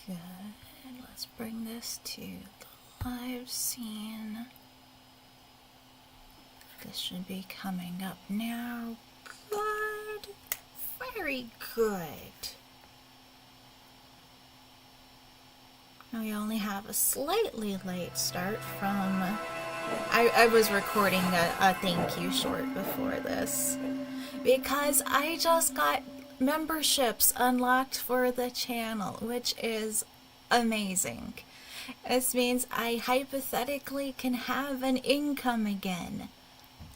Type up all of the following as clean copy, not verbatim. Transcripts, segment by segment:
Good. Let's bring this to the live scene. This should be coming up now. Good. Very good. Now we only have a slightly late start from... I was recording a thank you short before this because I just got memberships unlocked for the channel, which is amazing. This means I hypothetically can have an income again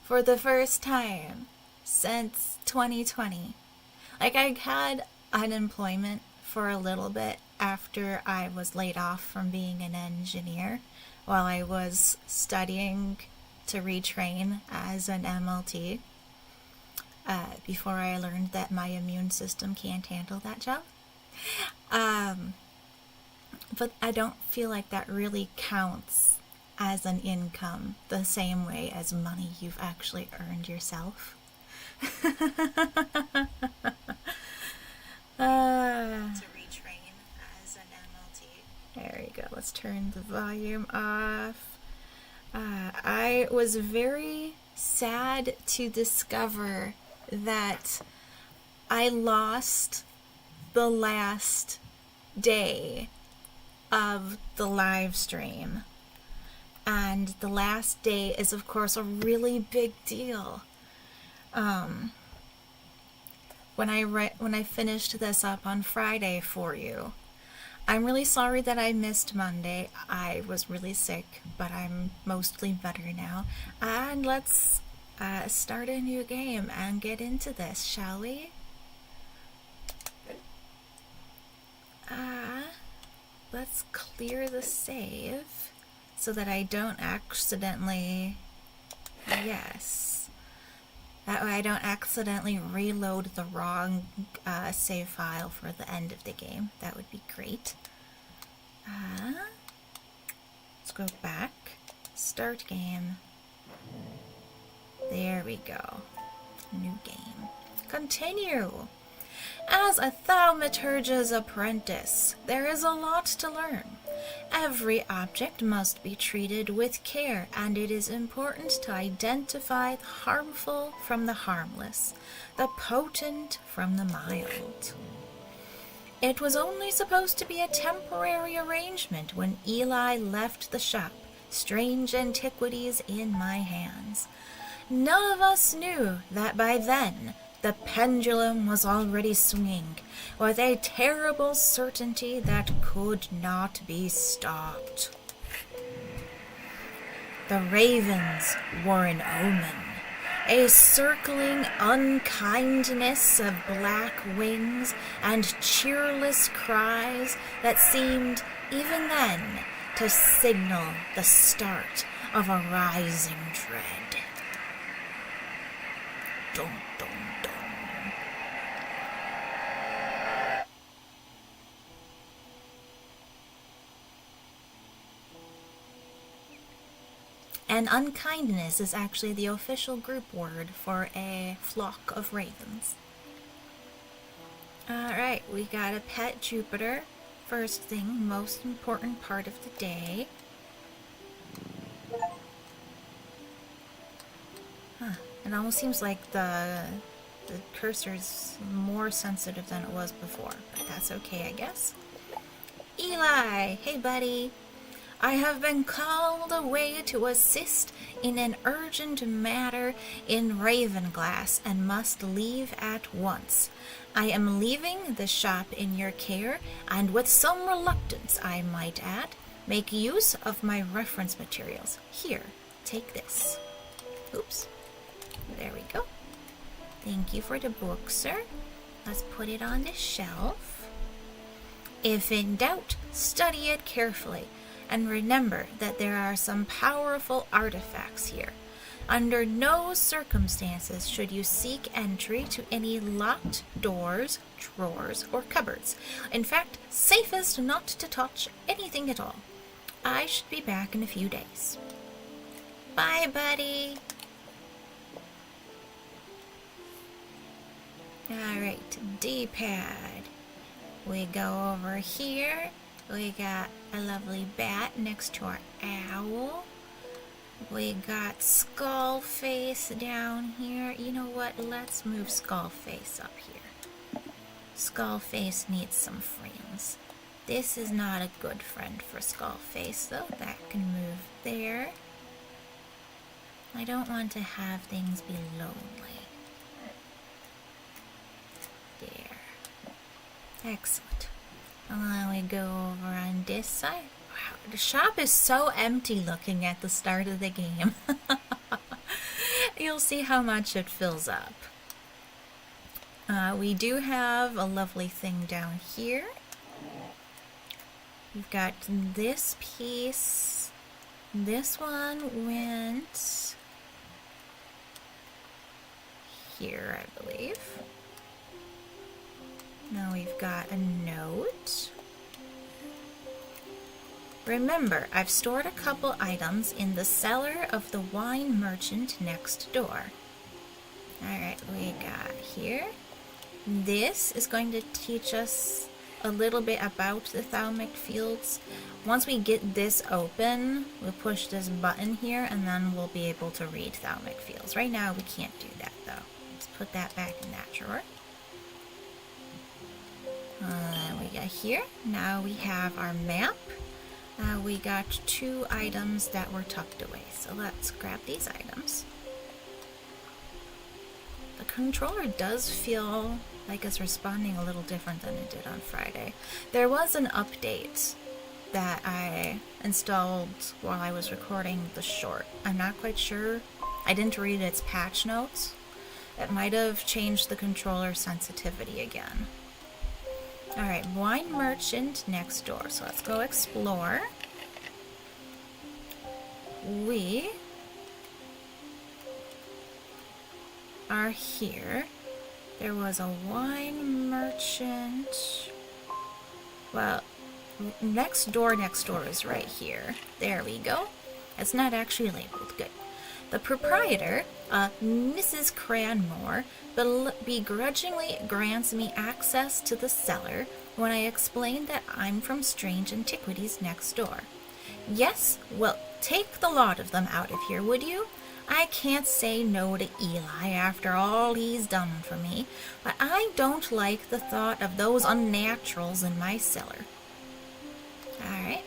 for the first time since 2020. Like, I had unemployment for a little bit after I was laid off from being an engineer while I was studying to retrain as an MLT, before I learned that my immune system can't handle that job. But I don't feel like that really counts as an income the same way as money you've actually earned yourself. To retrain as an MLT. There we go. Let's turn the volume off. I was very sad to discover that I lost the last day of the live stream. And the last day is, of course, a really big deal. When I finished this up on Friday for you, I'm really sorry that I missed Monday. I was really sick, but I'm mostly better now. And let's start a new game and get into this, shall we? Let's clear the save so that I don't accidentally... Yes. That way I don't accidentally reload the wrong save file for the end of the game. That would be great. Let's go back. Start game. There we go. New game. Continue. As a thaumaturge's apprentice, there is a lot to learn. Every object must be treated with care, and it is important to identify the harmful from the harmless, the potent from the mild. It was only supposed to be a temporary arrangement when Eli left the shop, Strange Antiquities in my hands. None of us knew that by then the pendulum was already swinging, with a terrible certainty that could not be stopped. The ravens were an omen, a circling unkindness of black wings and cheerless cries that seemed, even then, to signal the start of a rising dread. Dun, dun, dun. And unkindness is actually the official group word for a flock of ravens. Alright, we got a pet Jupiter. First thing, most important part of the day. It almost seems like the cursor's more sensitive than it was before, but that's okay, I guess. Eli! Hey, buddy! I have been called away to assist in an urgent matter in Ravenglass and must leave at once. I am leaving the shop in your care, and with some reluctance, I might add, make use of my reference materials. Here, take this. Oops. There we go. Thank you for the book, sir. Let's put it on the shelf. If in doubt, study it carefully. And remember that there are some powerful artifacts here. Under no circumstances should you seek entry to any locked doors, drawers, or cupboards. In fact, safest not to touch anything at all. I should be back in a few days. Bye, buddy. Alright, D-pad. We go over here. We got a lovely bat next to our owl. We got Skullface down here. You know what? Let's move Skullface up here. Skullface needs some friends. This is not a good friend for Skullface, though. That can move there. I don't want to have things be lonely. There. Excellent. And then we go over on this side. Wow, the shop is so empty looking at the start of the game. You'll see how much it fills up. We do have a lovely thing down here. We've got this piece. This one went here, I believe. Now we've got a note. Remember, I've stored a couple items in the cellar of the wine merchant next door. Alright, we got here. This is going to teach us a little bit about the thalamic fields. Once we get this open, we'll push this button here and then we'll be able to read thalamic fields. Right now we can't do that though. Let's put that back in that drawer. We got here. Now we have our map. We got 2 items that were tucked away. So let's grab these items. The controller does feel like it's responding a little different than it did on Friday. There was an update that I installed while I was recording the short. I'm not quite sure. I didn't read its patch notes. It might have changed the controller sensitivity again. Alright, wine merchant next door. So let's go explore. We are here. There was a wine merchant. Well, next door is right here. There we go. It's not actually labeled. Good. The proprietor, Mrs. Cranmore, begrudgingly grants me access to the cellar when I explain that I'm from Strange Antiquities next door. Yes, well, take the lot of them out of here, would you? I can't say no to Eli after all he's done for me, but I don't like the thought of those unnaturals in my cellar. Alright.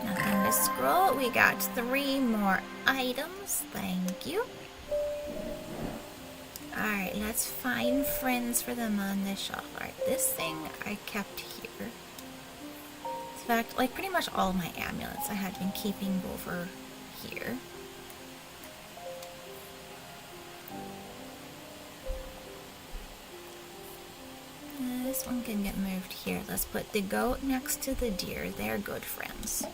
Nothing to scroll. We got 3 more items. Thank you. Alright, let's find friends for them on this shelf. Alright, this thing I kept here. In fact, like pretty much all my amulets I had been keeping over here. This one can get moved here. Let's put the goat next to the deer. They're good friends.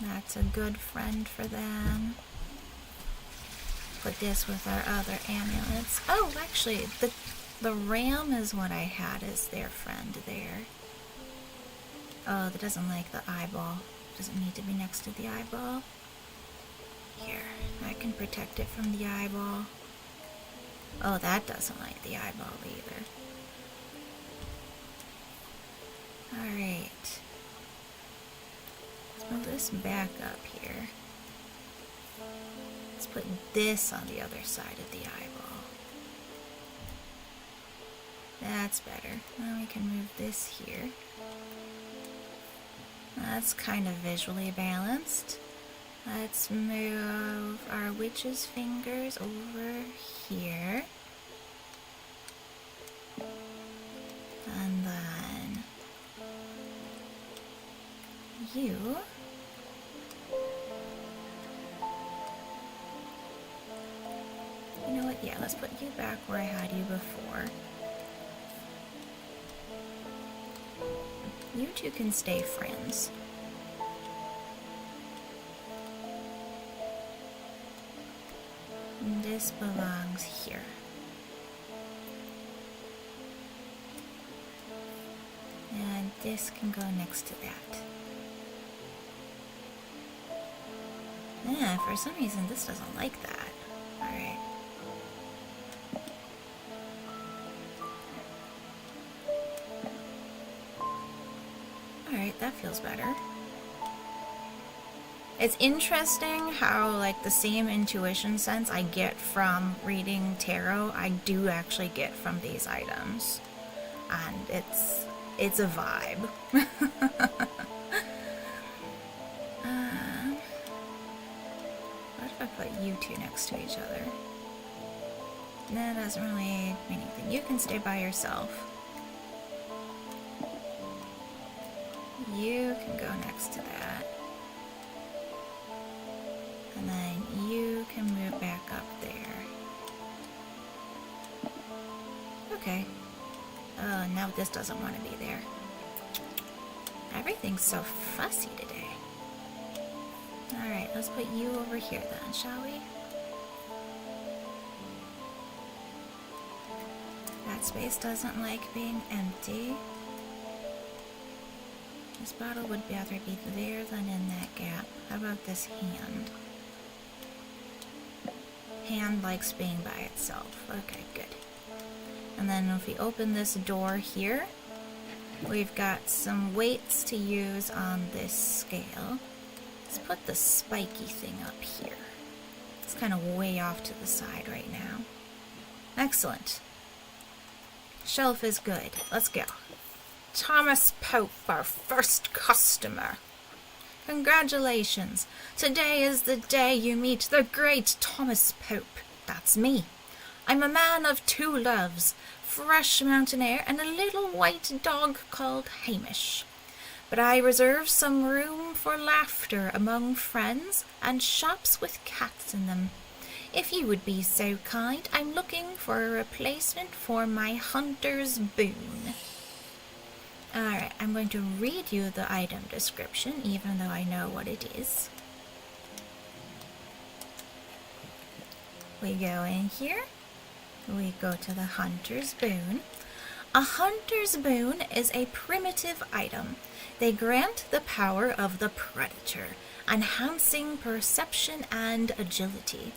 That's a good friend for them. Put this with our other amulets. Oh, actually, the ram is what I had as their friend there. Oh, that doesn't like the eyeball. Doesn't need to be next to the eyeball. Here, I can protect it from the eyeball. Oh, that doesn't like the eyeball either. Alright. Let's move this back up here. Let's put this on the other side of the eyeball. That's better. Now we can move this here. That's kind of visually balanced. Let's move our witch's fingers over here. And then you. You know what? Yeah, let's put you back where I had you before. You two can stay friends. This belongs here. And this can go next to that. Yeah, for some reason this doesn't like that. Alright. Alright, that feels better. It's interesting how, like, the same intuition sense I get from reading tarot, I do actually get from these items. And it's a vibe. What if I put you two next to each other? That doesn't really mean anything. You can stay by yourself. You can go next to that. And then you can move back up there. Okay. Now this doesn't want to be there. Everything's so fussy today. Alright, let's put you over here then, shall we? That space doesn't like being empty. This bottle would rather be there than in that gap. How about this hand? Hand likes being by itself. Okay, good. And then if we open this door here, we've got some weights to use on this scale. Let's put the spiky thing up here. It's kind of way off to the side right now. Excellent. Shelf is good. Let's go. Thomas Pope, our first customer. Congratulations. Today is the day you meet the great Thomas Pope. That's me. I'm a man of two loves, fresh mountain air and a little white dog called Hamish. But I reserve some room for laughter among friends and shops with cats in them. If you would be so kind, I'm looking for a replacement for my hunter's boon. Alright, I'm going to read you the item description, even though I know what it is. We go in here. We go to the hunter's boon. A hunter's boon is a primitive item. They grant the power of the predator, enhancing perception and agility.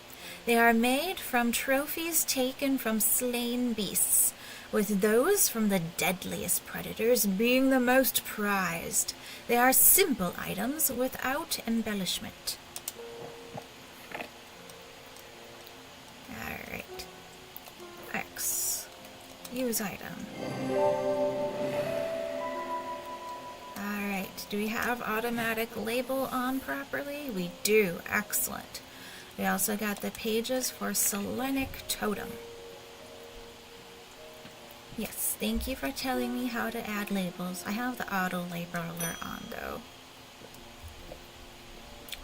They are made from trophies taken from slain beasts, with those from the deadliest predators being the most prized. They are simple items without embellishment. Alright. X. Use item. Alright, do we have automatic label on properly? We do. Excellent. We also got the pages for Selenic Totem. Yes, thank you for telling me how to add labels. I have the auto labeler on though.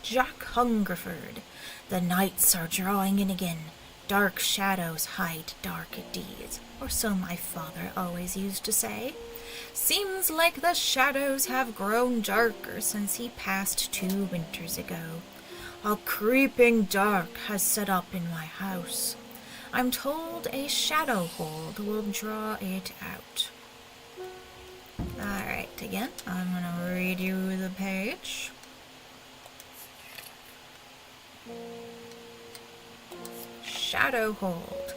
Jack Hungerford. The nights are drawing in again. Dark shadows hide dark deeds, or so my father always used to say. Seems like the shadows have grown darker since he passed 2 winters ago. A creeping dark has set up in my house. I'm told a shadow hold will draw it out. Alright, again, I'm gonna read you the page. Shadow hold.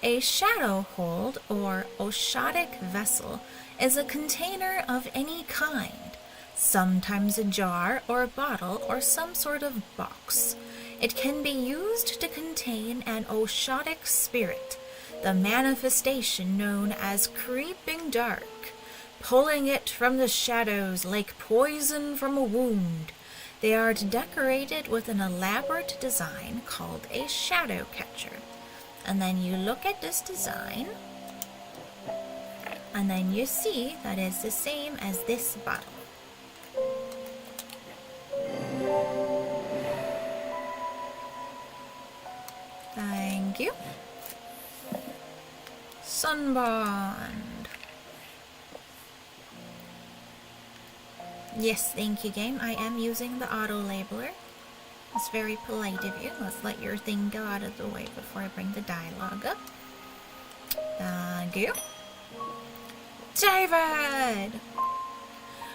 A shadow hold, or oshotic vessel, is a container of any kind, sometimes a jar or a bottle or some sort of box. It can be used to contain an oshotic spirit, the manifestation known as creeping dark, pulling it from the shadows like poison from a wound. They are decorated with an elaborate design called a shadow catcher. And then you look at this design, and then you see that it's the same as this bottle. Thank you. Sunbond. Yes, thank you, game. I am using the auto labeler. It's very polite of you. Let's let your thing go out of the way before I bring the dialogue up. Thank you. David!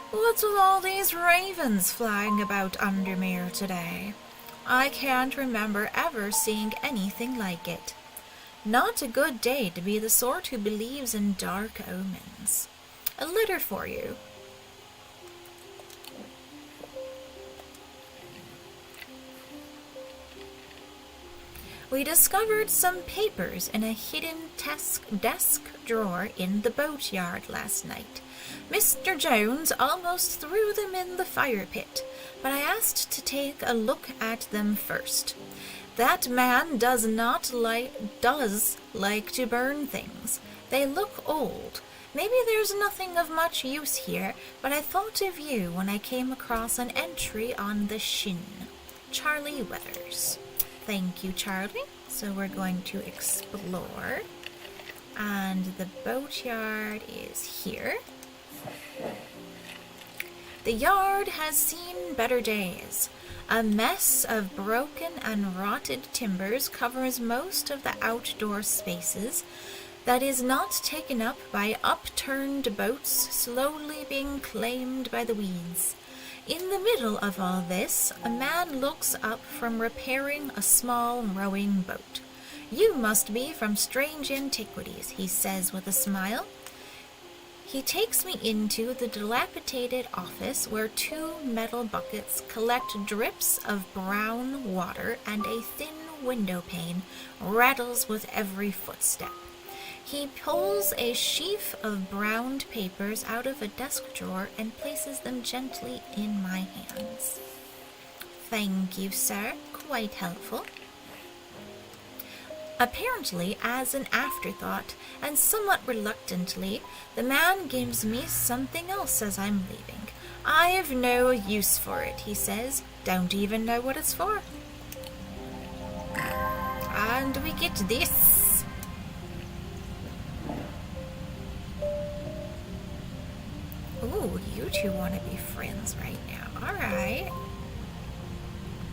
What's with all these ravens flying about Undermere today? I can't remember ever seeing anything like it. Not a good day to be the sort who believes in dark omens. A letter for you. We discovered some papers in a hidden desk drawer in the boatyard last night. Mr. Jones almost threw them in the fire pit, but I asked to take a look at them first. That man does like to burn things. They look old. Maybe there's nothing of much use here, but I thought of you when I came across an entry on the Shin. Charlie Weathers. Thank you, Charlie. So we're going to explore. And the boatyard is here. The yard has seen better days. A mess of broken and rotted timbers covers most of the outdoor spaces that is not taken up by upturned boats slowly being claimed by the weeds. In the middle of all this, a man looks up from repairing a small rowing boat. You must be from Strange Antiquities, he says with a smile. He takes me into the dilapidated office where 2 metal buckets collect drips of brown water and a thin window pane rattles with every footstep. He pulls a sheaf of browned papers out of a desk drawer and places them gently in my hands. Thank you, sir. Quite helpful. Apparently, as an afterthought, and somewhat reluctantly, the man gives me something else as I'm leaving. I've no use for it, he says. Don't even know what it's for. And we get this. Ooh, you two want to be friends right now. Alright.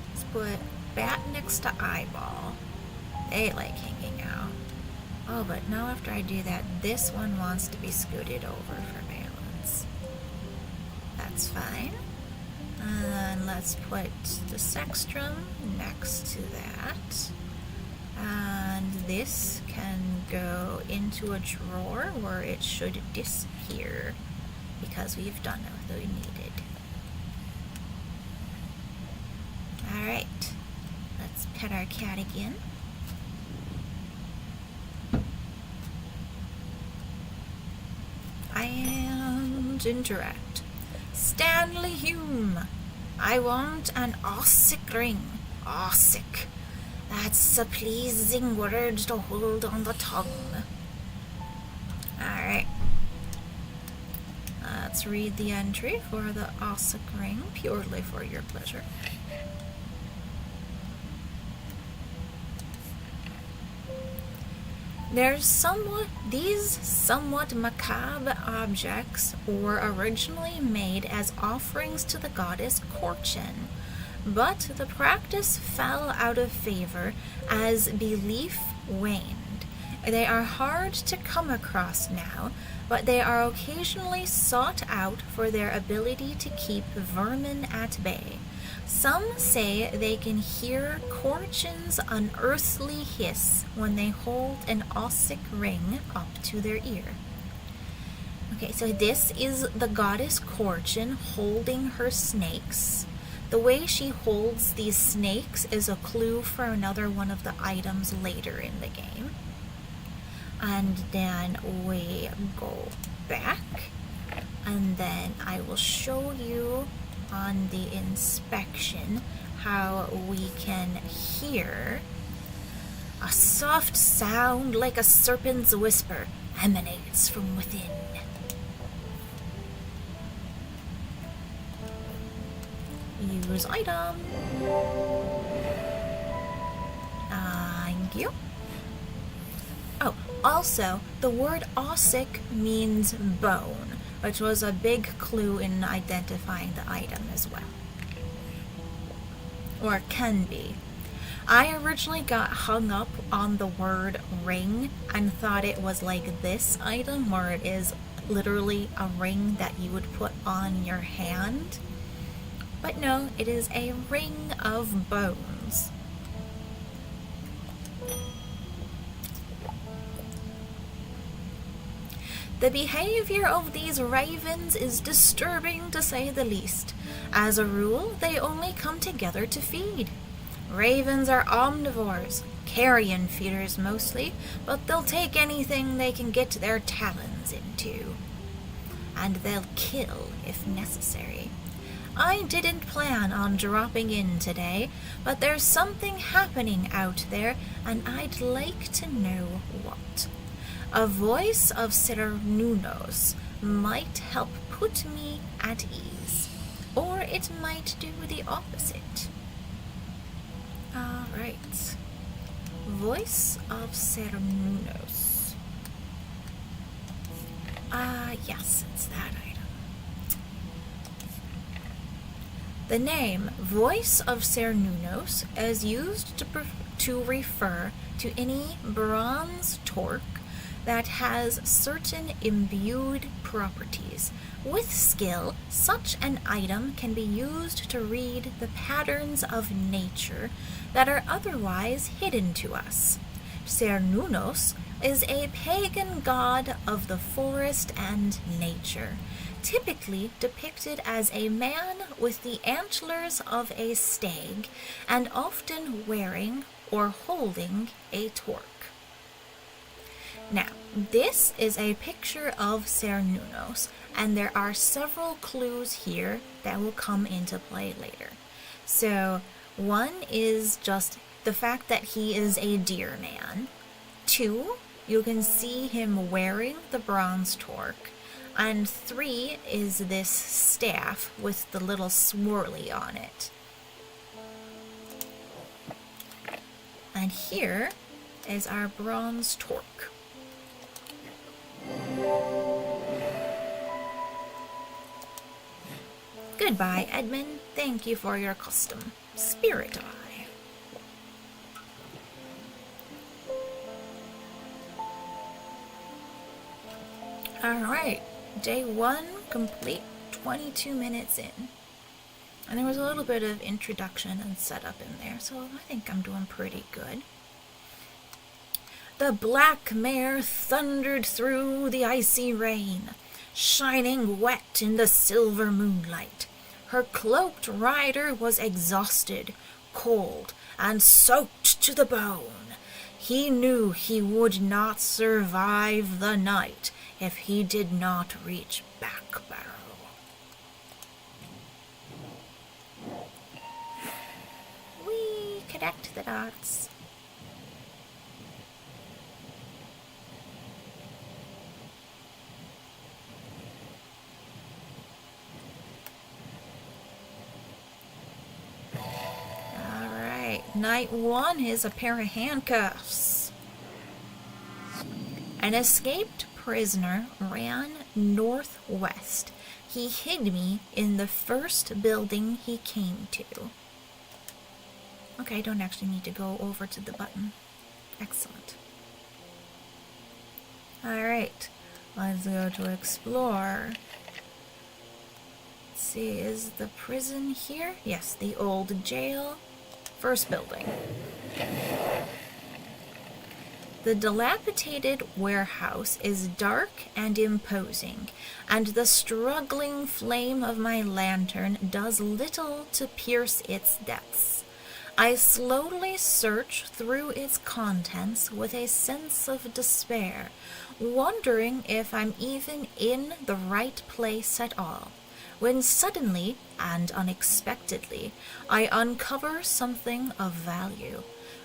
Let's put bat next to eyeball. They like hanging out. Oh, but now after I do that, this one wants to be scooted over for balance. That's fine. And let's put the sextrum next to that. And this can go into a drawer where it should disappear because we've done what we needed. Alright. Let's pet our cat again. And interact. Stanley Hume. I want an Ossic ring. Ossic. That's a pleasing word to hold on the tongue. Alright. Let's read the entry for the Ossic ring, purely for your pleasure. These somewhat macabre objects were originally made as offerings to the goddess Korchen, but the practice fell out of favor as belief waned. They are hard to come across now, but they are occasionally sought out for their ability to keep vermin at bay. Some say they can hear Korchen's unearthly hiss when they hold an Ossic ring up to their ear. Okay, so this is the goddess Korchen holding her snakes. The way she holds these snakes is a clue for another one of the items later in the game. And then we go back, and then I will show you on the inspection how we can hear a soft sound like a serpent's whisper emanates from within. Use item. Thank you. Oh, also, the word Ossic means bone, which was a big clue in identifying the item as well. Or can be. I originally got hung up on the word ring and thought it was like this item, where it is literally a ring that you would put on your hand. But no, it is a ring of bones. The behavior of these ravens is disturbing to say the least. As a rule, they only come together to feed. Ravens are omnivores, carrion feeders mostly, but they'll take anything they can get their talons into. And they'll kill if necessary. I didn't plan on dropping in today, but there's something happening out there, and I'd like to know what. A voice of Cernunnos might help put me at ease, or it might do the opposite. Alright. Voice of Cernunnos. Yes, it's that item. The name Voice of Cernunnos is used to refer to any bronze torque that has certain imbued properties. With skill, such an item can be used to read the patterns of nature that are otherwise hidden to us. Cernunnos is a pagan god of the forest and nature, typically depicted as a man with the antlers of a stag and often wearing or holding a torque. Now, this is a picture of Cernunnos, and there are several clues here that will come into play later. So, one is just the fact that he is a deer man. 2, you can see him wearing the bronze torque. And 3 is this staff with the little swirly on it. And here is our bronze torque. Goodbye, Edmund. Thank you for your custom. Spirit Eye. Alright, day 1 complete, 22 minutes in. And there was a little bit of introduction and setup in there, so I think I'm doing pretty good. The black mare thundered through the icy rain, shining wet in the silver moonlight. Her cloaked rider was exhausted, cold, and soaked to the bone. He knew he would not survive the night if he did not reach Backbarrow. We connect the dots. Night 1 is a pair of handcuffs. An escaped prisoner ran northwest. He hid me in the first building he came to. Okay, I don't actually need to go over to the button. Excellent. Alright, let's go to explore. Let's see, is the prison here? Yes, the old jail. First building. The dilapidated warehouse is dark and imposing, and the struggling flame of my lantern does little to pierce its depths. I slowly search through its contents with a sense of despair, wondering if I'm even in the right place at all. When suddenly and unexpectedly I uncover something of value.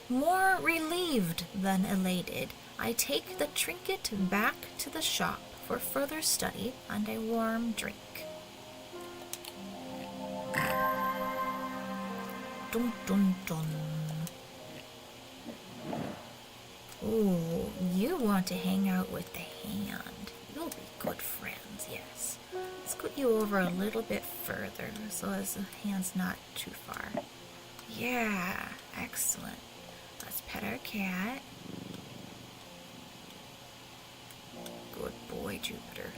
More relieved than elated, I take the trinket back to the shop for further study and a warm drink. Dun dun dun. Ooh, you want to hang out with the hand. You'll be good friends, yes. Scoot you over a little bit further so as the hand's not too far. Yeah, excellent. Let's pet our cat. Good boy, Jupiter.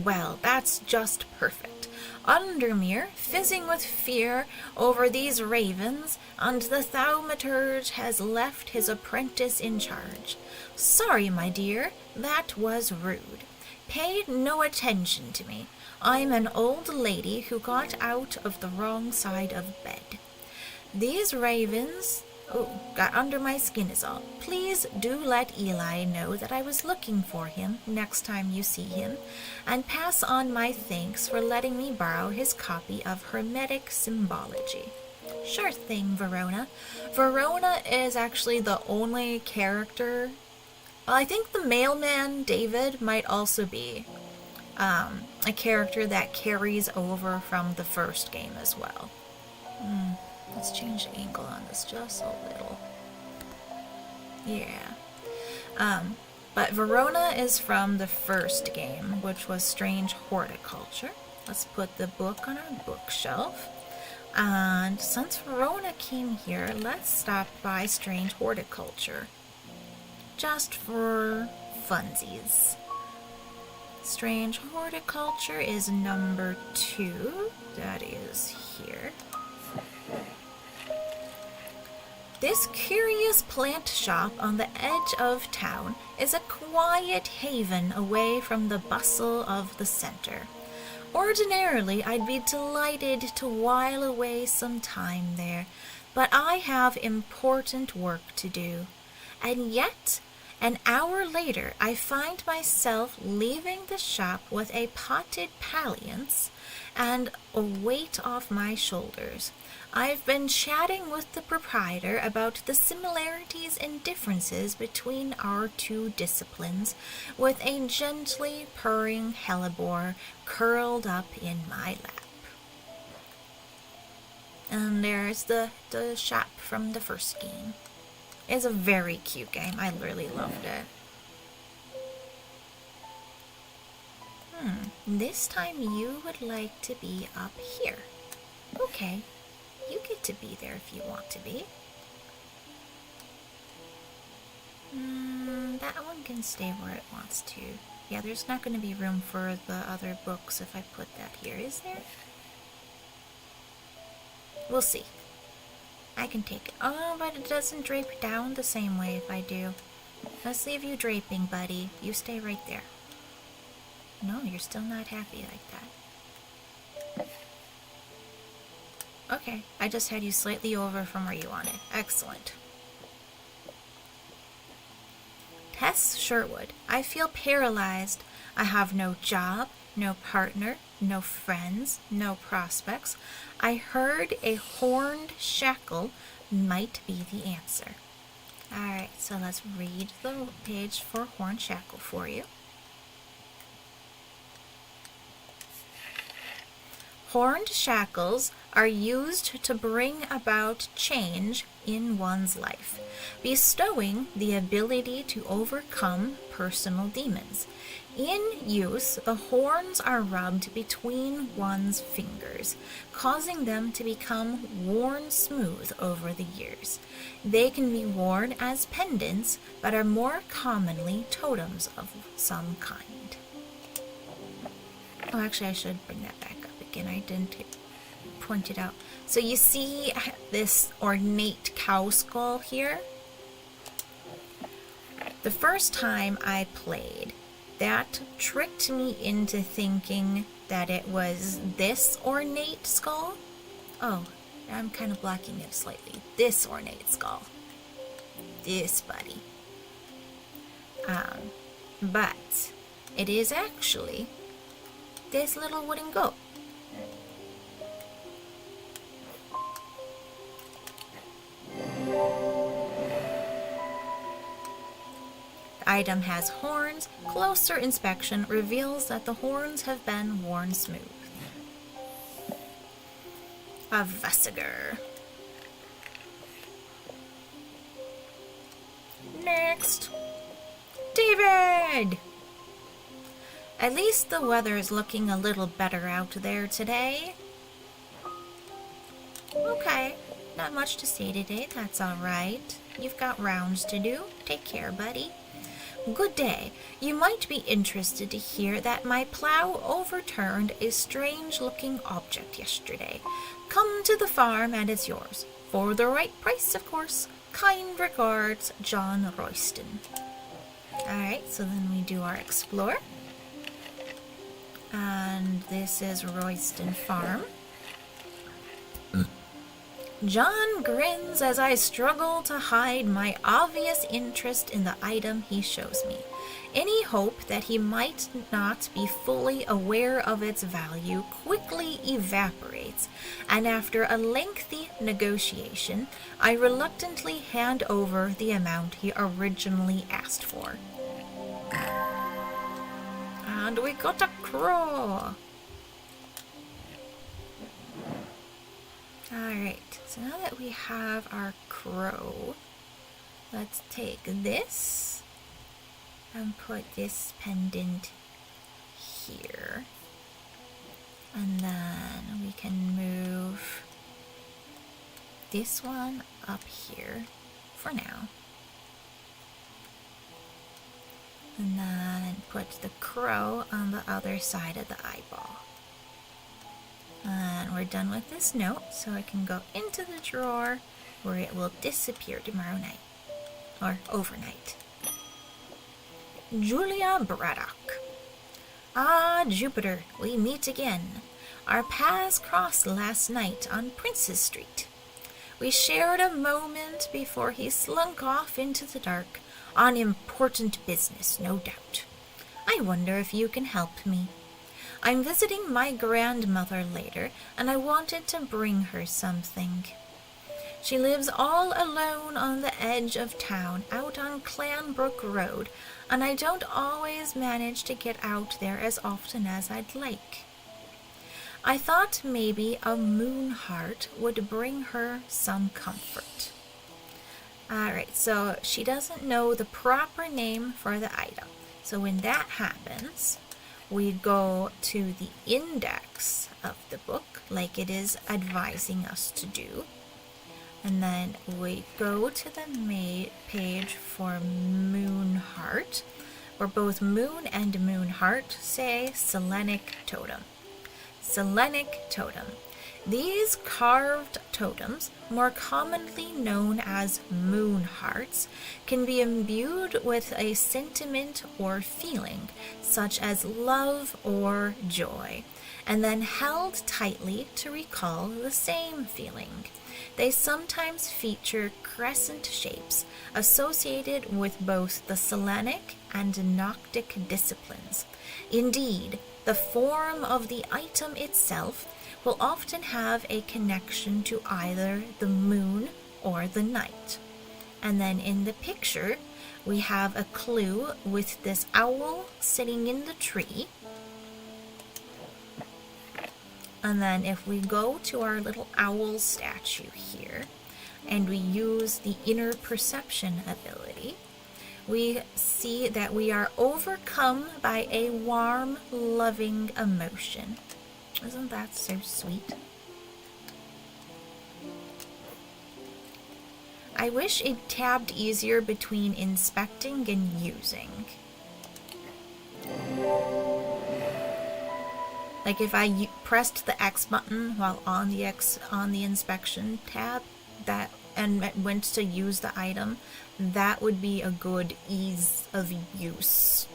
well, that's just perfect. Undermere, fizzing with fear over these ravens, and the thaumaturge has left his apprentice in charge. Sorry, my dear, that was rude. Pay no attention to me. I'm an old lady who got out of the wrong side of bed. These ravens... Oh, got under my skin is all. Please do let Eli know that I was looking for him next time you see him, and pass on my thanks for letting me borrow his copy of Hermetic Symbology. Sure thing, Verona. Verona is actually the only character... Well, I think the mailman, David, might also be a character that carries over from the first game as well. Let's change the angle on this just a little. Yeah. But Verona is from the first game, which was Strange Horticulture. Let's put the book on our bookshelf. And since Verona came here, let's stop by Strange Horticulture. Just for funsies. Strange Horticulture is number 2. That is here. This curious plant shop on the edge of town is a quiet haven away from the bustle of the center. Ordinarily, I'd be delighted to while away some time there, but I have important work to do. And yet, an hour later, I find myself leaving the shop with a potted palliance and a weight off my shoulders. I've been chatting with the proprietor about the similarities and differences between our two disciplines, with a gently purring hellebore curled up in my lap. And there's the shop from the first game. It's a very cute game. I really loved it. This time you would like to be up here. Okay. You get to be there if you want to be. That one can stay where it wants to. Yeah, there's not going to be room for the other books if I put that here, is there? We'll see. I can take it. Oh, but it doesn't drape down the same way if I do. Let's leave you draping, buddy. You stay right there. No, you're still not happy like that. Okay, I just had you slightly over from where you wanted. Excellent. Tess Sherwood. I feel paralyzed. I have no job, no partner, no friends, no prospects. I heard a horned shackle might be the answer. Alright, so let's read the page for horned shackle for you. Horned shackles are used to bring about change in one's life, bestowing the ability to overcome personal demons. In use, the horns are rubbed between one's fingers, causing them to become worn smooth over the years. They can be worn as pendants, but are more commonly totems of some kind. Oh, actually, I should bring that back up again. I didn't point it out. So you see this ornate cow skull here? The first time I played, that tricked me into thinking that it was this ornate skull. Oh, I'm kind of blocking it slightly. This ornate skull. This buddy. But it is actually this little wooden goat. The item has horns. Closer inspection reveals that the horns have been worn smooth. A Vesiger. Next. David! At least the weather is looking a little better out there today. Okay, not much to say today, that's alright. You've got rounds to do. Take care, buddy. Good day. You might be interested to hear that my plow overturned a strange-looking object yesterday. Come to the farm and it's yours. For the right price, of course. Kind regards, John Royston. Alright, so then we do our explore. And this is Royston Farm. John grins as I struggle to hide my obvious interest in the item he shows me. Any hope that he might not be fully aware of its value quickly evaporates, and after a lengthy negotiation, I reluctantly hand over the amount he originally asked for. And we got a crow! Alright, so now that we have our crow, let's take this and put this pendant here. And then we can move this one up here for now. And then put the crow on the other side of the eyeball. And we're done with this note, so I can go into the drawer where it will disappear tomorrow night. Or overnight. Julia Braddock. Ah, Jupiter, we meet again. Our paths crossed last night on Princes Street. We shared a moment before he slunk off into the dark, on important business, no doubt. I wonder if you can help me. I'm visiting my grandmother later, and I wanted to bring her something. She lives all alone on the edge of town, out on Clanbrook Road, and I don't always manage to get out there as often as I'd like. I thought maybe a moon heart would bring her some comfort. Alright, so she doesn't know the proper name for the item. So when that happens, we go to the index of the book, like it is advising us to do. And then we go to the page for Moon Heart, where both Moon and Moon Heart say Selenic Totem. Selenic Totem. These carved totems, more commonly known as moon hearts, can be imbued with a sentiment or feeling, such as love or joy, and then held tightly to recall the same feeling. They sometimes feature crescent shapes associated with both the Selenic and Noctic disciplines. Indeed, the form of the item itself will often have a connection to either the moon or the night. And then in the picture, we have a clue with this owl sitting in the tree. And then if we go to our little owl statue here, and we use the inner perception ability, we see that we are overcome by a warm, loving emotion. Isn't that so sweet? I wish it tabbed easier between inspecting and using. Like if I pressed the X button while on the inspection tab and went to use the item, that would be a good ease of use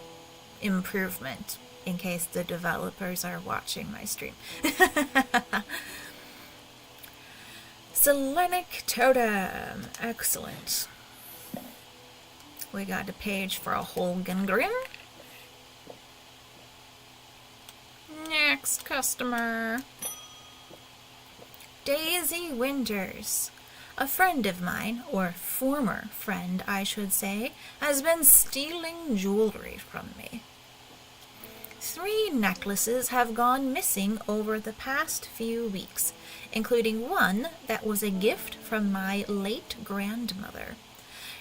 improvement. In case the developers are watching my stream. Selenic Totem. Excellent. We got a page for a Holgengrim. Next customer. Daisy Winters. A friend of mine, or former friend I should say, has been stealing jewelry from me. 3 necklaces have gone missing over the past few weeks, including one that was a gift from my late grandmother.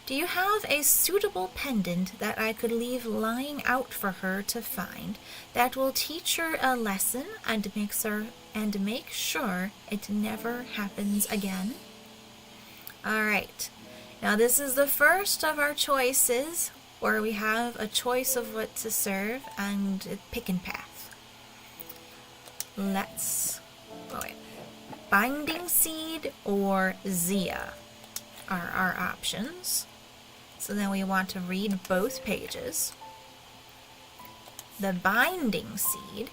Do you have a suitable pendant that I could leave lying out for her to find that will teach her a lesson and make sure it never happens again? Alright, now this is the first of our choices where we have a choice of what to serve and a pick and path. Binding Seed or Zia are our options. So then we want to read both pages. The Binding Seed.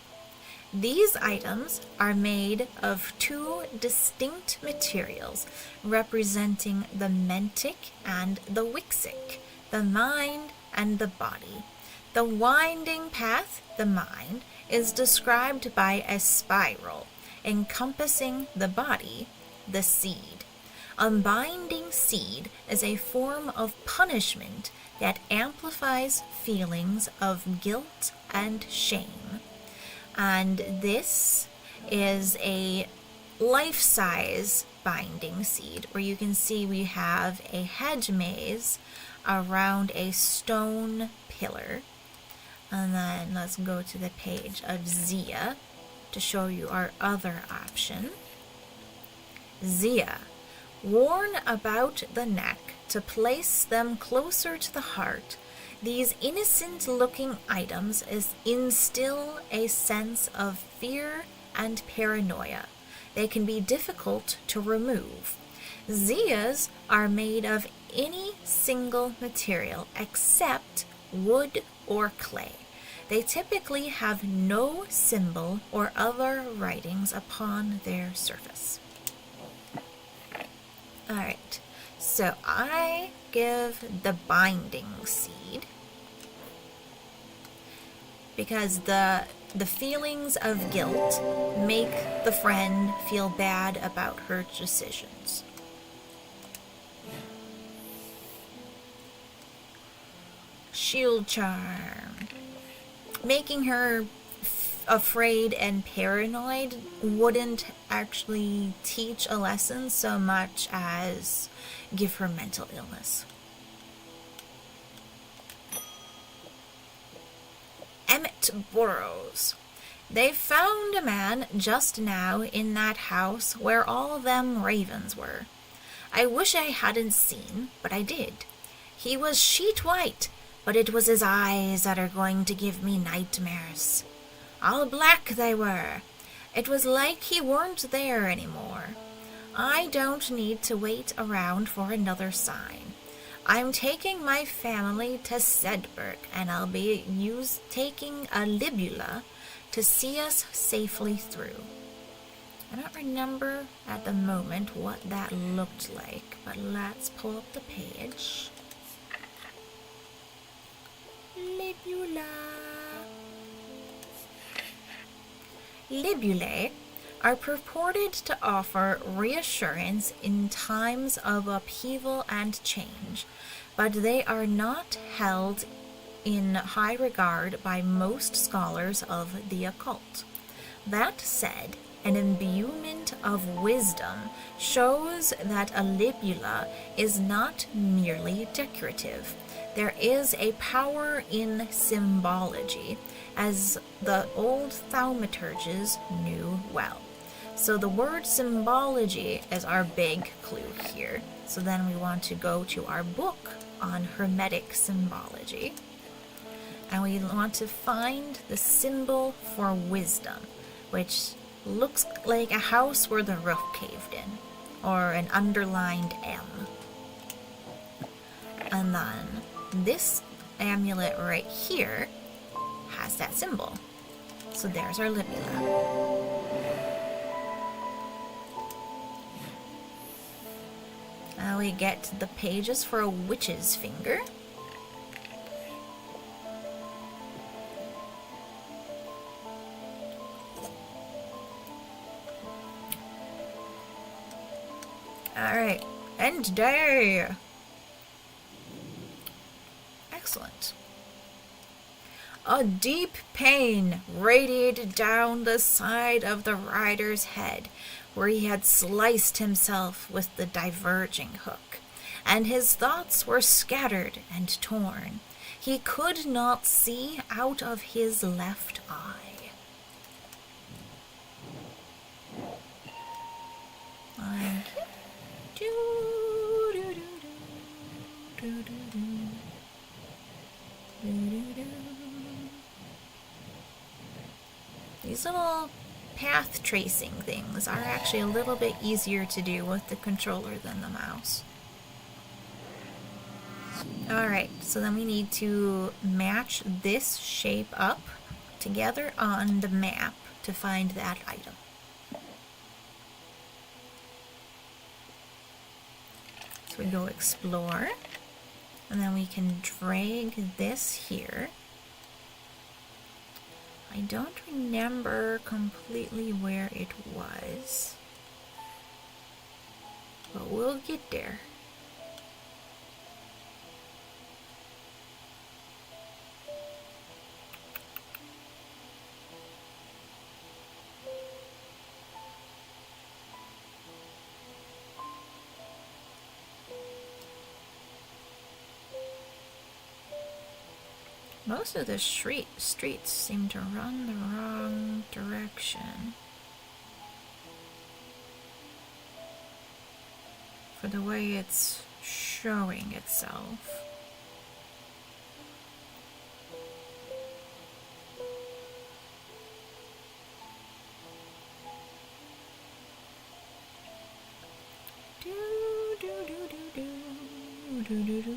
These items are made of two distinct materials representing the mentic and the wixic, the mind and the body. The winding path, the mind, is described by a spiral encompassing the body, the seed. Unbinding seed is a form of punishment that amplifies feelings of guilt and shame. And this is a life-size binding seed, where you can see we have a hedge maze around a stone pillar. And then let's go to the page of Zia to show you our other option. Zia, worn about the neck to place them closer to the heart. These innocent-looking items instill a sense of fear and paranoia. They can be difficult to remove. Zias are made of any single material except wood or clay. They typically have no symbol or other writings upon their surface. Alright, so I give the binding seed because the feelings of guilt make the friend feel bad about her decisions. Shield charm. Making her afraid and paranoid wouldn't actually teach a lesson so much as give her mental illness. Emmett Burrows. They found a man just now in that house where all them ravens were. I wish I hadn't seen, but I did. He was sheet white, but it was his eyes that are going to give me nightmares. All black they were. It was like he weren't there anymore. I don't need to wait around for another sign. I'm taking my family to Sedberg, and I'll be taking a libula to see us safely through. I don't remember at the moment what that looked like, but let's pull up the page. Libula. Libulae are purported to offer reassurance in times of upheaval and change, but they are not held in high regard by most scholars of the occult. That said, an imbuement of wisdom shows that a libula is not merely decorative. There is a power in symbology, as the old thaumaturges knew well. So the word symbology is our big clue here. So then we want to go to our book on Hermetic symbology. And we want to find the symbol for wisdom, which looks like a house where the roof caved in, or an underlined M. And then this amulet right here has that symbol. So there's our libula. Now we get the pages for a witch's finger. Alright, end day! Excellent. A deep pain radiated down the side of the rider's head, where he had sliced himself with the diverging hook, and his thoughts were scattered and torn. He could not see out of his left eye. These little path tracing things are actually a little bit easier to do with the controller than the mouse. Alright, so then we need to match this shape up together on the map to find that item. So we go explore, and then we can drag this here. I don't remember completely where it was, but we'll get there. Most of the streets seem to run the wrong direction for the way it's showing itself. Do do do do do do do do.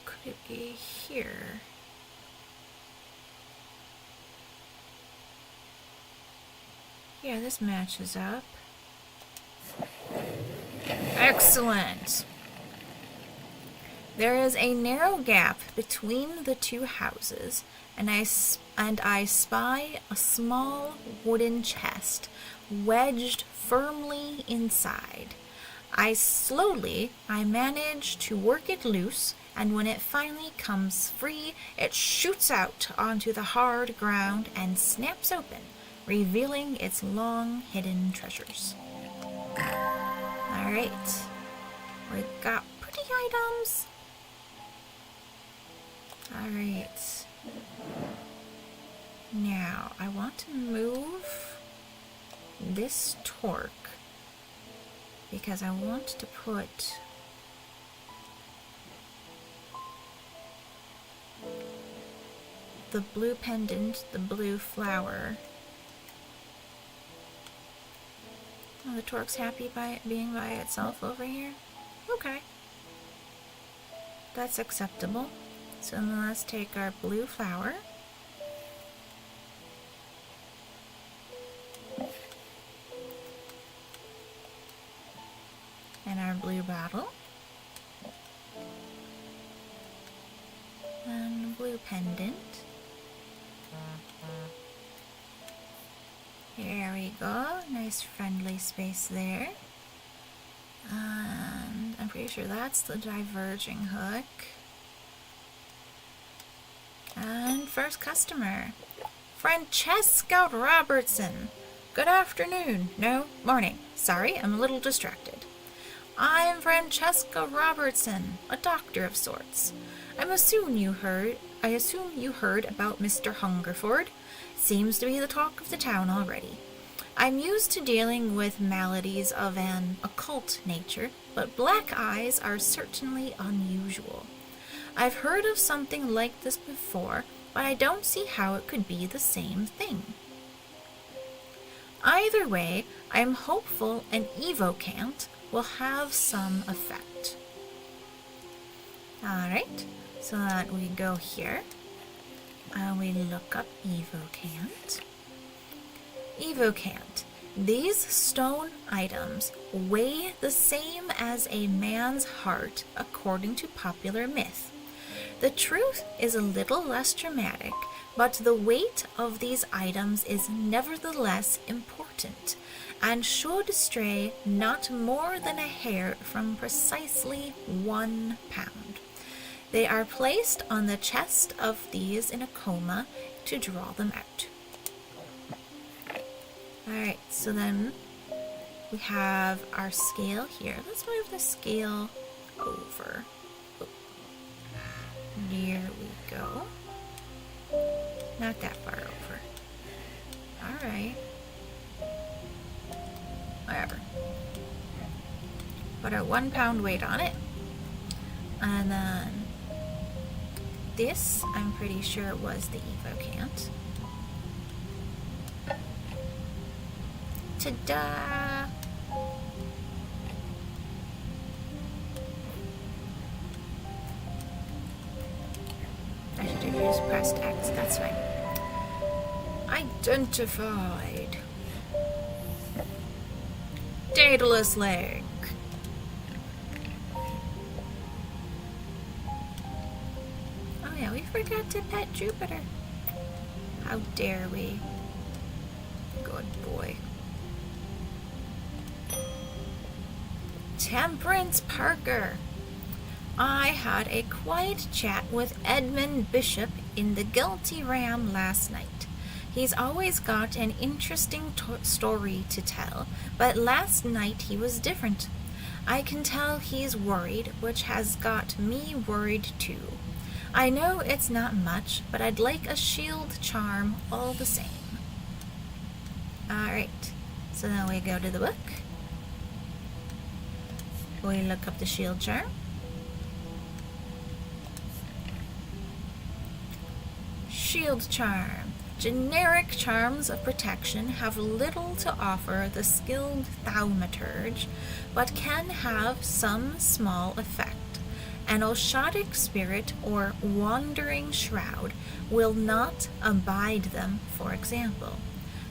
Could it be here? Yeah, this matches up. Excellent! There is a narrow gap between the two houses, and I spy a small wooden chest wedged firmly inside. I manage to work it loose, and when it finally comes free, it shoots out onto the hard ground and snaps open, revealing its long-hidden treasures. Alright, we got pretty items. Alright, now I want to move this torque because I want to put the blue pendant, the blue flower. Oh, the torque's happy by it being by itself over here? Okay. That's acceptable. So then let's take our blue flower. And our blue bottle. And blue pendant. There we go. Nice friendly space there. And I'm pretty sure that's the diverging hook. And first customer, Francesca Robertson. Good afternoon. No, morning. Sorry, I'm a little distracted. I'm Francesca Robertson, a doctor of sorts. I assume you heard about Mr. Hungerford. Seems to be the talk of the town already. I'm used to dealing with maladies of an occult nature, but black eyes are certainly unusual. I've heard of something like this before, but I don't see how it could be the same thing. Either way, I am hopeful an evocant will have some effect. Alright, so that we go here. We look up evocant. Evocant. These stone items weigh the same as a man's heart according to popular myth. The truth is a little less dramatic, but the weight of these items is nevertheless important, and should stray not more than a hair from precisely 1 pound. They are placed on the chest of these in a coma to draw them out. Alright, so then we have our scale here. Let's move the scale over. Oh. There we go. Not that far over. Alright. Whatever. Put a 1 pound weight on it. And then this, I'm pretty sure, was the evocant. Ta-da! I should have just pressed X, that's fine. Identified. Daedalus leg. Oh yeah, we forgot to pet Jupiter. How dare we? Good boy. Temperance Parker. I had a quiet chat with Edmund Bishop in the Guilty Ram last night. He's always got an interesting story to tell, but last night he was different. I can tell he's worried, which has got me worried too. I know it's not much, but I'd like a shield charm all the same. Alright, so now we go to the book. We look up the shield charm. Shield charm. Generic charms of protection have little to offer the skilled thaumaturge, but can have some small effect. An Oshotic spirit or wandering shroud will not abide them, for example.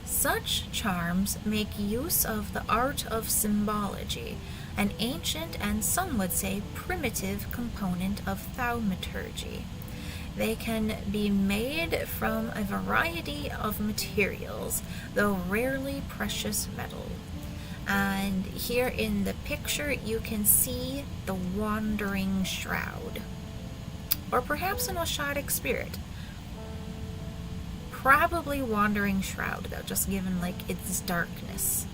Such charms make use of the art of symbology, an ancient and some would say primitive component of thaumaturgy. They can be made from a variety of materials, though rarely precious metal. And here in the picture you can see the wandering shroud. Or perhaps an Oshotic spirit. Probably wandering shroud though, just given like its darkness.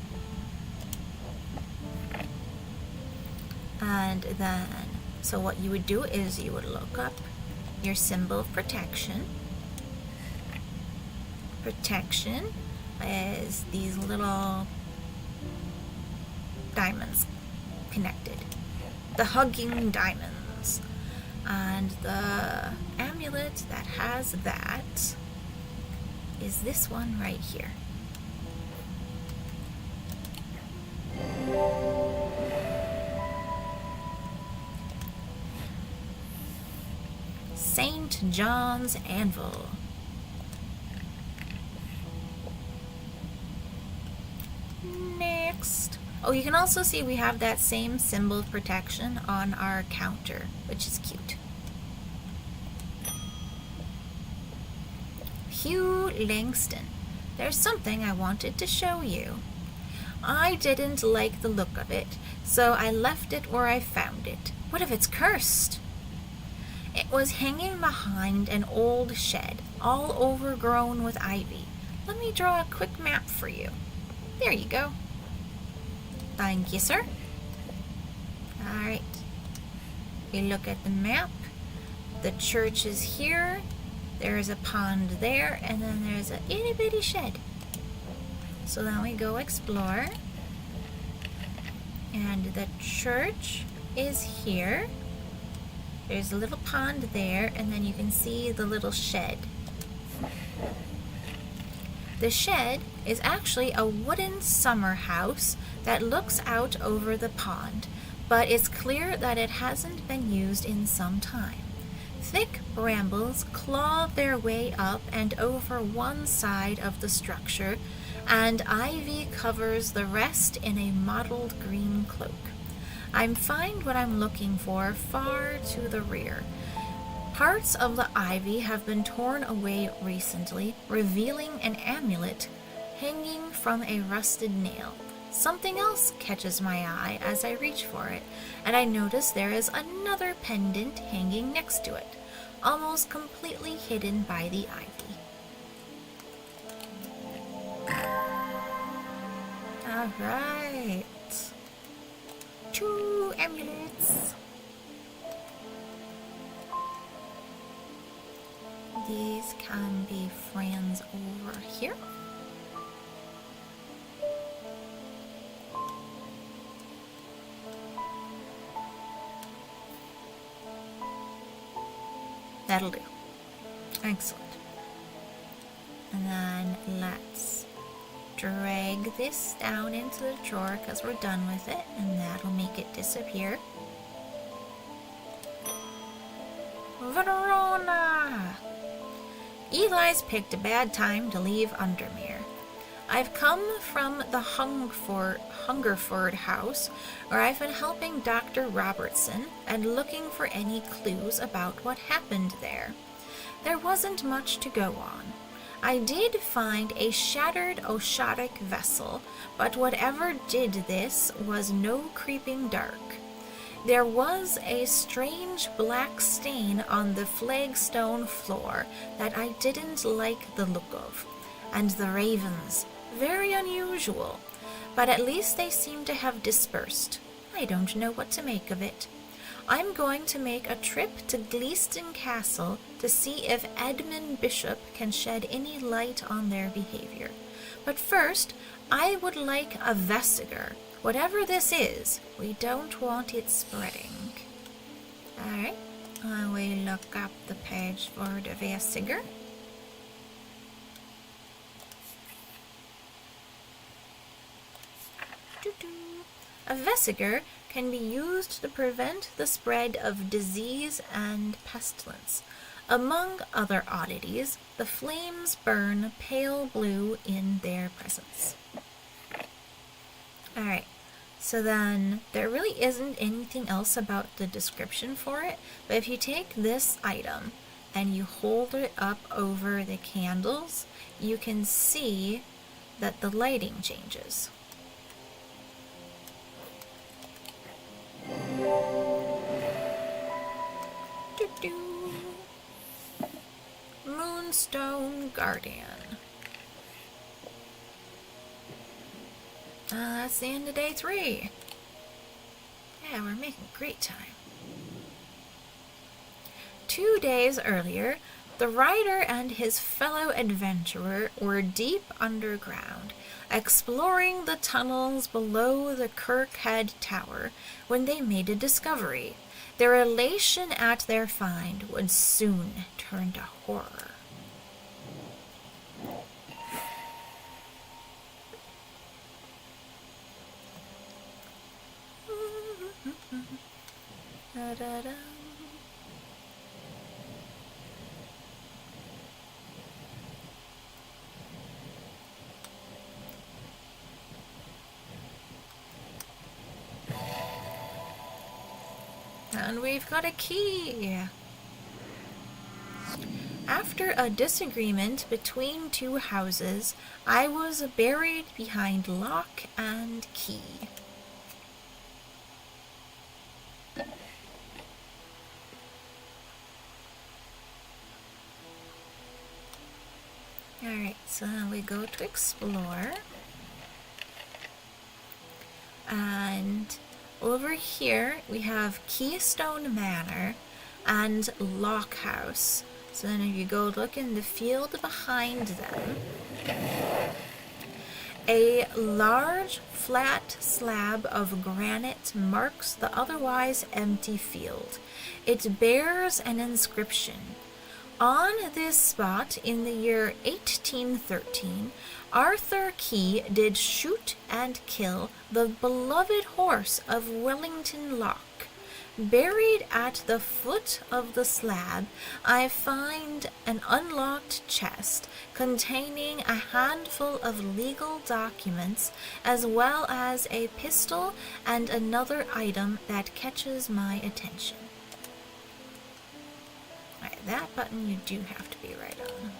And then, so what you would do is you would look up your symbol of protection. Protection is these little diamonds connected. The hugging diamonds. And the amulet that has that is this one right here. St. John's Anvil. Next. Oh, you can also see we have that same symbol of protection on our counter, which is cute. Hugh Langston. There's something I wanted to show you. I didn't like the look of it, so I left it where I found it. What if it's cursed? It was hanging behind an old shed, all overgrown with ivy. Let me draw a quick map for you. There you go. Thank you, sir. Alright. You look at the map. The church is here. There's a pond there, and then there's a itty bitty shed. So then we go explore. And the church is here. There's a little pond there, and then you can see the little shed. The shed is actually a wooden summer house that looks out over the pond, but it's clear that it hasn't been used in some time. Thick brambles claw their way up and over one side of the structure, and ivy covers the rest in a mottled green cloak. I'm find what I'm looking for far to the rear. Parts of the ivy have been torn away recently, revealing an amulet hanging from a rusted nail. Something else catches my eye as I reach for it, and I notice there is another pendant hanging next to it, almost completely hidden by the ivy. Alright. 2 amulets. These can be friends over here. That'll do. Excellent. And then let's drag this down into the drawer because we're done with it, and that'll make it disappear. Verona! Eli's picked a bad time to leave Undermere. I've come from the Hungerford house, where I've been helping Dr. Robertson and looking for any clues about what happened there. There wasn't much to go on. I did find a shattered Oshotic vessel, but whatever did this was no creeping dark. There was a strange black stain on the flagstone floor that I didn't like the look of, and the ravens, very unusual, but at least they seem to have dispersed. I don't know what to make of it. I'm going to make a trip to Gleeston Castle to see if Edmund Bishop can shed any light on their behavior. But first, I would like a vesiger. Whatever this is, we don't want it spreading. Alright, I will look up the page for the vesiger. A vesiger can be used to prevent the spread of disease and pestilence. Among other oddities, the flames burn pale blue in their presence. Alright, so then there really isn't anything else about the description for it, but if you take this item and you hold it up over the candles, you can see that the lighting changes. Moonstone Guardian. That's the end of day 3. Yeah, we're making great time. 2 days earlier, the rider and his fellow adventurer were deep underground, exploring the tunnels below the Kirkhead Tower when they made a discovery. Their elation at their find would soon turn to horror. Da-da-da. And we've got a key. After a disagreement between 2 houses, I was buried behind lock and key. Alright, so then we go to explore. And over here we have Keystone Manor and Lock House. So then if you go look in the field behind them, a large flat slab of granite marks the otherwise empty field. It bears an inscription. On this spot in the year 1813, Arthur Key did shoot and kill the beloved horse of Wellington Locke. Buried at the foot of the slab, I find an unlocked chest containing a handful of legal documents, as well as a pistol and another item that catches my attention. Alright, that button you do have to be right on.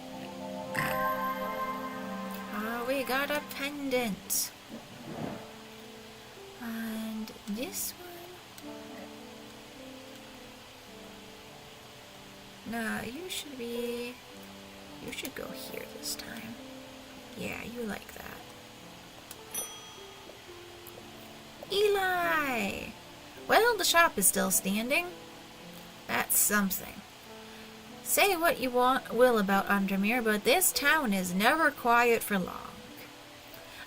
Oh, we got a pendant. And this one? No, you should go here this time. Yeah, you like that. Eli! Well, the shop is still standing. That's something. Say what you will about Undermere, but this town is never quiet for long.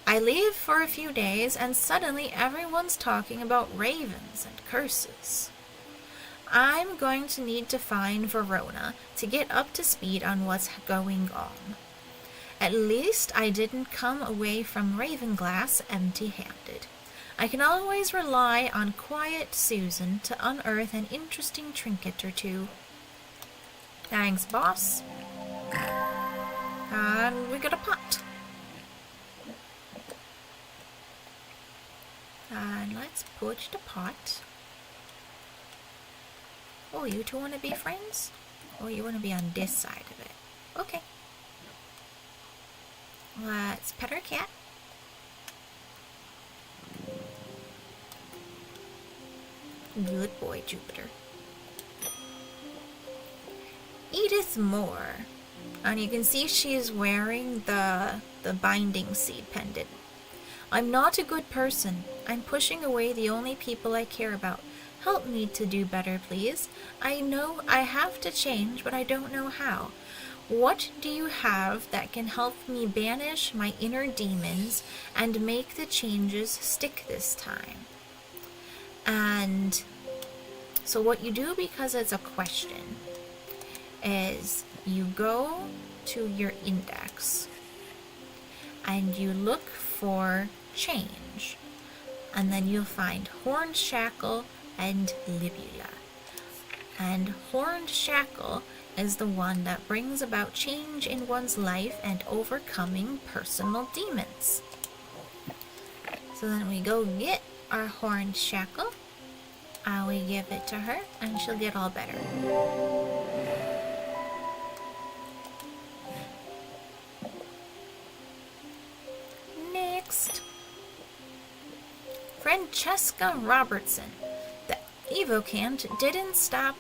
I leave for a few days, and suddenly everyone's talking about ravens and curses. I'm going to need to find Verona to get up to speed on what's going on. At least I didn't come away from Ravenglass empty-handed. I can always rely on quiet Susan to unearth an interesting trinket or two. Thanks, boss. And we got a pot. And let's put the pot. Oh, you two want to be friends? Or you want to be on this side of it? Okay. Let's pet our cat. Good boy, Jupiter. Edith Moore. And you can see she is wearing the binding seed pendant. I'm not a good person. I'm pushing away the only people I care about. Help me to do better, please. I know I have to change, but I don't know how. What do you have that can help me banish my inner demons and make the changes stick this time? And so what you do, because it's a question, is you go to your index and you look for change, and then you'll find Horned Shackle and Libula. And Horned Shackle is the one that brings about change in one's life and overcoming personal demons. So then we go get our Horned Shackle, and we give it to her, and she'll get all better. Next, Francesca Robertson. The Evocant didn't snap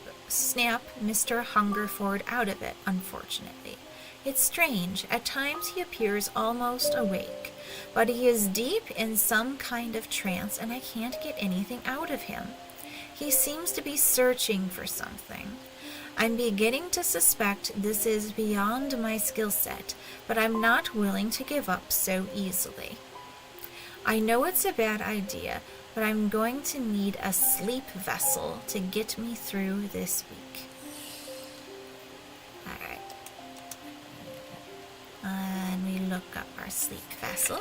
Mr. Hungerford out of it, unfortunately. It's strange. At times he appears almost awake, but he is deep in some kind of trance, and I can't get anything out of him. He seems to be searching for something. I'm beginning to suspect this is beyond my skill set, but I'm not willing to give up so easily. I know it's a bad idea, but I'm going to need a sleep vessel to get me through this week. Alright. And we look up our sleep vessel.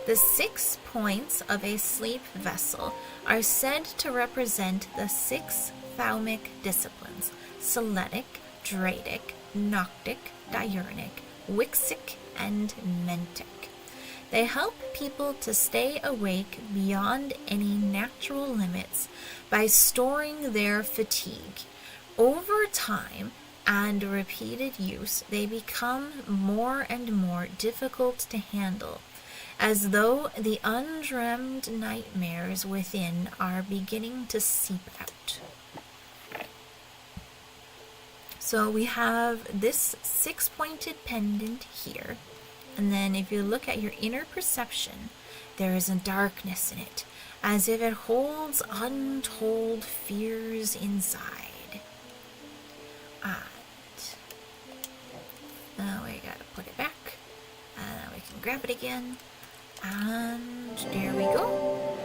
The 6 points of a sleep vessel are said to represent the 6 thaumic disciplines: Seletic, Dradic, Noctic, Diurnic, Wixic, and Mentic. They help people to stay awake beyond any natural limits by storing their fatigue. Over time and repeated use, they become more and more difficult to handle, as though the undreamed nightmares within are beginning to seep out. So we have this 6-pointed pendant here, and then if you look at your inner perception, there is a darkness in it, as if it holds untold fears inside. And now we gotta put it back, and then we can grab it again. And there we go.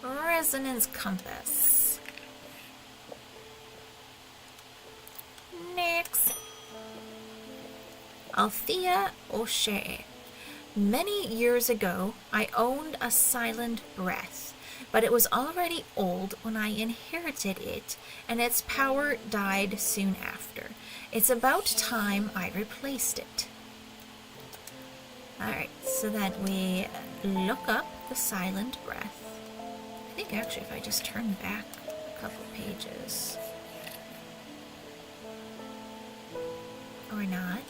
Resonance compass. Next. Althea O'Shea. Many years ago, I owned a silent breath, but it was already old when I inherited it, and its power died soon after. It's about time I replaced it. Alright, so then we look up the silent breath. I think actually if I just turn back a couple pages. Or not.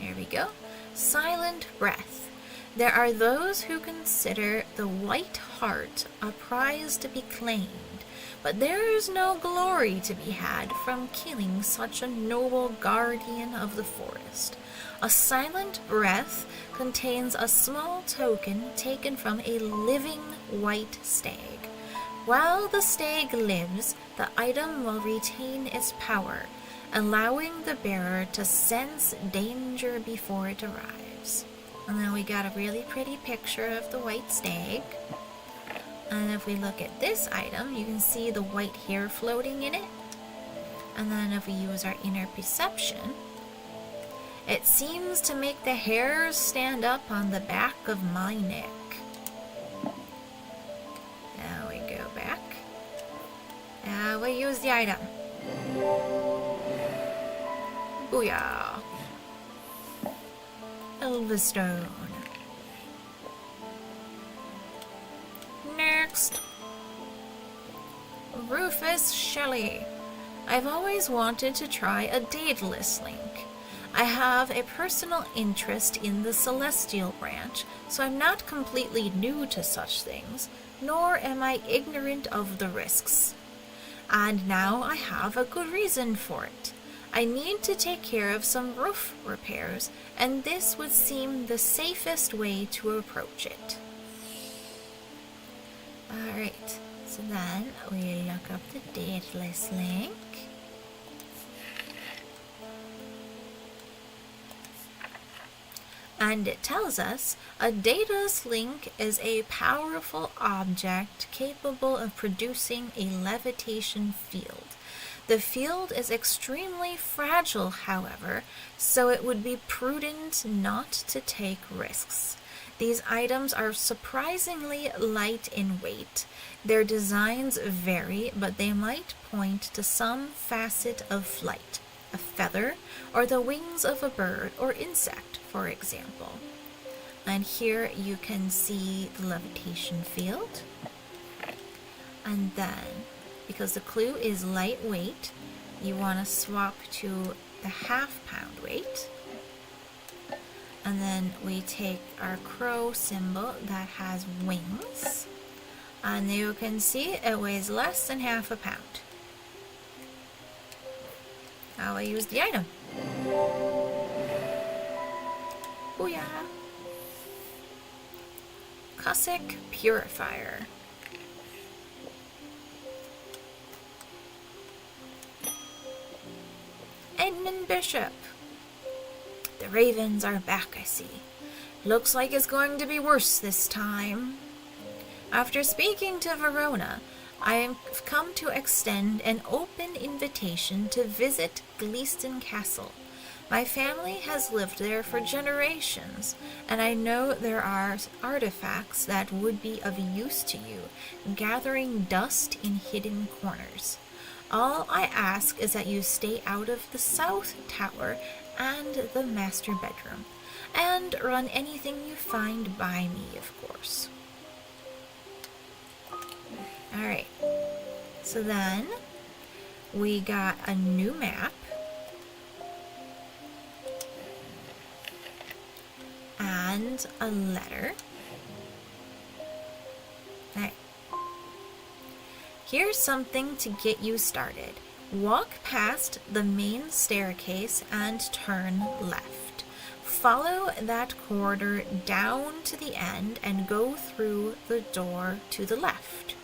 There we go. Silent breath. There are those who consider the white heart a prize to be claimed, but there is no glory to be had from killing such a noble guardian of the forest. A silent breath contains a small token taken from a living white stag. While the stag lives, the item will retain its power, allowing the bearer to sense danger before it arrives. And then we got a really pretty picture of the white stag. And if we look at this item, you can see the white hair floating in it. And then if we use our inner perception, it seems to make the hairs stand up on the back of my neck. Now we go back. Now we use the item. Booyah! Elvestone. Next. Rufus Shelley. I've always wanted to try a Daedalus link. I have a personal interest in the Celestial branch, so I'm not completely new to such things, nor am I ignorant of the risks. And now I have a good reason for it. I need to take care of some roof repairs, and this would seem the safest way to approach it. Alright, so then we look up the Daedalus link. And it tells us a Daedalus link is a powerful object capable of producing a levitation field. The field is extremely fragile, however, so it would be prudent not to take risks. These items are surprisingly light in weight. Their designs vary, but they might point to some facet of flight, a feather, or the wings of a bird or insect, for example. And here you can see the levitation field. And then, because the clue is lightweight, you want to swap to the half-pound weight. And then we take our crow symbol that has wings. And you can see it weighs less than half a pound. Now I use the item. Booyah! Cossack Purifier. Edmund Bishop. The ravens are back, I see. Looks like it's going to be worse this time. After speaking to Verona, I have come to extend an open invitation to visit Gleeston Castle. My family has lived there for generations, and I know there are artifacts that would be of use to you, gathering dust in hidden corners. All I ask is that you stay out of the south tower and the master bedroom, and run anything you find by me, of course. Alright, so then we got a new map, and a letter. Alright, here's something to get you started. Walk past the main staircase and turn left. Follow that corridor down to the end and go through the door to the left.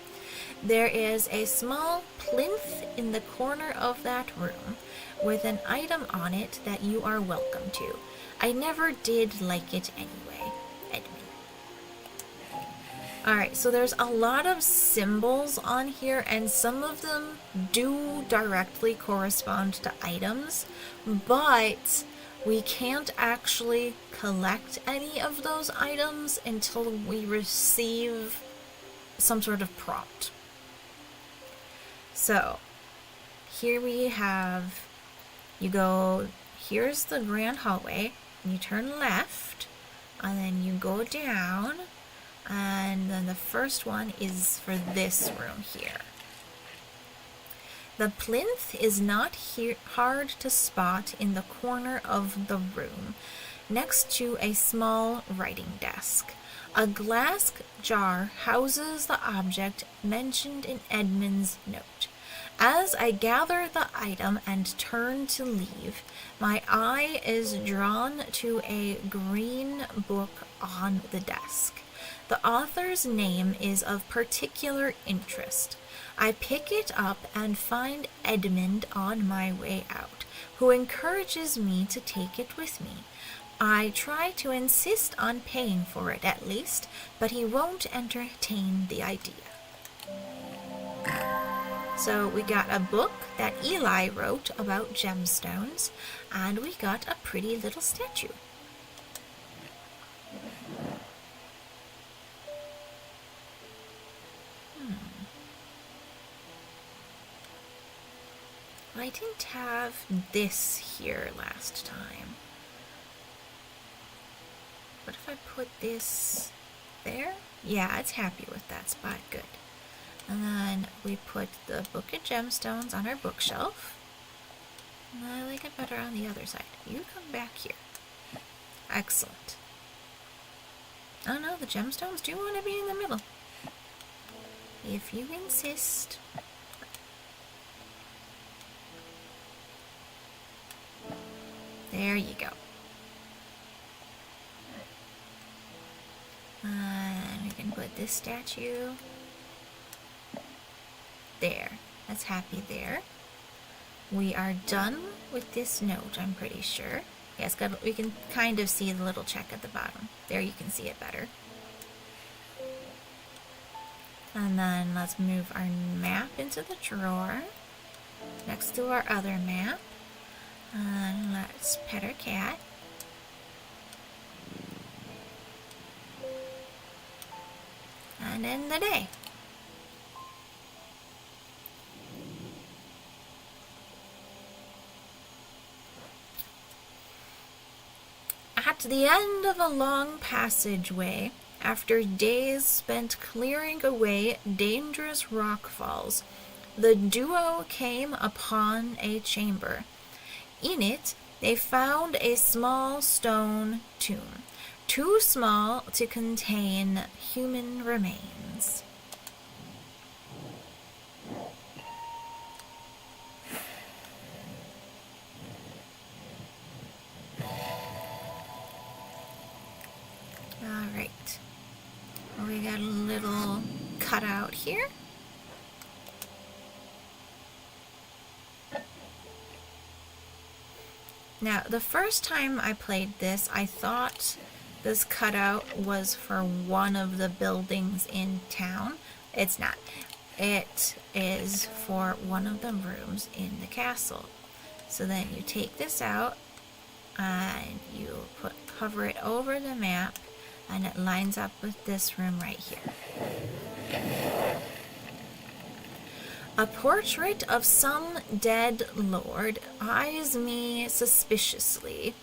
There is a small plinth in the corner of that room with an item on it that you are welcome to. I never did like it anyway. Edmund. Alright, so there's a lot of symbols on here, and some of them do directly correspond to items, but we can't actually collect any of those items until we receive some sort of prompt. So, here we have, you go, here's the grand hallway, and you turn left, and then you go down, and then the first one is for this room here. The plinth is not hard to spot in the corner of the room, next to a small writing desk. A glass jar houses the object mentioned in Edmund's note. As I gather the item and turn to leave, my eye is drawn to a green book on the desk. The author's name is of particular interest. I pick it up and find Edmund on my way out, who encourages me to take it with me. I try to insist on paying for it at least, but he won't entertain the idea. So we got a book that Eli wrote about gemstones, and we got a pretty little statue. I didn't have this here last time. What if I put this there? Yeah, it's happy with that spot. Good. And then we put the Book of Gemstones on our bookshelf. And I like it better on the other side. You come back here. Excellent. Oh no, the gemstones do want to be in the middle. If you insist. There you go. And we can put this statue there. That's happy there. We are done with this note, I'm pretty sure. Yes, we can kind of see the little check at the bottom. There you can see it better. And then let's move our map into the drawer next to our other map. And let's pet our cat. And end the day. At the end of a long passageway, after days spent clearing away dangerous rockfalls, the duo came upon a chamber. In it, they found a small stone tomb, too small to contain human remains. Alright. We got a little cutout here. Now, the first time I played this, I thought this cutout was for one of the buildings in town. It's not. It is for one of the rooms in the castle. So then you take this out and you cover it over the map, and it lines up with this room right here. A portrait of some dead lord eyes me suspiciously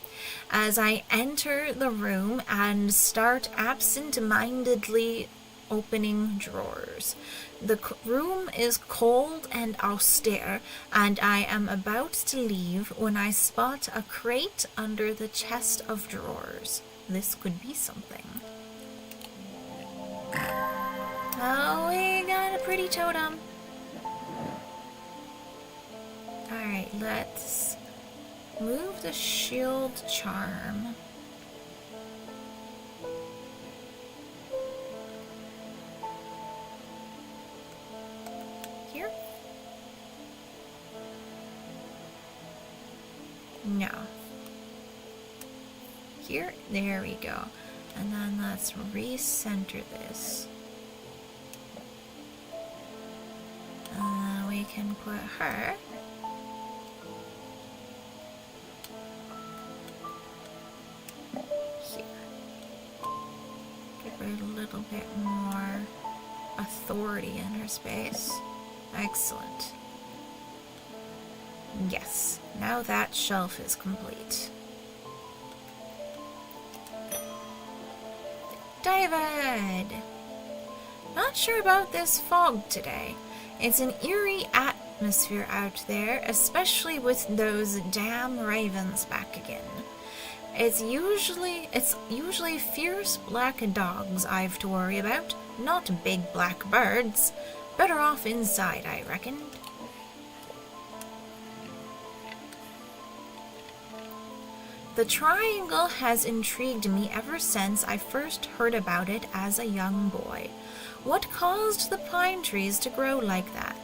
as I enter the room and start absent-mindedly opening drawers. The room is cold and austere, and I am about to leave when I spot a crate under the chest of drawers. This could be something. Oh, we got a pretty totem. Alright, let's move the shield charm. Here? No. Here? There we go. And then let's recenter this. We can put her here. Give her a little bit more authority in her space. Excellent. Yes, now that shelf is complete. David! Not sure about this fog today. It's an eerie atmosphere out there, especially with those damn ravens back again. It's usually fierce black dogs I've to worry about, not big black birds. Better off inside, I reckon. The triangle has intrigued me ever since I first heard about it as a young boy. What caused the pine trees to grow like that?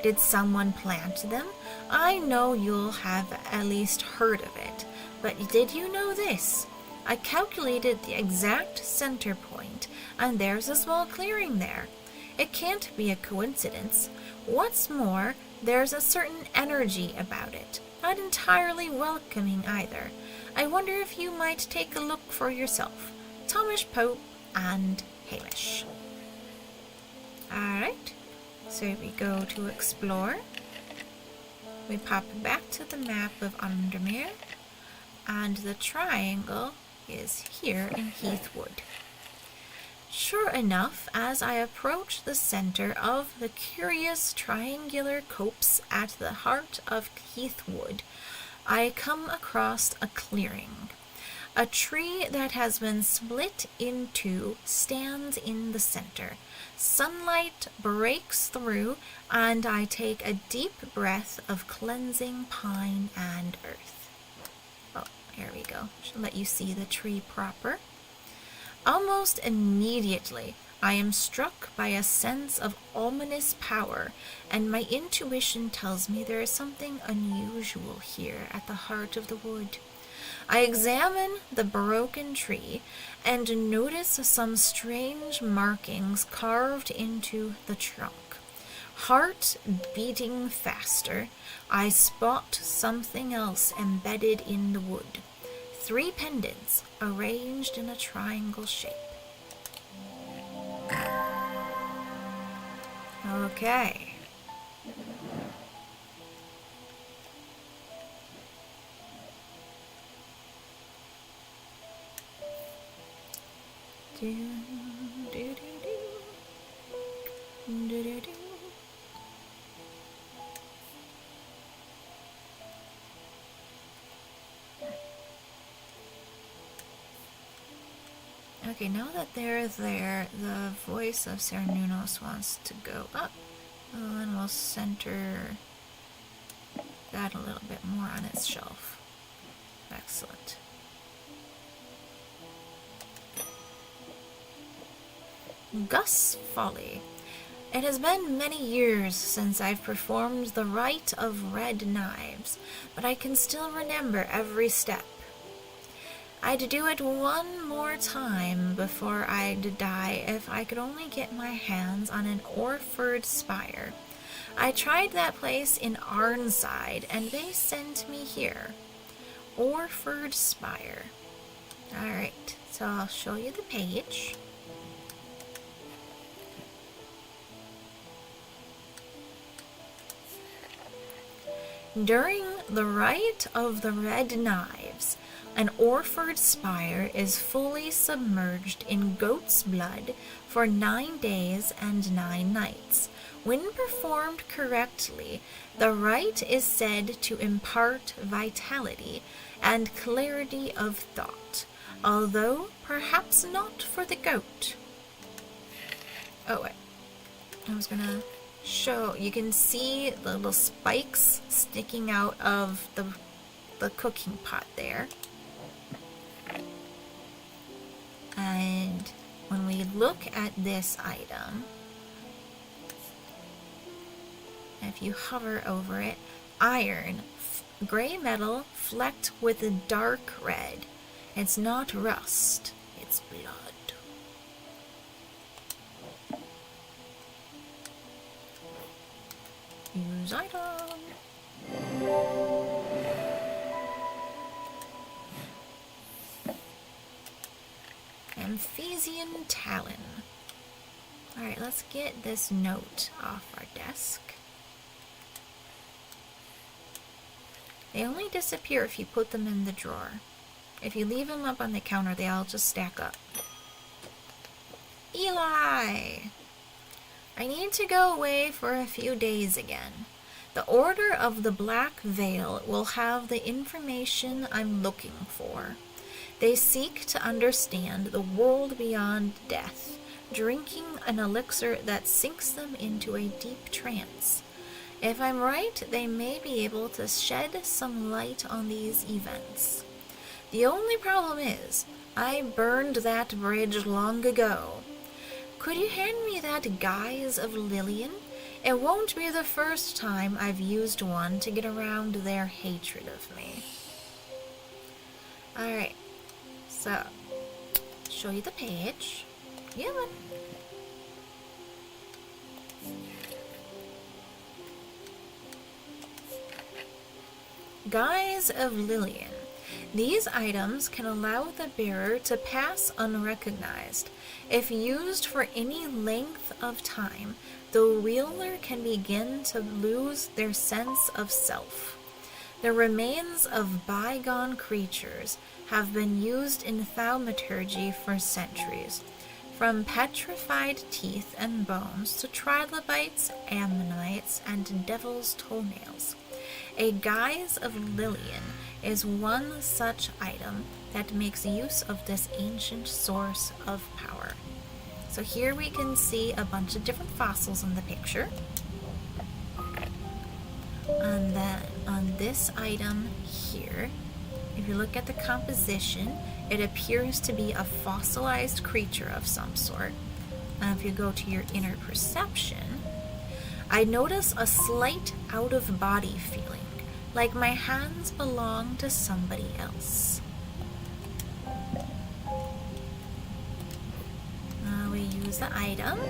Did someone plant them? I know you'll have at least heard of it, but did you know this? I calculated the exact center point, and there's a small clearing there. It can't be a coincidence. What's more, there's a certain energy about it, not entirely welcoming either. I wonder if you might take a look for yourself. Thomas Pope and Hamish. Alright, so we go to explore. We pop back to the map of Undermere, and the triangle is here in Heathwood. Sure enough, as I approach the center of the curious triangular copse at the heart of Heathwood, I come across a clearing. A tree that has been split in two stands in the center. Sunlight breaks through, and I take a deep breath of cleansing pine and earth. Oh, here we go. Should let you see the tree proper. Almost immediately, I am struck by a sense of ominous power, and my intuition tells me there is something unusual here at the heart of the wood. I examine the broken tree and notice some strange markings carved into the trunk. Heart beating faster, I spot something else embedded in the wood. 3 pendants arranged in a triangle shape. Okay. Do, do, do, do. Do, do, do. Okay, now that they're there, the voice of Cernunnos wants to go up. And we'll center that a little bit more on its shelf. Excellent. Gus Folly. It has been many years since I've performed the rite of red knives, but I can still remember every step. I'd do it one more time before I'd die if I could only get my hands on an Orford spire. I tried that place in Arnside, and they sent me here. Orford spire. Alright, so I'll show you the page. During the Rite of the Red Knives, an Orford spire is fully submerged in goat's blood for 9 days and 9 nights. When performed correctly, the rite is said to impart vitality and clarity of thought, although perhaps not for the goat. Oh wait, I was gonna show, you can see the little spikes sticking out of the cooking pot there. And when we look at this item, if you hover over it, iron, gray metal flecked with a dark red. It's not rust, it's blood. Use item. Amphesian Talon. Alright, let's get this note off our desk. They only disappear if you put them in the drawer. If you leave them up on the counter, they all just stack up. Eli! I need to go away for a few days again. The Order of the Black Veil will have the information I'm looking for. They seek to understand the world beyond death, drinking an elixir that sinks them into a deep trance. If I'm right, they may be able to shed some light on these events. The only problem is, I burned that bridge long ago. Could you hand me that Guise of Lillian? It won't be the first time I've used one to get around their hatred of me. Alright, so, show you the page. Yeah, man. Guise of Lillian. These items can allow the bearer to pass unrecognized. If used for any length of time, the wielder can begin to lose their sense of self. The remains of bygone creatures have been used in thaumaturgy for centuries, from petrified teeth and bones to trilobites, ammonites, and devil's toenails. A Guise of Lillian is one such item that makes use of this ancient source of power. So here we can see a bunch of different fossils in the picture. And then on this item here, if you look at the composition, it appears to be a fossilized creature of some sort. And if you go to your inner perception, I notice a slight out-of-body feeling, like my hands belong to somebody else. We use the item.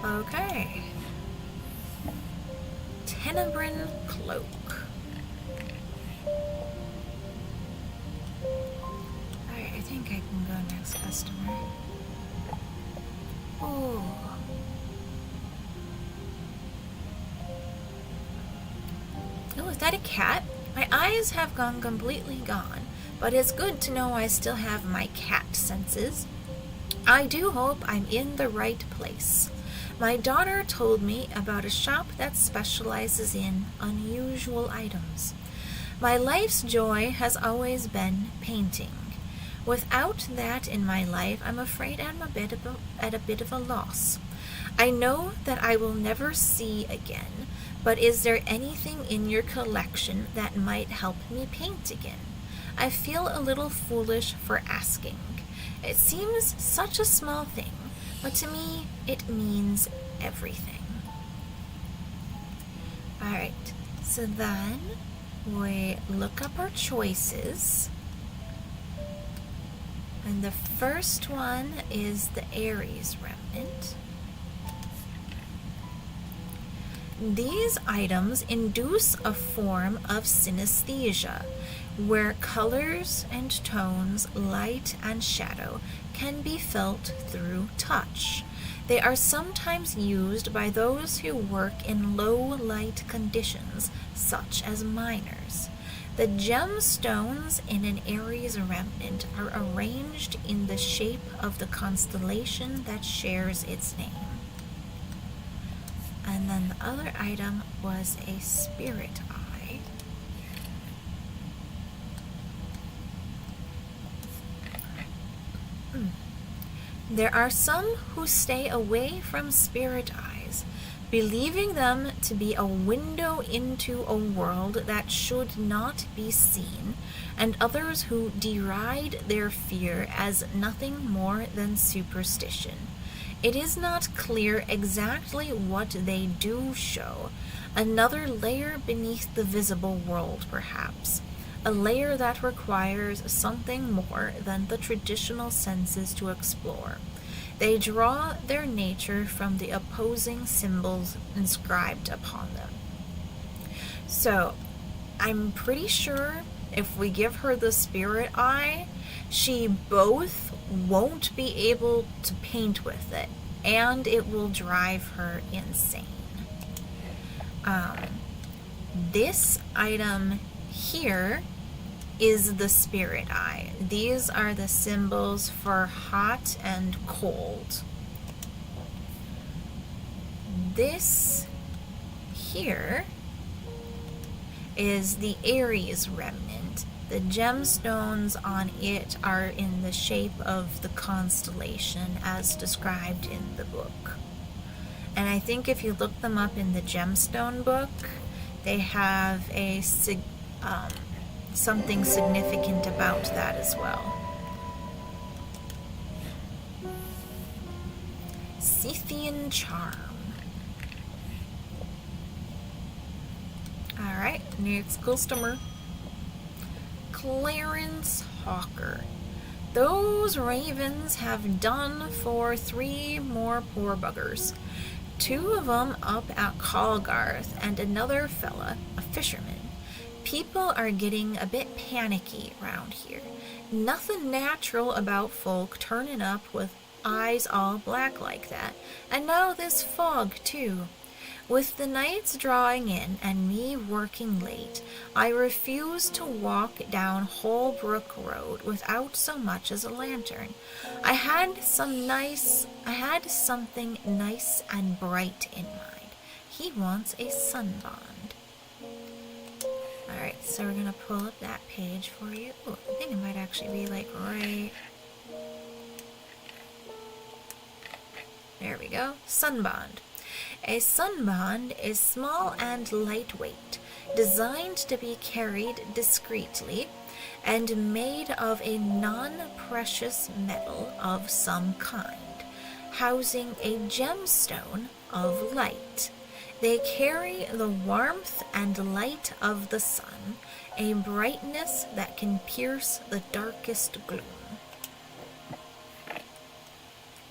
Okay. Tenebrin Cloak. Alright, I think I can go next customer. Oh. Oh, is that a cat? My eyes have gone completely gone, but it's good to know I still have my cat senses. I do hope I'm in the right place. My daughter told me about a shop that specializes in unusual items. My life's joy has always been painting. Without that in my life, I'm afraid I'm at a bit of a loss. I know that I will never see again, but is there anything in your collection that might help me paint again? I feel a little foolish for asking. It seems such a small thing, but to me, it means everything. Alright, so then we look up our choices. And the first one is the Ares Remnant. These items induce a form of synesthesia, where colors and tones, light and shadow, can be felt through touch. They are sometimes used by those who work in low light conditions, such as miners. The gemstones in an Ares remnant are arranged in the shape of the constellation that shares its name. And then the other item was a spirit eye. There are some who stay away from spirit eyes, believing them to be a window into a world that should not be seen, and others who deride their fear as nothing more than superstition. It is not clear exactly what they do show. Another layer beneath the visible world, perhaps. A layer that requires something more than the traditional senses to explore. They draw their nature from the opposing symbols inscribed upon them. So, I'm pretty sure if we give her the spirit eye, she both won't be able to paint with it, and it will drive her insane. This item here is the spirit eye. These are the symbols for hot and cold. This here is the Ares remnant. The gemstones on it are in the shape of the constellation as described in the book. And I think if you look them up in the gemstone book, they have a something significant about that as well. Scythian charm. Alright, next customer. Clarence Hawker. Those ravens have done for 3 more poor buggers. 2 of them up at Colgarth and another fella, a fisherman. People are getting a bit panicky round here. Nothing natural about folk turning up with eyes all black like that. And now this fog, too. With the nights drawing in and me working late, I refuse to walk down Holbrook Road without so much as a lantern. I had something nice and bright in mind. He wants a sunbond. Alright, so we're gonna pull up that page for you. Ooh, I think it might actually be like right... There we go. Sunbond. A sunbond is small and lightweight, designed to be carried discreetly, and made of a non-precious metal of some kind, housing a gemstone of light. They carry the warmth and light of the sun, a brightness that can pierce the darkest gloom.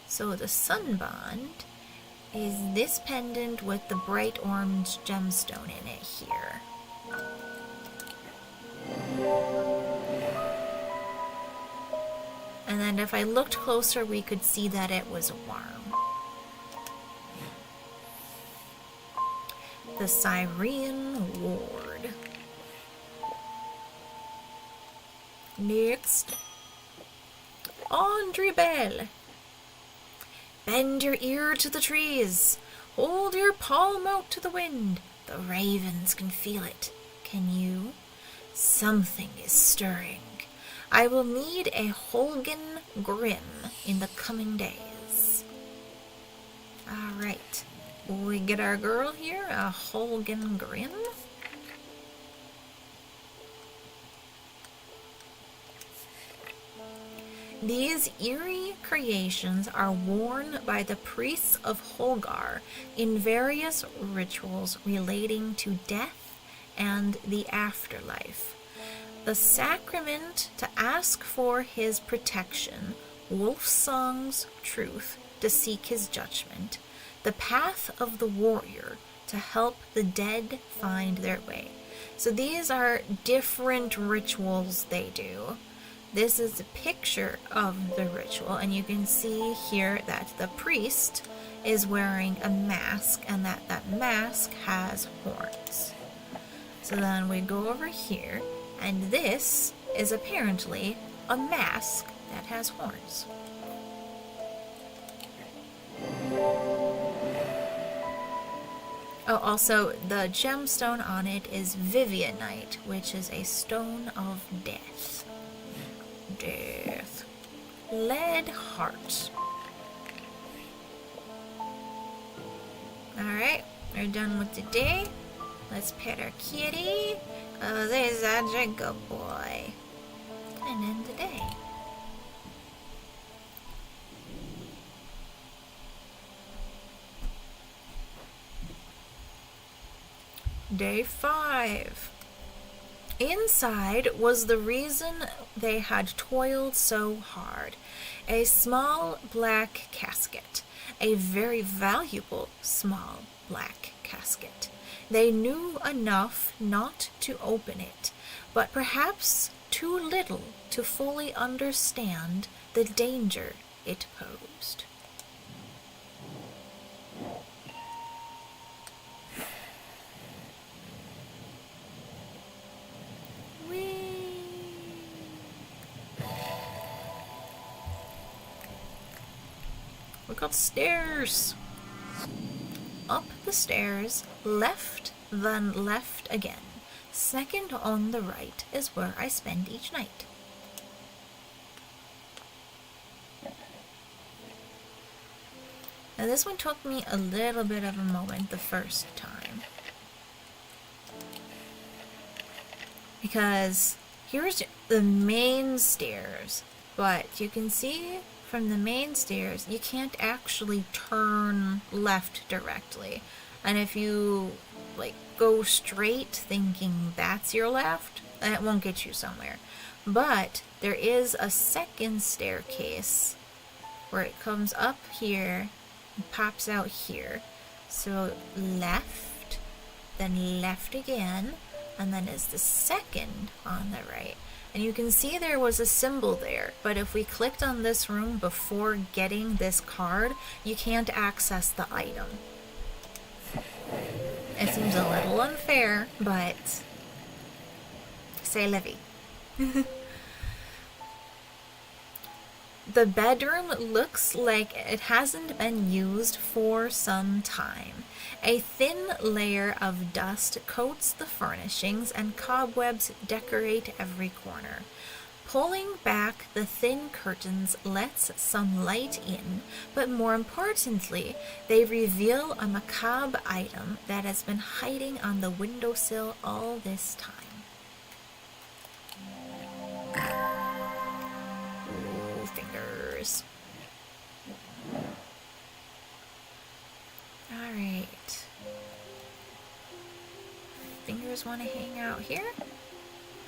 So the sunbond is this pendant with the bright orange gemstone in it here. And then if I looked closer, we could see that it was a worm. The Syrian Ward. Next. Andre Bell. Bend your ear to the trees. Hold your palm out to the wind. The ravens can feel it. Can you? Something is stirring. I will need a Holgan Grim in the coming days. Alright. We get our girl here, a Holgan Grim. These eerie creations are worn by the priests of Holgar in various rituals relating to death and the afterlife. The sacrament to ask for his protection, Wolfsong's truth to seek his judgment, the path of the warrior to help the dead find their way. So these are different rituals they do. This is a picture of the ritual, and you can see here that the priest is wearing a mask, and that mask has horns. So then we go over here, and this is apparently a mask that has horns. Oh, also, the gemstone on it is Vivianite, which is a stone of death. Death. Lead heart. Alright, we're done with the day. Let's pet our kitty. Oh, there's a good boy. And end the day. Day 5. Inside was the reason they had toiled so hard. A small black casket. A very valuable small black casket. They knew enough not to open it, but perhaps too little to fully understand the danger it posed. We got stairs. Up the stairs, left, then left again. Second on the right is where I spend each night. Now this one took me a little bit of a moment the first time, because Here's the main stairs, but you can see from the main stairs you can't actually turn left directly. And if you like go straight thinking that's your left, then it won't get you somewhere. But there is a second staircase where it comes up here and pops out here. So left, then left again, and then is the second on the right. And you can see there was a symbol there, but if we clicked on this room before getting this card, you can't access the item. It seems a little unfair, but c'est la vie. The bedroom looks like it hasn't been used for some time. A thin layer of dust coats the furnishings and cobwebs decorate every corner. Pulling back the thin curtains lets some light in, but more importantly, they reveal a macabre item that has been hiding on the windowsill all this time. Ooh, fingers. Alright. Fingers want to hang out here?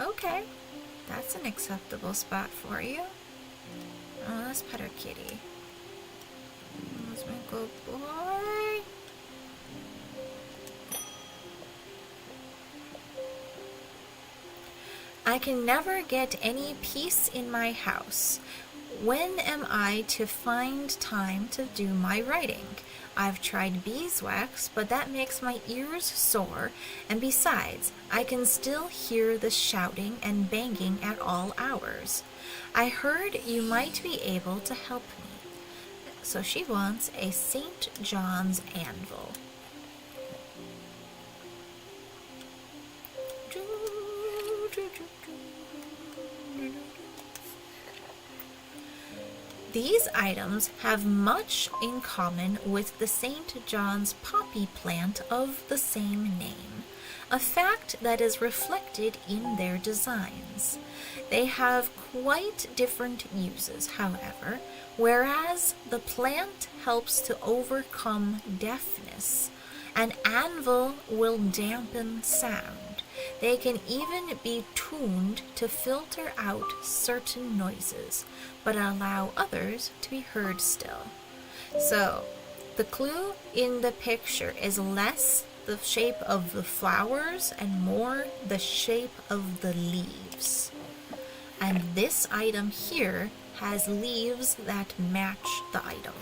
Okay. That's an acceptable spot for you. Oh, let's pet our kitty. That's my good boy. I can never get any peace in my house. When am I to find time to do my writing? I've tried beeswax, but that makes my ears sore, and besides, I can still hear the shouting and banging at all hours. I heard you might be able to help me. So she wants a St. John's anvil. These items have much in common with the St. John's poppy plant of the same name, a fact that is reflected in their designs. They have quite different uses, however. Whereas the plant helps to overcome deafness, an anvil will dampen sound. They can even be tuned to filter out certain noises, but allow others to be heard still. So, the clue in the picture is less the shape of the flowers and more the shape of the leaves. And this item here has leaves that match the item.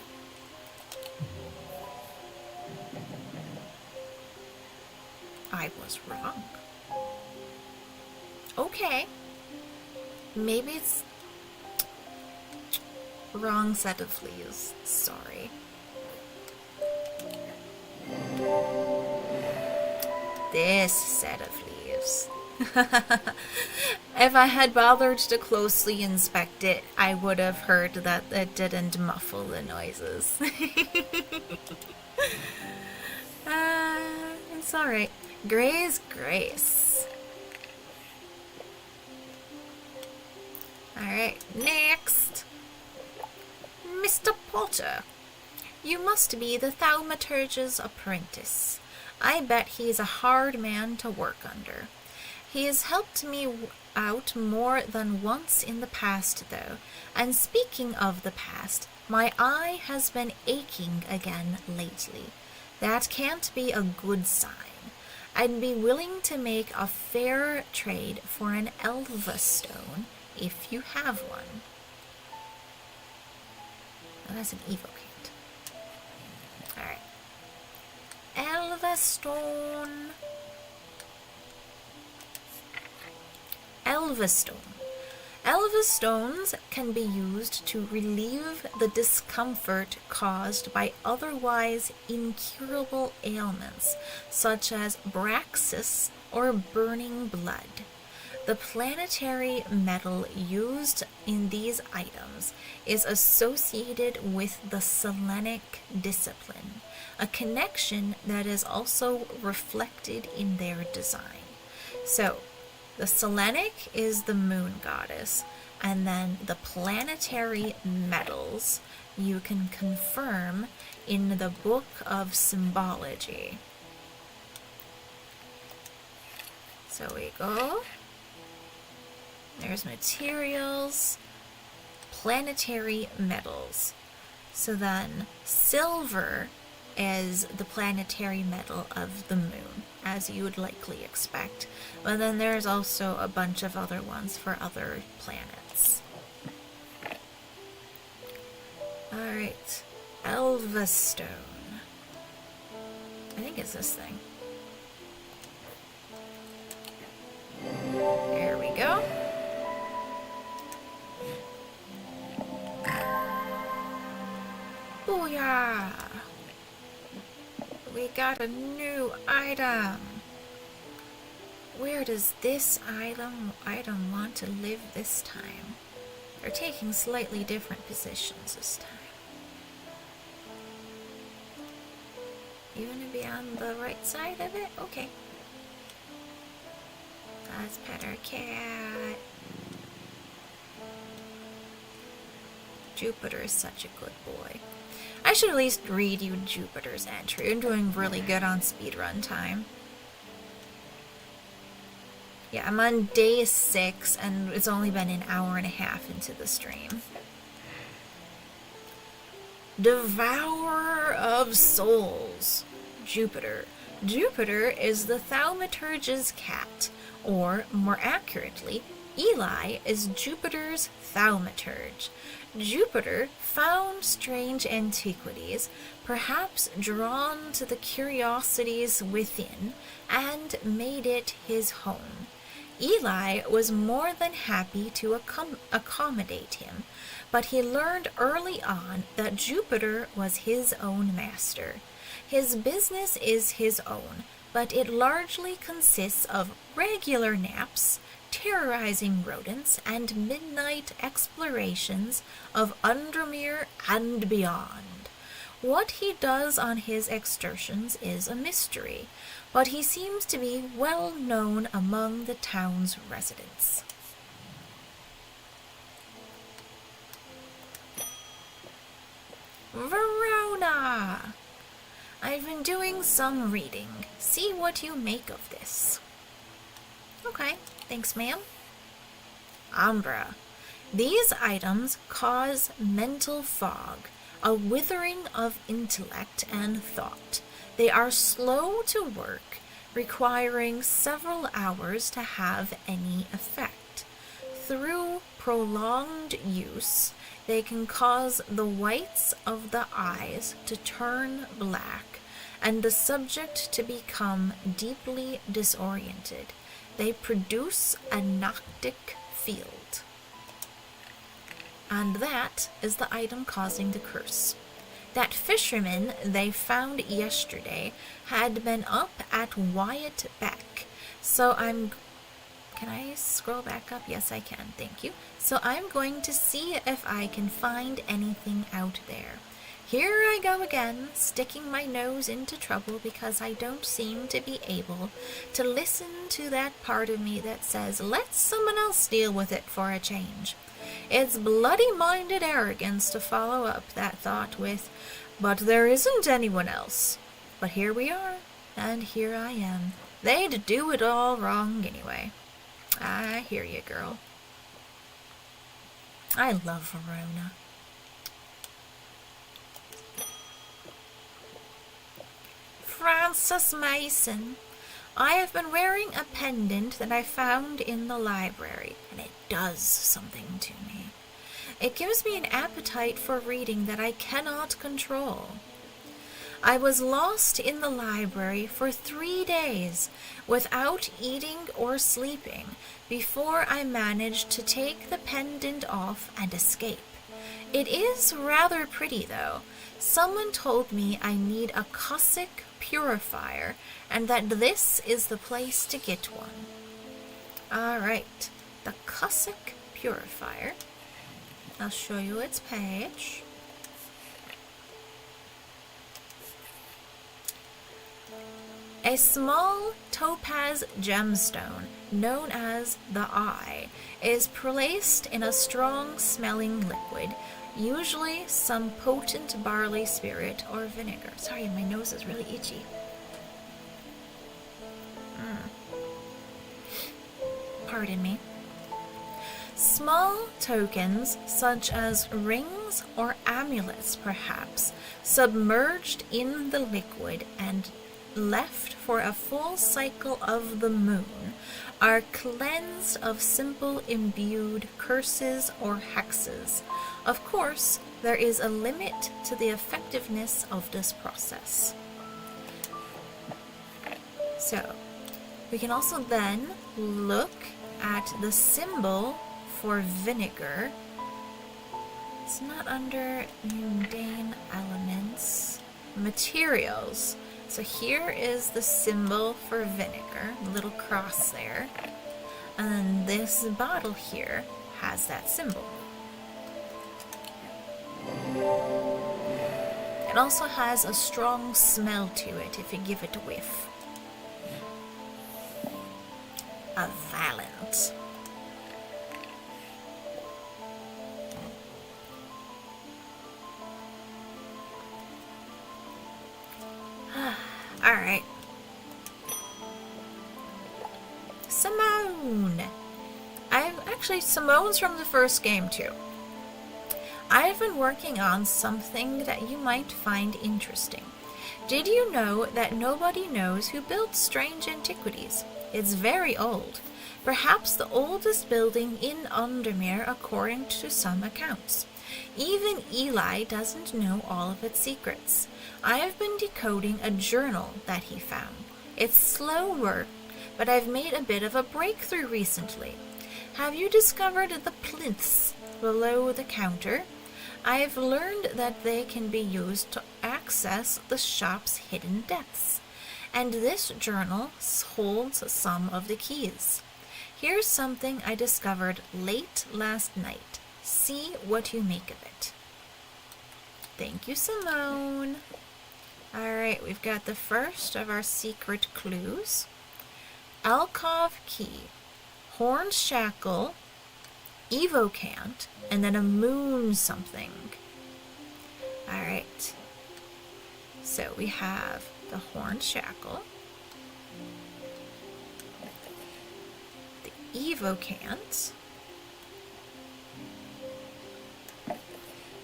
I was wrong. Okay. Maybe it's wrong set of leaves. Sorry. This set of leaves. If I had bothered to closely inspect it, I would have heard that it didn't muffle the noises. It's alright. Gray's Grace. Alright, next. Mr. Potter, you must be the thaumaturge's apprentice. I bet he's a hard man to work under. He has helped me out more than once in the past, though, and speaking of the past, my eye has been aching again lately. That can't be a good sign. I'd be willing to make a fair trade for an Elvastone, if you have one. Oh, that's an evocate. Alright. Elvastone. Elvastone. Elvastones can be used to relieve the discomfort caused by otherwise incurable ailments, such as braxis or burning blood. The planetary metal used in these items is associated with the Selenic discipline, a connection that is also reflected in their design. So, The Selenic is the moon goddess, and then the planetary metals you can confirm in the Book of Symbology. So we go. There's materials, planetary metals. So then silver is the planetary metal of the moon, as you would likely expect. But then there's also a bunch of other ones for other planets. Alright, Elvastone. I think it's this thing. There we go. Booyah! We got a new item. Where does this item want to live this time? They're taking slightly different positions this time. You want to be on the right side of it? Okay. Let's pet our cat. Jupiter is such a good boy. I should at least read you Jupiter's entry. I'm doing really good on speedrun time. Yeah, I'm on day 6, and it's only been an hour and a half into the stream. Devourer of Souls. Jupiter. Jupiter is the thaumaturge's cat, or more accurately, Eli is Jupiter's thaumaturge. Jupiter found Strange Antiquities, perhaps drawn to the curiosities within, and made it his home. Eli was more than happy to accommodate him, but he learned early on that Jupiter was his own master. His business is his own, but it largely consists of regular naps, terrorizing rodents, and midnight explorations of Undermere and beyond. What he does on his excursions is a mystery, but he seems to be well known among the town's residents. Verona! I've been doing some reading. See what you make of this. Okay, thanks, ma'am. Ambra. These items cause mental fog, a withering of intellect and thought. They are slow to work, requiring several hours to have any effect. Through prolonged use, they can cause the whites of the eyes to turn black and the subject to become deeply disoriented. They produce a noctic field. And that is the item causing the curse. That fisherman they found yesterday had been up at Wyatt Beck, so Can I scroll back up? Yes, I can. Thank you. So I'm going to see if I can find anything out there. Here I go again, sticking my nose into trouble because I don't seem to be able to listen to that part of me that says, let someone else deal with it for a change. It's bloody-minded arrogance to follow up that thought with, but there isn't anyone else. But here we are, and here I am. They'd do it all wrong anyway. I hear you, girl. I love Verona. Francis Mason. I have been wearing a pendant that I found in the library, and it does something to me. It gives me an appetite for reading that I cannot control. I was lost in the library for 3 days without eating or sleeping before I managed to take the pendant off and escape. It is rather pretty, though. Someone told me I need a Cossack purifier and that this is the place to get one. Alright, the Cossack purifier. I'll show you its page. A A small topaz gemstone, known as the Eye, is placed in a strong-smelling liquid, usually some potent barley spirit or vinegar. Sorry, my nose is really itchy. Pardon me. Small tokens, such as rings or amulets perhaps, submerged in the liquid and left for a full cycle of the moon, are cleansed of simple imbued curses or hexes. Of course, there is a limit to the effectiveness of this process. So, we can also then look at the symbol for vinegar. It's not under mundane elements. Materials. So here is the symbol for vinegar, the little cross there. And then this bottle here has that symbol. It also has a strong smell to it if you give it a whiff. A Valent. Alright. Simone. Simone's from the first game too. I've been working on something that you might find interesting. Did you know that nobody knows who built Strange Antiquities? It's very old. Perhaps the oldest building in Undermere according to some accounts. Even Eli doesn't know all of its secrets. I have been decoding a journal that he found. It's slow work, but I've made a bit of a breakthrough recently. Have you discovered the plinths below the counter? I've learned that they can be used to access the shop's hidden depths, and this journal holds some of the keys. Here's something I discovered late last night. See what you make of it. Thank you, Simone. Alright, we've got the first of our secret clues. Alcove key, horn shackle, evocant, and then a moon something. Alright. So we have the horn shackle, the evocant,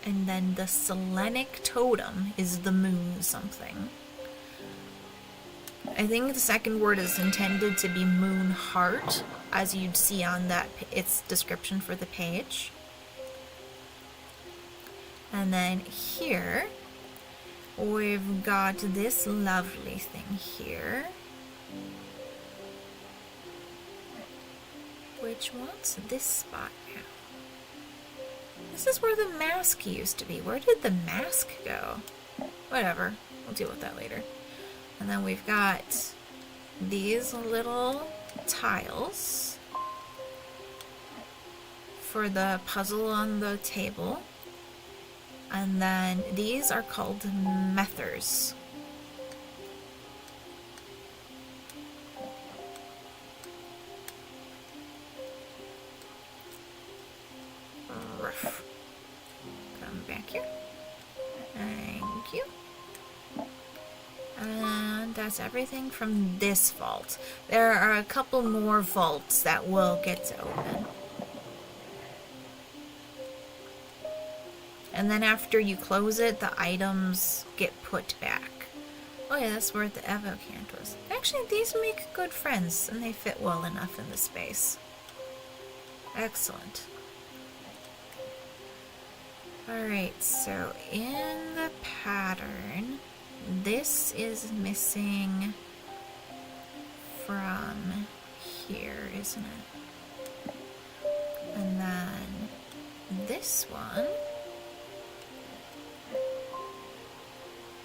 and then the Selenic totem is the moon something. I think the second word is intended to be moon heart, as you'd see on that its description for the page. And then here we've got this lovely thing here, which wants this spot now. This is where the mask used to be. Where did the mask go? Whatever, we'll deal with that later. And then we've got these little tiles for the puzzle on the table. And then these are called methers. Come back here. Thank you. And that's everything from this vault. There are a couple more vaults that we'll get to open. And then after you close it, the items get put back. Oh yeah, that's where the evocant was. Actually, these make good friends, and they fit well enough in the space. Excellent. Alright, so in the pattern, this is missing from here, isn't it? And then this one,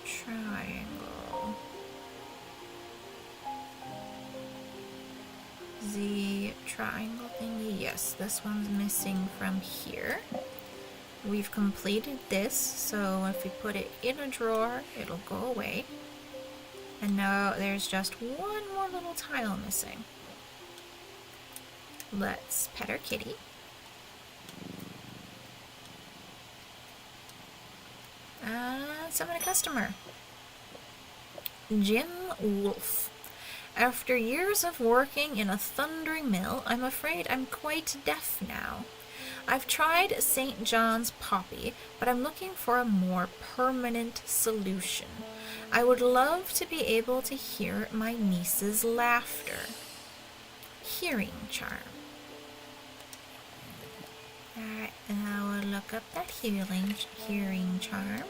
triangle, the triangle thingy, yes, this one's missing from here. We've completed this, so if we put it in a drawer, it'll go away. And now there's just one more little tile missing. Let's pet our kitty. Summon a customer. Jim Wolf. After years of working in a thundering mill, I'm afraid I'm quite deaf now. I've tried St. John's poppy, but I'm looking for a more permanent solution. I would love to be able to hear my niece's laughter. Hearing charm. Alright, now we'll look up that hearing charm.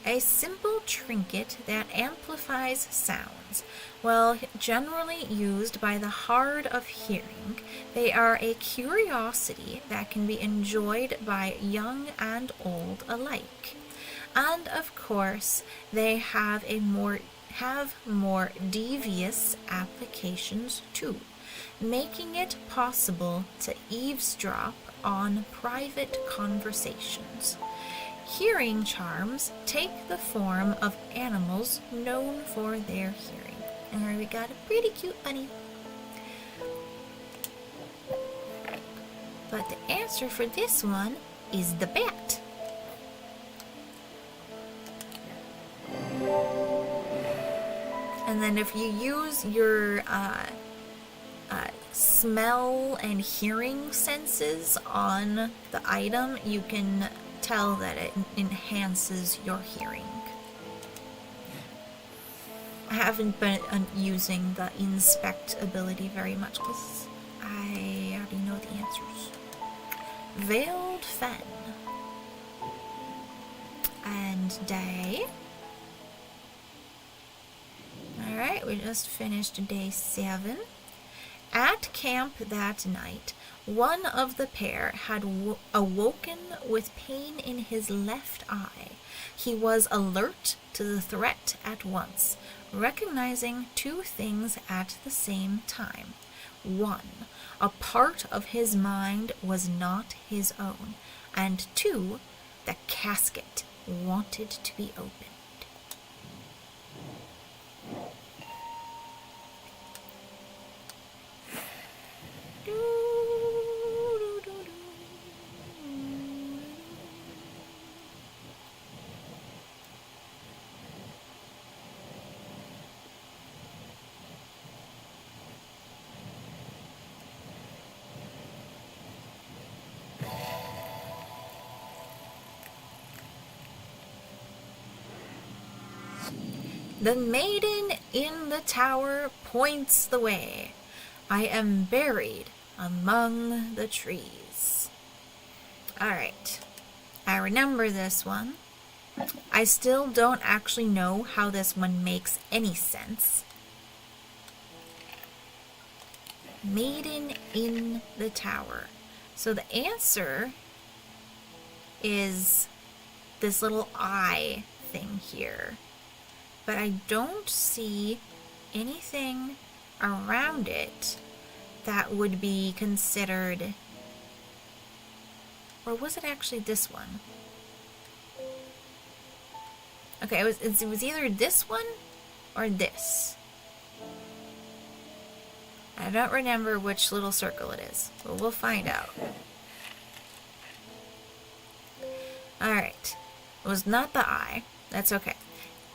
A simple trinket that amplifies sounds. While generally used by the hard of hearing, they are a curiosity that can be enjoyed by young and old alike. And of course, they have more devious applications too, making it possible to eavesdrop on private conversations. Hearing charms take the form of animals known for their hearing. And here we got a pretty cute bunny. But the answer for this one is the bat. And then if you use your smell and hearing senses on the item, you can tell that it enhances your hearing. I haven't been using the inspect ability very much because I already know the answers. Veiled Fen. And day. Alright, we just finished day 7. At camp that night, one of the pair had awoken with pain in his left eye. He was alert to the threat at once, recognizing two things at the same time. 1, a part of his mind was not his own, and 2, the casket wanted to be opened. The maiden in the tower points the way. I am buried among the trees. Alright, I remember this one. I still don't actually know how this one makes any sense. Maiden in the tower. So the answer is this little eye thing here. But I don't see anything around it that would be considered... Or was it actually this one? Okay, it was either this one or this. I don't remember which little circle it is, but we'll find out. Alright. It was not the eye. That's okay.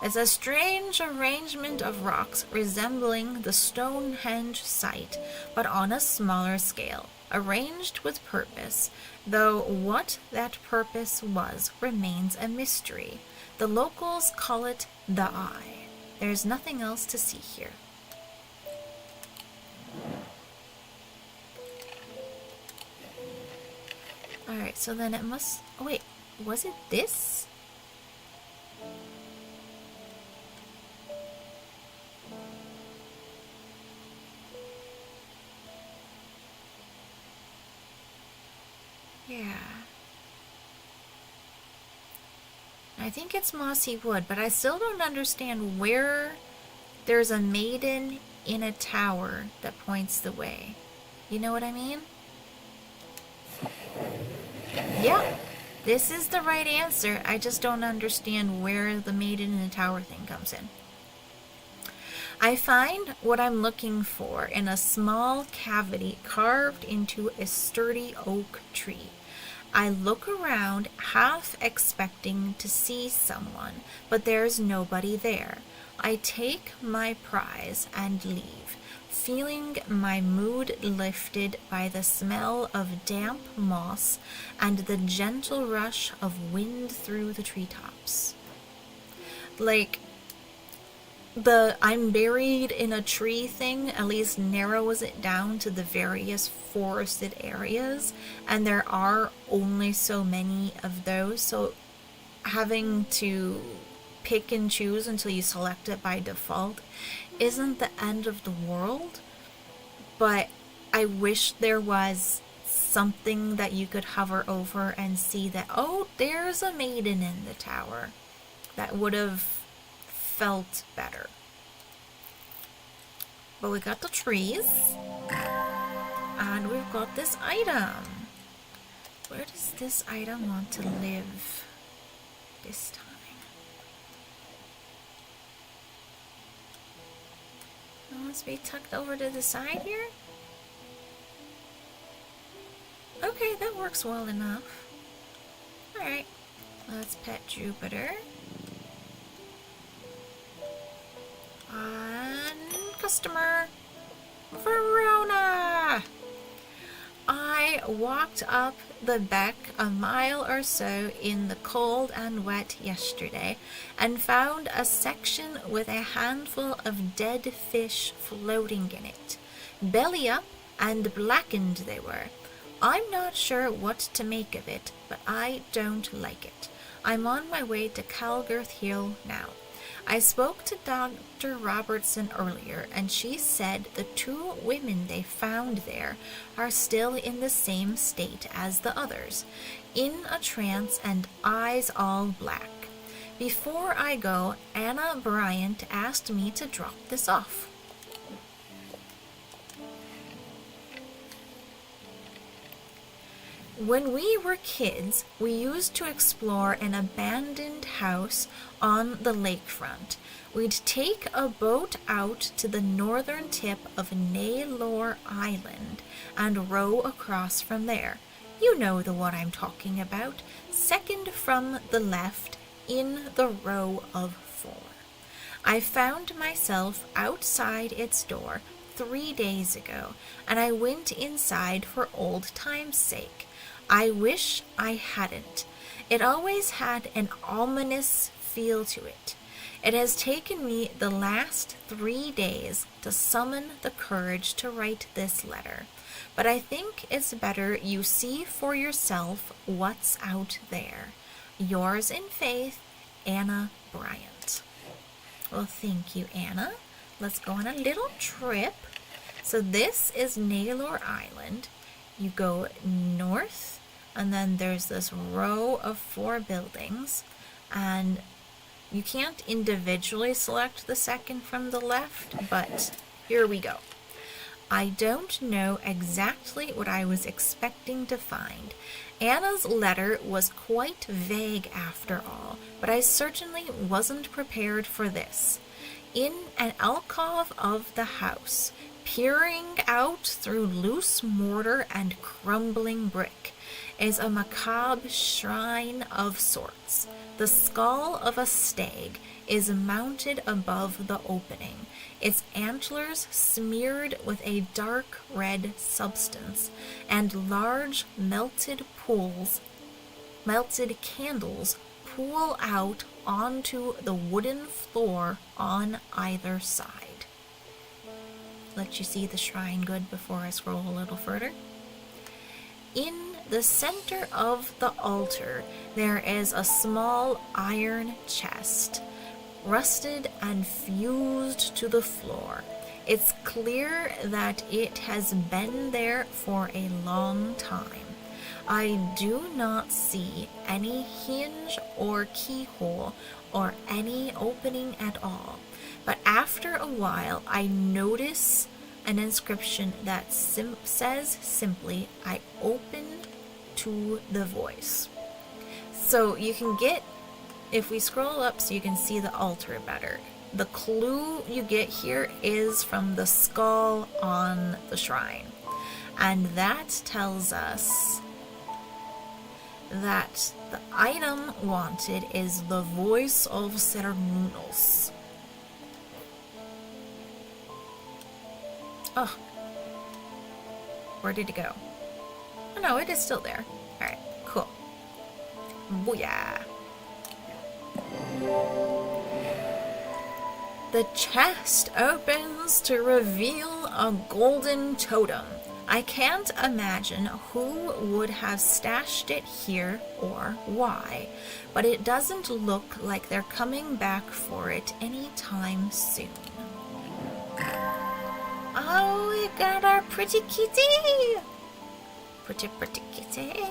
It's a strange arrangement of rocks resembling the Stonehenge site, but on a smaller scale, arranged with purpose, though what that purpose was remains a mystery. The locals call it the Eye. There's nothing else to see here. Alright, so then it must... Oh wait, was it this? Yeah. I think it's mossy wood, but I still don't understand where there's a maiden in a tower that points the way. You know what I mean? Yeah. This is the right answer. I just don't understand where the maiden in the tower thing comes in. I find what I'm looking for in a small cavity carved into a sturdy oak tree. I look around, half expecting to see someone, but there's nobody there. I take my prize and leave, feeling my mood lifted by the smell of damp moss and the gentle rush of wind through the treetops. Like, the I'm buried in a tree thing at least narrows it down to the various forested areas, and there are only so many of those, so having to pick and choose until you select it by default isn't the end of the world. But I wish there was something that you could hover over and see that, oh, there's a maiden in the tower. That would have felt better. But we got the trees, and we've got this item. Where does this item want to live this time? It wants to be tucked over to the side here? Okay, that works well enough. Alright, let's pet Jupiter. And customer Verona. I walked up the beck a mile or so in the cold and wet yesterday and found a section with a handful of dead fish floating in it. Belly up and blackened they were. I'm not sure what to make of it, but I don't like it. I'm on my way to Calgirth Hill now. I spoke to Dr. Robertson earlier, and she said the 2 women they found there are still in the same state as the others, in a trance and eyes all black. Before I go, Anna Bryant asked me to drop this off. When we were kids, we used to explore an abandoned house on the lakefront. We'd take a boat out to the northern tip of Naylor Island and row across from there. You know the one I'm talking about, second from the left in the row of 4. I found myself outside its door 3 days ago, and I went inside for old time's sake. I wish I hadn't. It always had an ominous feel to it. It has taken me the last 3 days to summon the courage to write this letter, but I think it's better you see for yourself what's out there. Yours in faith, Anna Bryant. Well, thank you, Anna. Let's go on a little trip. So this is Naylor Island. You go north, and then there's this row of 4 buildings, and you can't individually select the second from the left, but here we go. I don't know exactly what I was expecting to find. Anna's letter was quite vague after all, but I certainly wasn't prepared for this. In an alcove of the house, peering out through loose mortar and crumbling brick, is a macabre shrine of sorts. The skull of a stag is mounted above the opening, its antlers smeared with a dark red substance, and large melted candles pool out onto the wooden floor on either side. Let you see the shrine good before I scroll a little further. In the center of the altar, there is a small iron chest, rusted and fused to the floor. It's clear that it has been there for a long time. I do not see any hinge or keyhole or any opening at all, but after a while I notice an inscription that says simply, "I open to the voice." So you can get, if we scroll up so you can see the altar better, the clue you get here is from the skull on the shrine. And that tells us that the item wanted is the voice of Cernunnos. Oh. Where did it go? Oh no, it is still there. Alright, cool. Booyah. The chest opens to reveal a golden totem. I can't imagine who would have stashed it here or why, but it doesn't look like they're coming back for it anytime soon. Oh, we got our pretty kitty! Pretty, pretty kitty.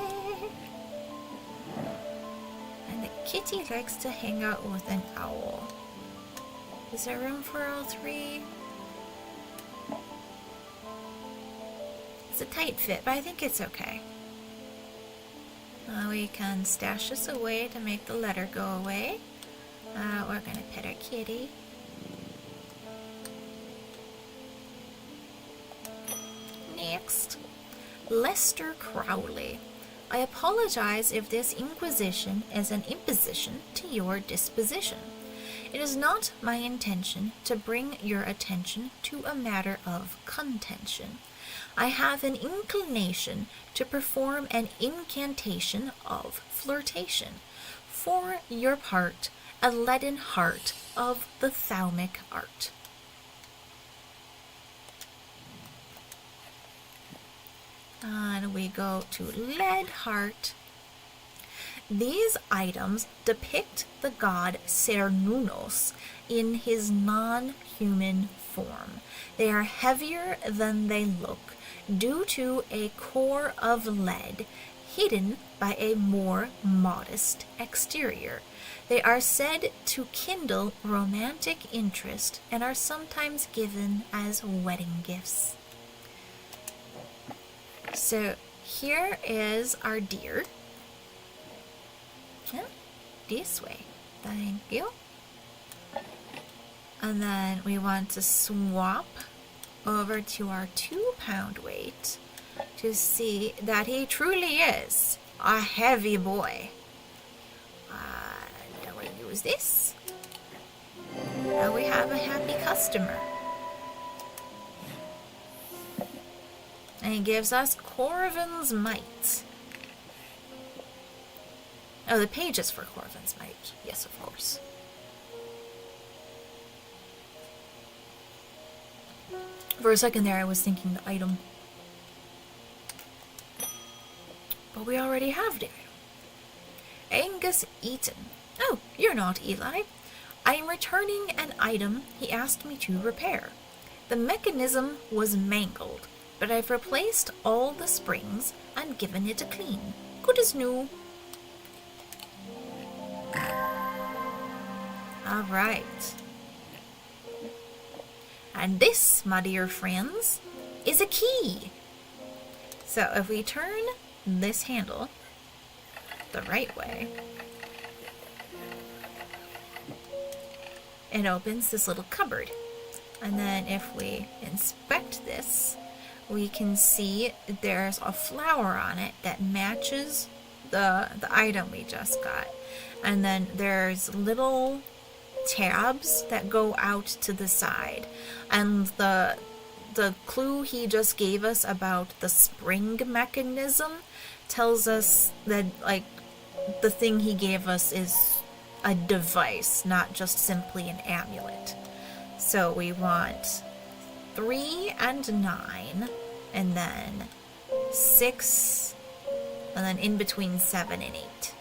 And the kitty likes to hang out with an owl. Is there room for all three? It's a tight fit, but I think it's okay. We can stash this away to make the letter go away. We're gonna pet our kitty. Next, Lester Crowley. I apologize if this inquisition is an imposition to your disposition. It is not my intention to bring your attention to a matter of contention. I have an inclination to perform an incantation of flirtation. For your part, a leaden heart of the thaumic art. And we go to lead heart. These items depict the god Cernunnos in his non-human form. They are heavier than they look due to a core of lead hidden by a more modest exterior. They are said to kindle romantic interest and are sometimes given as wedding gifts. So here is our deer. Yeah, this way. Thank you. And then we want to swap over to our 2-pound weight to see that he truly is a heavy boy. Now we use this. Now we have a happy customer. And he gives us Corvin's Might. Oh, the page is for Corvin's Might. Yes, of course. For a second there, I was thinking the item. But we already have the item. Angus Eaton. Oh, you're not Eli. I am returning an item he asked me to repair. The mechanism was mangled, but I've replaced all the springs and given it a clean. Good as new. Alright. And this, my dear friends, is a key. So if we turn this handle the right way, it opens this little cupboard. And then if we inspect this, we can see there's a flower on it that matches the item we just got. And then there's little tabs that go out to the side. And the clue he just gave us about the spring mechanism tells us that, like, the thing he gave us is a device, not just simply an amulet. So we want 3 and 9, and then 6, and then in between 7 and 8.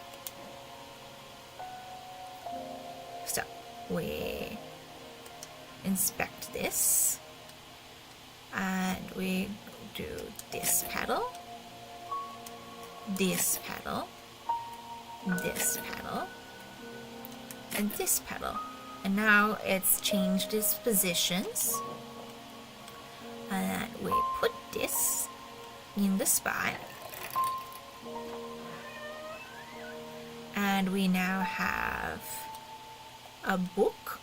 So we inspect this, and we do this pedal, this pedal, this pedal, and this pedal. And now it's changed its positions. And we put this in the spot. And And we now have a book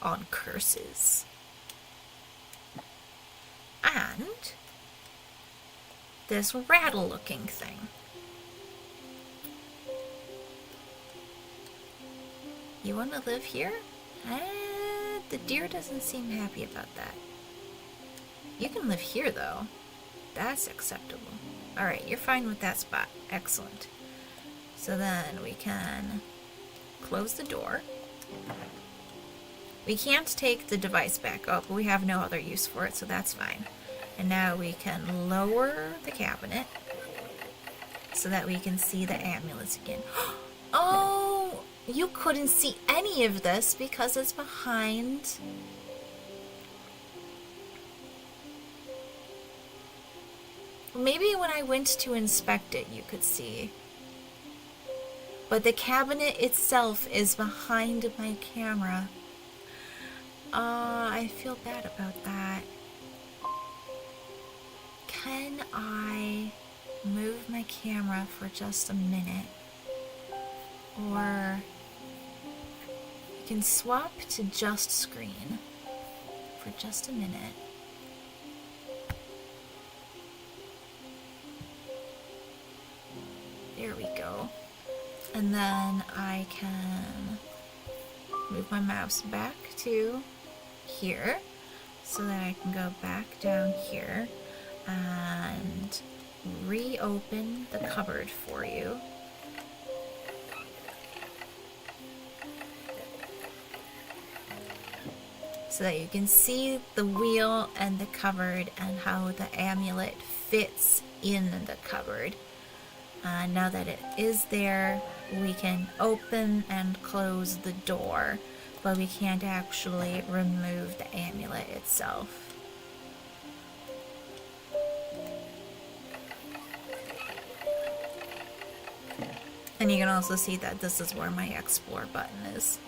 on curses. And this rattle-looking thing. You want to live here? The deer doesn't seem happy about that. You can live here, though. That's acceptable. Alright, you're fine with that spot. Excellent. So then we can close the door. We can't take the device back up, but we have no other use for it, so that's fine. And now we can lower the cabinet so that we can see the amulets again. Oh, you couldn't see any of this because it's behind. Maybe when I went to inspect it, you could see. But the cabinet itself is behind my camera. I feel bad about that. Can I move my camera for just a minute? Or you can swap to just screen for just a minute. There we go. And then I can move my mouse back to here so that I can go back down here and reopen the cupboard for you. So that you can see the wheel and the cupboard and how the amulet fits in the cupboard. Now that it is there, we can open and close the door, but we can't actually remove the amulet itself. And you can also see that this is where my explore button is.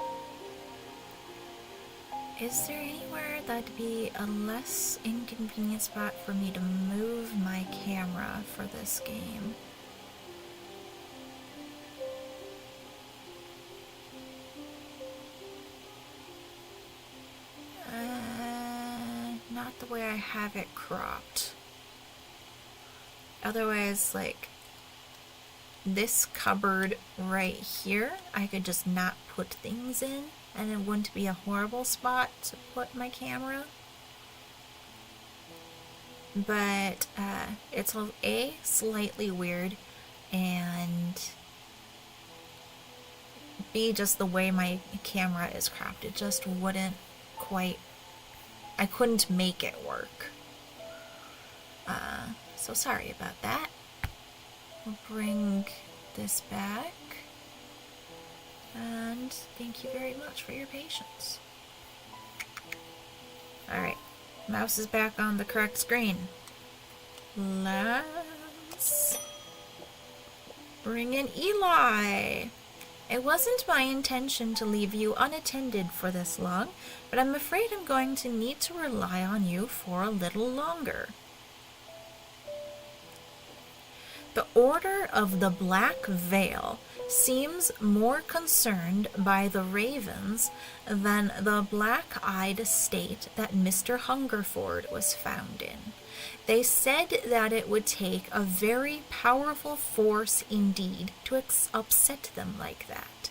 Is there anywhere that'd be a less inconvenient spot for me to move my camera for this game? Not the way I have it cropped. Otherwise, like, this cupboard right here, I could just not put things in, and it wouldn't be a horrible spot to put my camera. But it's A, slightly weird, and B, just the way my camera is cropped. It just wouldn't quite, I couldn't make it work. So sorry about that. We'll bring this back. And thank you very much for your patience. Alright, mouse is back on the correct screen. Let's bring in Eli. It wasn't my intention to leave you unattended for this long, but I'm afraid I'm going to need to rely on you for a little longer. The Order of the Black Veil seems more concerned by the ravens than the black-eyed state that Mr. Hungerford was found in. They said that it would take a very powerful force indeed to upset them like that.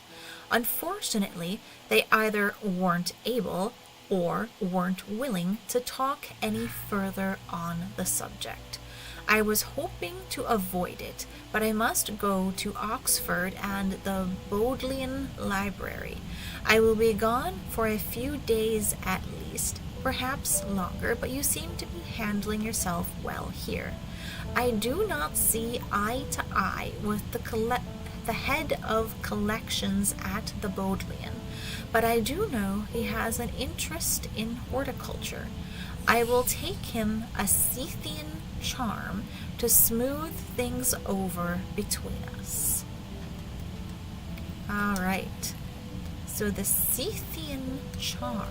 Unfortunately, they either weren't able or weren't willing to talk any further on the subject. I was hoping to avoid it, but I must go to Oxford and the Bodleian Library. I will be gone for a few days at least, perhaps longer, but you seem to be handling yourself well here. I do not see eye to eye with the head of collections at the Bodleian, but I do know he has an interest in horticulture. I will take him a Scythian charm to smooth things over between us. Alright, so the Scythian charm.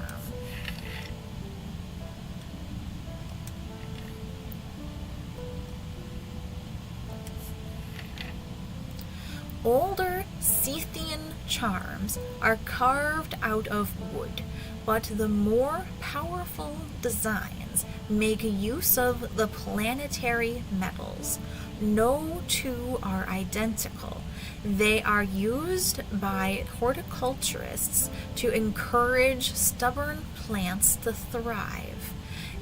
Older Scythian charms are carved out of wood, but the more powerful designs make use of the planetary metals. No two are identical. They are used by horticulturists to encourage stubborn plants to thrive.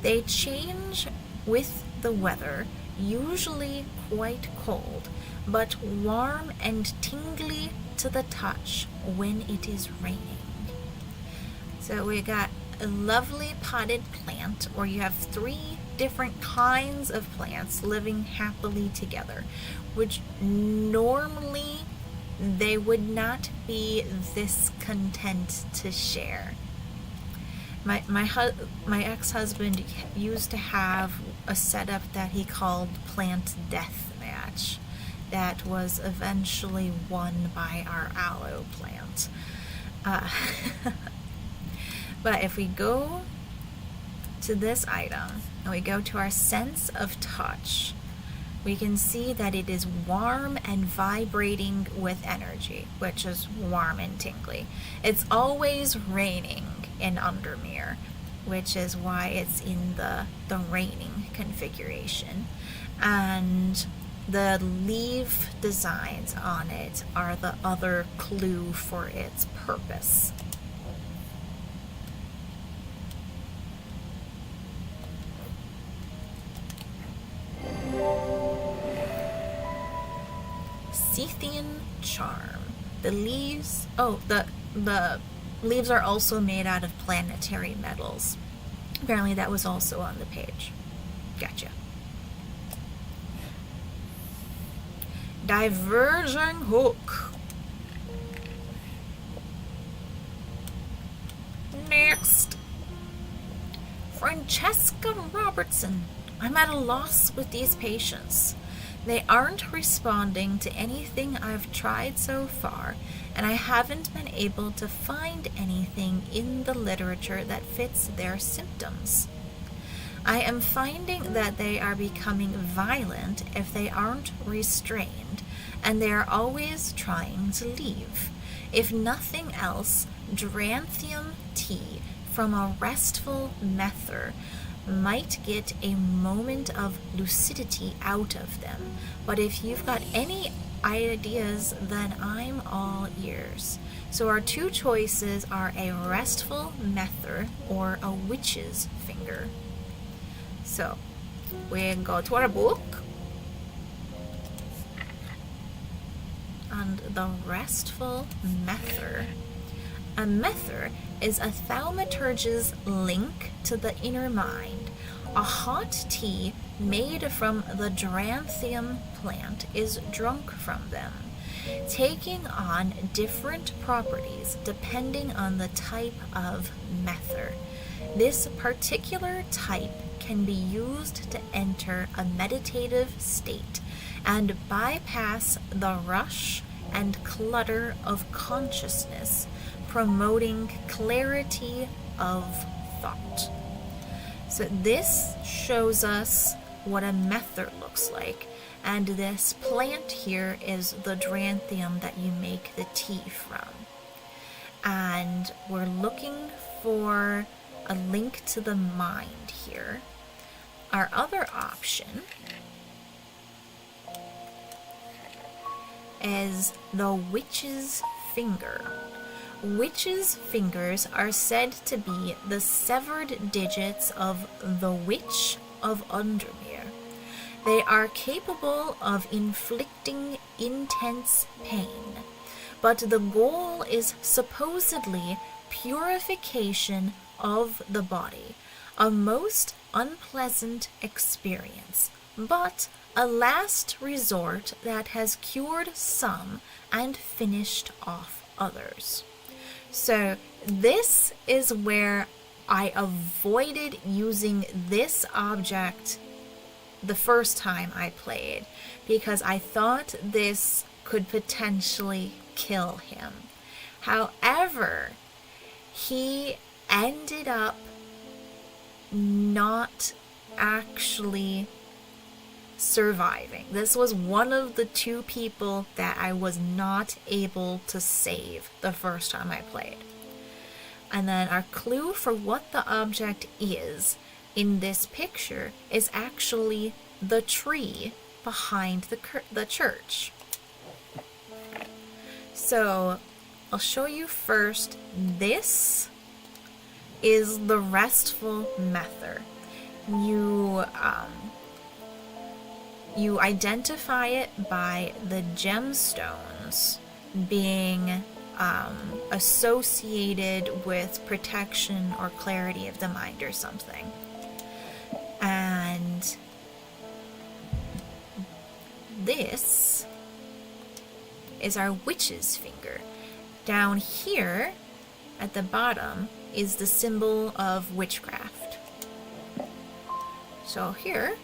They change with the weather, usually quite cold, but warm and tingly to the touch when it is raining. So we got a lovely potted plant, or you have 3 different kinds of plants living happily together, which normally they would not be this content to share. My ex-husband used to have a setup that he called Plant Death Match that was eventually won by our aloe plant. But if we go to this item and we go to our sense of touch, we can see that it is warm and vibrating with energy, which is warm and tingly. It's always raining in Undermere, which is why it's in the raining configuration. And the leaf designs on it are the other clue for its purpose. Scythian charm. The leaves, the leaves are also made out of planetary metals. Apparently that was also on the page. Gotcha. Diverging hook. Next. Francesca Robertson. I'm at a loss with these patients. They aren't responding to anything I've tried so far, and I haven't been able to find anything in the literature that fits their symptoms. I am finding that they are becoming violent if they aren't restrained, and they are always trying to leave. If nothing else, Dranthium tea from a restful mether might get a moment of lucidity out of them, but if you've got any ideas, then I'm all ears. So our 2 choices are a restful mether or a witch's finger. So we go to our book, and the restful mether. A mether is a thaumaturge's link to the inner mind. A hot tea made from the Dranthium plant is drunk from them, taking on different properties depending on the type of mether. This particular type can be used to enter a meditative state and bypass the rush and clutter of consciousness, promoting clarity of thought. So this shows us what a mether looks like, and this plant here is the Dranthium that you make the tea from. And we're looking for a link to the mind here. Our other option is the witch's finger. Witches' fingers are said to be the severed digits of the Witch of Undermere. They are capable of inflicting intense pain, but the goal is supposedly purification of the body, a most unpleasant experience, but a last resort that has cured some and finished off others. So this is where I avoided using this object the first time I played, because I thought this could potentially kill him. However, he ended up not actually surviving. This was one of the 2 people that I was not able to save the first time I played. And then our clue for what the object is in this picture is actually the tree behind the church. So I'll show you first. This is the restful method. You identify it by the gemstones being associated with protection or clarity of the mind or something. And this is our witch's finger. Down here at the bottom is the symbol of witchcraft. So here,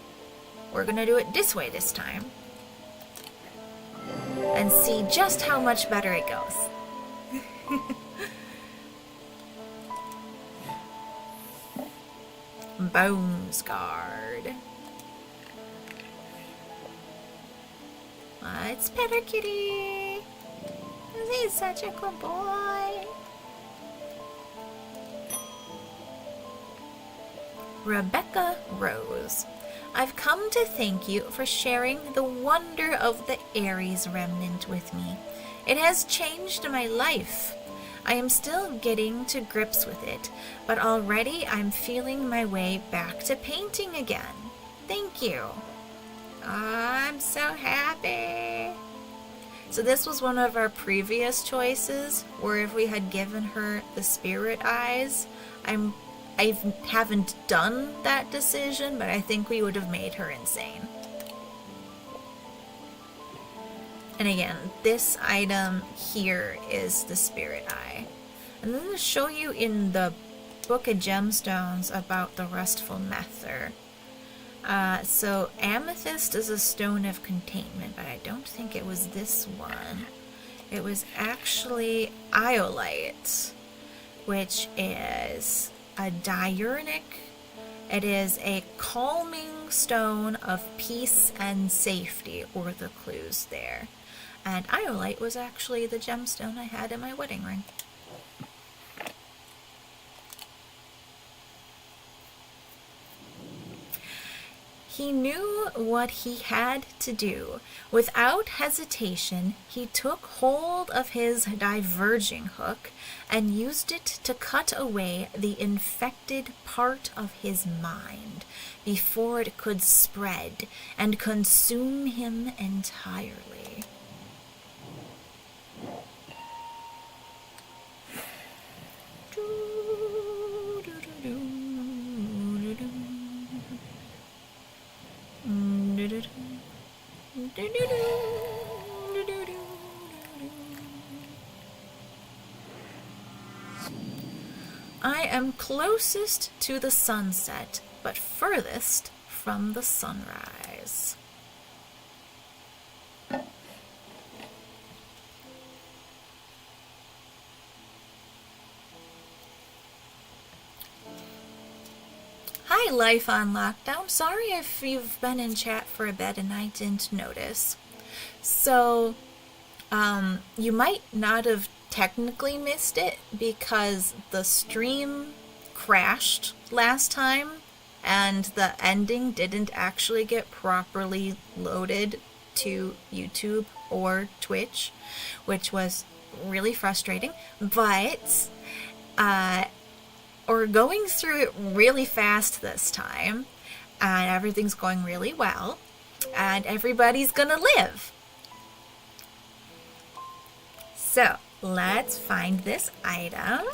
we're gonna do it this way this time and see just how much better it goes. Bones guard. It's Petter Kitty. He's such a good boy. Rebecca Rose. I've come to thank you for sharing the wonder of the Aries remnant with me. It has changed my life. I am still getting to grips with it, but already I'm feeling my way back to painting again. Thank you. I'm so happy. So this was one of our previous choices, where if we had given her the spirit eyes, I haven't done that decision, but I think we would have made her insane. And again, this item here is the spirit eye. And then to show you in the Book of Gemstones about the restful method. So amethyst is a stone of containment, but I don't think it was this one. It was actually iolite, which is a diurnic. It is a calming stone of peace and safety, or the clues there. And iolite was actually the gemstone I had in my wedding ring. He knew what he had to do. Without hesitation, he took hold of his diverging hook and used it to cut away the infected part of his mind before it could spread and consume him entirely. I am closest to the sunset, but furthest from the sunrise. Hi, Life on Lockdown. Sorry if you've been in chat for a bit and I didn't notice. So, you might not have technically missed it because the stream crashed last time and the ending didn't actually get properly loaded to YouTube or Twitch, which was really frustrating. But, we're going through it really fast this time, and everything's going really well, and everybody's gonna live. So, let's find this item.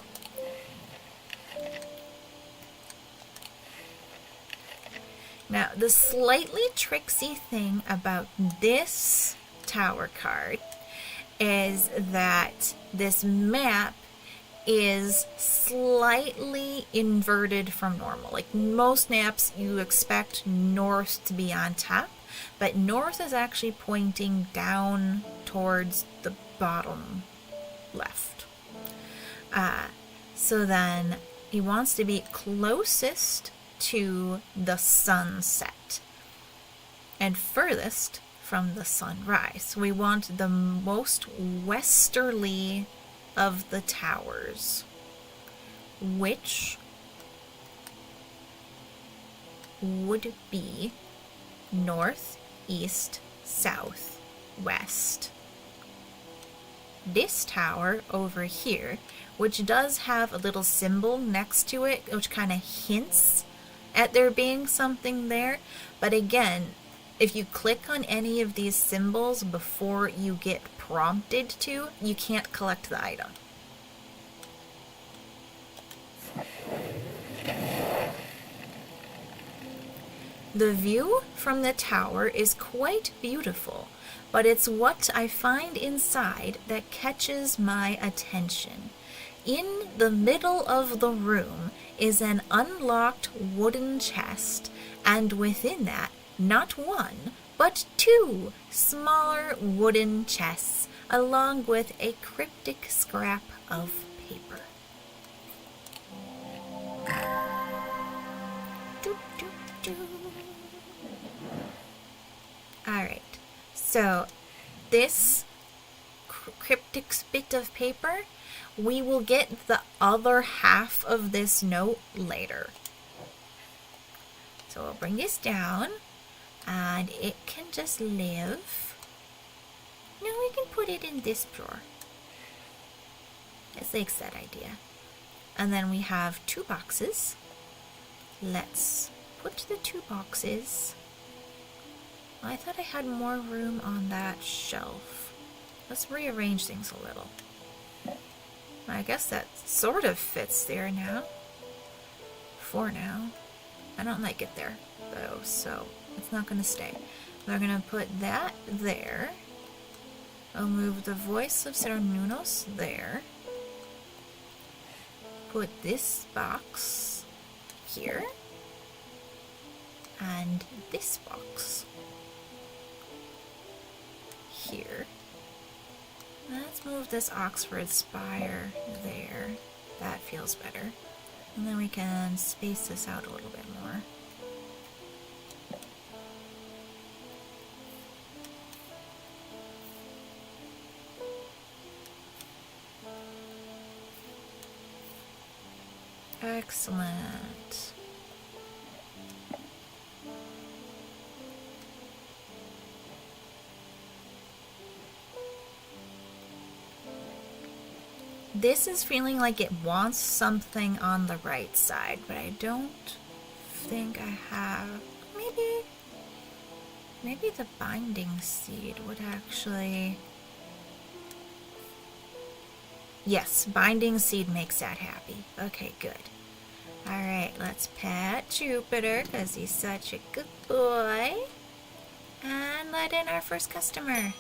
Now, the slightly tricksy thing about this tower card is that this map is slightly inverted from normal. Like most maps, you expect north to be on top, but north is actually pointing down towards the bottom left. So then he wants to be closest to the sunset. and furthest from the sunrise. We want the most westerly of the towers, which would be north, east, south, west. This tower over here, which does have a little symbol next to it, which kind of hints at there being something there. But again, if you click on any of these symbols before you get prompted to, you can't collect the item. The view from the tower is quite beautiful, but it's what I find inside that catches my attention. In the middle of the room is an unlocked wooden chest, and within that, not one, but two smaller wooden chests, along with a cryptic scrap of paper. Alright, so this cryptic bit of paper, we will get the other half of this note later. So we'll bring this down, and it can just live. No, we can put it in this drawer. Let's like that idea. And then we have 2 boxes. Let's put the 2 boxes. I thought I had more room on that shelf. Let's rearrange things a little. I guess that sort of fits there now. For now. I don't like it there, though, so it's not going to stay. We're going to put that there. I'll move the voice of Cernunnos there. Put this box here. And this box here. Let's move this Oxford spire there. That feels better. And then we can space this out a little bit more. Excellent. This is feeling like it wants something on the right side, but I don't think I have. Maybe the binding seed would actually. Yes, binding seed makes that happy. Okay, good. Alright, let's pet Jupiter because he's such a good boy. And let in our first customer.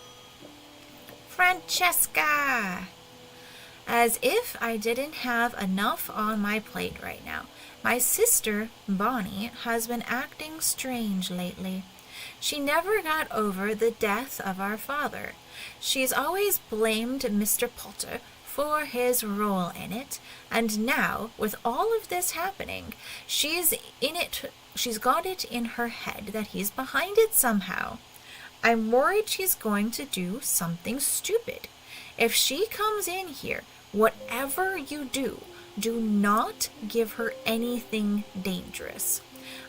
Francesca! As if I didn't have enough on my plate right now. My sister, Bonnie, has been acting strange lately. She never got over the death of our father. She's always blamed Mr. Potter for his role in it, and now, with all of this happening, she's got it in her head that he's behind it somehow. I'm worried she's going to do something stupid. If she comes in here, whatever you do, do not give her anything dangerous.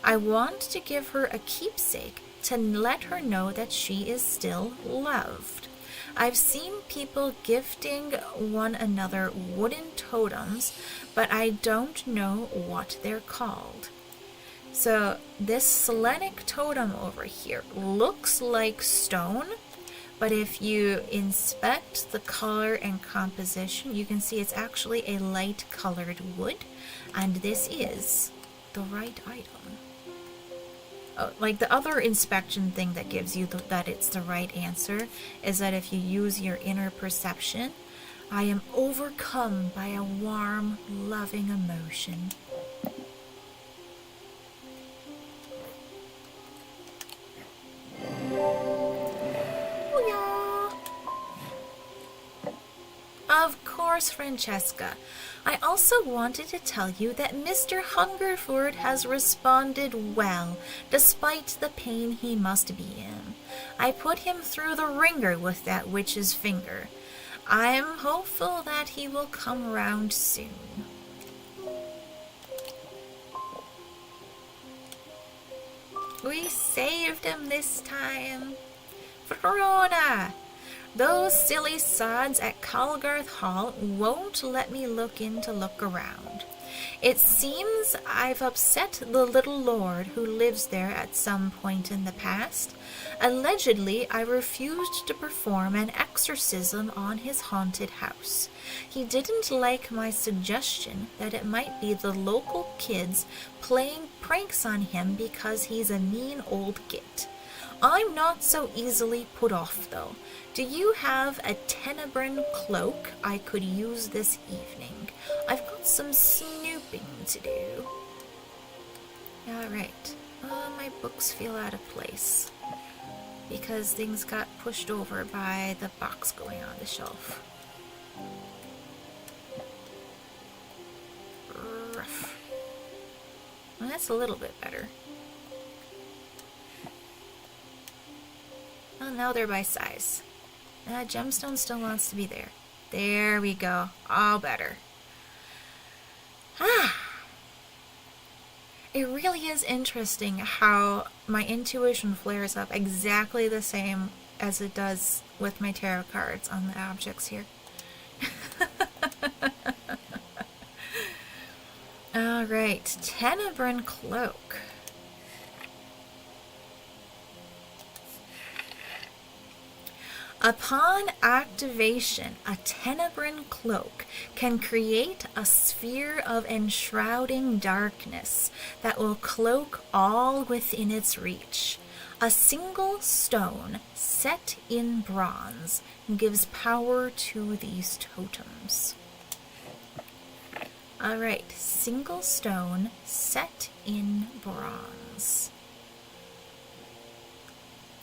I want to give her a keepsake to let her know that she is still loved. I've seen people gifting one another wooden totems, but I don't know what they're called. So this Selenic totem over here looks like stone, but if you inspect the color and composition, you can see it's actually a light colored wood, and this is the right item. Like the other inspection thing that gives you that it's the right answer is that if you use your inner perception, I am overcome by a warm, loving emotion. Of course, Francesca. I also wanted to tell you that Mr. Hungerford has responded well, despite the pain he must be in. I put him through the ringer with that witch's finger. I'm hopeful that he will come round soon. We saved him this time. Verona! Those silly sods at Colgarth Hall won't let me look in to look around. It seems I've upset the little lord who lives there at some point in the past. Allegedly, I refused to perform an exorcism on his haunted house. He didn't like my suggestion that it might be the local kids playing pranks on him because he's a mean old git. I'm not so easily put off, though. Do you have a Tenebrin cloak I could use this evening? I've got some snooping to do. Alright. My books feel out of place because things got pushed over by the box going on the shelf. Rough. Well, that's a little bit better. Well, now they're by size. Gemstone still wants to be there. There we go. All better. It really is interesting how my intuition flares up exactly the same as it does with my tarot cards on the objects here. Alright, Tenebrin Cloak. Upon activation, a Tenebrin cloak can create a sphere of enshrouding darkness that will cloak all within its reach. A single stone set in bronze gives power to these totems. Alright, single stone set in bronze.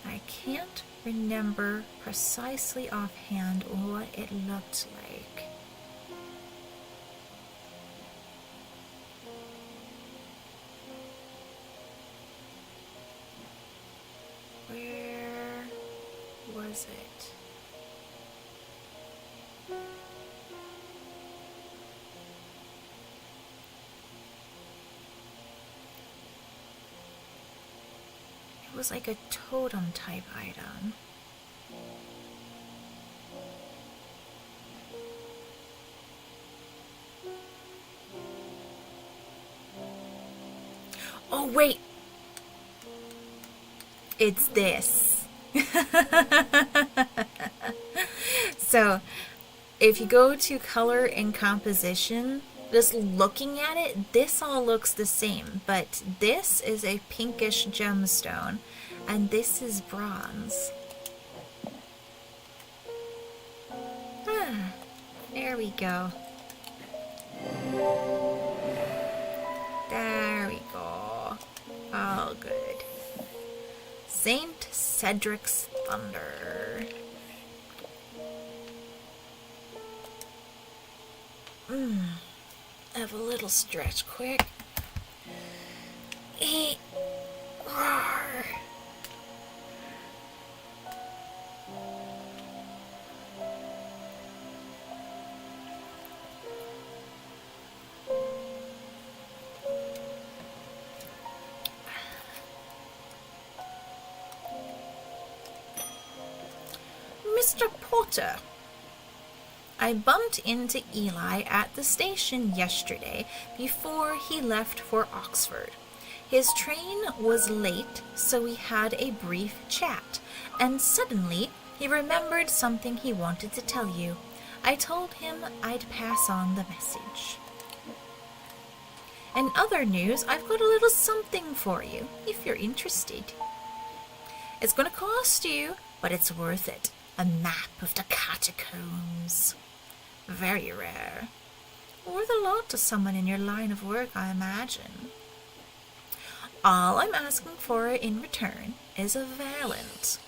I can't remember precisely offhand what it looked like. Where was it? It was like a totem type item. Oh, wait! It's this. So, if you go to color and composition, just looking at it, this all looks the same, but this is a pinkish gemstone, and this is bronze. There we go. There we go. All good. Saint Cedric's Thunder. Have a little stretch quick. Roar. Mr. Porter. I bumped into Eli at the station yesterday before he left for Oxford. His train was late, so we had a brief chat, and suddenly he remembered something he wanted to tell you. I told him I'd pass on the message. In other news, I've got a little something for you, if you're interested. It's going to cost you, but it's worth it. A map of the catacombs. Very rare. Worth a lot to someone in your line of work, I imagine. All I'm asking for in return is a valent.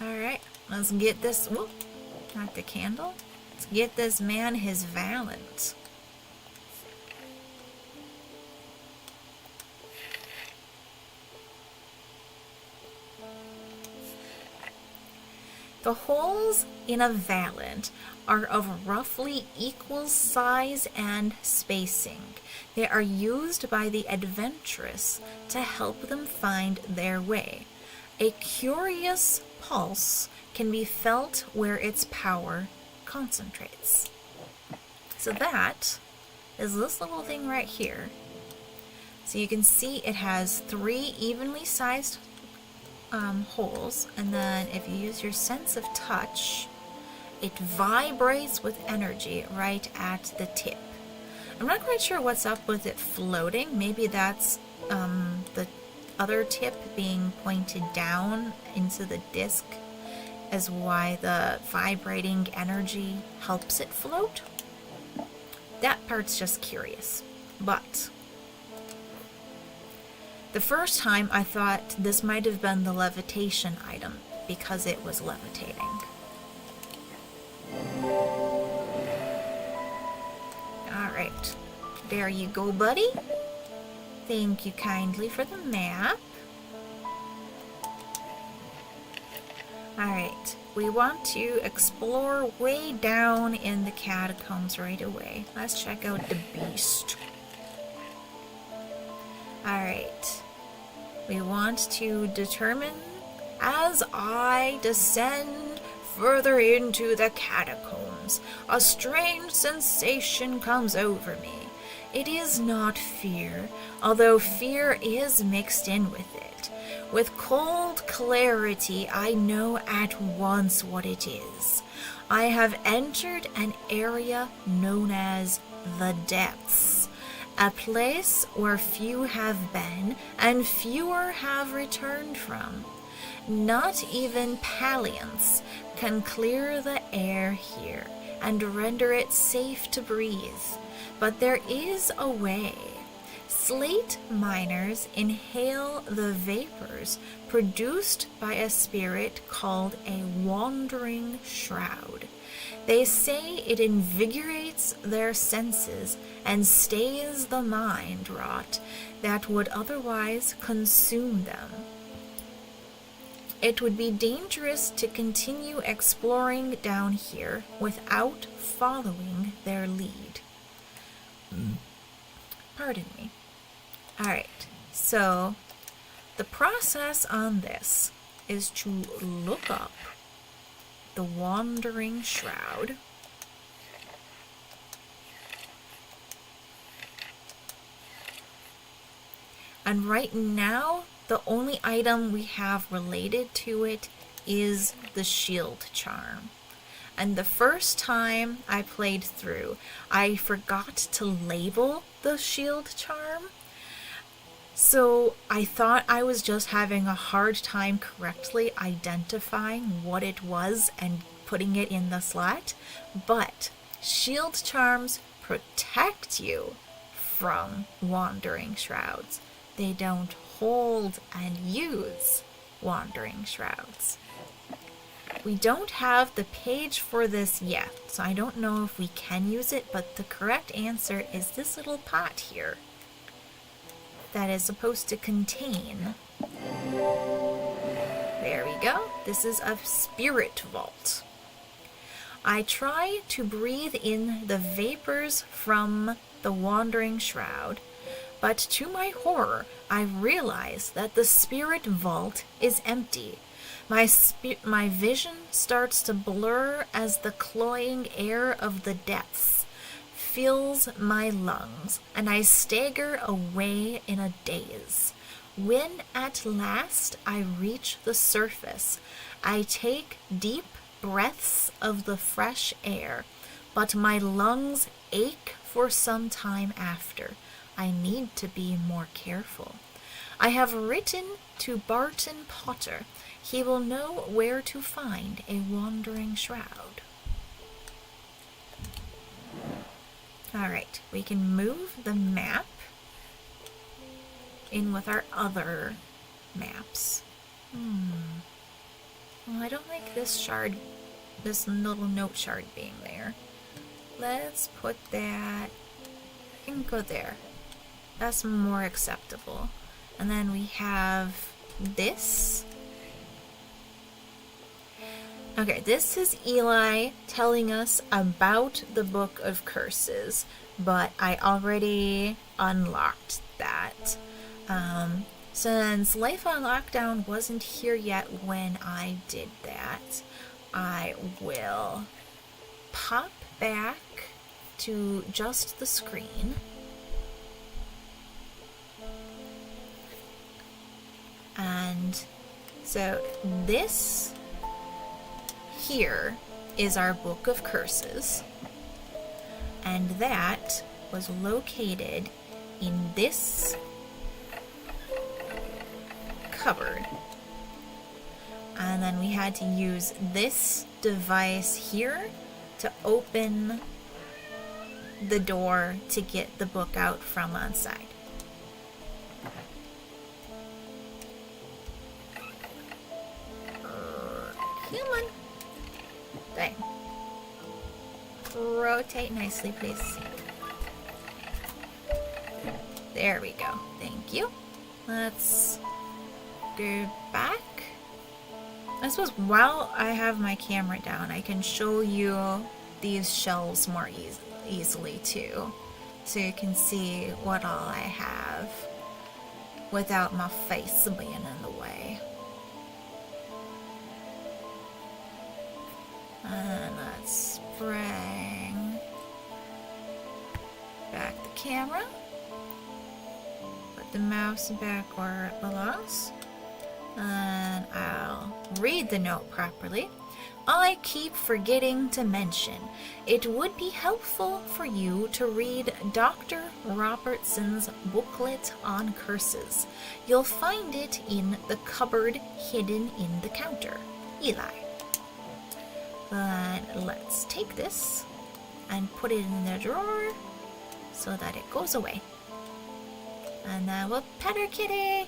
Alright, let's get this. Whoop, not the candle. Let's get this man his Valent. The holes in a Valent are of roughly equal size and spacing. They are used by the adventurous to help them find their way. A curious pulse can be felt where its power concentrates. So that is this little thing right here. So you can see it has 3 evenly sized holes, and then if you use your sense of touch, it vibrates with energy right at the tip. I'm not quite sure what's up with it floating. Maybe that's the other tip being pointed down into the disc is why the vibrating energy helps it float. That part's just curious. But the first time I thought this might have been the levitation item because it was levitating. Alright, there you go, buddy. Thank you kindly for the map. Alright, we want to explore way down in the catacombs right away. Let's check out the beast. Alright, we want to determine as I descend further into the catacombs, a strange sensation comes over me. It is not fear, although fear is mixed in with it. With cold clarity, I know at once what it is. I have entered an area known as the depths, a place where few have been and fewer have returned from. Not even Palians can clear the air here and render it safe to breathe, but there is a way. Slate miners inhale the vapors produced by a spirit called a wandering shroud. They say it invigorates their senses and stays the mind rot that would otherwise consume them. It would be dangerous to continue exploring down here without following their lead. Pardon me. Alright, so the process on this is to look up the Wandering Shroud. And right now, the only item we have related to it is the shield charm. And the first time I played through, I forgot to label the shield charm. So I thought I was just having a hard time correctly identifying what it was and putting it in the slot. But shield charms protect you from wandering shrouds. They don't hold and use wandering shrouds. We don't have the page for this yet, so I don't know if we can use it, but the correct answer is this little pot here that is supposed to contain. There we go. This is a spirit vault. I try to breathe in the vapors from the wandering shroud, but to my horror, I realize that the spirit vault is empty. My vision starts to blur as the cloying air of the depths fills my lungs, and I stagger away in a daze. When at last I reach the surface, I take deep breaths of the fresh air, but my lungs ache for some time after. I need to be more careful. I have written to Barton Potter. He will know where to find a wandering shroud. Alright, we can move the map in with our other maps. Well, I don't like this shard, this little note shard being there. let's put that, I can go there. That's more acceptable. And then we have this. Okay, this is Eli telling us about the Book of Curses, but I already unlocked that. Since Life on Lockdown wasn't here yet when I did that, I will pop back to just the screen. And so this here is our Book of Curses, and that was located in this cupboard. And then we had to use this device here to open the door to get the book out from on side. Come on. Dang. Rotate nicely, please. There we go. Thank you. Let's go back. I suppose while I have my camera down, I can show you these shelves more easily too. So you can see what all I have without my face being in the way. And let's bring back the camera. Put the mouse back where it belongs. And I'll read the note properly. I keep forgetting to mention, it would be helpful for you to read Dr. Robertson's booklet on curses. You'll find it in the cupboard hidden in the counter. Eli. But let's take this and put it in the drawer so that it goes away. And then we'll pet our kitty.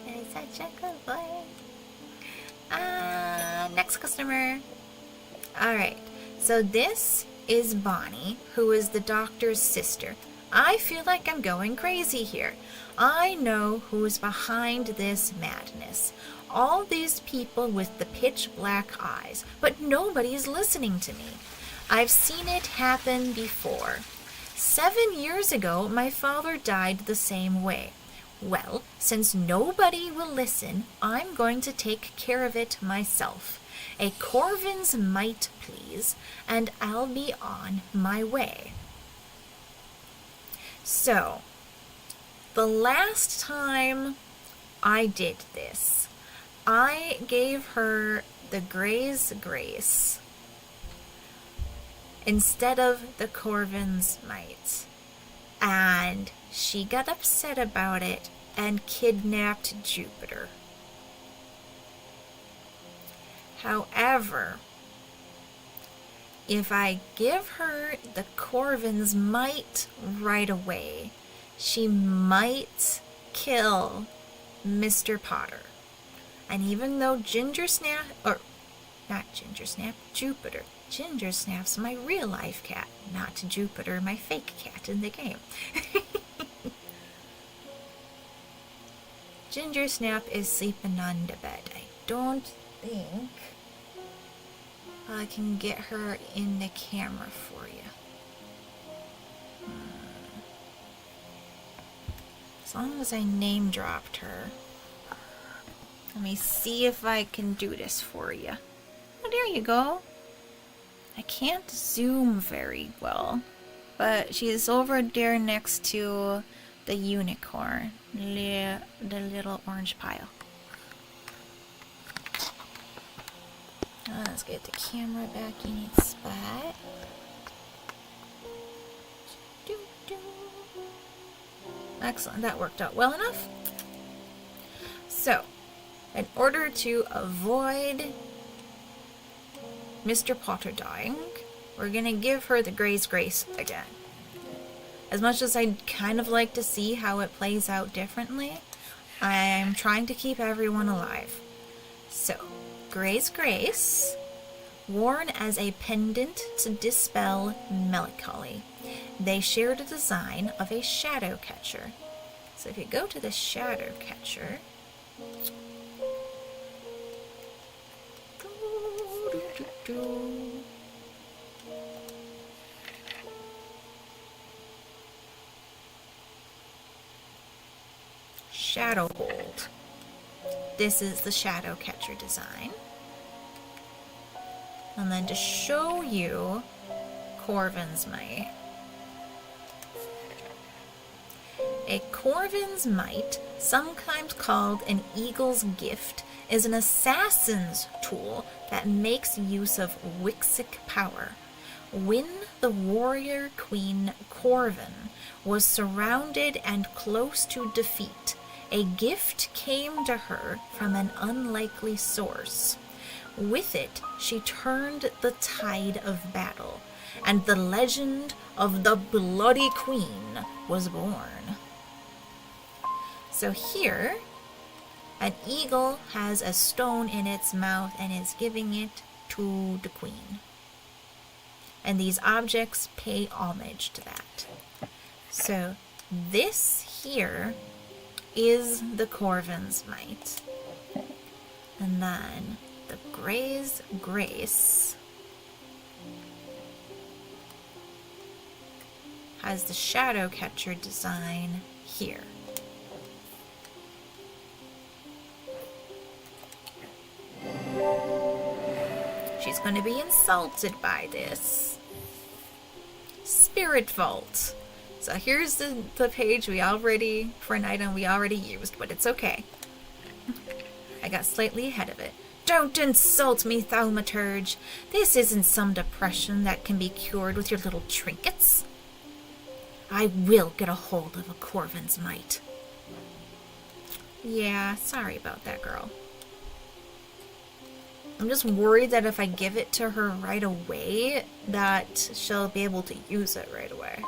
He's such a good boy. Next customer. Alright, so this is Bonnie, who is the doctor's sister. I feel like I'm going crazy here. I know who's behind this madness. All these people with the pitch black eyes, but nobody's listening to me. I've seen it happen before. 7 years ago, my father died the same way. Well, since nobody will listen, I'm going to take care of it myself. A Corvin's mite, please, and I'll be on my way. So, the last time I did this, I gave her the Gray's Grace instead of the Corvin's mite, and she got upset about it and kidnapped Jupiter. However, if I give her the Corvin's mite right away, she might kill Mr. Potter. And even though Jupiter. Ginger Snap's my real life cat, not Jupiter, my fake cat in the game. Ginger Snap is sleeping on the bed. I don't think I can get her in the camera for you. As long as I name dropped her. Let me see if I can do this for you. Oh, there you go. I can't zoom very well, but she's over there next to the unicorn, the little orange pile. Let's get the camera back in its spot. Excellent, that worked out well enough. So, in order to avoid Mr. Potter dying, we're gonna give her the Gray's Grace again. As much as I'd kind of like to see how it plays out differently, I'm trying to keep everyone alive. So, Gray's Grace, worn as a pendant to dispel melancholy. They shared a design of a shadow catcher. So if you go to the shadow catcher, Shadow Hold. This is the shadow catcher design. And then to show you Corvin's Might. A Corvin's Might, sometimes called an Eagle's Gift, is an assassin's tool that makes use of Wixic power. When the warrior queen Corvin was surrounded and close to defeat, a gift came to her from an unlikely source. With it, she turned the tide of battle, and the legend of the Bloody Queen was born. So here, an eagle has a stone in its mouth and is giving it to the queen. And these objects pay homage to that. So this here is the Corvin's Might. And then the Grey's Grace has the shadow catcher design here. She's going to be insulted by this. Spirit Vault. So here's the page for an item we already used, but it's okay. I got slightly ahead of it. Don't insult me, Thaumaturge. This isn't some depression that can be cured with your little trinkets. I will get a hold of a Corvin's Might. Yeah, sorry about that, girl. I'm just worried that if I give it to her right away, that she'll be able to use it right away.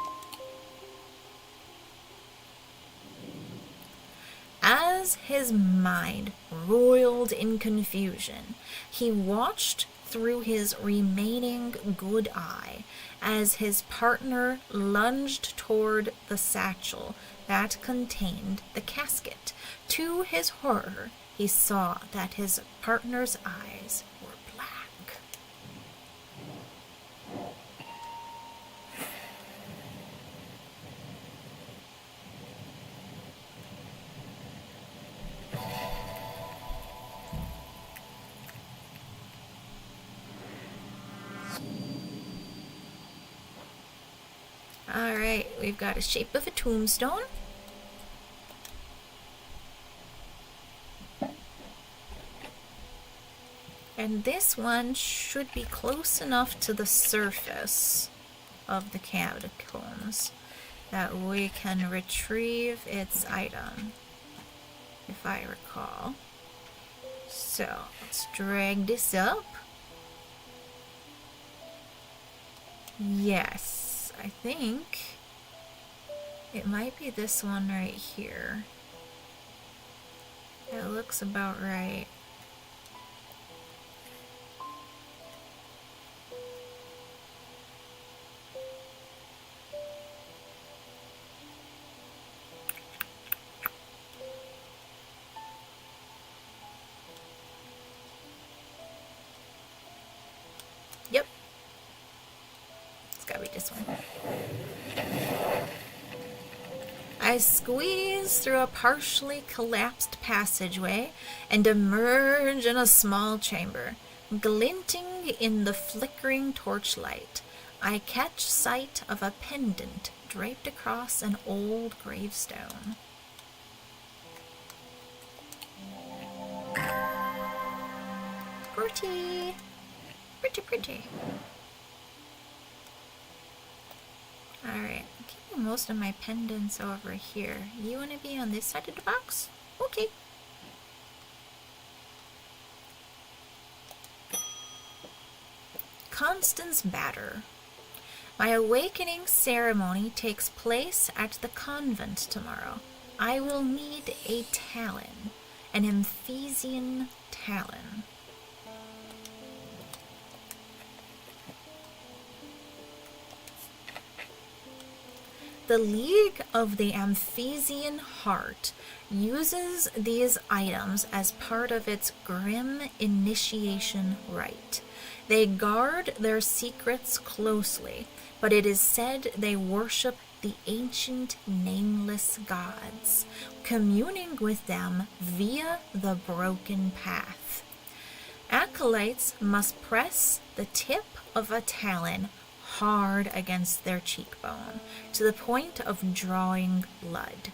As his mind roiled in confusion, he watched through his remaining good eye as his partner lunged toward the satchel that contained the casket. To his horror, he saw that his partner's eyes were black. Alright, we've got a shape of a tombstone. And this one should be close enough to the surface of the catacombs that we can retrieve its item, if I recall. So, let's drag this up. Yes, I think it might be this one right here. It looks about right. Yep. It's gotta be this one. I squeeze through a partially collapsed passageway and emerge in a small chamber. Glinting in the flickering torchlight, I catch sight of a pendant draped across an old gravestone. Pretty. Pretty, pretty. Alright, I'm keeping most of my pendants over here. You want to be on this side of the box? Okay. Constance Batter. My awakening ceremony takes place at the convent tomorrow. I will need a talon, an Emphesian talon. The League of the Amphesian Heart uses these items as part of its grim initiation rite. They guard their secrets closely, but it is said they worship the ancient nameless gods, communing with them via the broken path. Acolytes must press the tip of a talon hard against their cheekbone, to the point of drawing blood.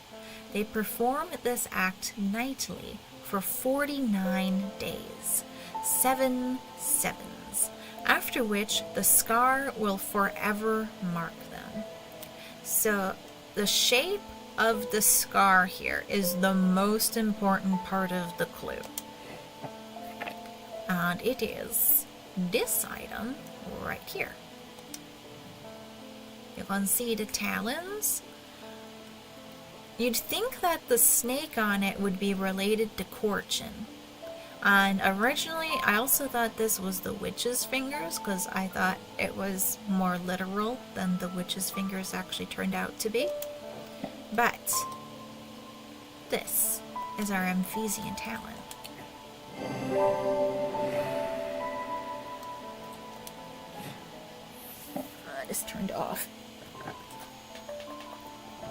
They perform this act nightly for 49 days, 7 sevens, after which the scar will forever mark them. So the shape of the scar here is the most important part of the clue. And it is this item right here. You can see the talons. You'd think that the snake on it would be related to Corchin. And originally, I also thought this was the witch's fingers, because I thought it was more literal than the witch's fingers actually turned out to be. But this is our Amphesian talon. It's turned off.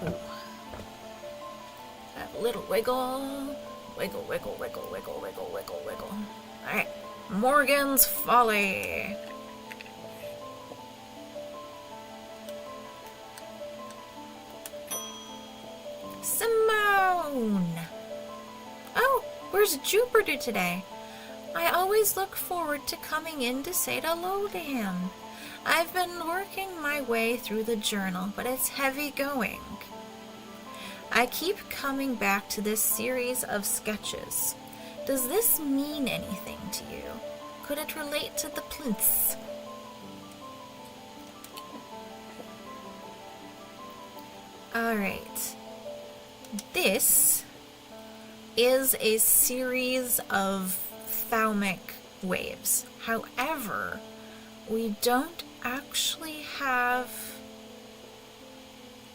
Ooh. Have a little wiggle. Wiggle, wiggle, wiggle, wiggle, wiggle, wiggle, wiggle. Alright. Morgan's Folly. Simone! Oh, where's Jupiter today? I always look forward to coming in to say hello to him. I've been working my way through the journal, but it's heavy going. I keep coming back to this series of sketches. Does this mean anything to you? Could it relate to the plinths? Alright. This is a series of thalamic waves. However, we don't actually have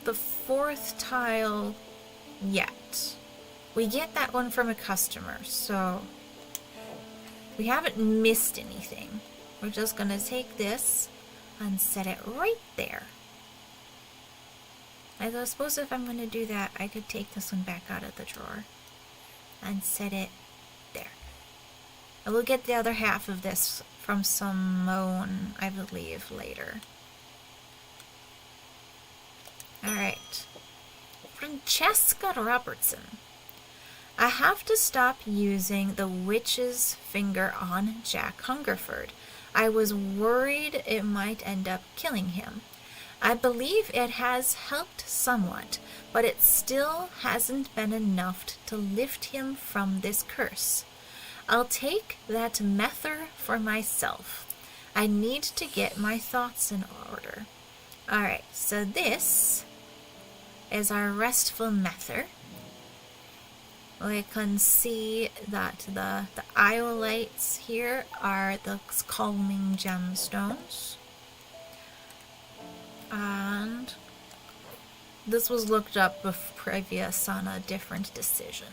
the fourth tile yet. We get that one from a customer, so we haven't missed anything. We're just gonna take this and set it right there. I suppose if I'm gonna do that, I could take this one back out of the drawer and set it there. I will get the other half of this from Simone, I believe, later. Alright. Francesca Robertson. I have to stop using the witch's finger on Jack Hungerford. I was worried it might end up killing him. I believe it has helped somewhat, but it still hasn't been enough to lift him from this curse. I'll take that mether for myself. I need to get my thoughts in order. Alright, so this is our restful mether. We can see that the iolites here are the calming gemstones. And this was looked up previous on a different decision.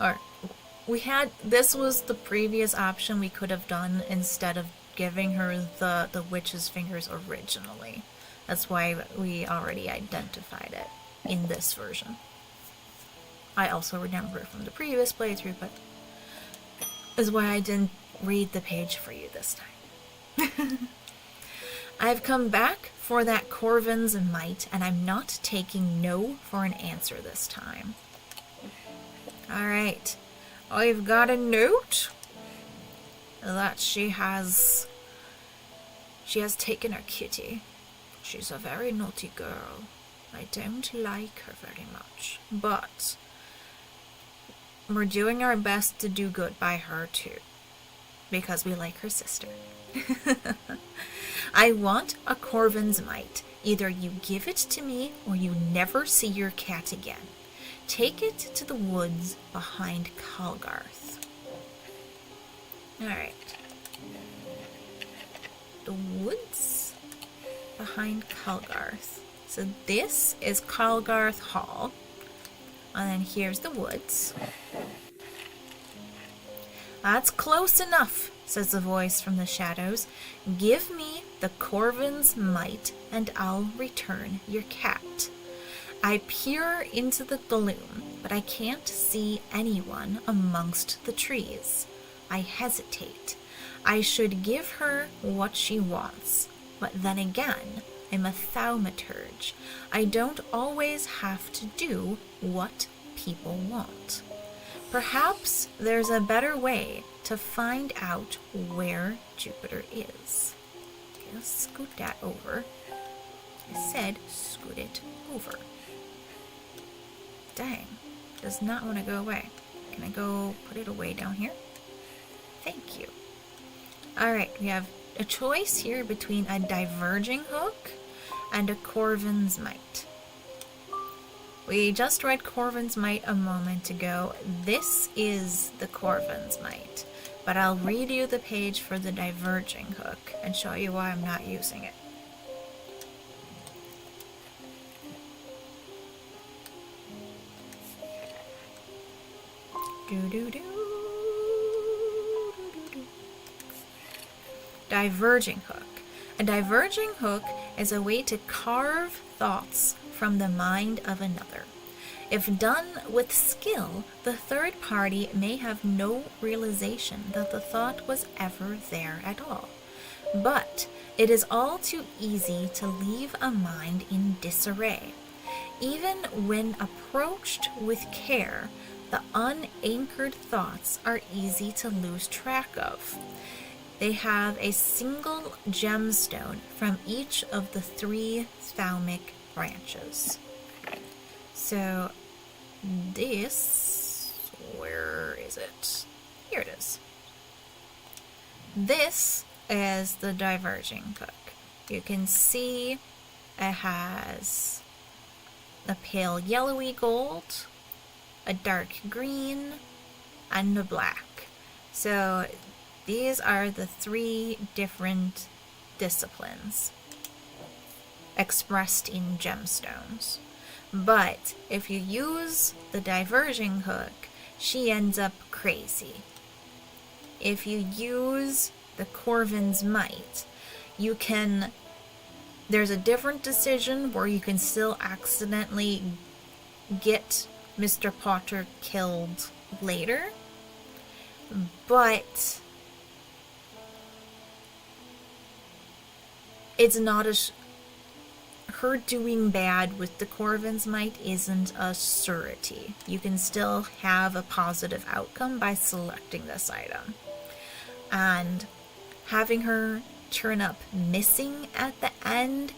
Or this was the previous option we could have done instead of giving her the witch's fingers originally. That's why we already identified it in this version. I also remember from the previous playthrough, but is why I didn't read the page for you this time. I've come back for that Corvin's Might, and I'm not taking no for an answer this time. Alright, I've got a note that she has taken her kitty. She's a very naughty girl. I don't like her very much, but we're doing our best to do good by her too, because we like her sister. I want a Corvin's Might. Either you give it to me or you never see your cat again. Take it to the woods behind Calgarth. Alright. the woods behind Calgarth. So this is Calgarth Hall. And then here's the woods. That's close enough, says the voice from the shadows. Give me the Corvin's might, and I'll return your cat. I peer into the gloom, but I can't see anyone amongst the trees. I hesitate. I should give her what she wants, but then again, I'm a thaumaturge. I don't always have to do what people want. Perhaps there's a better way to find out where Jupiter is. Okay, let's scoot that over. I said scoot it over. Dang, does not want to go away. Can I go put it away down here? Thank you. Alright, we have a choice here between a diverging hook and a Corvin's might. We just read Corvin's might a moment ago. This is the Corvin's might, but I'll read you the page for the diverging hook and show you why I'm not using it. Diverging hook. A diverging hook is a way to carve thoughts from the mind of another. If done with skill, the third party may have no realization that the thought was ever there at all. But it is all too easy to leave a mind in disarray. Even when approached with care, the unanchored thoughts are easy to lose track of. They have a single gemstone from each of the 3 thaumic branches. So this, where is it? Here it is. This is the diverging hook. You can see it has a pale yellowy gold, a dark green, and a black. So these are the 3 different disciplines expressed in gemstones. But if you use the diverging hook, she ends up crazy. If you use the Corvin's might, there's a different decision where you can still accidentally get Mr. Potter killed later, but it's not her doing bad with the Corvin's might isn't a surety. You can still have a positive outcome by selecting this item. And having her turn up missing at the end,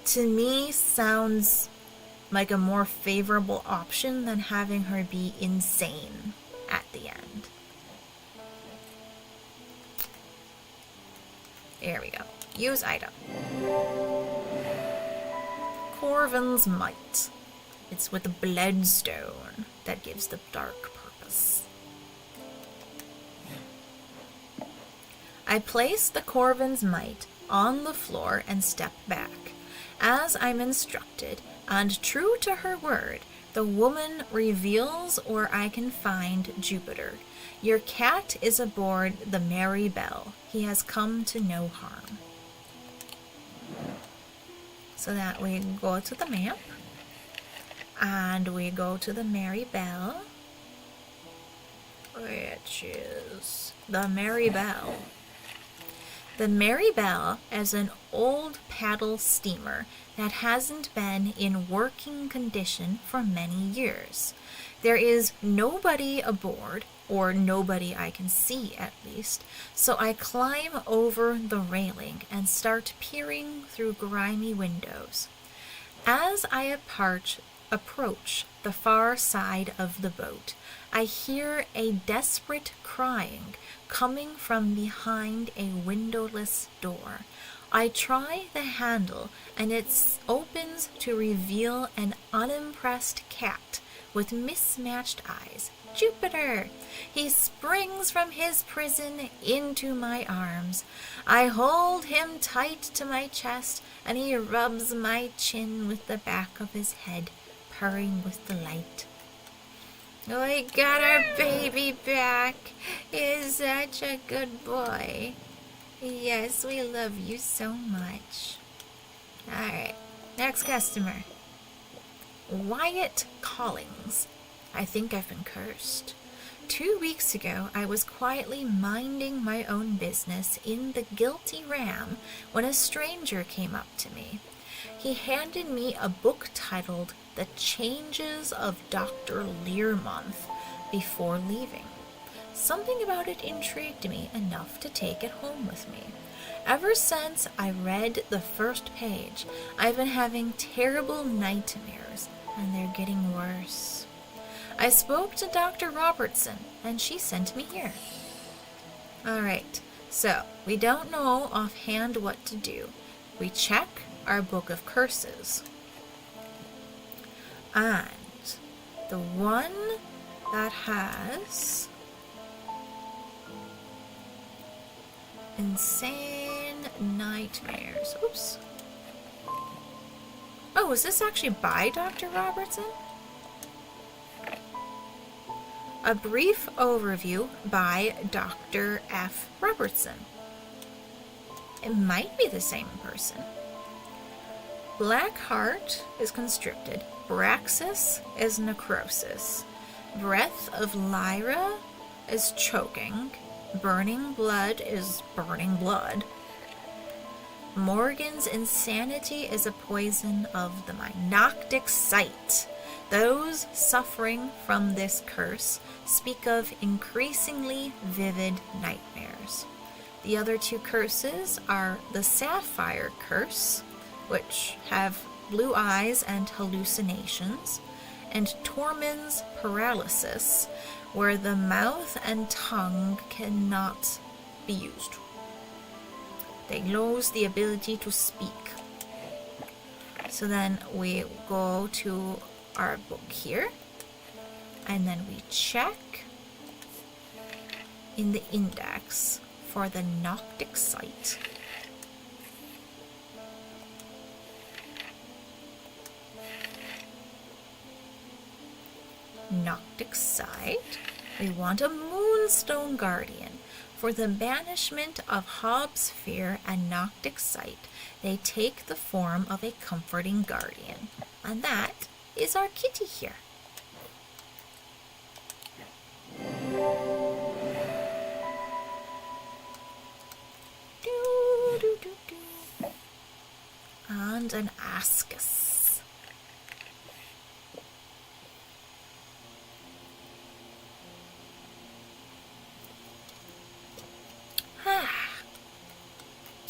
to me, sounds like a more favorable option than having her be insane at the end. There we go. Use item. Corvin's might. It's with the bloodstone that gives the dark purpose. I place the Corvin's might on the floor and step back. As I'm instructed, and true to her word, the woman reveals where I can find Jupiter. Your cat is aboard the Merry Bell. He has come to no harm. So that we go to the map, and we go to the Merry Bell, which is the Merry Bell. The Merry Bell is an old paddle steamer that hasn't been in working condition for many years. There is nobody aboard, or nobody I can see at least, so I climb over the railing and start peering through grimy windows. As I approach the far side of the boat, I hear a desperate crying coming from behind a windowless door. I try the handle, and it opens to reveal an unimpressed cat with mismatched eyes, Jupiter. He springs from his prison into my arms. I hold him tight to my chest, and he rubs my chin with the back of his head, purring with delight. We got our baby back. He's such a good boy. Yes, we love you so much. Alright, next customer. Wyatt Collings. I think I've been cursed. 2 weeks ago, I was quietly minding my own business in the Guilty Ram when a stranger came up to me. He handed me a book titled The Changes of Dr. Learmonth before leaving. Something about it intrigued me enough to take it home with me. Ever since I read the first page, I've been having terrible nightmares, and they're getting worse. I spoke to Dr. Robertson, and she sent me here. Alright, so we don't know offhand what to do. We check our book of curses. And the one that has insane nightmares. Oops. Oh, is this actually by Dr. Robertson? A brief overview by Dr. F. Robertson. It might be the same person. Black heart is constricted. Braxis is necrosis. Breath of Lyra is choking. Burning blood is burning blood. Morgan's insanity is a poison of the mind. Noctic sight. Those suffering from this curse speak of increasingly vivid nightmares. The other two curses are the Sapphire Curse, which have blue eyes and hallucinations, and Tormund's Paralysis, where the mouth and tongue cannot be used. They lose the ability to speak. So then we go to our book here, and then we check in the index for the Noctic Sight. Noctic Sight. We want a Moonstone Guardian. For the banishment of Hobbs' fear and Noctic Sight, they take the form of a comforting guardian. And that is our kitty here. And an Ascus.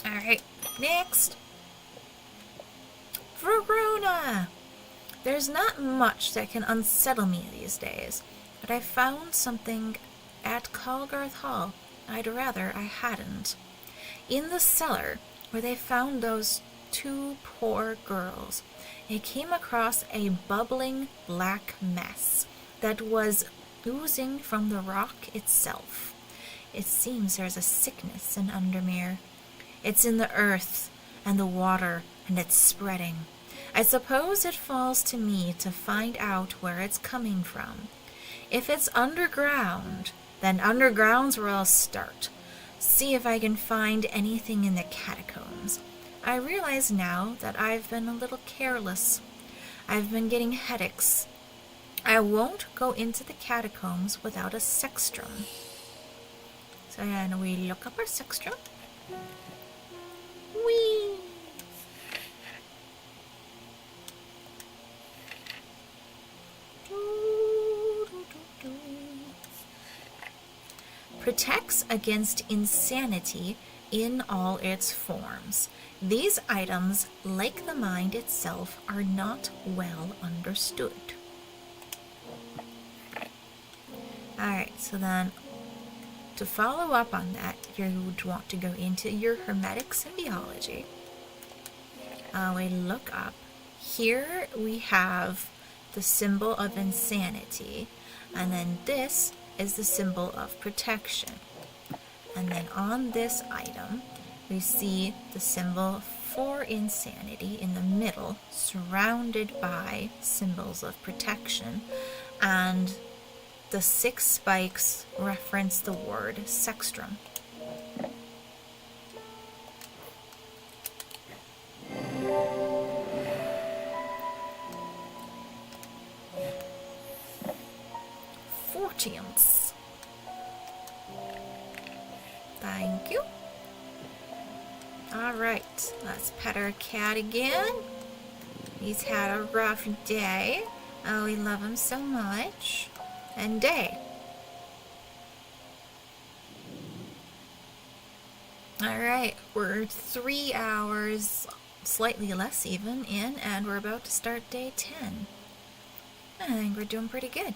Alright, next. Verona! There's not much that can unsettle me these days, but I found something at Calgarth Hall I'd rather I hadn't. In the cellar, where they found those two poor girls, I came across a bubbling black mess that was oozing from the rock itself. It seems there's a sickness in Undermere. It's in the earth and the water, and it's spreading. I suppose it falls to me to find out where it's coming from. If it's underground, then underground's where I'll start. See if I can find anything in the catacombs. I realize now that I've been a little careless. I've been getting headaches. I won't go into the catacombs without a sextrum. So then we look up our sextrum. Whee! Protects against insanity in all its forms. These items, like the mind itself, are not well understood. Alright, so then to follow up on that, you would want to go into your Hermetic Symbiology. We look up. Here we have the symbol of insanity. And then this is the symbol of protection. And then on this item, we see the symbol for insanity in the middle, surrounded by symbols of protection. And the 6 spikes reference the word sextrum. Fortunes. Thank you. Alright, let's pet our cat again. He's had a rough day. Oh, we love him so much. And day. Alright, we're 3 hours, slightly less even, in, and we're about to start day 10. I think we're doing pretty good.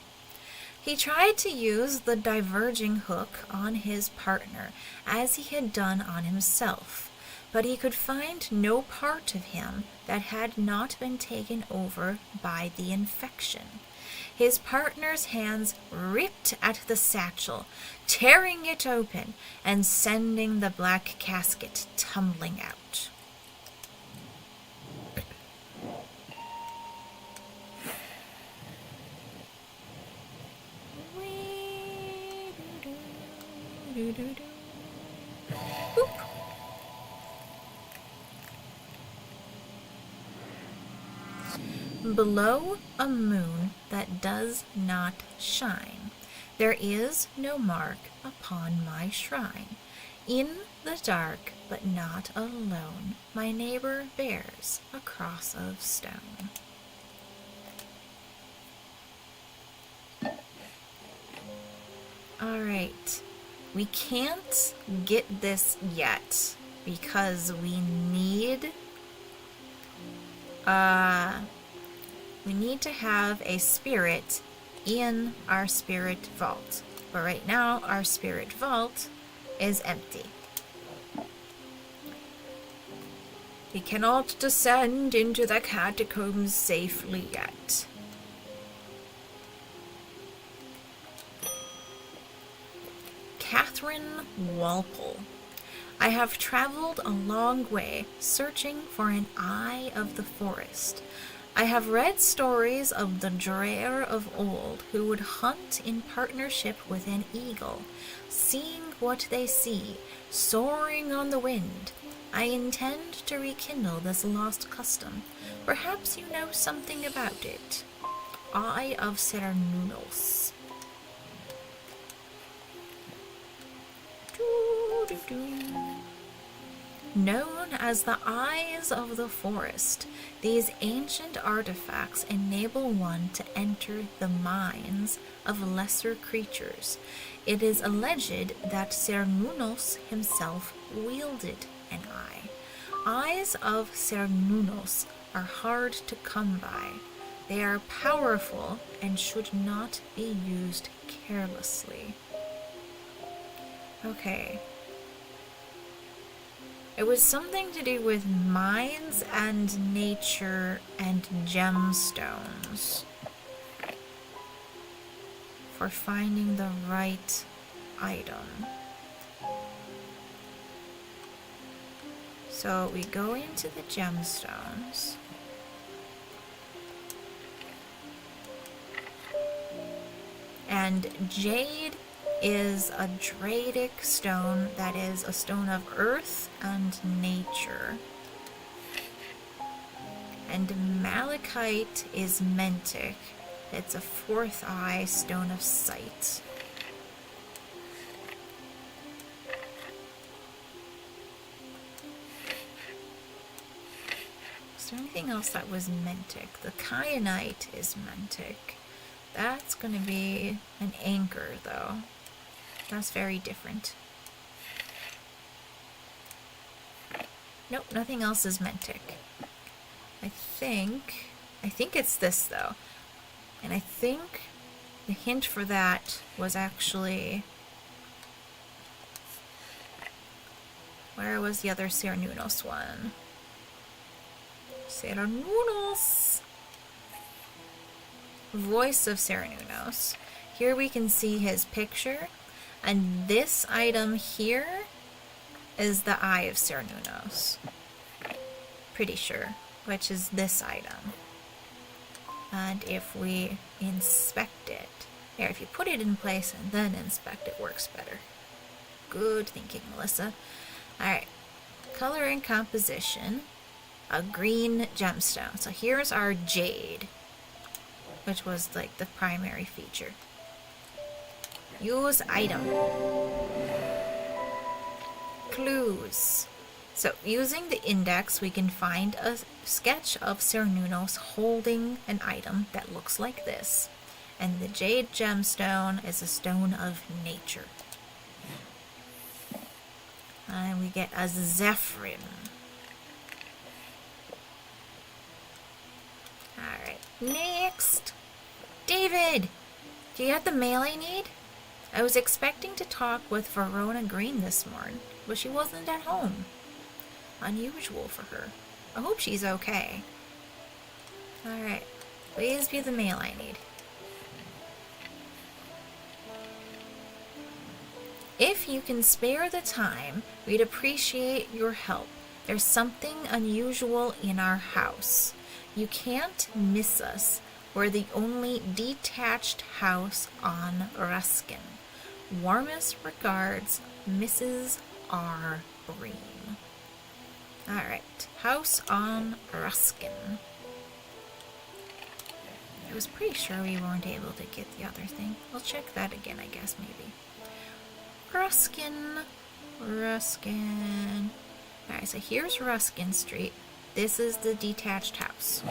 He tried to use the diverging hook on his partner, as he had done on himself, but he could find no part of him that had not been taken over by the infection. His partner's hands ripped at the satchel, tearing it open and sending the black casket tumbling out. Boop. Below a moon that does not shine, there is no mark upon my shrine. In the dark, but not alone, my neighbor bears a cross of stone. Alright, we can't get this yet because we need to have a spirit in our spirit vault. But right now, our spirit vault is empty. We cannot descend into the catacombs safely yet. Catherine Walpole. I have traveled a long way, searching for an eye of the forest. I have read stories of the dreyer of old who would hunt in partnership with an eagle, seeing what they see, soaring on the wind. I intend to rekindle this lost custom. Perhaps you know something about it. Eye of Cernunnos. Known as the Eyes of the Forest, these ancient artifacts enable one to enter the minds of lesser creatures. It is alleged that Cernunnos himself wielded an eye. Eyes of Cernunnos are hard to come by. They are powerful and should not be used carelessly. Okay. It was something to do with mines and nature and gemstones for finding the right item. So we go into the gemstones. And jade is a Dradic stone that is a stone of earth and nature. And malachite is mentic. It's a 4th eye stone of sight. Is there anything else that was mentic? The kyanite is mentic. That's going to be an anchor, though. That's very different. Nope, nothing else is mentic. I think it's this, though. And I think the hint for that was actually... Where was the other Cernunnos one? Cernunnos! Voice of Cernunnos. Here we can see his picture, and this item here is the Eye of Cernunnos. Pretty sure, which is this item. And if we inspect it, here, if you put it in place and then inspect it, works better. Good thinking, Melissa. Alright, color and composition, a green gemstone. So here's our jade, which was like the primary feature. Use item. Clues. So using the index, we can find a sketch of Cernunnos holding an item that looks like this. And the jade gemstone is a stone of nature. And we get a Zephyrin. Alright, next. David, do you have the mail I need? I was expecting to talk with Verona Green this morning, but she wasn't at home. Unusual for her. I hope she's okay. Alright, please be the mail I need. If you can spare the time, we'd appreciate your help. There's something unusual in our house. You can't miss us. We're the only detached house on Ruskin. Warmest regards, Mrs. R. Breen. Alright, house on Ruskin. I was pretty sure we weren't able to get the other thing. We'll check that again, I guess, maybe. Ruskin. Alright, so here's Ruskin Street. This is the detached house.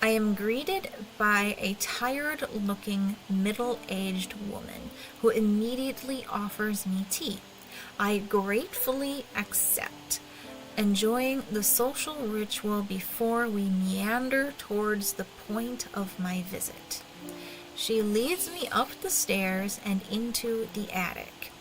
I am greeted by a tired-looking, middle-aged woman who immediately offers me tea. I gratefully accept, enjoying the social ritual before we meander towards the point of my visit. She leads me up the stairs and into the attic.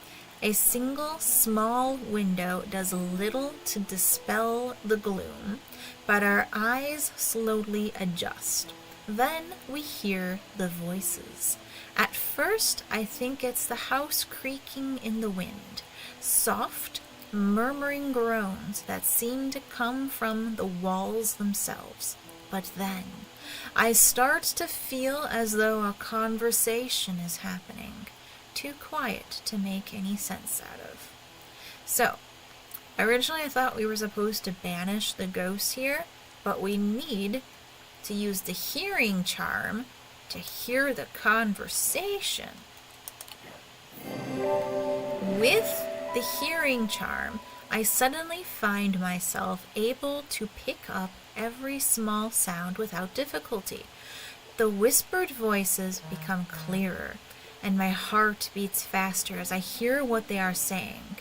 A single small window does little to dispel the gloom, but our eyes slowly adjust. Then we hear the voices. At first, I think it's the house creaking in the wind, soft, murmuring groans that seem to come from the walls themselves. But then, I start to feel as though a conversation is happening, too quiet to make any sense out of. So, originally I thought we were supposed to banish the ghosts here, but we need to use the hearing charm to hear the conversation. With the hearing charm, I suddenly find myself able to pick up every small sound without difficulty. The whispered voices become clearer, and my heart beats faster as I hear what they are saying.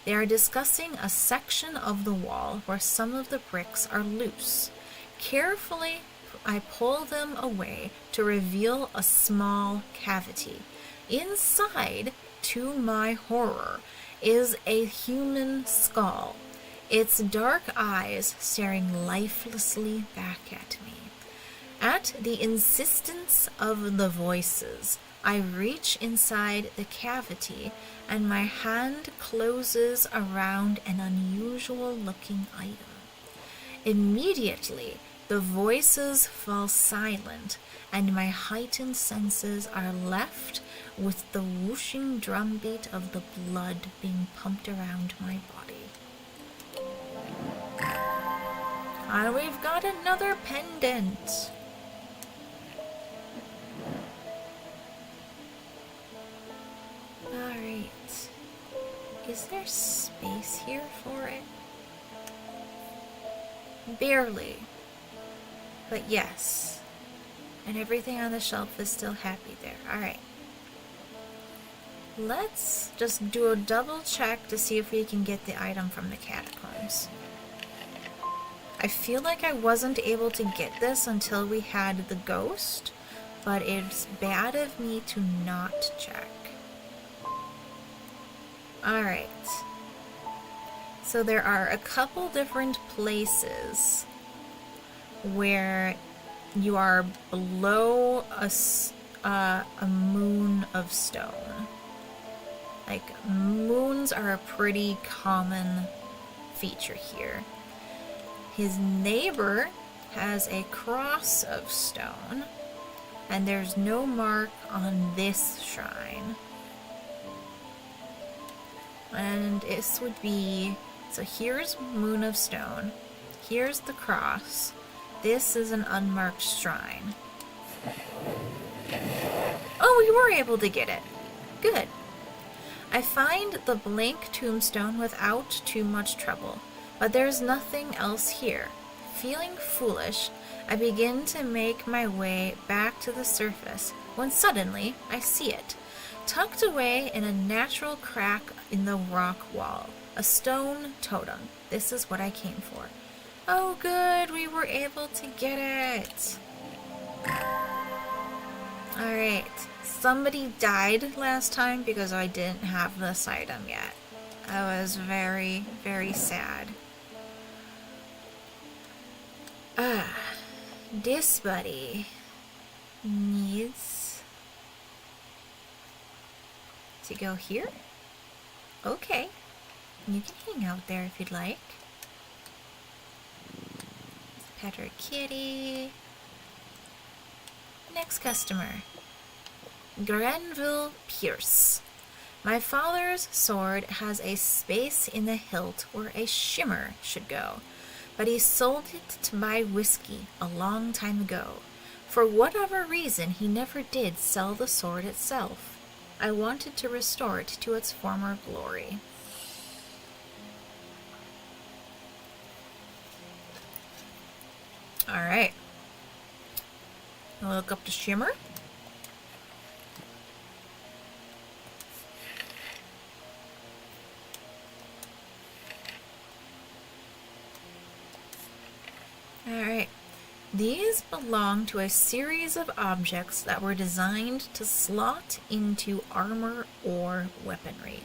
They are discussing a section of the wall where some of the bricks are loose. Carefully, I pull them away to reveal a small cavity. Inside, to my horror, is a human skull, its dark eyes staring lifelessly back at me. At the insistence of the voices, I reach inside the cavity, and my hand closes around an unusual-looking item. Immediately, the voices fall silent, and my heightened senses are left with the whooshing drumbeat of the blood being pumped around my body. And we've got another pendant. Alright. Is there space here for it? Barely. But yes. And everything on the shelf is still happy there. Alright. Let's just do a double check to see if we can get the item from the catacombs. I feel like I wasn't able to get this until we had the ghost, but it's bad of me to not check. Alright. So there are a couple different places where you are below a moon of stone. Like, moons are a pretty common feature here. His neighbor has a cross of stone, and there's no mark on this shrine. And this would be, so here's Moon of Stone, here's the cross, this is an unmarked shrine. Oh, you were able to get it. Good. I find the blank tombstone without too much trouble, but there's nothing else here. Feeling foolish, I begin to make my way back to the surface when suddenly I see it. Tucked away in a natural crack in the rock wall. A stone totem. This is what I came for. Oh good, we were able to get it. Alright, somebody died last time because I didn't have this item yet. I was very, very sad. This buddy needs to go here? Okay. You can hang out there if you'd like. Pet our kitty. Next customer. Grenville Pierce. My father's sword has a space in the hilt where a shimmer should go, but he sold it to buy whiskey a long time ago. For whatever reason, he never did sell the sword itself. I wanted to restore it to its former glory. Alright. I'll look up the shimmer. Alright. These belong to a series of objects that were designed to slot into armor or weaponry.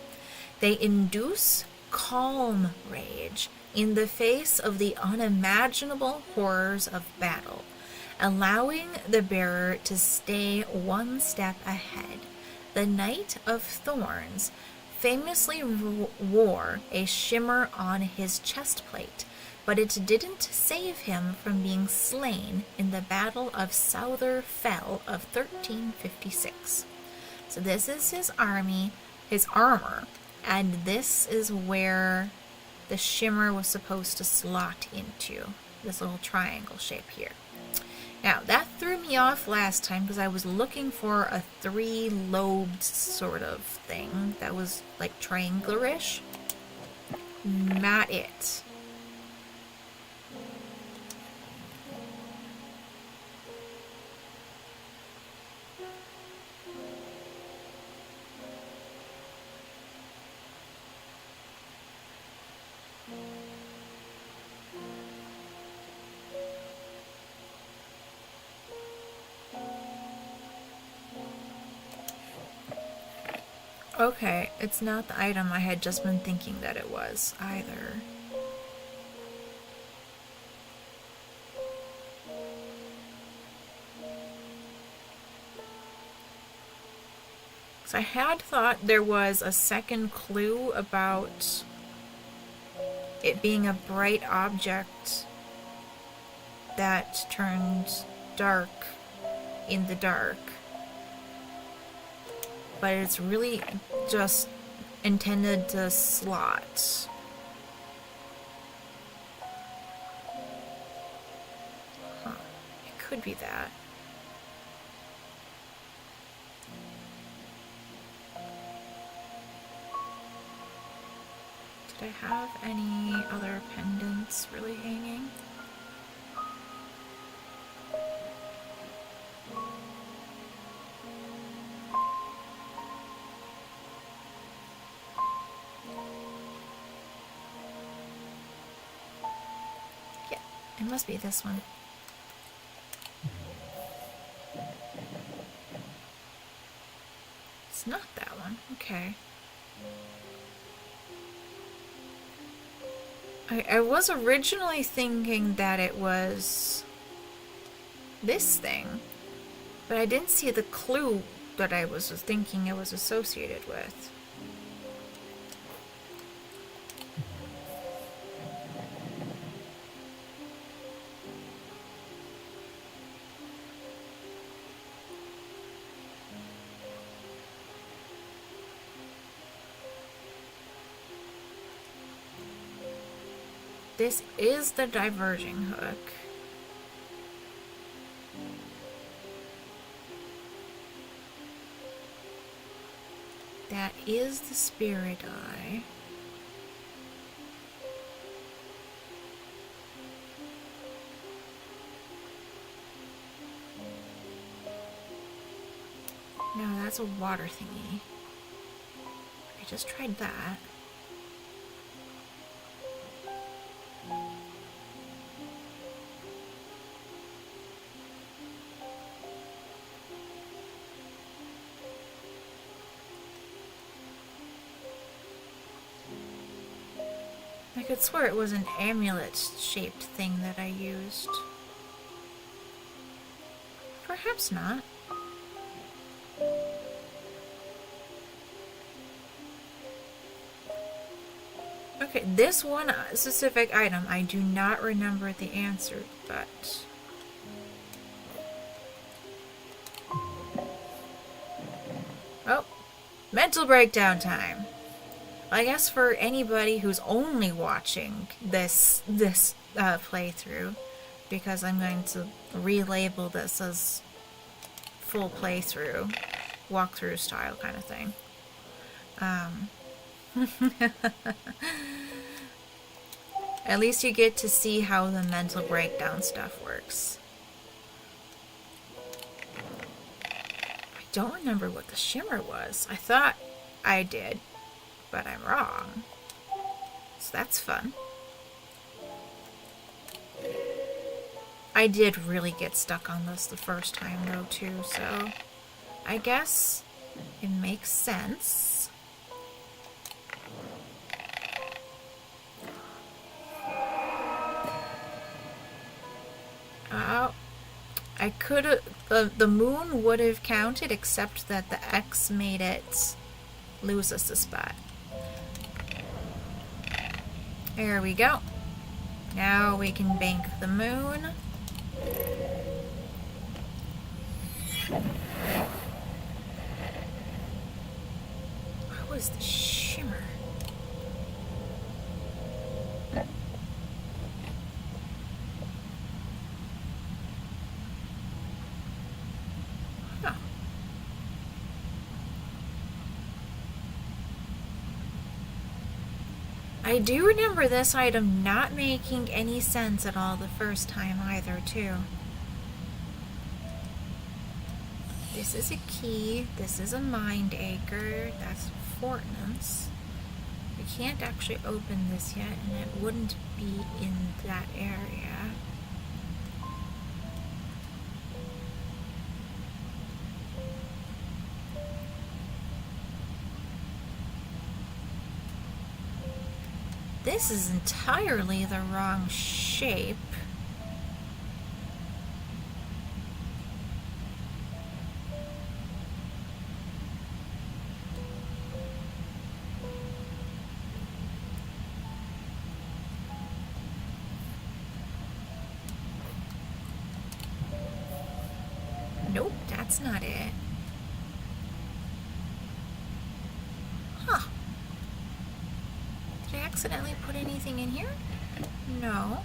They induce calm rage in the face of the unimaginable horrors of battle, allowing the bearer to stay one step ahead. The Knight of Thorns famously wore a shimmer on his chestplate, but it didn't save him from being slain in the Battle of Souther Fell of 1356. So this is his army, his armor, and this is where the shimmer was supposed to slot into, this little triangle shape here. Now, that threw me off last time because I was looking for a three-lobed sort of thing that was like triangular-ish. Not it. Okay, it's not the item I had just been thinking that it was, either. So I had thought there was a second clue about it being a bright object that turned dark in the dark. But it's really just intended to slot. Huh. It could be that. Did I have any other pendants really hanging? It must be this one. It's not that one. Okay. I was originally thinking that it was this thing. But I didn't see the clue that I was thinking it was associated with. This is the diverging hook. That is the spirit eye. No, that's a water thingy. I just tried that. I could swear it was an amulet-shaped thing that I used. Perhaps not. Okay, this one specific item, I do not remember the answer, but... Oh, mental breakdown time. I guess for anybody who's only watching this playthrough, because I'm going to relabel this as full playthrough, walkthrough style kind of thing. At least you get to see how the mental breakdown stuff works. I don't remember what the shimmer was. I thought I did, but I'm wrong. So that's fun. I did really get stuck on this the first time though too, so I guess it makes sense. I could have, the moon would have counted, except that the X made it lose us a spot. There we go. Now we can bank the moon. What was the shimmer? Huh. I do remember this item not making any sense at all the first time either, too. This is a key. This is a mind acre. That's Fortnance. We can't actually open this yet, and it wouldn't be in that area. This is entirely the wrong shape. Nope, that's not it. Huh. Did I accidentally put anything in here? No.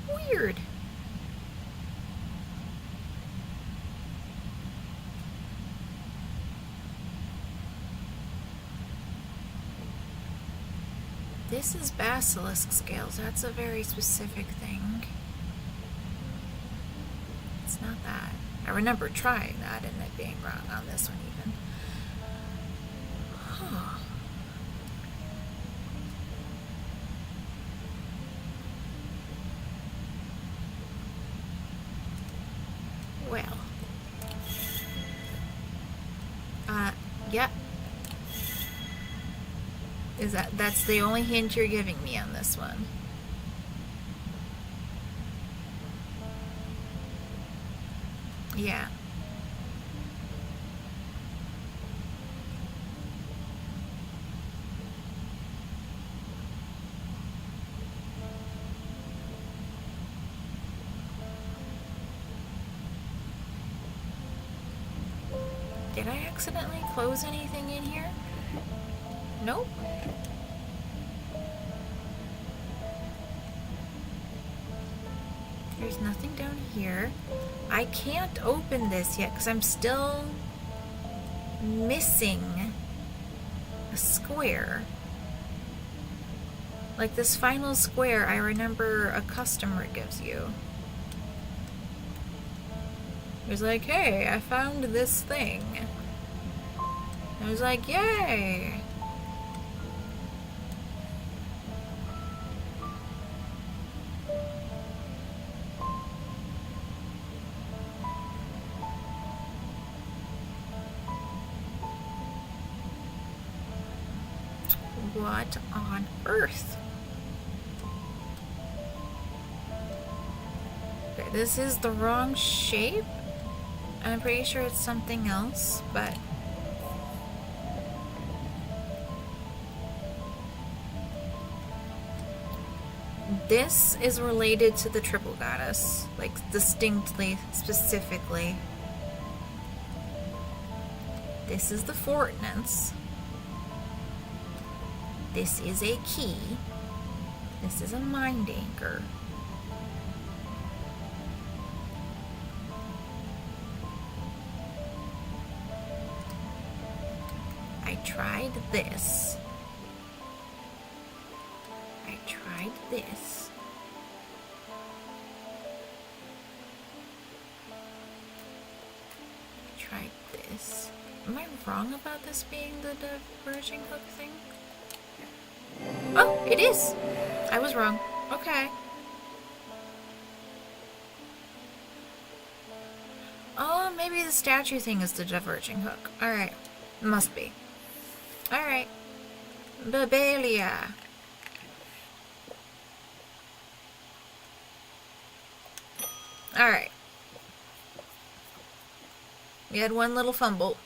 Weird. This is basilisk scales. That's a very specific thing. It's not that. I remember trying that and it being wrong on this one even. Huh. Well. Yep. That's the only hint you're giving me on this one? Yeah. Did I accidentally close anything in here? Nope. There's nothing down here. I can't open this yet because I'm still missing a square. Like this final square I remember a customer gives you. He was like, hey, I found this thing. I was like, yay! What on earth? Okay, this is the wrong shape. I'm pretty sure it's something else, but... This is related to the triple goddess, like distinctly, specifically. This is the Fortnance. This is a key. This is a mind anchor. I tried this. I tried this. I tried this. Am I wrong about this being the diverging hook thing? Oh, it is! I was wrong. Okay. Oh, maybe the statue thing is the diverging hook. Alright. Must be. Alright. Babelia. Alright. We had one little fumble,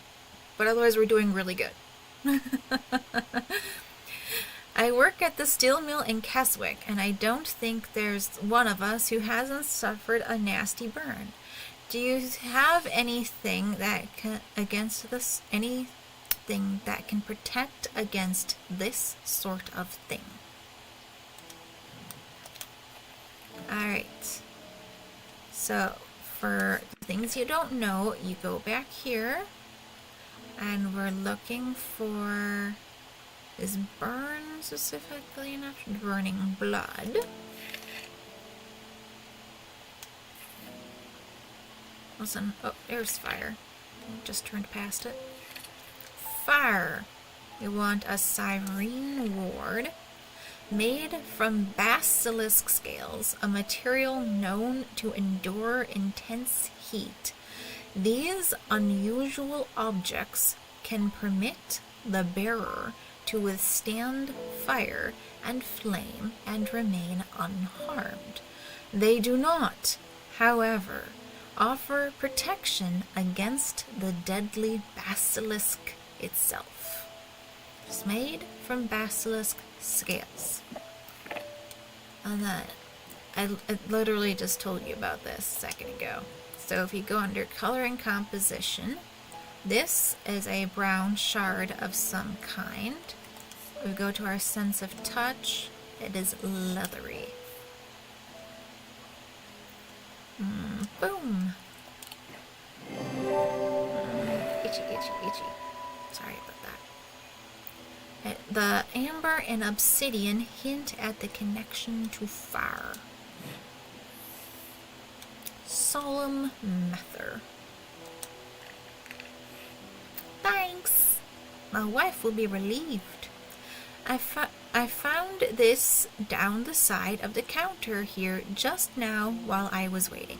but otherwise we're doing really good. I work at the steel mill in Keswick, and I don't think there's one of us who hasn't suffered a nasty burn. Do you have anything that can anything that can protect against this sort of thing? Alright. So, for things you don't know, you go back here, and we're looking for... Is burn specifically enough? Burning blood. Listen. Oh, there's fire. Just turned past it. Fire. We want a Cyrene ward made from basilisk scales, a material known to endure intense heat. These unusual objects can permit the bearer to withstand fire and flame and remain unharmed. They do not, however, offer protection against the deadly basilisk itself. It's made from basilisk scales. And then, I literally just told you about this a second ago. So if you go under color and composition, this is a brown shard of some kind. We go to our sense of touch. It is leathery. Boom. Itchy, itchy, itchy. Sorry about that. The amber and obsidian hint at the connection to fire. Solemn Mether. Thanks. My wife will be relieved. I found this down the side of the counter here just now while I was waiting.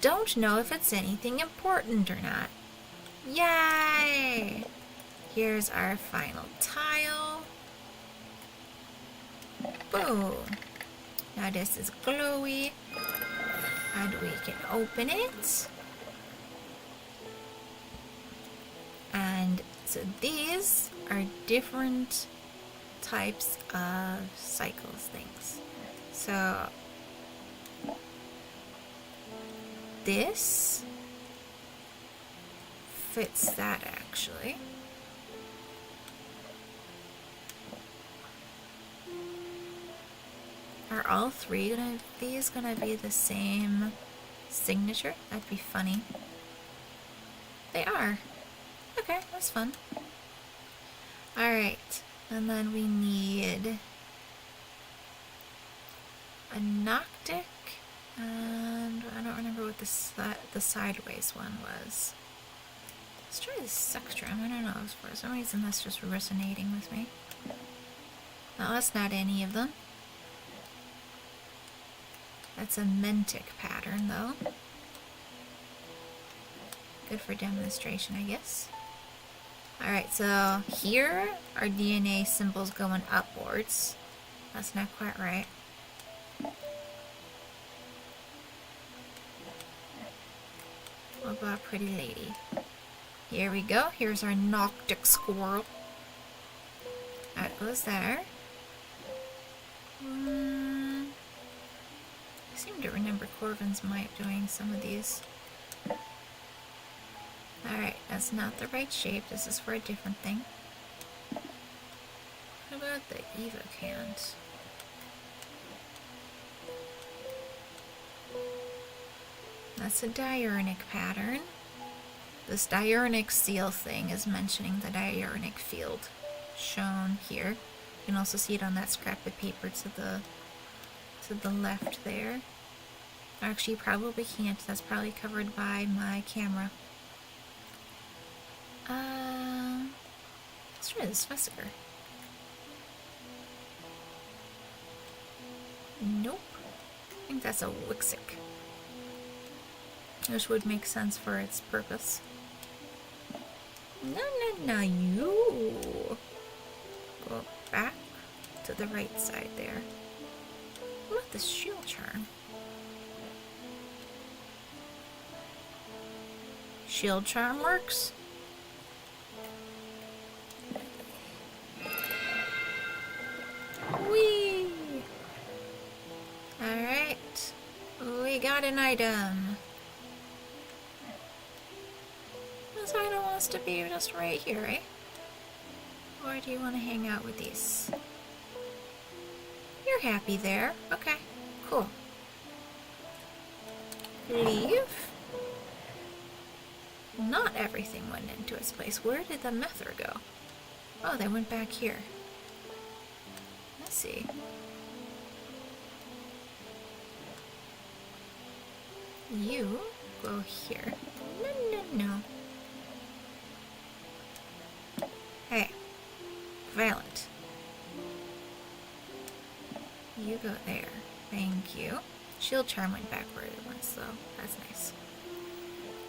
Don't know if it's anything important or not. Yay! Here's our final tile. Boom. Now this is glowy. And we can open it. And so these are different types of cycles things. So this fits that actually. Are all three of these gonna be the same signature? That'd be funny. They are. Okay, that's fun. Alright, and then we need a Noctic, and I don't remember what the sideways one was. Let's try the Sextrum. I don't know, for some reason that's just resonating with me. No, that's not any of them. That's a Mentic pattern, though. Good for demonstration, I guess. Alright, so here are DNA symbols going upwards. That's not quite right. What about Pretty Lady? Here we go. Here's our Noctic squirrel. That goes there. I seem to remember Corvin's might doing some of these. Alright, that's not the right shape. This is for a different thing. What about the Evocant? That's a diurnic pattern. This diurnic seal thing is mentioning the diurnic field shown here. You can also see it on that scrap of paper to the left there. Actually, you probably can't. That's probably covered by my camera. Let's try this Vesker. Nope. I think that's a Wixic. Which would make sense for its purpose. No, you. Go back to the right side there. What about this shield charm? Shield charm works? Whee! Alright. We got an item. This item wants to be just right here, right? Or do you want to hang out with these? You're happy there. Okay, cool. Leave. Not everything went into its place. Where did the Mether go? Oh, they went back here. Let's see. You go here. No. Hey, Violet. You go there. Thank you. Shield charm went back where it was, though. That's nice.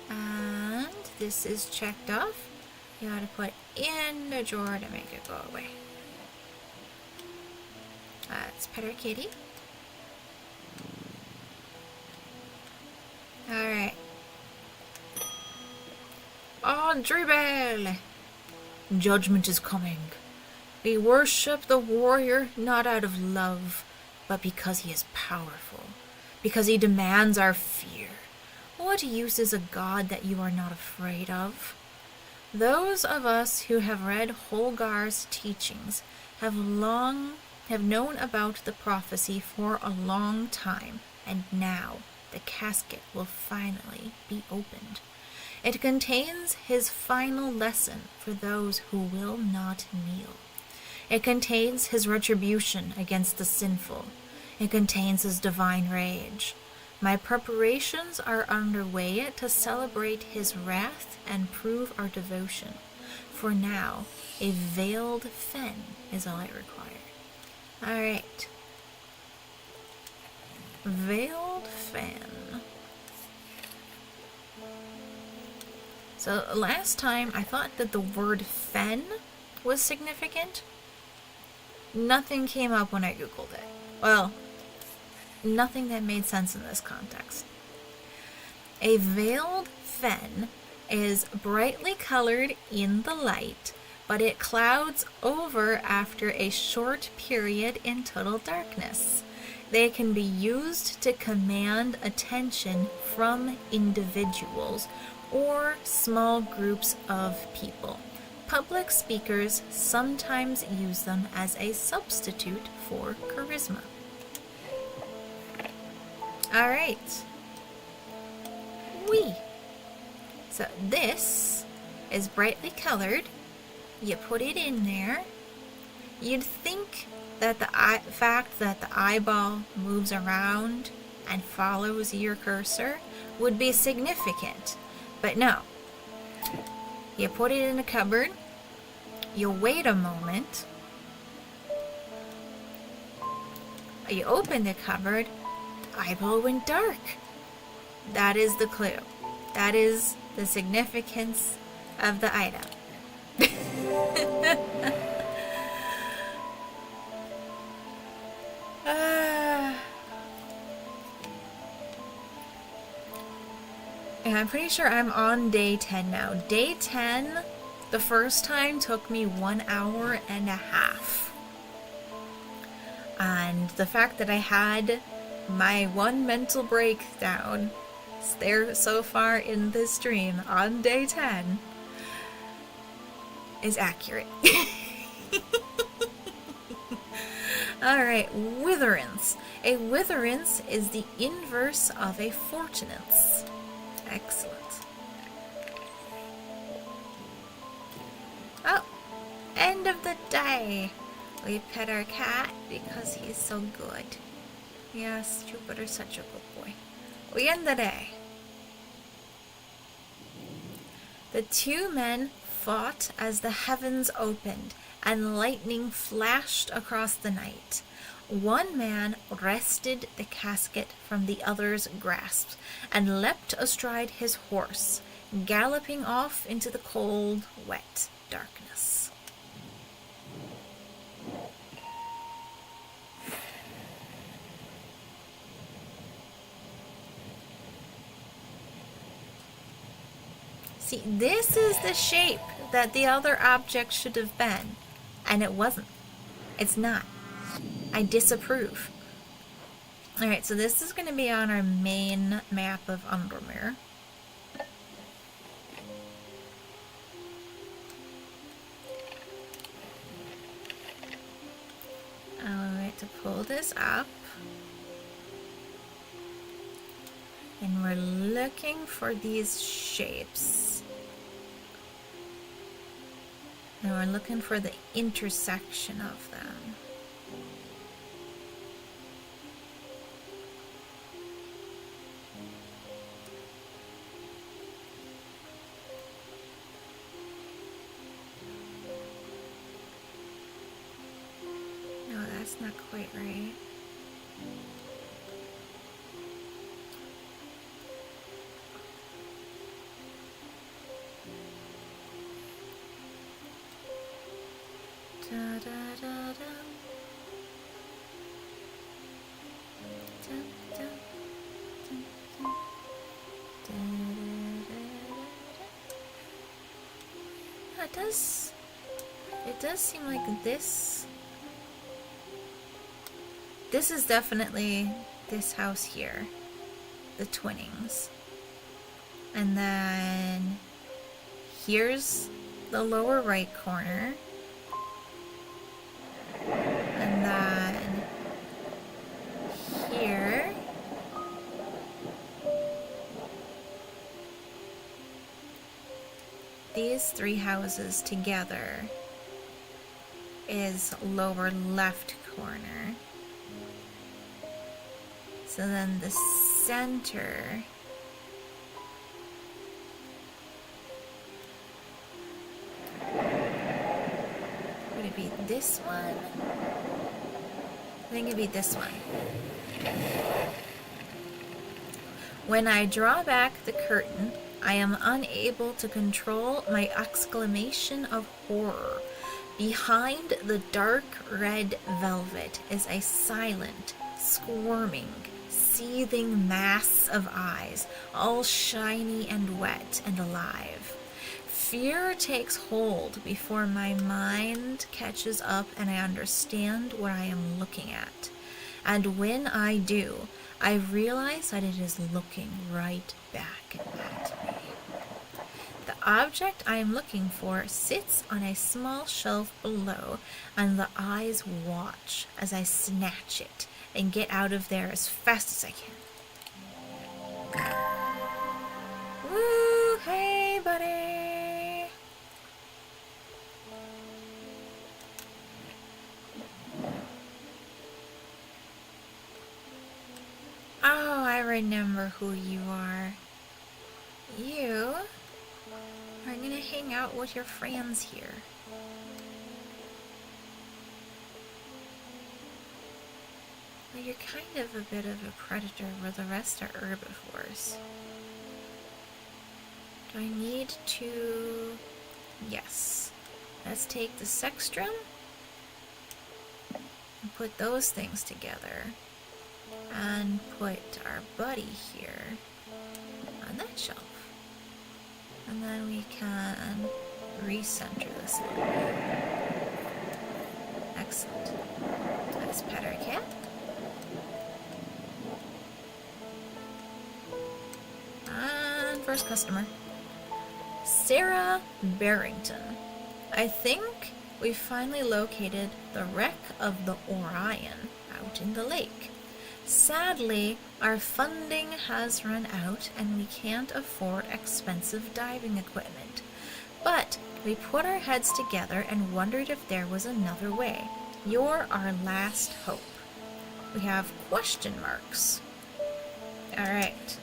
And this is checked off. You gotta put in the drawer to make it go away. Let's pet our kitty. Alright. Andribel! Judgment is coming. We worship the warrior not out of love, but because he is powerful, because he demands our fear. What use is a god that you are not afraid of? Those of us who have read Holgar's teachings have known about the prophecy for a long time, and now the casket will finally be opened. It contains his final lesson for those who will not kneel. It contains his retribution against the sinful. It contains his divine rage. My preparations are underway to celebrate his wrath and prove our devotion. For now, a veiled fen is all I require. Alright. Veiled fen. So last time I thought that the word fen was significant. Nothing came up when I googled it. Well, nothing that made sense in this context. A veiled fen is brightly colored in the light, but it clouds over after a short period in total darkness. They can be used to command attention from individuals or small groups of people. Public speakers sometimes use them as a substitute for charisma. All right. So this is brightly colored. You put it in there. You'd think that the fact that the eyeball moves around and follows your cursor would be significant, but no. You put it in a cupboard, you wait a moment, you open the cupboard, the eyeball went dark. That is the clue. That is the significance of the item. And I'm pretty sure I'm on day 10 now. Day 10, the first time took me 1 hour and a half. And the fact that I had my one mental breakdown there so far in this stream on day 10 is accurate. Alright, witherance. A witherance is the inverse of a fortunance. Excellent. Oh, end of the day. We pet our cat because he's so good. Yes, Jupiter's such a good boy. We end the day. The two men fought as the heavens opened and lightning flashed across the night. One man wrested the casket from the other's grasp and leapt astride his horse, galloping off into the cold, wet darkness. See, this is the shape that the other object should have been, and it wasn't. It's not. I disapprove. Alright, so this is going to be on our main map of Undermere. Alright, to pull this up. And we're looking for these shapes. And we're looking for the intersection of them. No, that's not quite right. Da, da, da, da. Dun, dun, dun, dun. Da, da, da, da. Yeah, it does seem like this is definitely this house here, the Twinnings. And then here's the lower right corner. And then here these three houses together is lower left corner. So then the center would it be this one? I think it'd be this one. When I draw back the curtain, I am unable to control my exclamation of horror. Behind the dark red velvet is a silent, squirming, seething mass of eyes, all shiny and wet and alive. Fear takes hold before my mind catches up and I understand what I am looking at. And when I do, I realize that it is looking right back at me. The object I am looking for sits on a small shelf below, and the eyes watch as I snatch it and get out of there as fast as I can. Woo! Hey, buddy! Oh, I remember who you are. You are gonna hang out with your friends here. Well, you're kind of a bit of a predator where the rest are herbivores. Do I need to... Yes. Let's take the sextrum and put those things together. And put our buddy here on that shelf. And then we can recenter this a little bit. Excellent. Let's pet our cat. And first customer. Sarah Barrington. I think we finally located the wreck of the Orion out in the lake. Sadly, our funding has run out and we can't afford expensive diving equipment. But we put our heads together and wondered if there was another way. You're our last hope. We have question marks. Alright.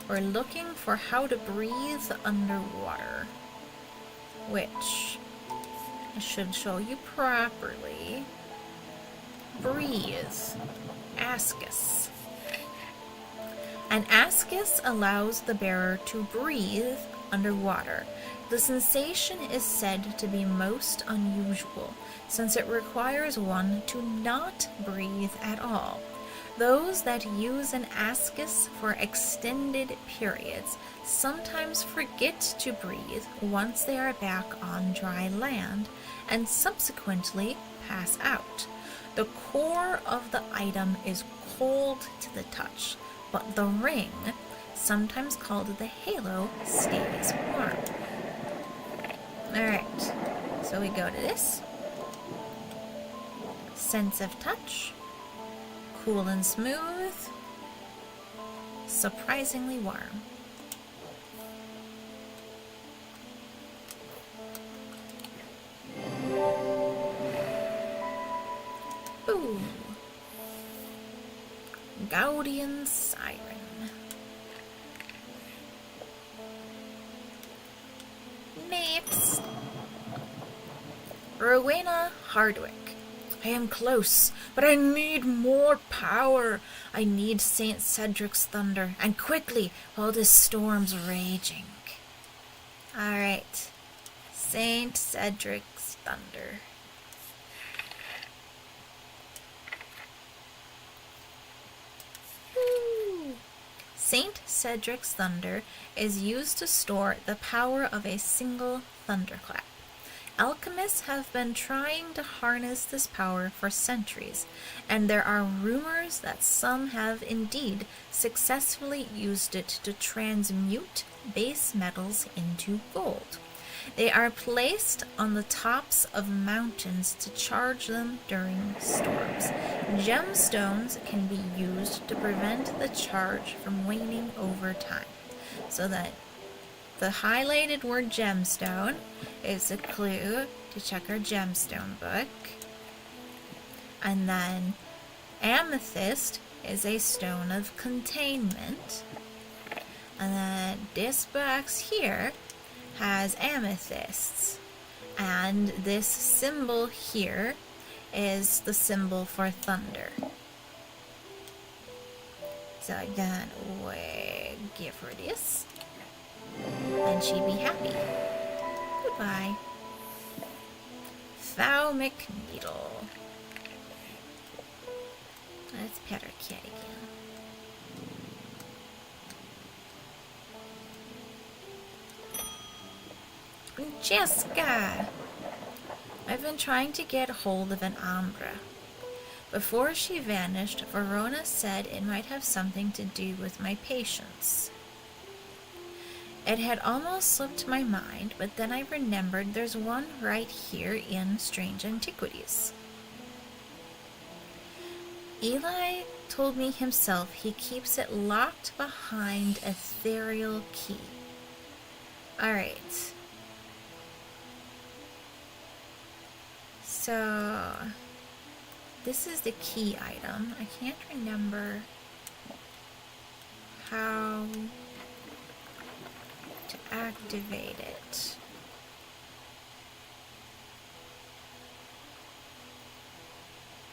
We're looking for how to breathe underwater. Which I should show you properly. Breathe. Ascus. An ascus allows the bearer to breathe underwater. The sensation is said to be most unusual, since it requires one to not breathe at all. Those that use an ascus for extended periods sometimes forget to breathe once they are back on dry land, and subsequently pass out. The core of the item is cold to the touch, but the ring, sometimes called the halo, stays warm. Alright, so we go to this. Sense of touch. Cool and smooth. Surprisingly warm. Ooh. Gaudian Siren. Next. Rowena Hardwick. I am close, but I need more power. I need St. Cedric's thunder, and quickly, while this storm's raging. Alright. St. Cedric's thunder. St. Cedric's thunder is used to store the power of a single thunderclap. Alchemists have been trying to harness this power for centuries, and there are rumors that some have indeed successfully used it to transmute base metals into gold. They are placed on the tops of mountains to charge them during storms. Gemstones can be used to prevent the charge from waning over time. So that the highlighted word gemstone is a clue to check our gemstone book. And then amethyst is a stone of containment. And then this box here has amethysts, and this symbol here is the symbol for thunder. So I'm gonna give her this, and she'd be happy. Goodbye. ophthalmic needle. Let's pet our cat again. Jessica! I've been trying to get hold of an Ambra. Before she vanished, Verona said it might have something to do with my patience. It had almost slipped my mind, but then I remembered there's one right here in Strange Antiquities. Eli told me himself he keeps it locked behind a ethereal key. Alright. So, this is the key item. I can't remember how to activate it.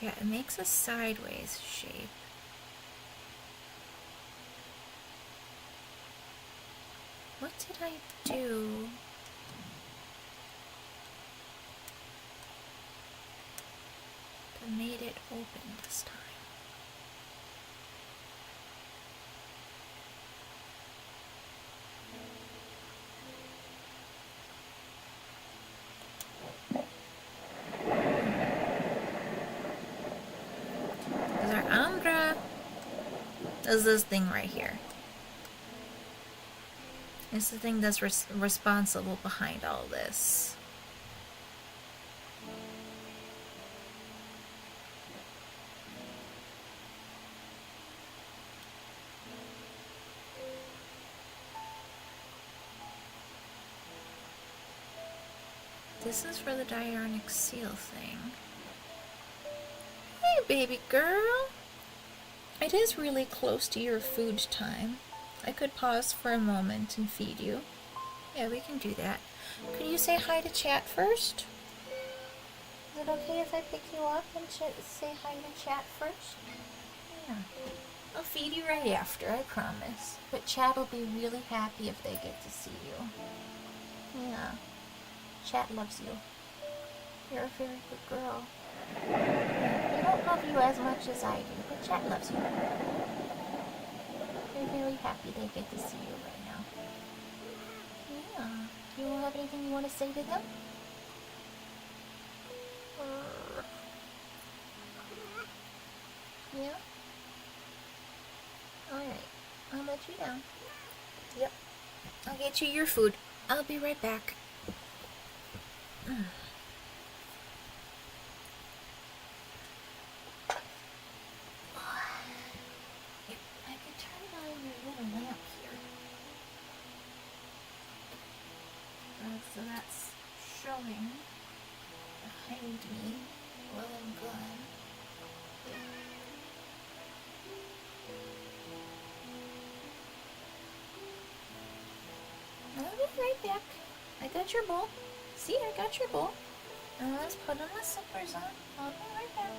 Yeah, it makes a sideways shape. What did I do? That made it open this time. Because our Ambra does this thing right here. It's the thing that's responsible behind all this. This is for the Diurnic seal thing. Hey, baby girl! It is really close to your food time. I could pause for a moment and feed you. Yeah, we can do that. Could you say hi to chat first? Is it okay if I pick you up and say hi to chat first? Yeah. I'll feed you right after, I promise. But chat will be really happy if they get to see you. Yeah. Chat loves you. You're a very good girl. They don't love you as much as I do, but chat loves you. They're very happy they get to see you right now. Yeah. Do you have anything you want to say to them? Yeah? Alright. I'll let you down. Yep. I'll get you your food. I'll be right back. So that's showing behind me while I'm gone. I'll be right back. I got your bowl. See, I got your bowl. Now let's put on the slippers on. I'll be right back.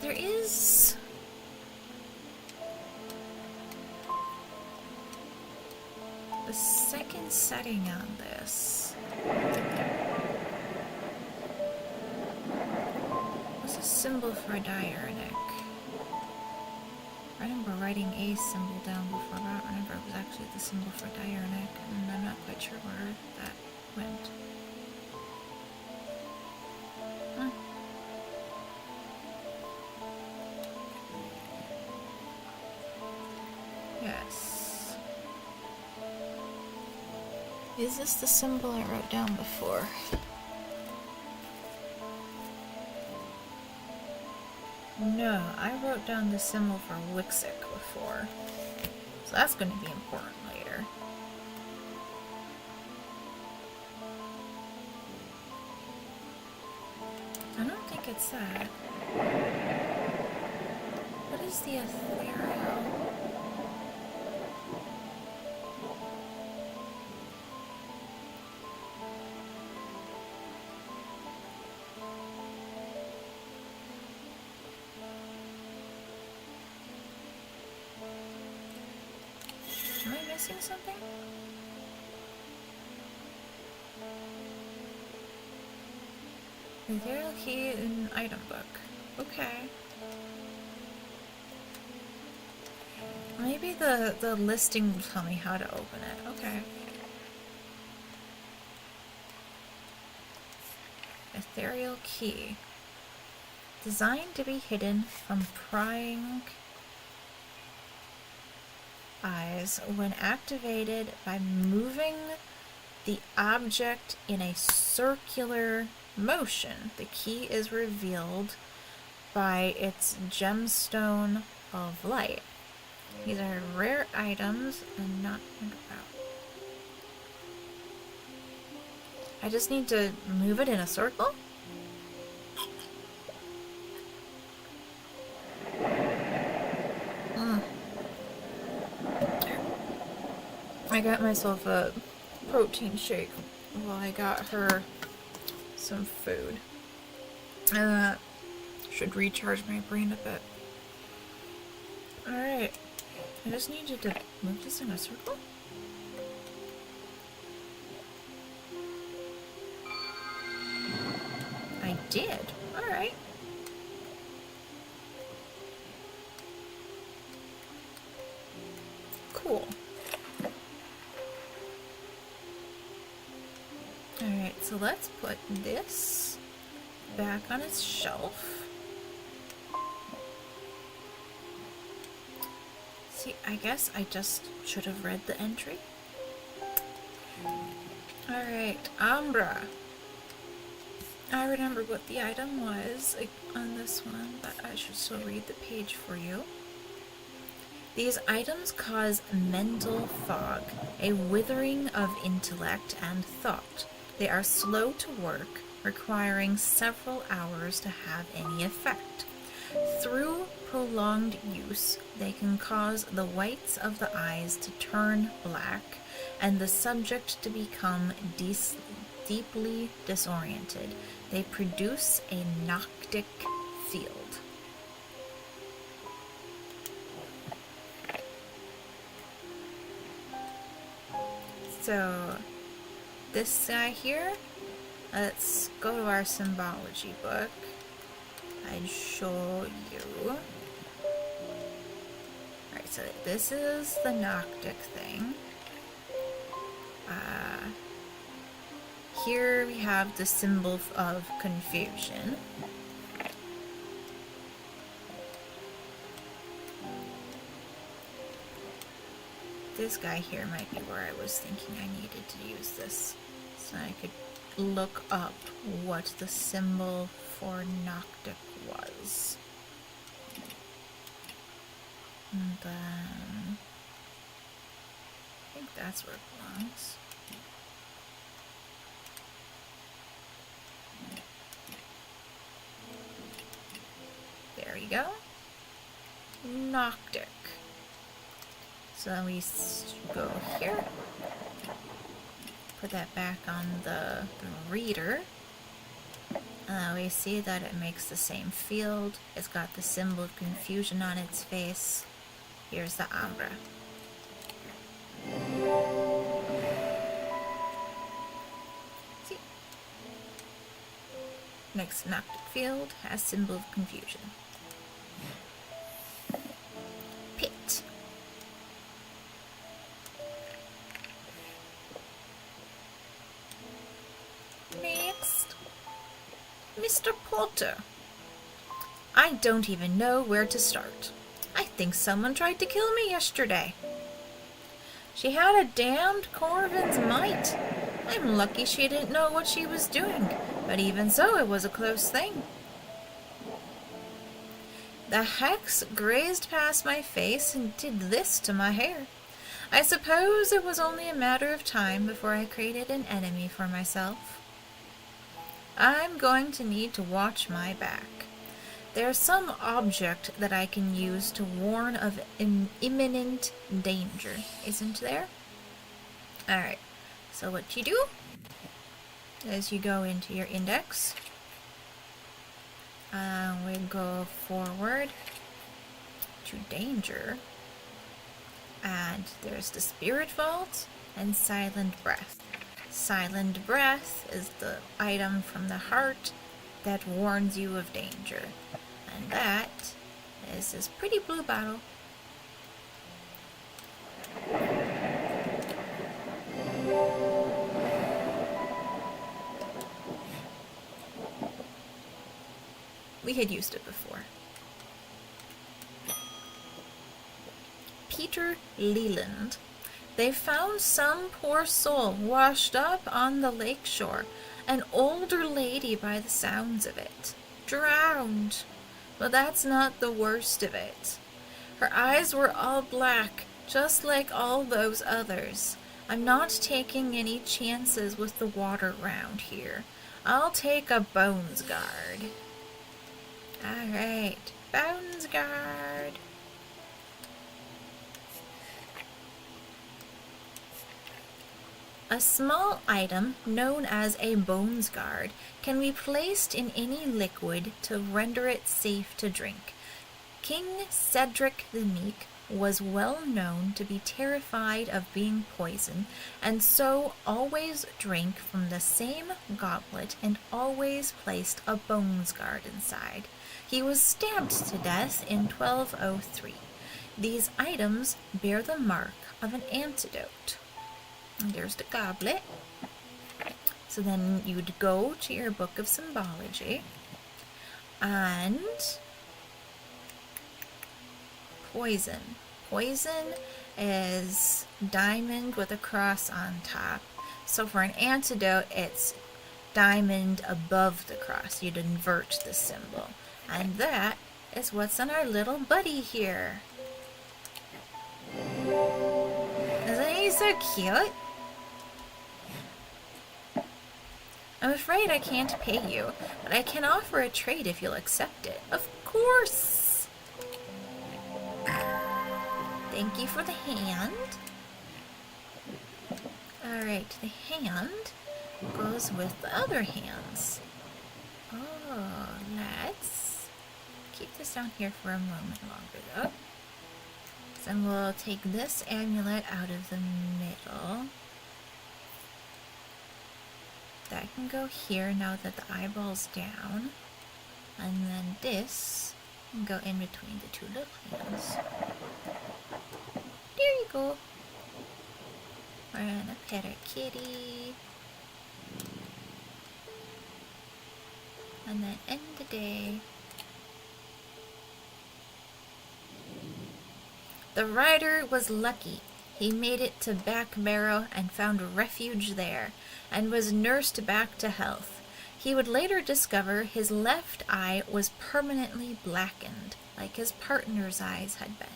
There is... the second setting on this. What's a symbol for a diurnal? I remember writing a symbol down before, but I don't remember it was actually the symbol for diurnal, and I'm not quite sure where that went. Huh. Yes. Is this the symbol I wrote down before? No, I wrote down the symbol for Wixik before. So that's going to be important later. I don't think it's that. What is the ethereal? Am I missing something? Ethereal key in item book. Okay. Maybe the listing will tell me how to open it. Okay. Ethereal key. Designed to be hidden from prying eyes when activated by moving the object in a circular motion. The key is revealed by its gemstone of light. These are rare items and not about. I just need to move it in a circle? I got myself a protein shake while I got her some food. And that should recharge my brain a bit. Alright. I just need you to move this in a circle. I did. Alright. Cool. Alright, so let's put this back on its shelf. See, I guess I just should have read the entry. Alright, Umbra. I remember what the item was on this one, but I should still read the page for you. These items cause mental fog, a withering of intellect and thought. They are slow to work, requiring several hours to have any effect. Through prolonged use, they can cause the whites of the eyes to turn black and the subject to become deeply disoriented. They produce a noctic field. So, this guy here, let's go to our symbology book. I'd show you. Alright, so this is the noctic thing. Here we have the symbol of confusion. This guy here might be where I was thinking I needed to use this, so I could look up what the symbol for noctic was. And then I think that's where it belongs. There we go. Noctic. So then we go here. Put that back on the reader. We see that it makes the same field. It's got the symbol of confusion on its face. Here's the Ambra. See? Next synoptic field has symbol of confusion. Pit. Next. Mr. Potter. I don't even know where to start. I think someone tried to kill me yesterday. She had a damned Corvin's mite. I'm lucky she didn't know what she was doing, but even so, it was a close thing. The hex grazed past my face and did this to my hair. I suppose it was only a matter of time before I created an enemy for myself. I'm going to need to watch my back. There's some object that I can use to warn of imminent danger, isn't there? Alright, so what you do is you go into your index. We go forward to danger. And there's the Spirit Vault and Silent Breath. Silent Breath is the item from the heart that warns you of danger. And that is this pretty blue bottle. We had used it before. Peter Leland. They found some poor soul washed up on the lake shore, an older lady by the sounds of it, drowned. But that's not the worst of it. Her eyes were all black, just like all those others. I'm not taking any chances with the water round here. I'll take a Bones Guard. Alright, Bones Guard. A small item known as a Bones Guard can be placed in any liquid to render it safe to drink. King Cedric the Meek was well known to be terrified of being poisoned, and so always drank from the same goblet and always placed a Bones Guard inside. He was stabbed to death in 1203. These items bear the mark of an antidote. And there's the goblet. So then you'd go to your book of symbology and poison. Poison is diamond with a cross on top. So for an antidote, it's diamond above the cross. You'd invert the symbol. And that is what's on our little buddy here. Isn't he so cute? I'm afraid I can't pay you, but I can offer a trade if you'll accept it. Of course! Thank you for the hand. Alright, the hand goes with the other hands. Oh, let's keep this down here for a moment longer though. Then we'll take this amulet out of the middle. That can go here now that the eyeball's down. And then this can go in between the two little hands. There you go. We're gonna pet our kitty. And then end the day. The rider was lucky. He made it to Backbarrow and found refuge there, and was nursed back to health. He would later discover his left eye was permanently blackened, like his partner's eyes had been.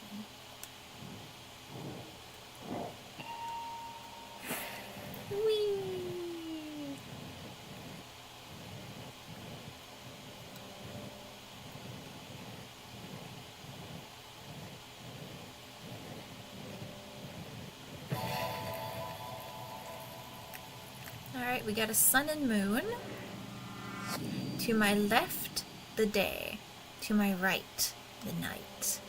Whee! Alright, we got a sun and moon. To my left, the day. To my right, the night.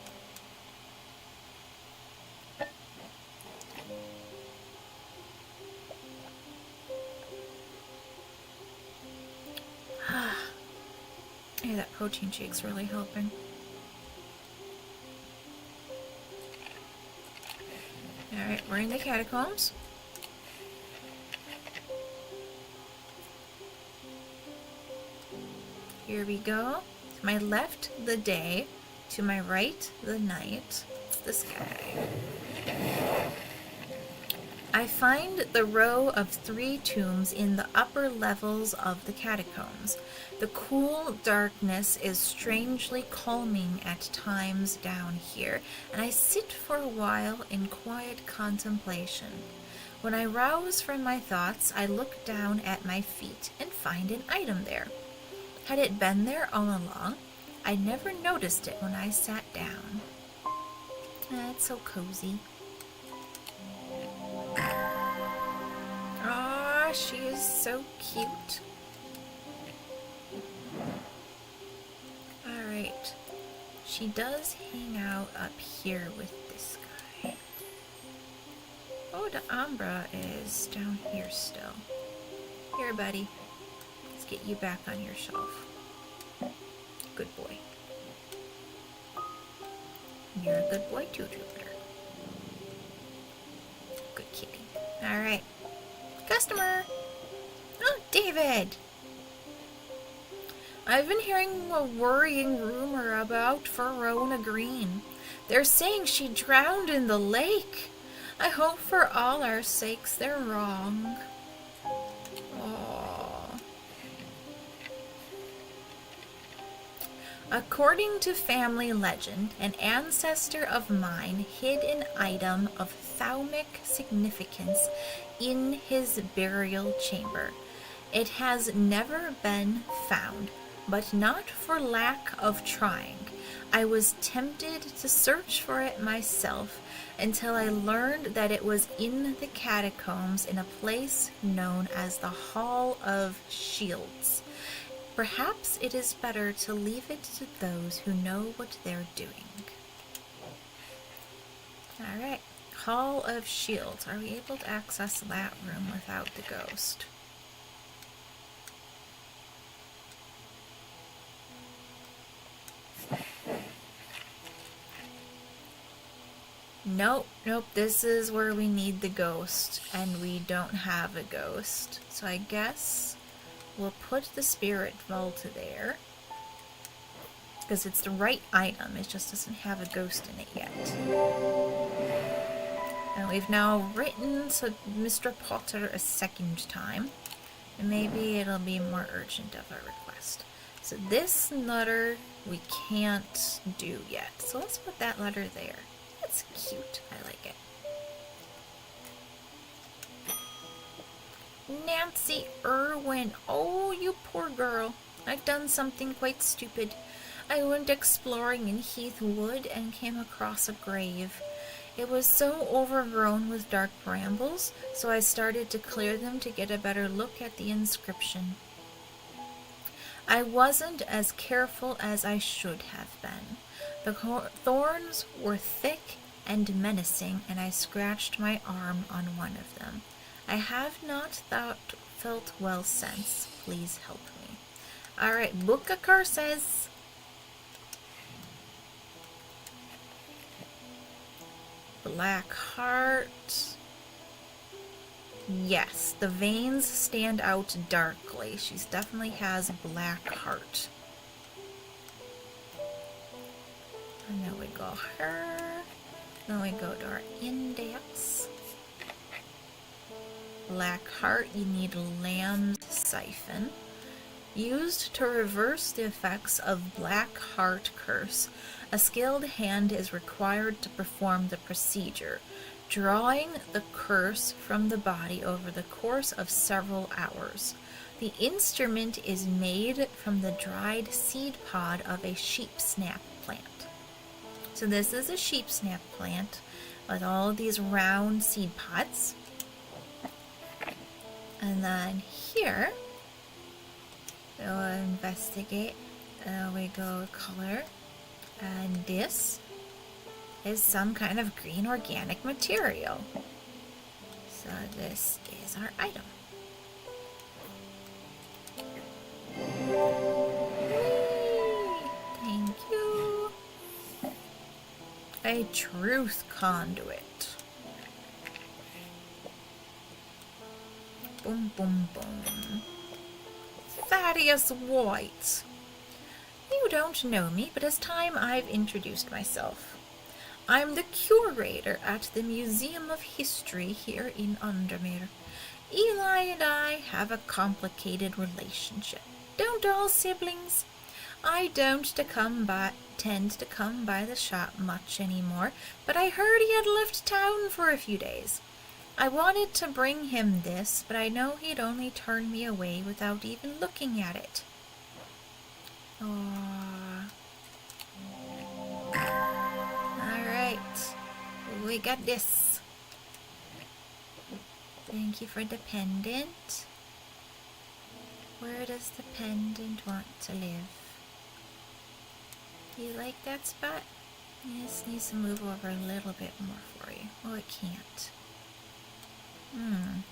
Yeah, that protein shake's really helping. Alright, we're in the catacombs. Here we go. To my left, the day. To my right, the night. It's this guy. I find the row of 3 tombs in the upper levels of the catacombs. The cool darkness is strangely calming at times down here, and I sit for a while in quiet contemplation. When I rouse from my thoughts, I look down at my feet and find an item there. Had it been there all along? I never noticed it when I sat down. It's so cozy. Aw, she is so cute. Alright. She does hang out up here with this guy. Oh, the Umbra is down here still. Here, buddy. Let's get you back on your shelf. Good boy. You're a good boy too, Jupiter. Good kitty. Alright. Customer! Oh, David! I've been hearing a worrying rumor about Verona Green. They're saying she drowned in the lake. I hope for all our sakes they're wrong. Aww. According to family legend, an ancestor of mine hid an item of thaumic significance in his burial chamber. It has never been found, but not for lack of trying. I was tempted to search for it myself until I learned that it was in the catacombs in a place known as the Hall of Shields. Perhaps it is better to leave it to those who know what they're doing. Alright, Hall of Shields. Are we able to access that room without the ghost? Nope, this is where we need the ghost, and we don't have a ghost. So I guess we'll put the spirit vault there, because it's the right item, it just doesn't have a ghost in it yet. And we've now written to Mr. Potter a second time, and maybe it'll be more urgent of a request. So this letter we can't do yet, so let's put that letter there. That's cute. I like it. Nancy Irwin. Oh, you poor girl. I've done something quite stupid. I went exploring in Heath Wood and came across a grave. It was so overgrown with dark brambles, so I started to clear them to get a better look at the inscription. I wasn't as careful as I should have been. The thorns were thick and menacing, and I scratched my arm on one of them. I have not felt well since. Please help me. Alright, Book of Curses. Black heart. Yes, the veins stand out darkly. She definitely has black heart. And then we go her. Then we go to our index. Black heart, you need Lamb's Siphon. Used to reverse the effects of Black Heart Curse, a skilled hand is required to perform the procedure, drawing the curse from the body over the course of several hours. The instrument is made from the dried seed pod of a sheepsnap plant. So this is a sheepsnap plant with all of these round seed pods. And then here, So investigate. We go color. And this is some kind of green organic material. So this is our item. Thank you. A truth conduit. Boom, boom, boom. Thaddeus White. You don't know me, but it's time I've introduced myself. I'm the curator at the Museum of History here in Undermere. Eli and I have a complicated relationship. Don't all siblings? I don't tend to come by the shop much anymore, but I heard he had left town for a few days. I wanted to bring him this, but I know he'd only turn me away without even looking at it. Aww. Alright, we got this. Thank you for the pendant. Where does the pendant want to live? Do you like that spot? This needs to move over a little bit more for you. Oh, it can't.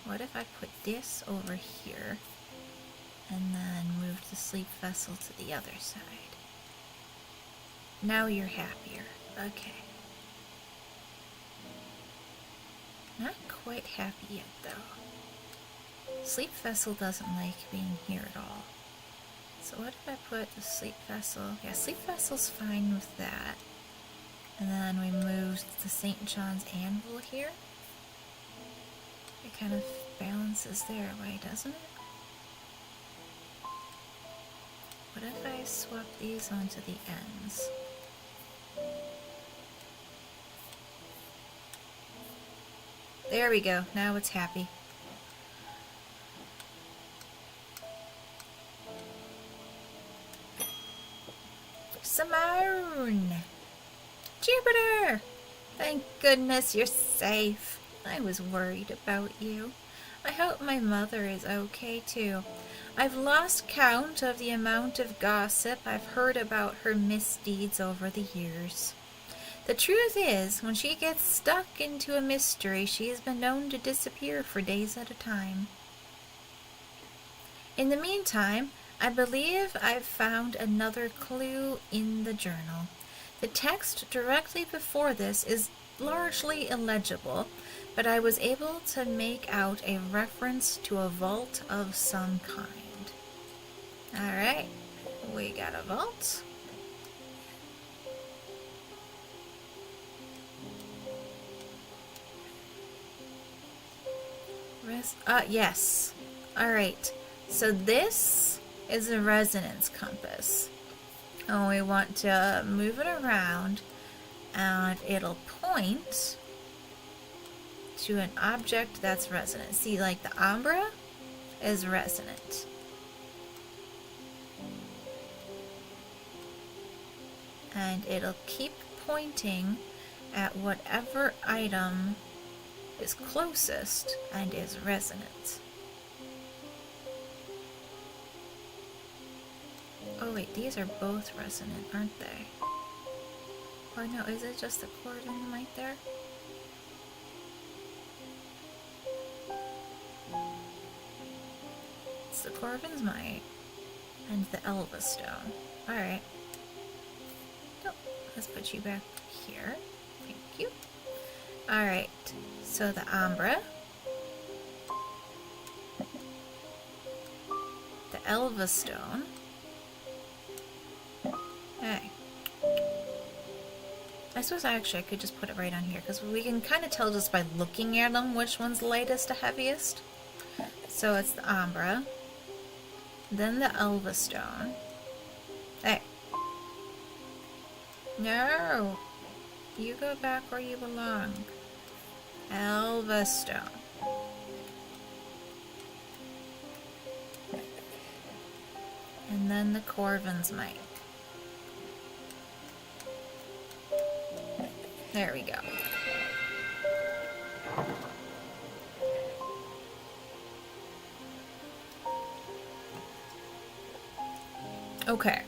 What if I put this over here and then move the sleep vessel to the other side? Now you're happier. Okay. Not quite happy yet, though. Sleep vessel doesn't like being here at all. So what if I put the sleep vessel? Yeah, sleep vessel's fine with that. And then we move the St. John's anvil here. It kind of balances their way, doesn't it? What if I swap these onto the ends? There we go. Now it's happy. Simone! Jupiter! Thank goodness you're safe. I was worried about you. I hope my mother is okay too. I've lost count of the amount of gossip I've heard about her misdeeds over the years. The truth is, when she gets stuck into a mystery, she has been known to disappear for days at a time. In the meantime, I believe I've found another clue in the journal. The text directly before this is largely illegible, but I was able to make out a reference to a vault of some kind. Alright, we got a vault. Yes. Alright, so this is a resonance compass. And we want to move it around and it'll point to an object that's resonant. See, like the Umbra is resonant. And it'll keep pointing at whatever item is closest and is resonant. Oh wait, these are both resonant, aren't they? Or no, is it just the Corvin right there? It's the Corvin's Might and the Elva Stone. Alright. Oh, let's put you back here. Thank you. Alright, so the Umbra, the Elva Stone. Hey. I suppose I could just put it right on here, because we can kind of tell just by looking at them which one's lightest to heaviest. So it's the Umbra, then the Elva Stone. Hey. No! You go back where you belong. Elva Stone. And then the Corvin's Might. There we go. Okay.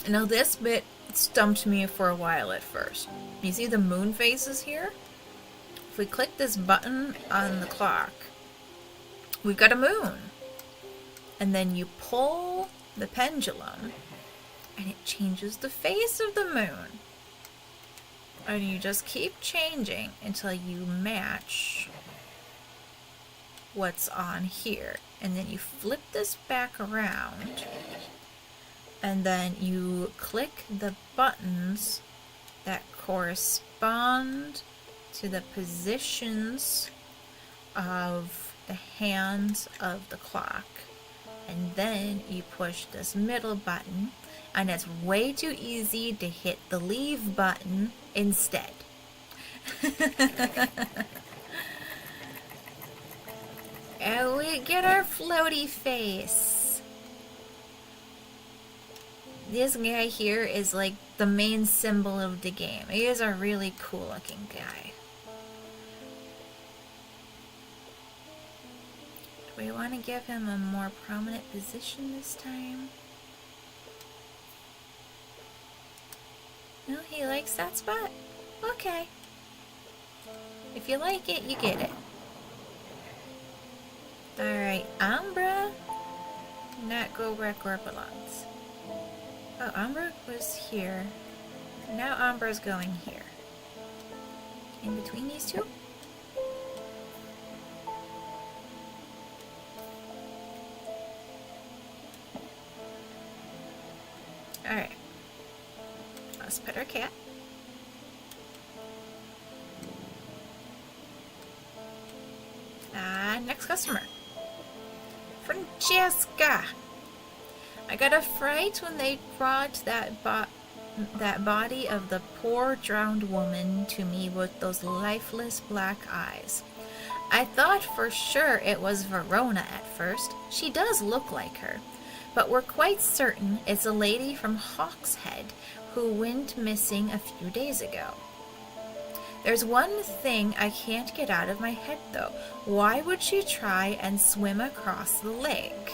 Now this bit stumped me for a while at first. You see the moon phases here? If we click this button on the clock, we've got a moon. And then you pull the pendulum and it changes the face of the moon. And you just keep changing until you match what's on here. And then you flip this back around. And then you click the buttons that correspond to the positions of the hands of the clock. And then you push this middle button, and it's way too easy to hit the leave button instead. And we get our floaty face. This guy here is like the main symbol of the game. He is a really cool looking guy. Do we want to give him a more prominent position this time? No, he likes that spot? Okay. If you like it, you get it. Alright, Umbra. Not go back where it belongs. Oh, Umbra was here. Now Umbra's going here. In between these two? Alright. Let's pet our cat. Next customer. Francesca! I got a fright when they brought that body of the poor drowned woman to me with those lifeless black eyes. I thought for sure it was Verona at first. She does look like her. But we're quite certain it's a lady from Hawkshead who went missing a few days ago. There's one thing I can't get out of my head though. Why would she try and swim across the lake?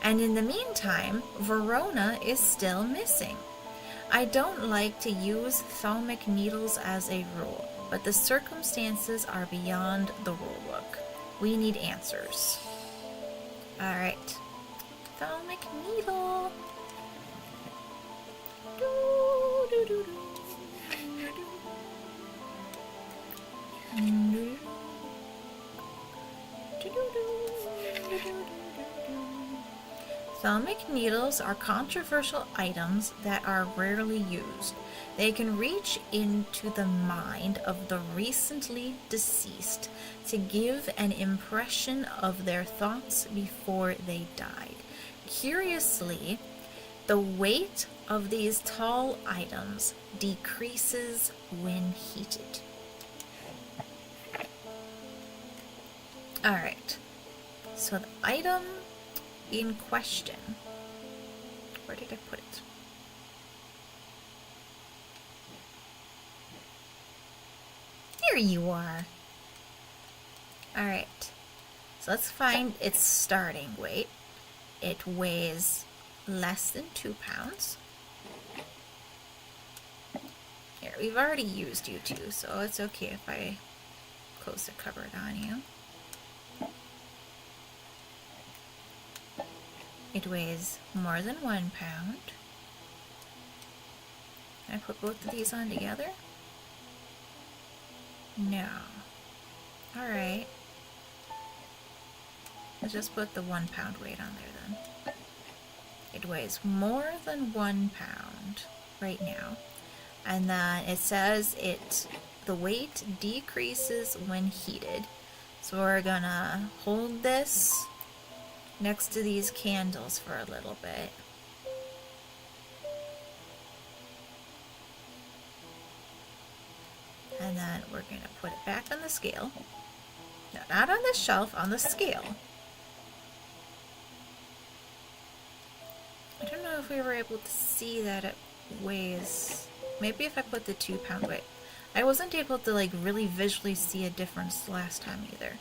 And in the meantime, Verona is still missing. I don't like to use thalamic needles as a rule, but the circumstances are beyond the rulebook. We need answers. Alright. Thalamic needle. Thalamic needles are controversial items that are rarely used. They can reach into the mind of the recently deceased to give an impression of their thoughts before they died. Curiously, the weight of these tall items decreases when heated. Alright, so the item in question, where did I put it? Here you are. Alright, so let's find its starting weight. It weighs less than 2 pounds. Here, we've already used you two, so it's okay if I close the cupboard on you. It weighs more than 1 pound. Can I put both of these on together? No. Alright. Let's just put the 1 pound weight on there then. It weighs more than 1 pound right now. And then it says the weight decreases when heated. So we're gonna hold this next to these candles for a little bit. And then we're going to put it back on the scale. No, not on the shelf, on the scale. I don't know if we were able to see that it weighs... Maybe if I put the 2 pound weight. I wasn't able to like really visually see a difference last time either.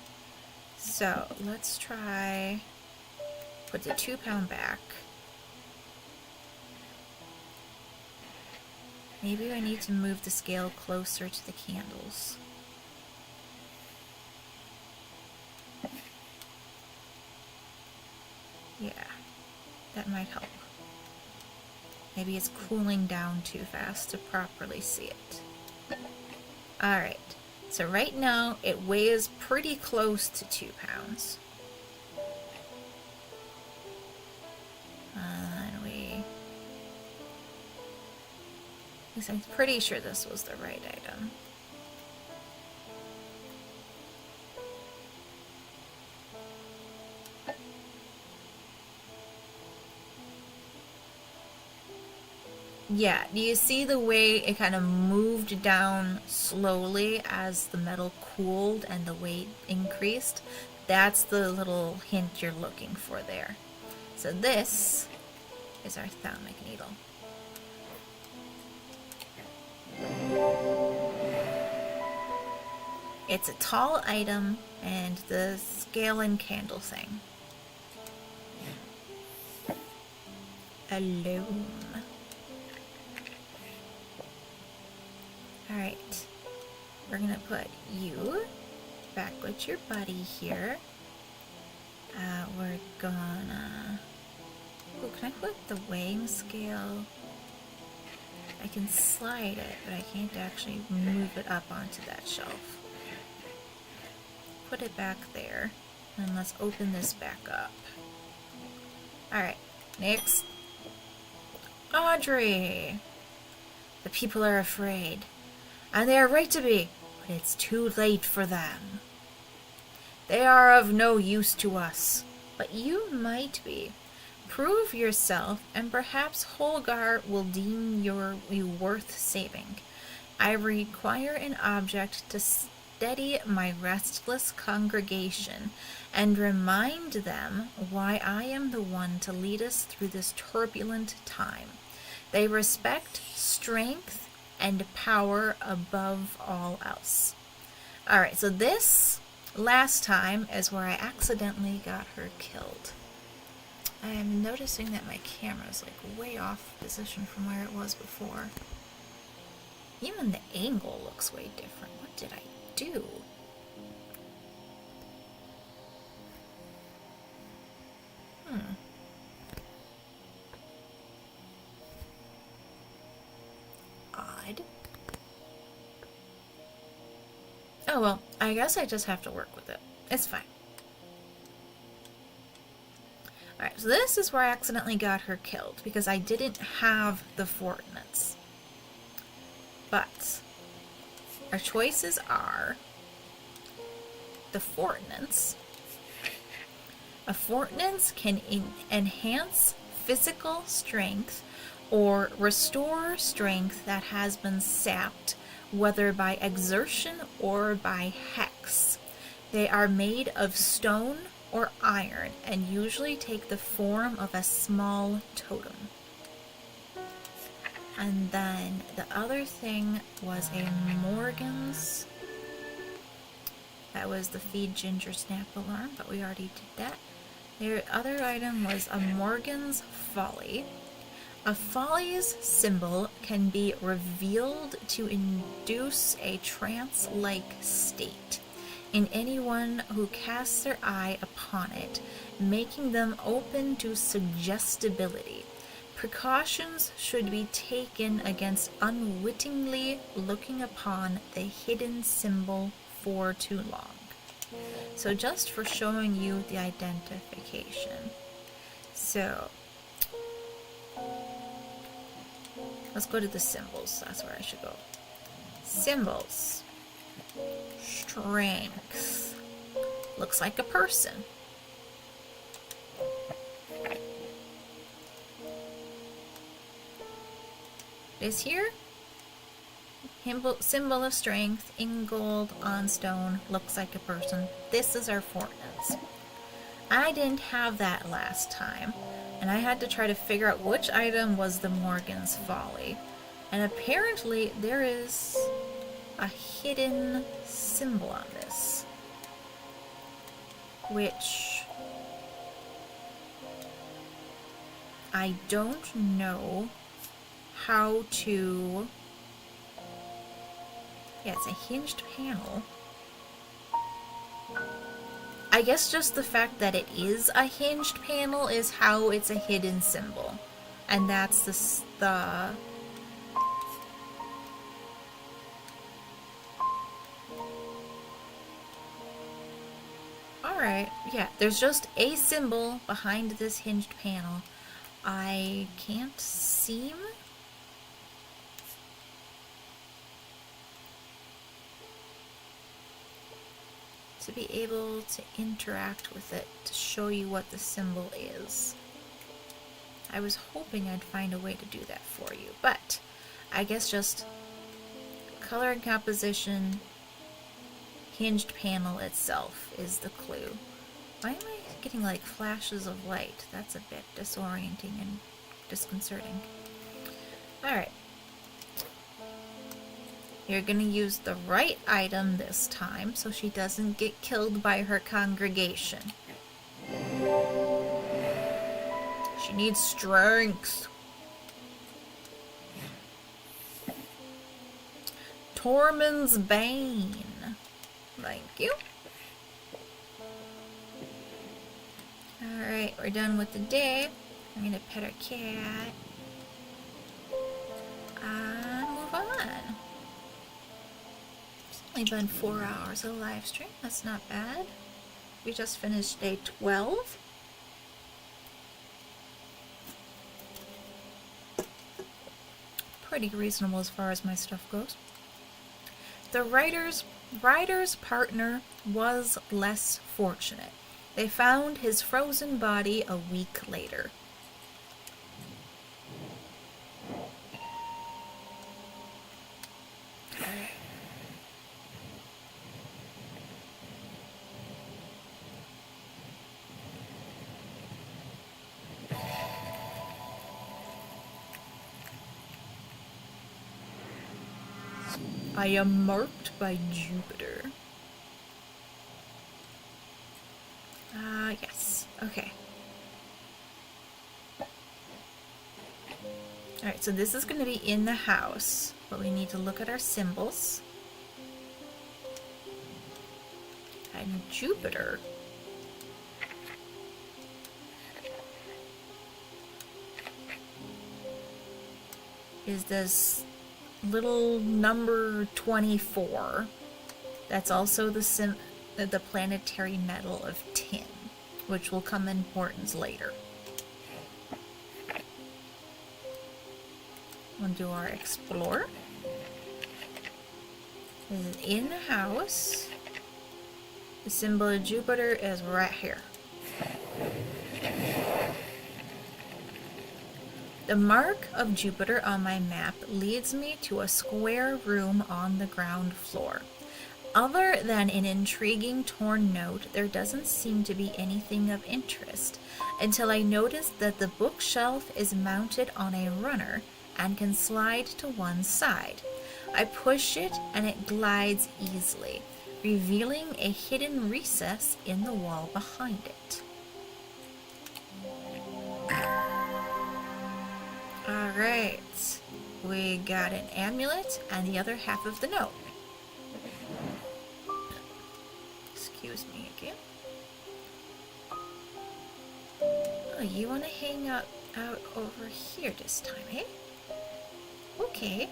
So let's try... Put the 2 pound back. Maybe I need to move the scale closer to the candles. Yeah, that might help. Maybe it's cooling down too fast to properly see it. Alright, so right now it weighs pretty close to 2 pounds. At least I'm pretty sure this was the right item. Yeah, do you see the way it kind of moved down slowly as the metal cooled and the weight increased? That's the little hint you're looking for there. So this is our thalamic needle. It's a tall item and the scale and candle thing. Alone. Alright, we're gonna put you back with your buddy here. We're gonna... Oh, can I put the weighing scale? I can slide it, but I can't actually move it up onto that shelf. Put it back there, and let's open this back up. Alright, next. Audrey! The people are afraid. And they are right to be, but it's too late for them. They are of no use to us, but you might be. Prove yourself, and perhaps Holgar will deem you worth saving. I require an object to steady my restless congregation, and remind them why I am the one to lead us through this turbulent time. They respect strength and power above all else. Alright, so this last time is where I accidentally got her killed. I am noticing that my camera is like way off position from where it was before. Even the angle looks way different. What did I do? Odd. Oh well, I guess I just have to work with it. It's fine. Alright, so this is where I accidentally got her killed, because I didn't have the fortnits. But our choices are the fortnits. A fortnits can enhance physical strength or restore strength that has been sapped, whether by exertion or by hex. They are made of stone or iron and usually take the form of a small totem. And then the other thing was a Morgan's. That was the feed Ginger Snap alarm, but we already did that. The other item was a Morgan's Folly. A folly's symbol can be revealed to induce a trance-like state in anyone who casts their eye upon it, making them open to suggestibility. Precautions should be taken against unwittingly looking upon the hidden symbol for too long. So just for showing you the identification. So let's go to the symbols. That's where I should go. Symbols. Strength. Looks like a person. This here? Symbol of strength in gold on stone. Looks like a person. This is our fortnits. I didn't have that last time, and I had to try to figure out which item was the Morgan's Folly. And apparently there is a hidden symbol on this, which I don't know how to Yeah, it's a hinged panel. I guess just the fact that it is a hinged panel is how it's a hidden symbol. And that's the Alright, yeah, there's just a symbol behind this hinged panel. I can't seem to be able to interact with it to show you what the symbol is. I was hoping I'd find a way to do that for you, but I guess just color and composition, hinged panel itself is the clue. Why am I getting like flashes of light? That's a bit disorienting and disconcerting. Alright. You're gonna use the right item this time so she doesn't get killed by her congregation. She needs strength. Tormund's Bane. Thank you. Alright, we're done with the day. I'm gonna pet our cat. And move on. It's only been 4 hours of live stream. That's not bad. We just finished day 12. Pretty reasonable as far as my stuff goes. The rider's partner was less fortunate. They found his frozen body a week later. I am marked by Jupiter. Yes. Okay. Alright, so this is going to be in the house, but we need to look at our symbols. And Jupiter is this little number 24. That's also the planetary metal of tin, which will come in importance later. We'll do our explore. This is in the house. The symbol of Jupiter is right here. The mark of Jupiter on my map leads me to a square room on the ground floor. Other than an intriguing torn note, there doesn't seem to be anything of interest until I notice that the bookshelf is mounted on a runner and can slide to one side. I push it and it glides easily, revealing a hidden recess in the wall behind it. Alright, we got an amulet and the other half of the note. Excuse me again. Oh, you want to hang out over here this time, eh? Okay.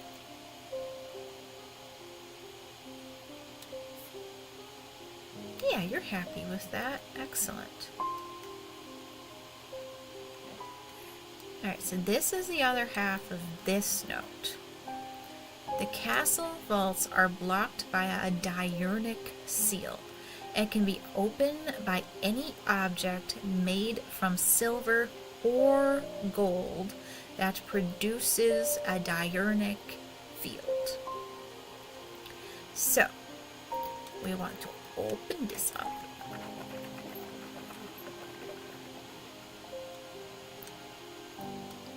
Yeah, you're happy with that. Excellent. Alright, so this is the other half of this note. The castle vaults are blocked by a diurnic seal. It can be opened by any object made from silver or gold that produces a diurnic field. So, we want to open this up.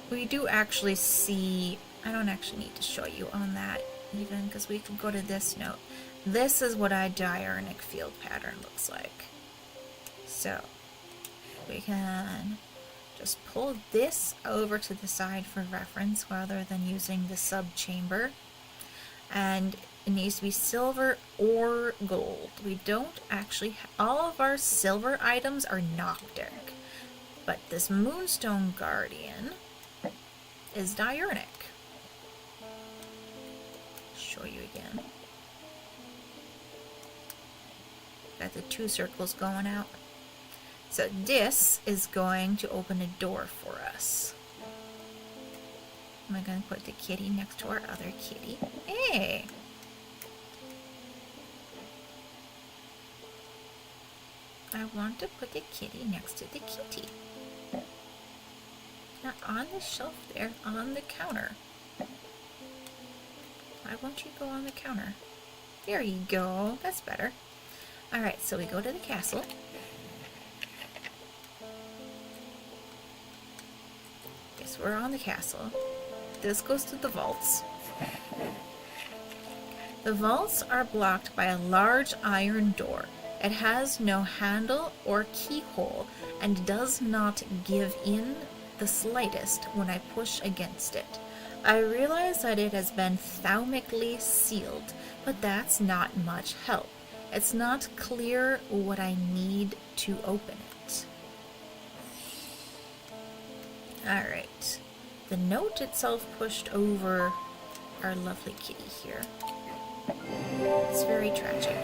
We do actually see, I don't actually need to show you on that even, because we can go to this note. This is what a diurnic field pattern looks like. So, we can just pull this over to the side for reference rather than using the sub-chamber. And It needs to be silver or gold. We don't actually... all of our silver items are Nocturne. But this Moonstone Guardian is diurnic. Show you again. Got the 2 circles going out. So this is going to open a door for us. Am I going to put the kitty next to our other kitty? Hey! I want to put the kitty next to the kitty. Not on the shelf there, on the counter. Why won't you go on the counter? There you go. That's better. Alright, so we go to the castle. Guess we're on the castle. This goes to the vaults. The vaults are blocked by a large iron door. It has no handle or keyhole and does not give in the slightest when I push against it. I realize that it has been thaumically sealed, but that's not much help. It's not clear what I need to open it. Alright. The note itself pushed over our lovely kitty here. It's very tragic.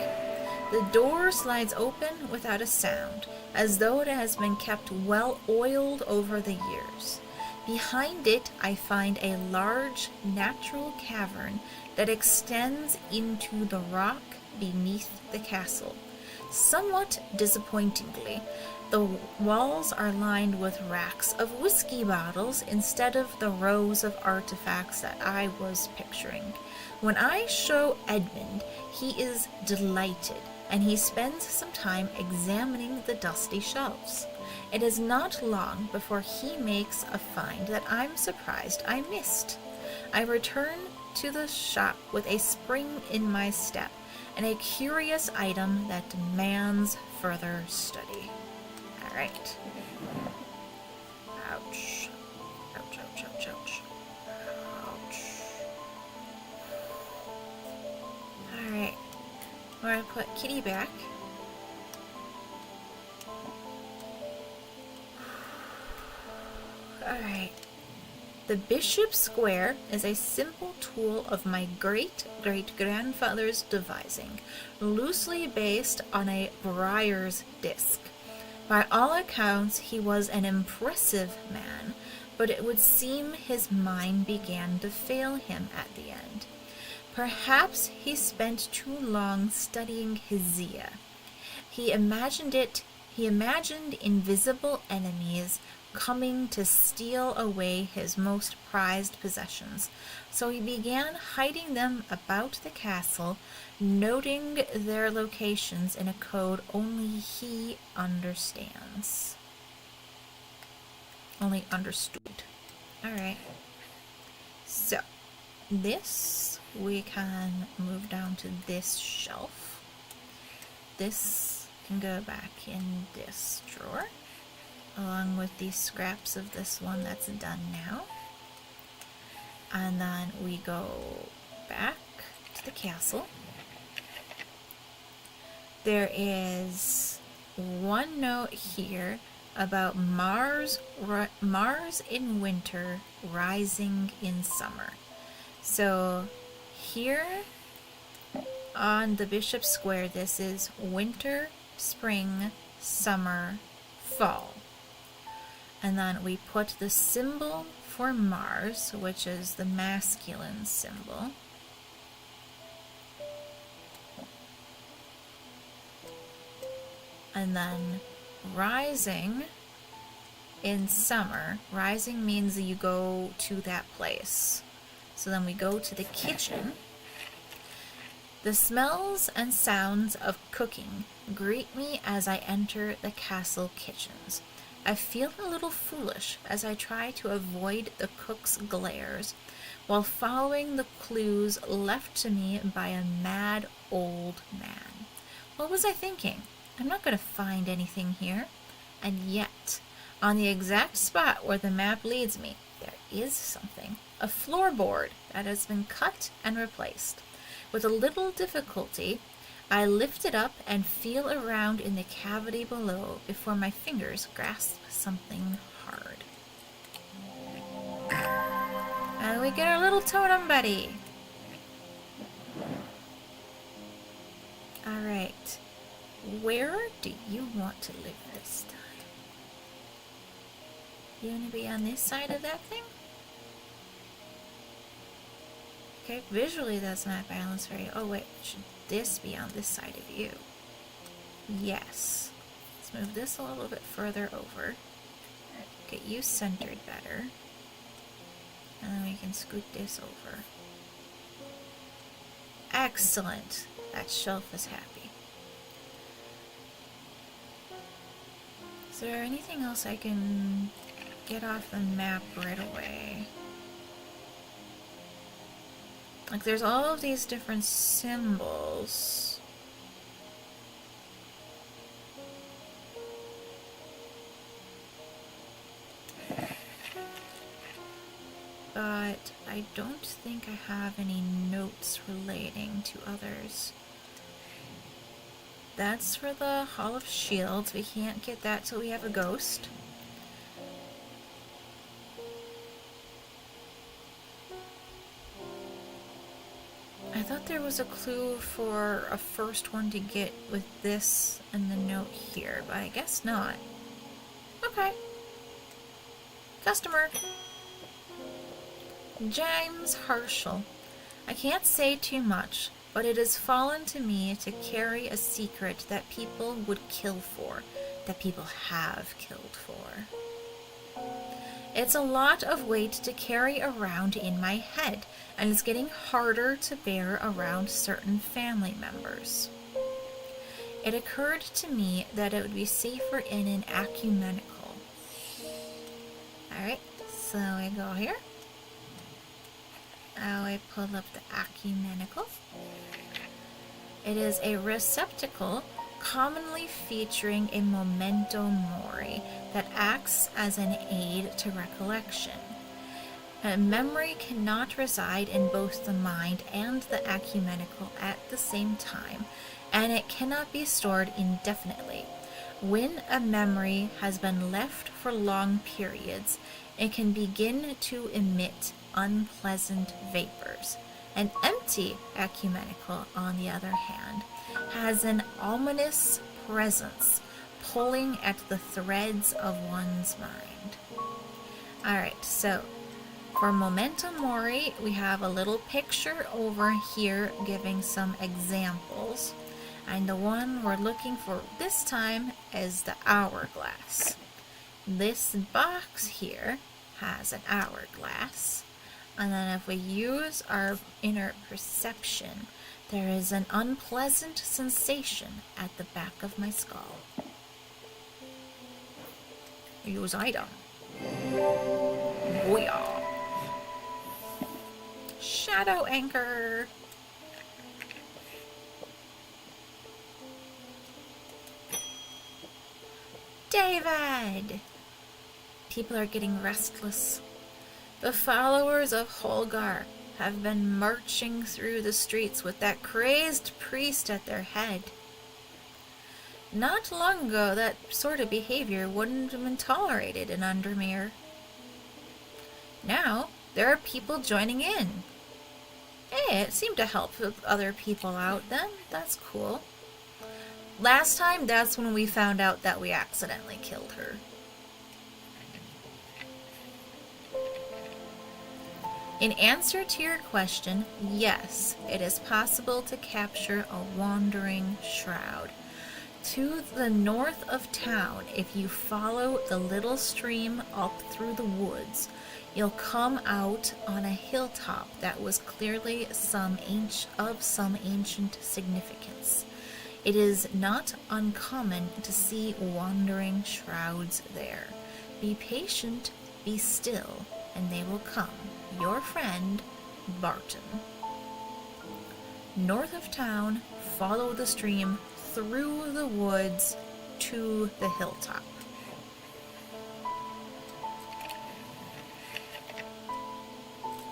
The door slides open without a sound, as though it has been kept well oiled over the years. Behind it, I find a large natural cavern that extends into the rock beneath the castle. Somewhat disappointingly, the walls are lined with racks of whiskey bottles instead of the rows of artifacts that I was picturing. When I show Edmund, he is delighted, and he spends some time examining the dusty shelves. It is not long before he makes a find that I'm surprised I missed. I return to the shop with a spring in my step and a curious item that demands further study. Alright. Ouch. Ouch, ouch, ouch, ouch. Ouch. Alright. We're gonna put Kitty back. Alright. The Bishop Square is a simple tool of my great-great-grandfather's devising, loosely based on a briar's disc. By all accounts, he was an impressive man, but it would seem his mind began to fail him at the end. Perhaps he spent too long studying Hesea. He imagined invisible enemies coming to steal away his most prized possessions, so he began hiding them about the castle, noting their locations in a code only he understands. Only understood. Alright. So, this we can move down to this shelf. This can go back in this drawer, along with these scraps of this one that's done now. And then we go back to the castle. There is one note here about Mars in winter, rising in summer. So here on the Bishop Square, this is winter, spring, summer, fall. And then we put the symbol for Mars, which is the masculine symbol. And then rising in summer. Rising means that you go to that place. So then we go to the kitchen. The smells and sounds of cooking greet me as I enter the castle kitchens. I feel a little foolish as I try to avoid the cook's glares while following the clues left to me by a mad old man. What was I thinking? I'm not going to find anything here. And yet, on the exact spot where the map leads me, there is something. A floorboard that has been cut and replaced. With a little difficulty, I lift it up and feel around in the cavity below before my fingers grasp something hard. And we get our little totem buddy. Alright. Where do you want to live this time? You want to be on this side of that thing? Okay, visually that's not balanced very... Oh wait, should this be on this side of you? Yes. Let's move this a little bit further over. Get you centered better. And then we can scoot this over. Excellent. That shelf is happy. Is there anything else I can get off the map right away? Like, there's all of these different symbols. But I don't think I have any notes relating to others. That's for the Hall of Shields. We can't get that till we have a ghost. I thought there was a clue for a first one to get with this and the note here, but I guess not. Okay. Customer. James Harshall. I can't say too much, but it has fallen to me to carry a secret that people would kill for, that people have killed for. It's a lot of weight to carry around in my head, and it's getting harder to bear around certain family members. It occurred to me that it would be safer in an ecumenical. Alright, so I go here. Now I pull up the ecumenical. It is a receptacle commonly featuring a memento mori that acts as an aid to recollection. A memory cannot reside in both the mind and the ecumenical at the same time, and it cannot be stored indefinitely. When a memory has been left for long periods, it can begin to emit unpleasant vapors. An empty ecumenical, on the other hand, has an ominous presence pulling at the threads of one's mind. Alright, so for Memento Mori, we have a little picture over here giving some examples. And the one we're looking for this time is the hourglass. This box here has an hourglass. And then if we use our inner perception, there is an unpleasant sensation at the back of my skull. Use item. Booyah. Shadow anchor. David! People are getting restless. The followers of Holgar have been marching through the streets with that crazed priest at their head. Not long ago, that sort of behavior wouldn't have been tolerated in Undermere. Now, there are people joining in. Hey, it seemed to help other people out then. That's cool. Last time, that's when we found out that we accidentally killed her. In answer to your question, yes, it is possible to capture a wandering shroud. To the north of town, if you follow the little stream up through the woods, you'll come out on a hilltop that was clearly of some ancient significance. It is not uncommon to see wandering shrouds there. Be patient, be still, and they will come. Your friend, Barton. North of town, follow the stream through the woods to the hilltop.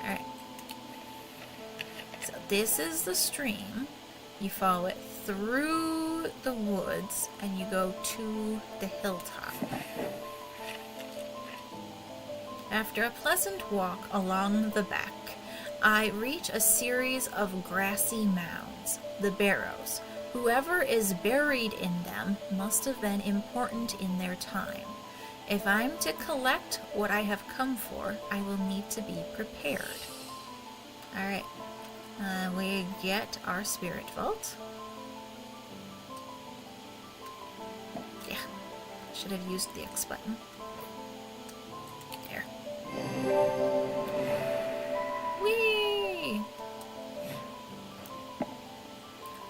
Alright. So this is the stream. You follow it through the woods and you go to the hilltop. After a pleasant walk along the back, I reach a series of grassy mounds, the barrows. Whoever is buried in them must have been important in their time. If I'm to collect what I have come for, I will need to be prepared. Alright, we get our spirit vault. Yeah, should have used the X button. There. Whee!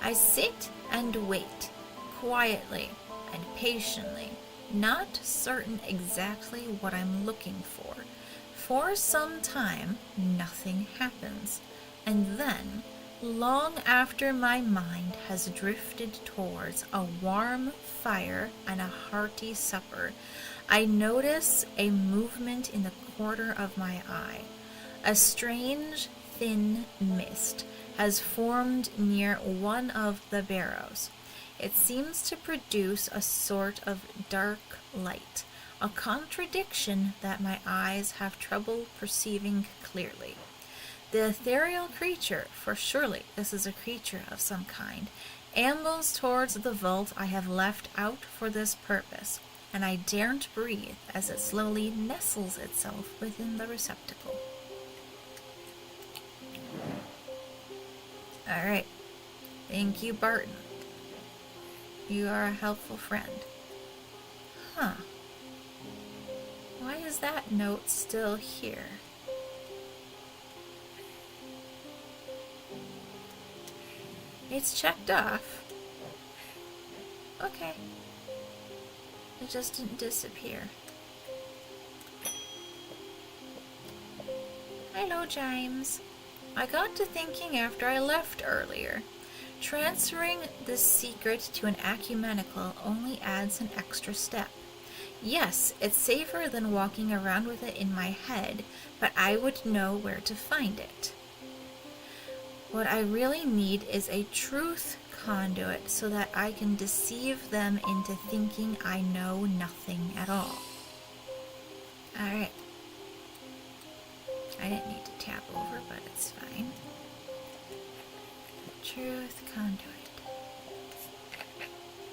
I sit and wait, quietly and patiently, not certain exactly what I'm looking for. For some time, nothing happens, and then, long after my mind has drifted towards a warm fire and a hearty supper, I notice a movement in the corner of my eye. A strange, thin mist has formed near one of the barrows. It seems to produce a sort of dark light, a contradiction that my eyes have trouble perceiving clearly. The ethereal creature, for surely this is a creature of some kind, ambles towards the vault I have left out for this purpose, and I daren't breathe as it slowly nestles itself within the receptacle. Alright. Thank you, Barton. You are a helpful friend. Huh. Why is that note still here? It's checked off. Okay. It just didn't disappear. Hello, James. I got to thinking after I left earlier. Transferring this secret to an ecumenical only adds an extra step. Yes, it's safer than walking around with it in my head, but I would know where to find it. What I really need is a truth conduit so that I can deceive them into thinking I know nothing at all. Alright. I didn't need to tap over, but it's fine. Truth conduit.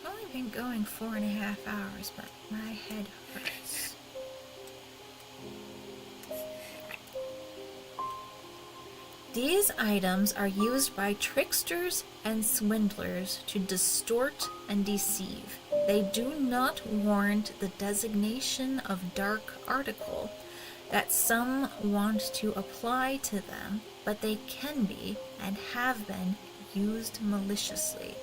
I've only been going 4.5 hours, but my head hurts. These items are used by tricksters and swindlers to distort and deceive. They do not warrant the designation of dark article that some want to apply to them, but they can be, and have been, used maliciously.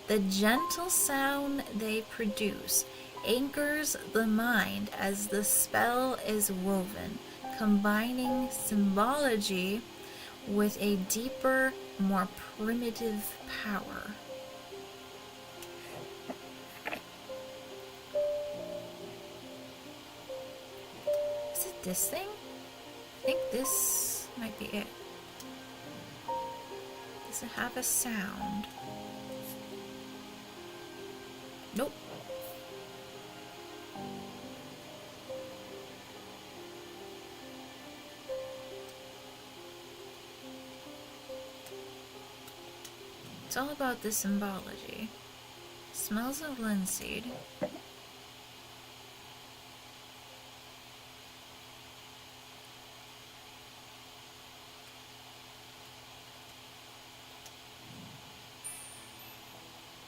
The gentle sound they produce anchors the mind as the spell is woven, combining symbology with a deeper, more primitive power. Is it this thing? I think this might be it. Does it have a sound? Nope. It's all about the symbology. Smells of linseed.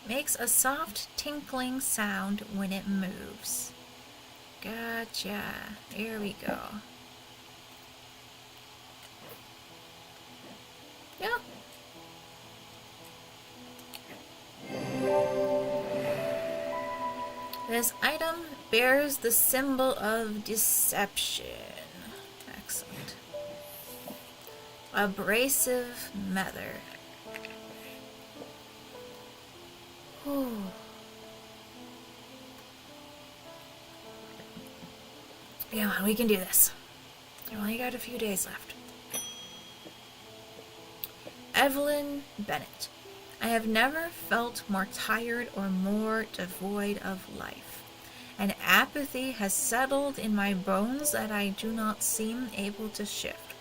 Makes a soft tinkling sound when it moves. Gotcha. Here we go. Yeah. This item bears the symbol of deception. Excellent. Abrasive leather. Whew. Come on, we can do this. We've only got a few days left. Evelyn Bennett. I have never felt more tired or more devoid of life. An apathy has settled in my bones that I do not seem able to shift.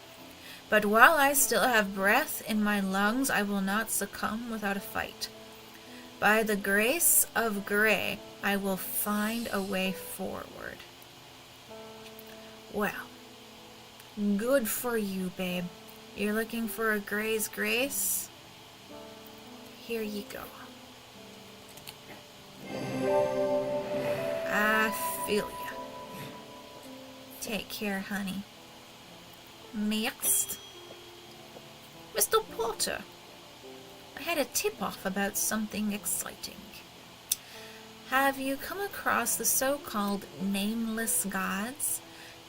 But while I still have breath in my lungs, I will not succumb without a fight. By the grace of Grey, I will find a way forward. Well, good for you, babe. You're looking for a Grey's grace? Here you go. I feel ya. Take care, honey. Next. Mr. Porter, I had a tip-off about something exciting. Have you come across the so-called nameless gods?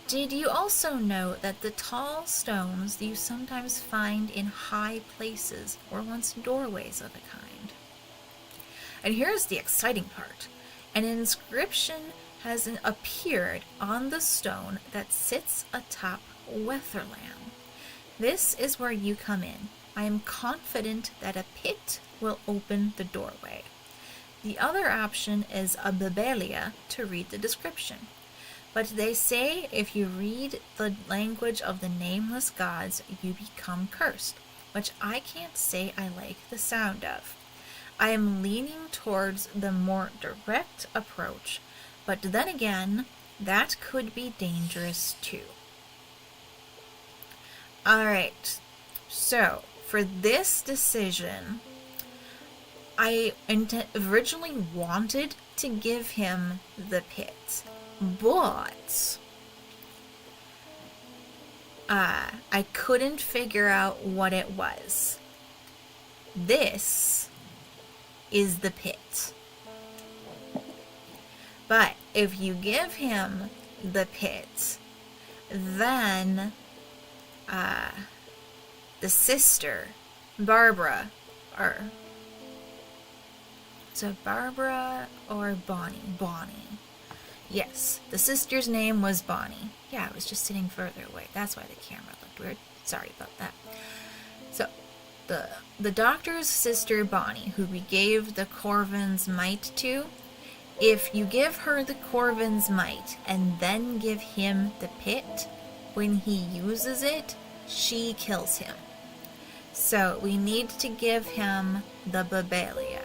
Did you also know that the tall stones you sometimes find in high places were once doorways of a kind? And here's the exciting part. An inscription has appeared on the stone that sits atop Weatherland. This is where you come in. I am confident that a pit will open the doorway. The other option is a Babelia to read the description. But they say if you read the language of the nameless gods, you become cursed, which I can't say I like the sound of. I am leaning towards the more direct approach, but then again, that could be dangerous too. Alright, so for this decision, I originally wanted to give him the pit, but I couldn't figure out what it was. This is the pit. But if you give him the pit, then the sister, Barbara, or so Barbara or Bonnie? Bonnie. Yes, the sister's name was Bonnie. Yeah, I was just sitting further away. That's why the camera looked weird. Sorry about that. So, the doctor's sister Bonnie, who we gave the Corvin's Might to, if you give her the Corvin's Might and then give him the pit, when he uses it, she kills him. So we need to give him the Babelia.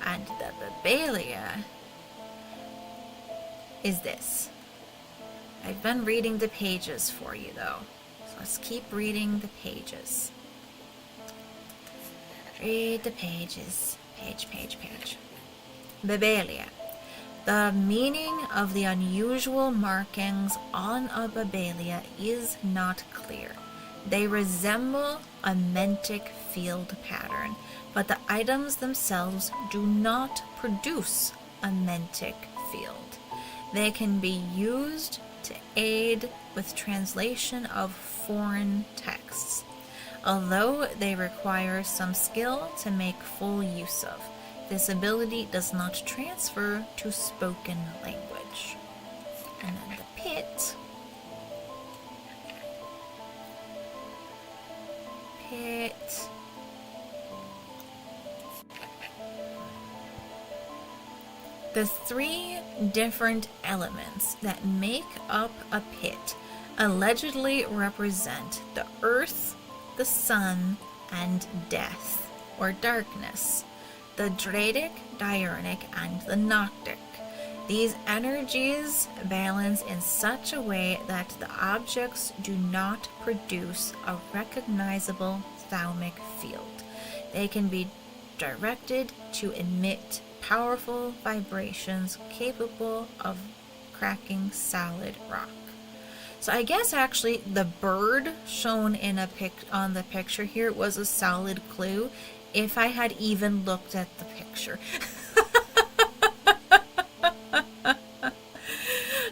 And the Babelia is this. I've been reading the pages for you though. So let's keep reading the pages. Read the pages. Page, page, page. Babelia. The meaning of the unusual markings on a Babelia is not clear. They resemble a mantic field pattern, but the items themselves do not produce a mantic field. They can be used to aid with translation of foreign texts, although they require some skill to make full use of. This ability does not transfer to spoken language. And then the pit. Pit. The three different elements that make up a pit allegedly represent the earth, the sun, and death, or darkness. The Dradic, Diurnic, and the Noctic. These energies balance in such a way that the objects do not produce a recognizable thalamic field. They can be directed to emit powerful vibrations capable of cracking solid rock. So I guess actually the bird shown in on the picture here was a solid clue if I had even looked at the picture.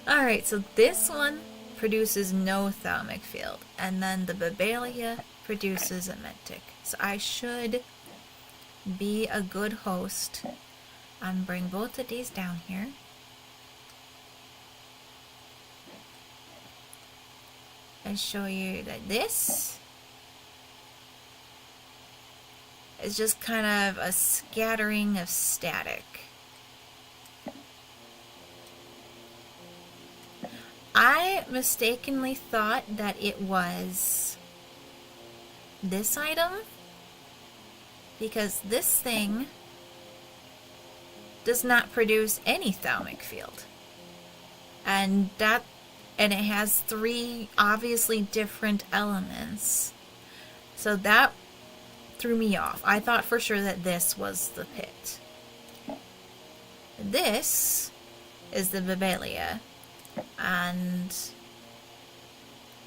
Alright, so this one produces no thalamic field, and then the Babelia produces a mantic. So I should be a good host and bring both of these down here. And show you that this It's just kind of a scattering of static. I mistakenly thought that it was this item, because this thing does not produce any thalamic field. And it has 3 obviously different elements. So that threw me off. I thought for sure that this was the pit. This is the Babelia. And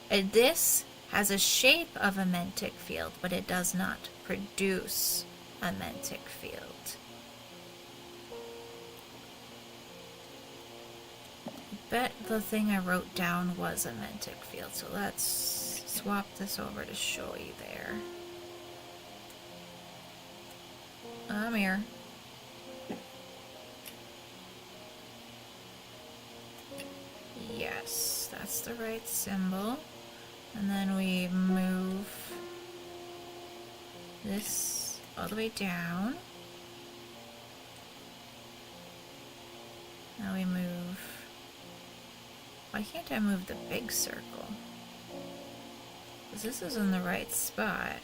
this has a shape of a mantic field, but it does not produce a mantic field. I bet the thing I wrote down was a mantic field, so let's swap this over to show you there. I'm here. Yes, that's the right symbol. And then we move this all the way down. Now we move... Why can't I move the big circle? Because this is in the right spot.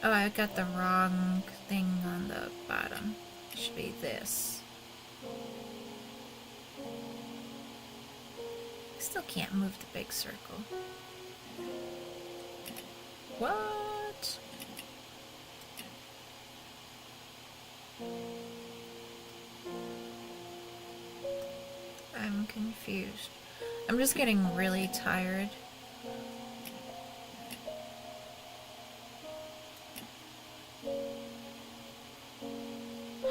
Oh, I got the wrong thing on the bottom. It should be this. Still can't move the big circle. What? I'm confused. I'm just getting really tired.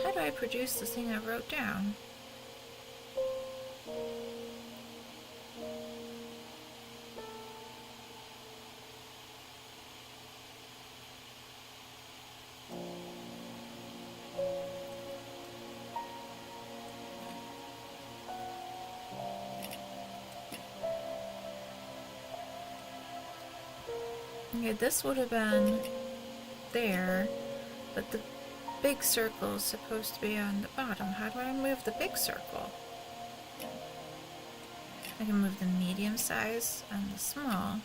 How do I produce the thing I wrote down? Okay, this would have been there, but the big circle is supposed to be on the bottom. How do I move the big circle? I can move the medium size and the small.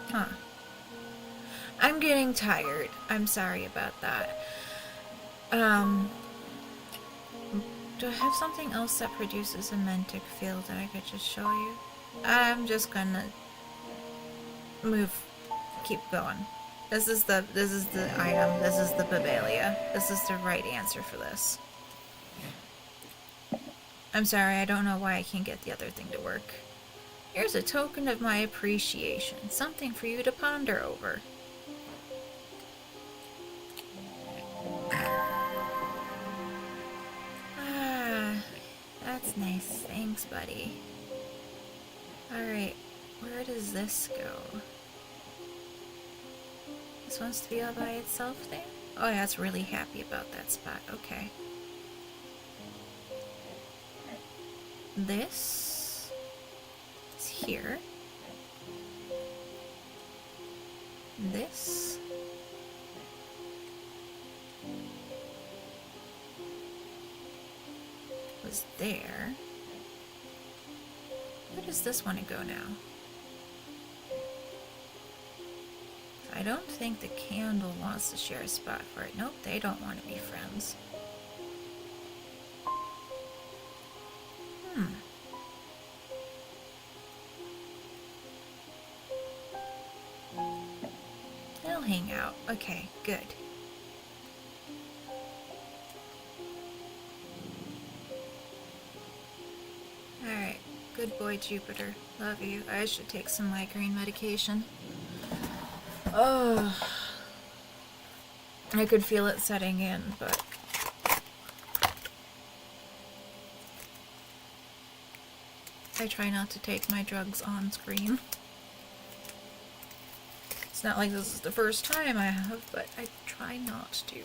Huh. I'm getting tired. I'm sorry about that. Do I have something else that produces a mantic field that I could just show you? I'm just gonna keep going. This is the item. This is the Babelia. This is the right answer for this. I'm sorry, I don't know why I can't get the other thing to work. Here's a token of my appreciation. Something for you to ponder over. That's nice. Thanks, buddy. Alright, where does this go? This wants to be all by itself there? Oh yeah, it's really happy about that spot. Okay. This is here. This was there. Where does this want to go now? I don't think the candle wants to share a spot for it. Nope, they don't want to be friends. They'll hang out. Okay, good. Alright, good boy Jupiter. Love you. I should take some migraine medication. Oh, I could feel it setting in, but I try not to take my drugs on screen. It's not like this is the first time I have, but I try not to.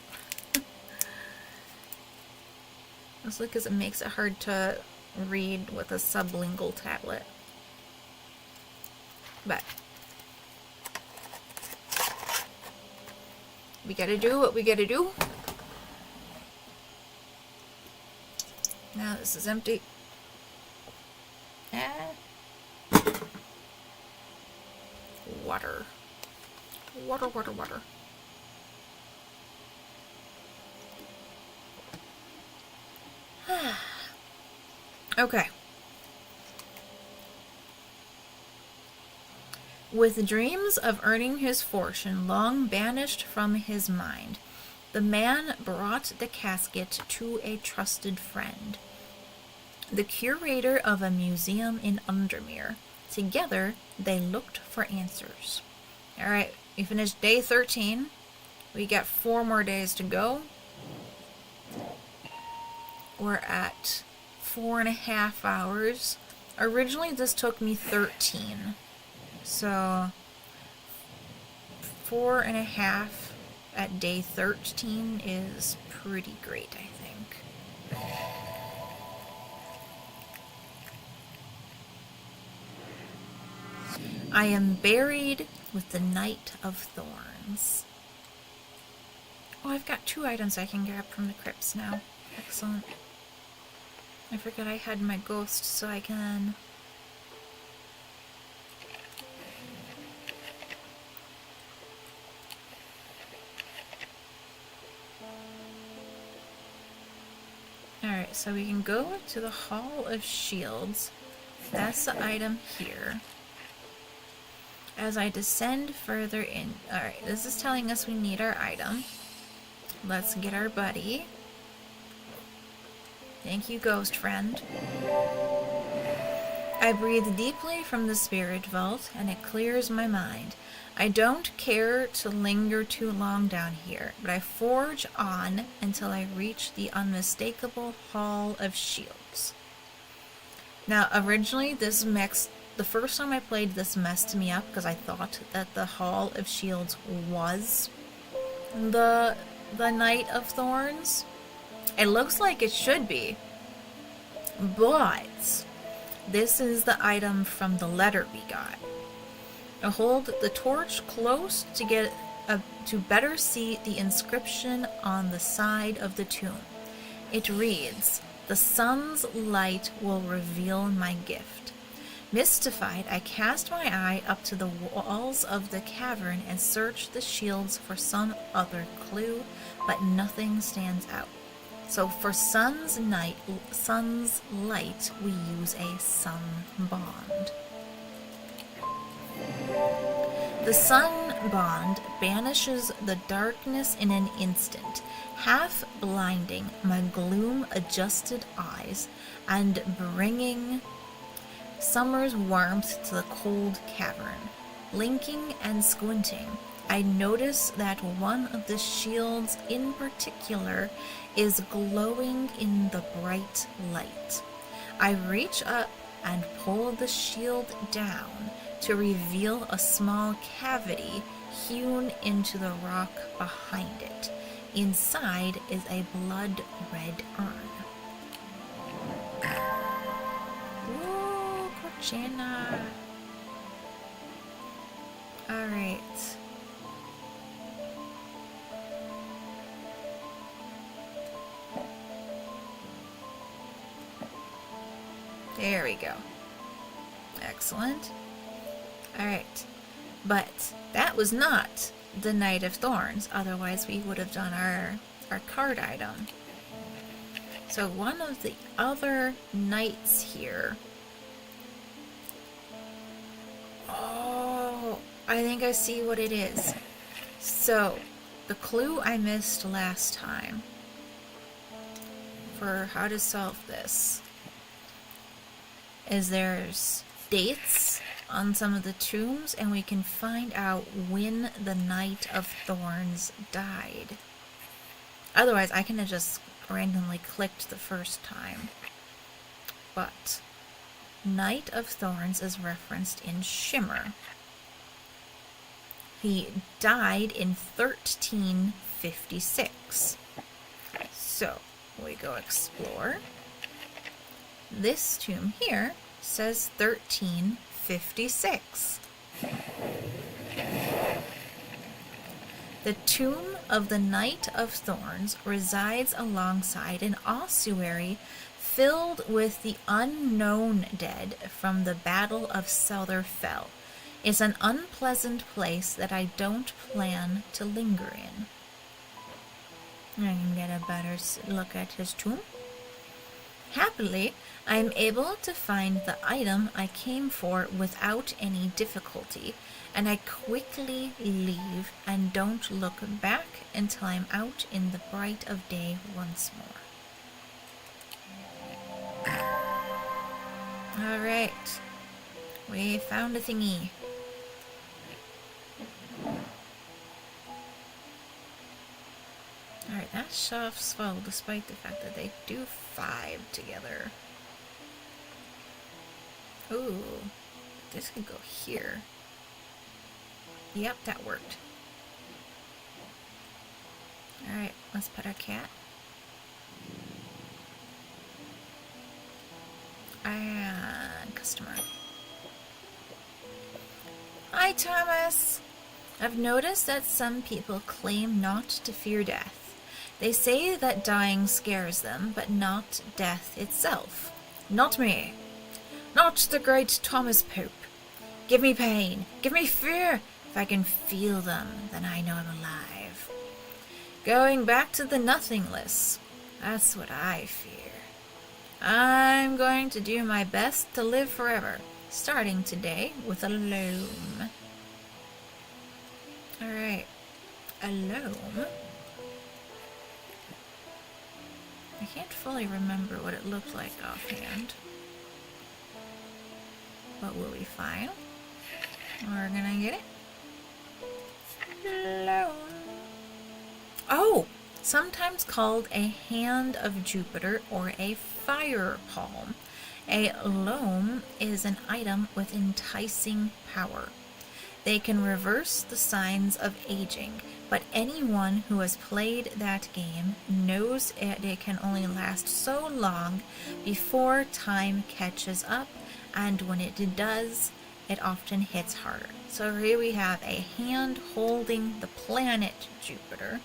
Mostly because it makes it hard to read with a sublingual tablet. But we gotta do what we gotta do. Now this is empty. Water. Water, water, water. Okay. With dreams of earning his fortune long banished from his mind, the man brought the casket to a trusted friend, the curator of a museum in Undermere. Together, they looked for answers. Alright, we finished day 13. We got 4 more days to go. We're at 4.5 hours. Originally, this took me 13. So, 4.5 at day 13 is pretty great, I think. I am buried with the Knight of Thorns. Oh, I've got 2 items I can grab from the crypts now. Excellent. I forgot I had my ghost, so I can... Alright, so we can go to the Hall of Shields. That's the item here. As I descend further in... Alright, this is telling us we need our item. Let's get our buddy. Thank you, ghost friend. I breathe deeply from the spirit vault, and it clears my mind. I don't care to linger too long down here, but I forge on until I reach the unmistakable Hall of Shields. Now, originally, the first time I played this messed me up because I thought that the Hall of Shields was the Knight of Thorns. It looks like it should be, but this is the item from the letter we got. I hold the torch close to better see the inscription on the side of the tomb. It reads, "The sun's light will reveal my gift." Mystified, I cast my eye up to the walls of the cavern and search the shields for some other clue, but nothing stands out. So for sun's light, we use a sun bond. The sun bond banishes the darkness in an instant, half blinding my gloom-adjusted eyes and bringing summer's warmth to the cold cavern. Blinking and squinting, I notice that one of the shields in particular is glowing in the bright light. I reach up and pull the shield down to reveal a small cavity hewn into the rock behind it. Inside is a blood-red urn. Ooh, Corchina. Alright. There we go. Excellent. Alright. But that was not the Knight of Thorns. Otherwise we would have done our card item. So one of the other knights here. Oh, I think I see what it is. So, the clue I missed last time for how to solve this is there's dates on some of the tombs, and we can find out when the Knight of Thorns died. Otherwise, I can have just randomly clicked the first time. But Knight of Thorns is referenced in Shimmer. He died in 1356. So, we go explore. this tomb here says 1356. The tomb of the Knight of Thorns resides alongside an ossuary filled with the unknown dead from the Battle of Southerfell. It's an unpleasant place that I don't plan to linger in. I can get a better look at his tomb. Happily, I am able to find the item I came for without any difficulty, and I quickly leave and don't look back until I'm out in the bright of day once more. Alright, we found a thingy. Alright, that's soft swell despite the fact that they do 5 together. Ooh, this could go here. Yep, that worked. Alright, let's pet our cat. And customer. Hi, Thomas! I've noticed that some people claim not to fear death. They say that dying scares them, but not death itself. Not me. Not the great Thomas Pope. Give me pain. Give me fear. If I can feel them, then I know I'm alive. Going back to the nothingless. That's what I fear. I'm going to do my best to live forever, starting today with a loam. Alright. A loam? I can't fully remember what it looked like offhand. But we'll be fine. We're gonna get it. Loam. Oh! Sometimes called a hand of Jupiter or a fire palm. A loam is an item with enticing power. They can reverse the signs of aging, but anyone who has played that game knows it can only last so long before time catches up, and when it does, it often hits harder. So here we have a hand holding the planet Jupiter,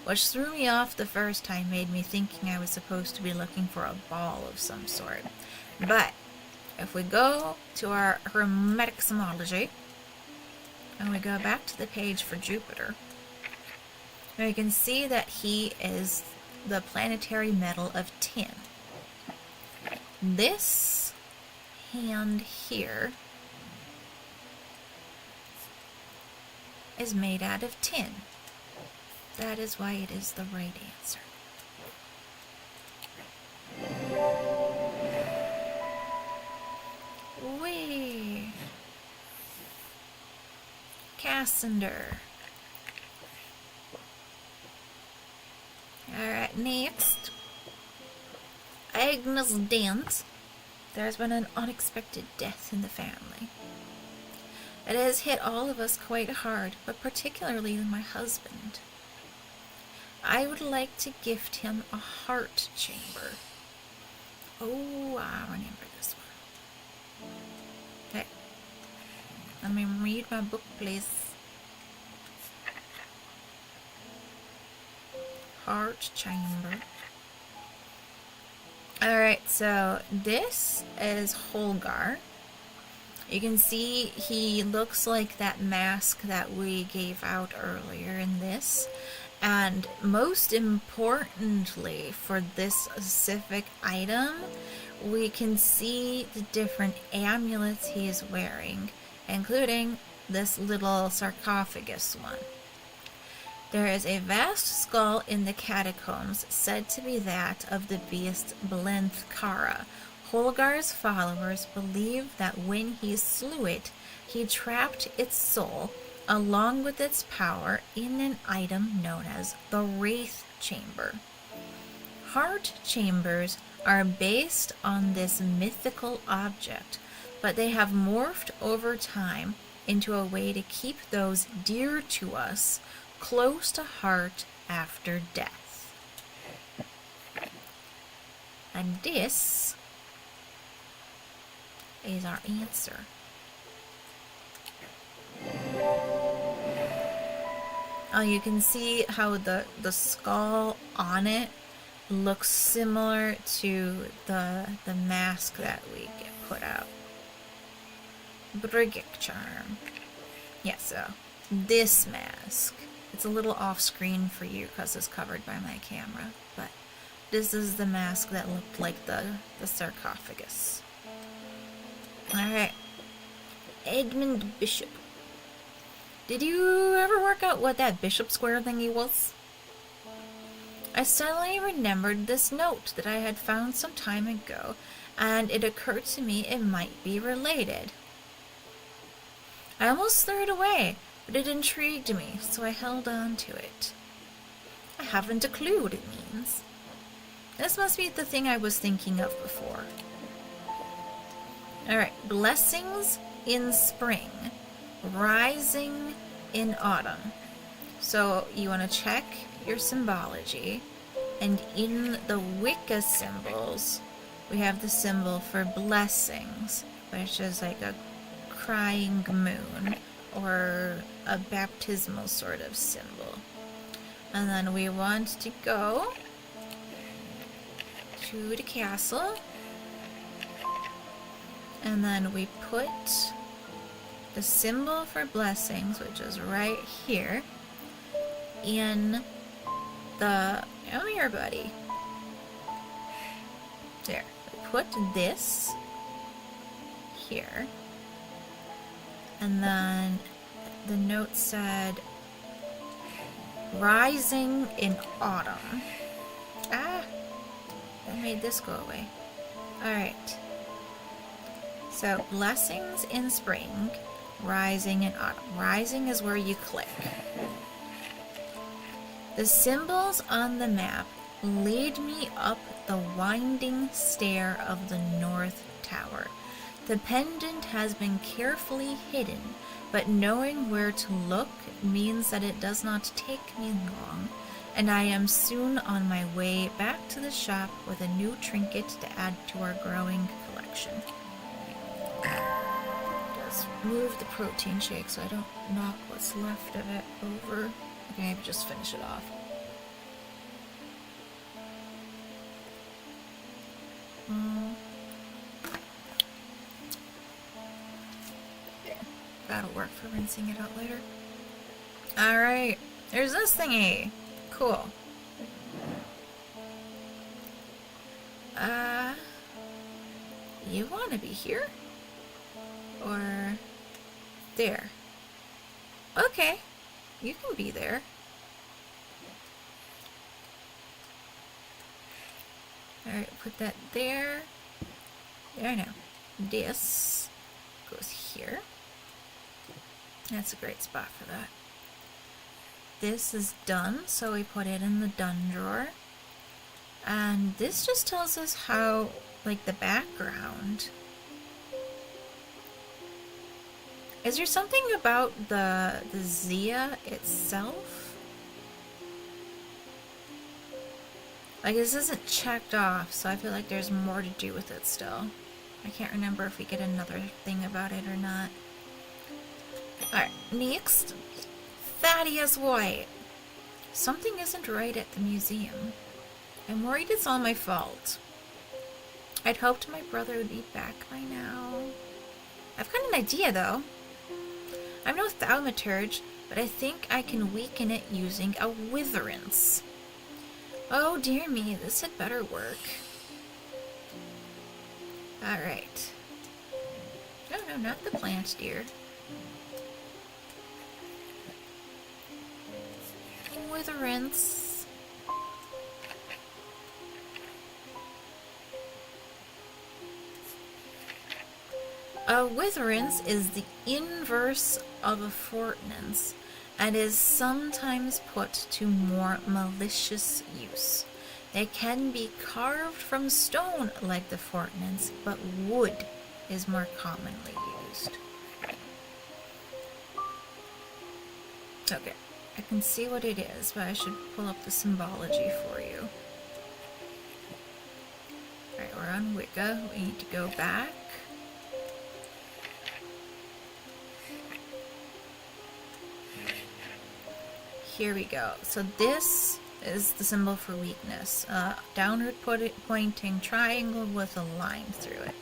which threw me off the first time, made me thinking I was supposed to be looking for a ball of some sort. But if we go to our Hermetic Symbology, and we go back to the page for Jupiter, we can see that he is the planetary metal of tin. This hand here is made out of tin. That is why it is the right answer. Whee! Cassander. Alright, next. Agnes Dent. There's been an unexpected death in the family. It has hit all of us quite hard, but particularly my husband. I would like to gift him a heart chamber. Oh, I remember this one. Okay. Let me read my book, please. Heart chamber. Alright, so this is Holgar. You can see he looks like that mask that we gave out earlier in this. And most importantly for this specific item, we can see the different amulets he is wearing, including this little sarcophagus one. There is a vast skull in the catacombs said to be that of the beast Blenthkara. Holgar's followers believe that when he slew it, he trapped its soul along with its power in an item known as the Wraith Chamber. Heart chambers are based on this mythical object, but they have morphed over time into a way to keep those dear to us close to heart after death. And this is our answer. Oh, you can see how the skull on it looks similar to the mask that we get put out. Briggic charm. Yeah, so this mask. It's a little off screen for you because it's covered by my camera, but this is the mask that looked like the sarcophagus. Alright. Edmund Bishop. Did you ever work out what that bishop square thingy was? I suddenly remembered this note that I had found some time ago, and it occurred to me it might be related. I almost threw it away, but it intrigued me, so I held on to it. I haven't a clue what it means. This must be the thing I was thinking of before. Alright, blessings in spring, rising in autumn. So you want to check your symbology, and in the Wicca symbols, we have the symbol for blessings, which is like a crying moon, or a baptismal sort of symbol. And then we want to go to the castle, and then we put the symbol for blessings, which is right here, in the... Come here, buddy. There. We put this here. And then the note said, rising in autumn. Ah! That made this go away. Alright. So, blessings in spring, rising in autumn. Rising is where you click. The symbols on the map lead me up the winding stair of the North Tower. The pendant has been carefully hidden, but knowing where to look means that it does not take me long, and I am soon on my way back to the shop with a new trinket to add to our growing collection. Just move the protein shake so I don't knock what's left of it over. Okay, maybe just finish it off. That'll work for rinsing it out later. Alright, there's this thingy. Cool. You want to be here? Or there? Okay, you can be there. Alright, put that there. There now. This goes here. That's a great spot for that. This is done, so we put it in the done drawer. And this just tells us how, like, the background. Is there something about the Zia itself? Like, this isn't checked off, so I feel like there's more to do with it still. I can't remember if we get another thing about it or not. Alright, next. Thaddeus White. Something isn't right at the museum. I'm worried it's all my fault. I'd hoped my brother would be back by now. I've got an idea, though. I'm no thaumaturge, but I think I can weaken it using a witherance. Oh dear me, this had better work. Alright. No, not the plant, dear. Witherance. A witherance is the inverse of a fortnance, and is sometimes put to more malicious use. They can be carved from stone like the fortnance, but wood is more commonly used. Okay, I can see what it is, but I should pull up the symbology for you. Alright, we're on Wicca. We need to go back. here we go. So this is the symbol for weakness. Downward pointing triangle with a line through it.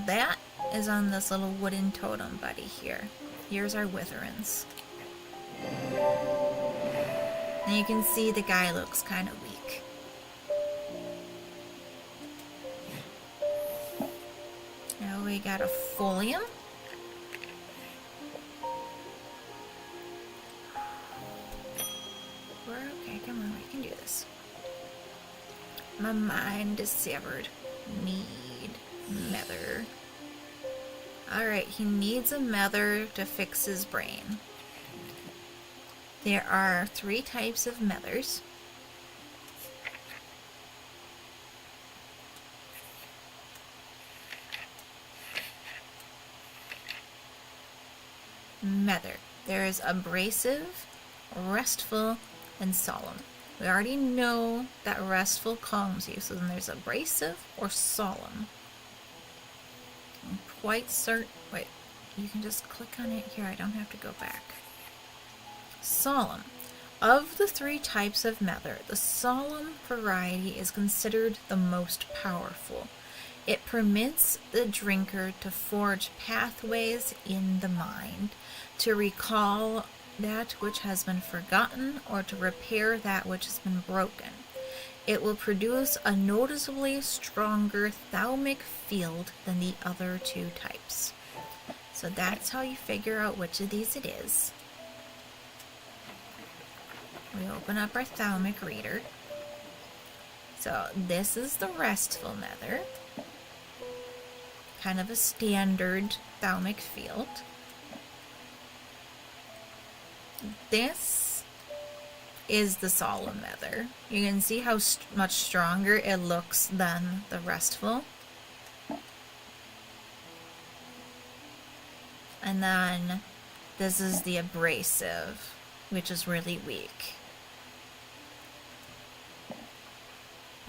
That is on this little wooden totem buddy here. Here's our witherans. And you can see the guy looks kind of weak. Now we got a folium. We're okay, come on, we can do this. My mind is severed. Need nether. Alright, he needs a nether to fix his brain. There are 3 types of nethers. Nether. There is abrasive, restful, and solemn. We already know that restful calms you, so then there's abrasive or solemn. I'm quite certain. Wait, you can just click on it here. I don't have to go back. Solemn. Of the 3 types of nether, the solemn variety is considered the most powerful. It permits the drinker to forge pathways in the mind, to recall that which has been forgotten, or to repair that which has been broken. It will produce a noticeably stronger thaumic field than the other 2 types. So that's how you figure out which of these it is. We open up our thaumic reader. So this is the restful nether. Kind of a standard thaumic field. This is the solemn nether. You can see how much stronger it looks than the restful. And then this is the abrasive, which is really weak.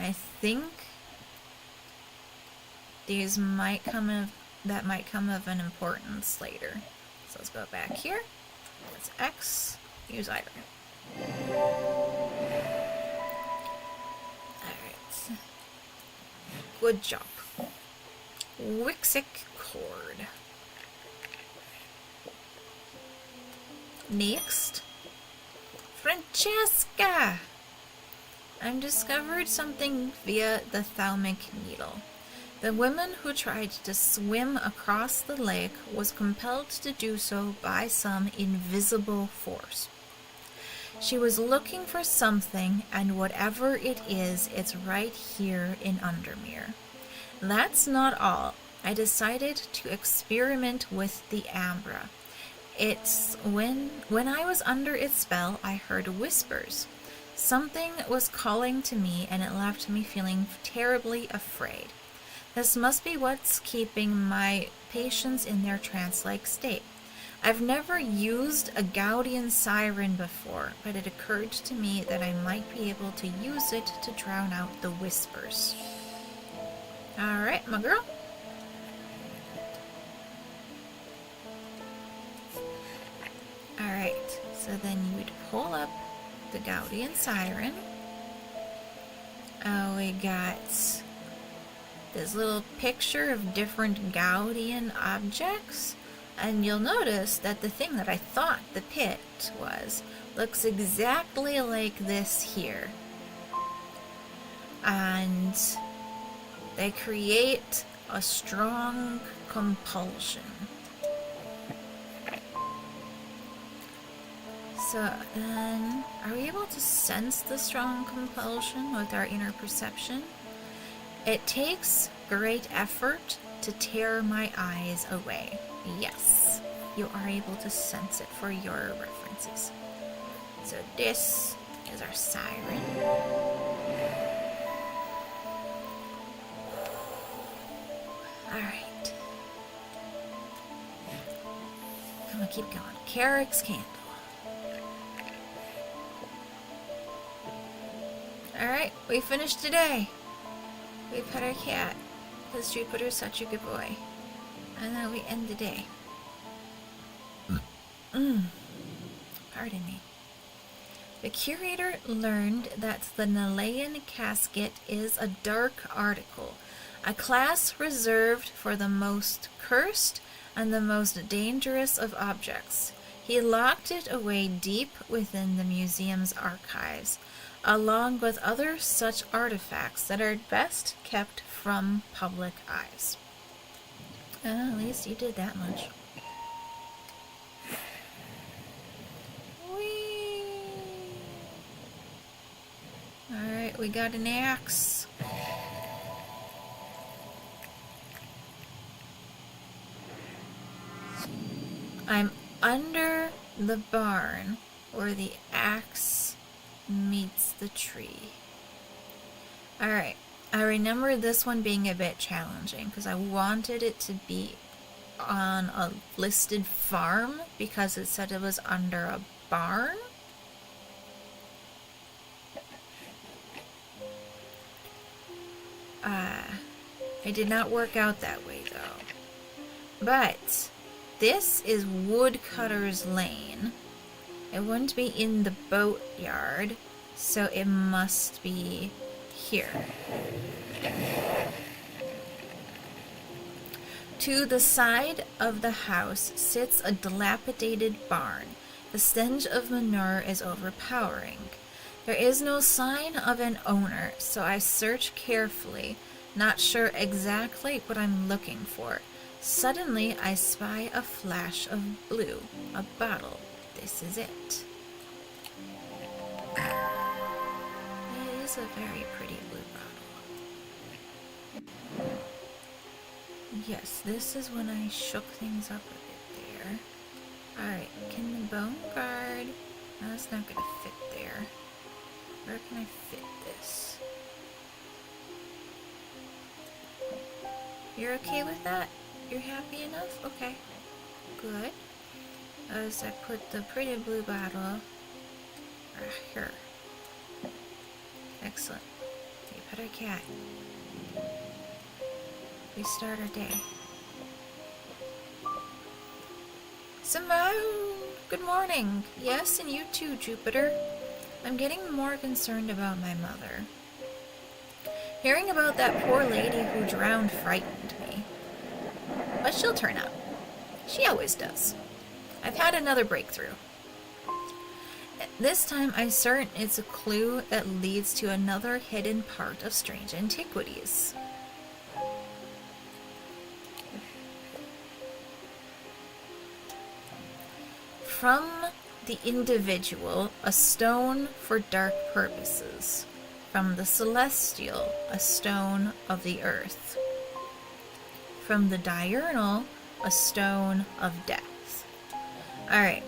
I think these might come of an importance later. So let's go back here. Let's X, use item. Alright. Good job. Wixic cord. Next, Francesca! I've discovered something via the thaumic needle. The woman who tried to swim across the lake was compelled to do so by some invisible force. She was looking for something, and whatever it is, it's right here in Undermere. That's not all. I decided to experiment with the Ambra. It's when I was under its spell, I heard whispers. Something was calling to me, and it left me feeling terribly afraid. This must be what's keeping my patients in their trance-like state. I've never used a Gaudian siren before, but it occurred to me that I might be able to use it to drown out the whispers. Alright, my girl. Alright, so then you would pull up the Gaudian siren. Oh, we got this little picture of different Gaudian objects, and you'll notice that the thing that I thought the pit was looks exactly like this here. And they create a strong compulsion. So then, are we able to sense the strong compulsion with our inner perception? It takes great effort to tear my eyes away. Yes, you are able to sense it for your references. So this is our siren. Alright. I'm gonna keep going. Carrick's candle. Alright, we finished today. We pet our cat, because Street Putter's such a good boy. And then we end the day. Pardon me. The curator learned that the Nalayan casket is a dark article, a class reserved for the most cursed and the most dangerous of objects. He locked it away deep within the museum's archives, along with other such artifacts that are best kept from public eyes. At least you did that much. Whee! Alright, we got an axe. I'm under the barn where the axe meets the tree. Alright, I remember this one being a bit challenging because I wanted it to be on a listed farm because it said it was under a barn. It did not work out that way though. But this is Woodcutter's Lane. It wouldn't be in the boatyard, so it must be here. To the side of the house sits a dilapidated barn. The stench of manure is overpowering. There is no sign of an owner, so I search carefully, not sure exactly what I'm looking for. Suddenly, I spy a flash of blue. A bottle. This is it. It is a very pretty blue bottle. Yes, this is when I shook things up a bit there. Alright, can the bone guard... No, that's not gonna fit there. Where can I fit this? You're okay with that? You're happy enough? Okay. Good. As I put the pretty blue bottle here. Excellent. You pet our cat. We start our day. Simone! Good morning. Yes, and you too, Jupiter. I'm getting more concerned about my mother. Hearing about that poor lady who drowned frightened me. But she'll turn up. She always does. I've had another breakthrough. This time I'm certain it's a clue that leads to another hidden part of Strange Antiquities. From the individual, a stone for dark purposes. From the celestial, a stone of the earth. From the diurnal, a stone of death. Alright.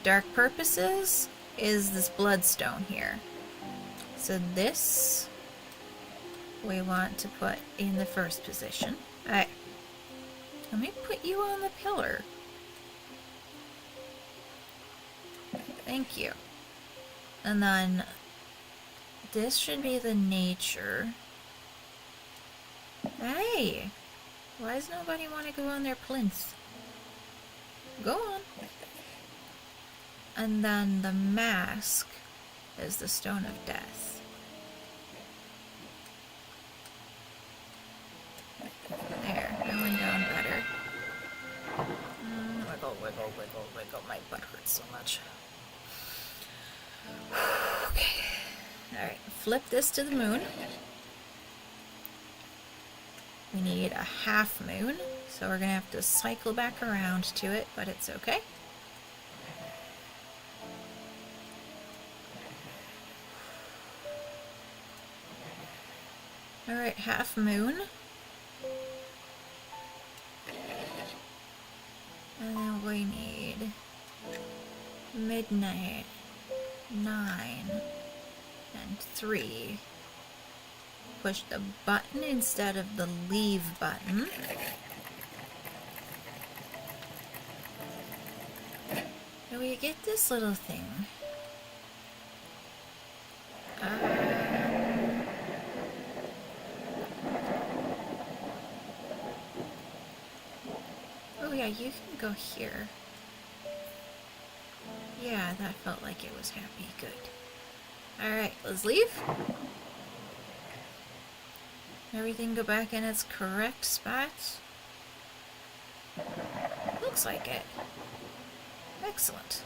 Dark purposes is this bloodstone here. So this we want to put in the first position. Alright. Let me put you on the pillar. Thank you. And then this should be the nature. Hey! Why does nobody want to go on their plinth? Go on. And then the mask is the stone of death. There, that went down better. Wiggle, wiggle, wiggle, wiggle. My butt hurts so much. Okay. Alright, flip this to the moon. We need a half moon, so we're going to have to cycle back around to it, but it's okay. Alright, half moon. And then we need midnight, 9, and 3. Push the button instead of the leave button. And we get this little thing. Oh yeah, you can go here. Yeah, that felt like it was happy. Good. Alright, let's leave. Everything go back in its correct spot. Looks like it. Excellent.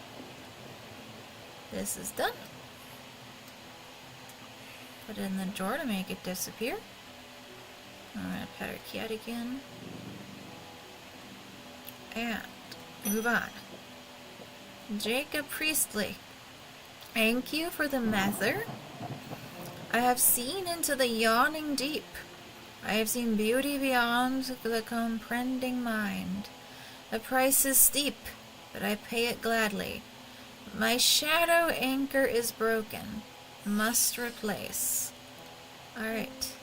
This is done. Put it in the drawer to make it disappear. I'm gonna pet our cat again. And move on. Jacob Priestley. Thank you for the mather. I have seen into the yawning deep. I have seen beauty beyond the comprehending mind. The price is steep, but I pay it gladly. My shadow anchor is broken. Must replace. Alright.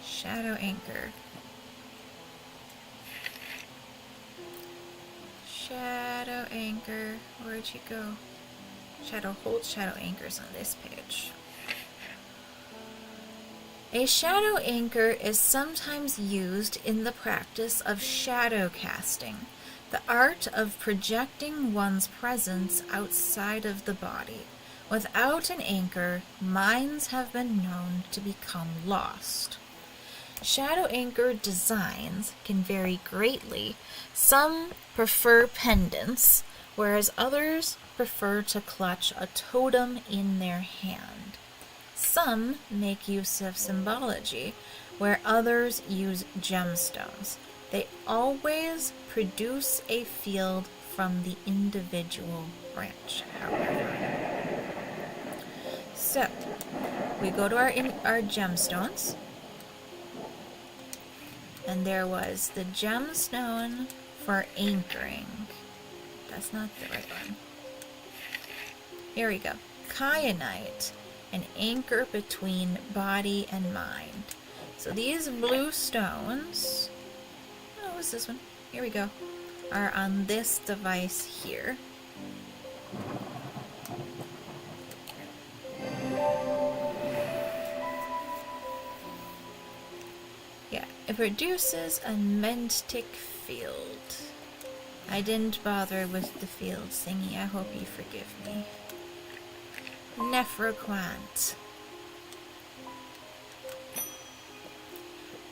Shadow anchor. Shadow anchor. Where'd you go? Hold shadow anchors on this page. A shadow anchor is sometimes used in the practice of shadow casting, the art of projecting one's presence outside of the body. Without an anchor, minds have been known to become lost. Shadow anchor designs can vary greatly. Some prefer pendants, whereas others prefer to clutch a totem in their hand. Some make use of symbology, where others use gemstones. They always produce a field from the individual branch, however. So, we go to our gemstones. And there was the gemstone for anchoring. That's not the right one. Here we go. Kyanite, an anchor between body and mind. So these blue stones, oh, what's this one? Here we go, are on this device here. Yeah, it produces a mentic field. I didn't bother with the field thingy. I hope you forgive me. Nephroquant.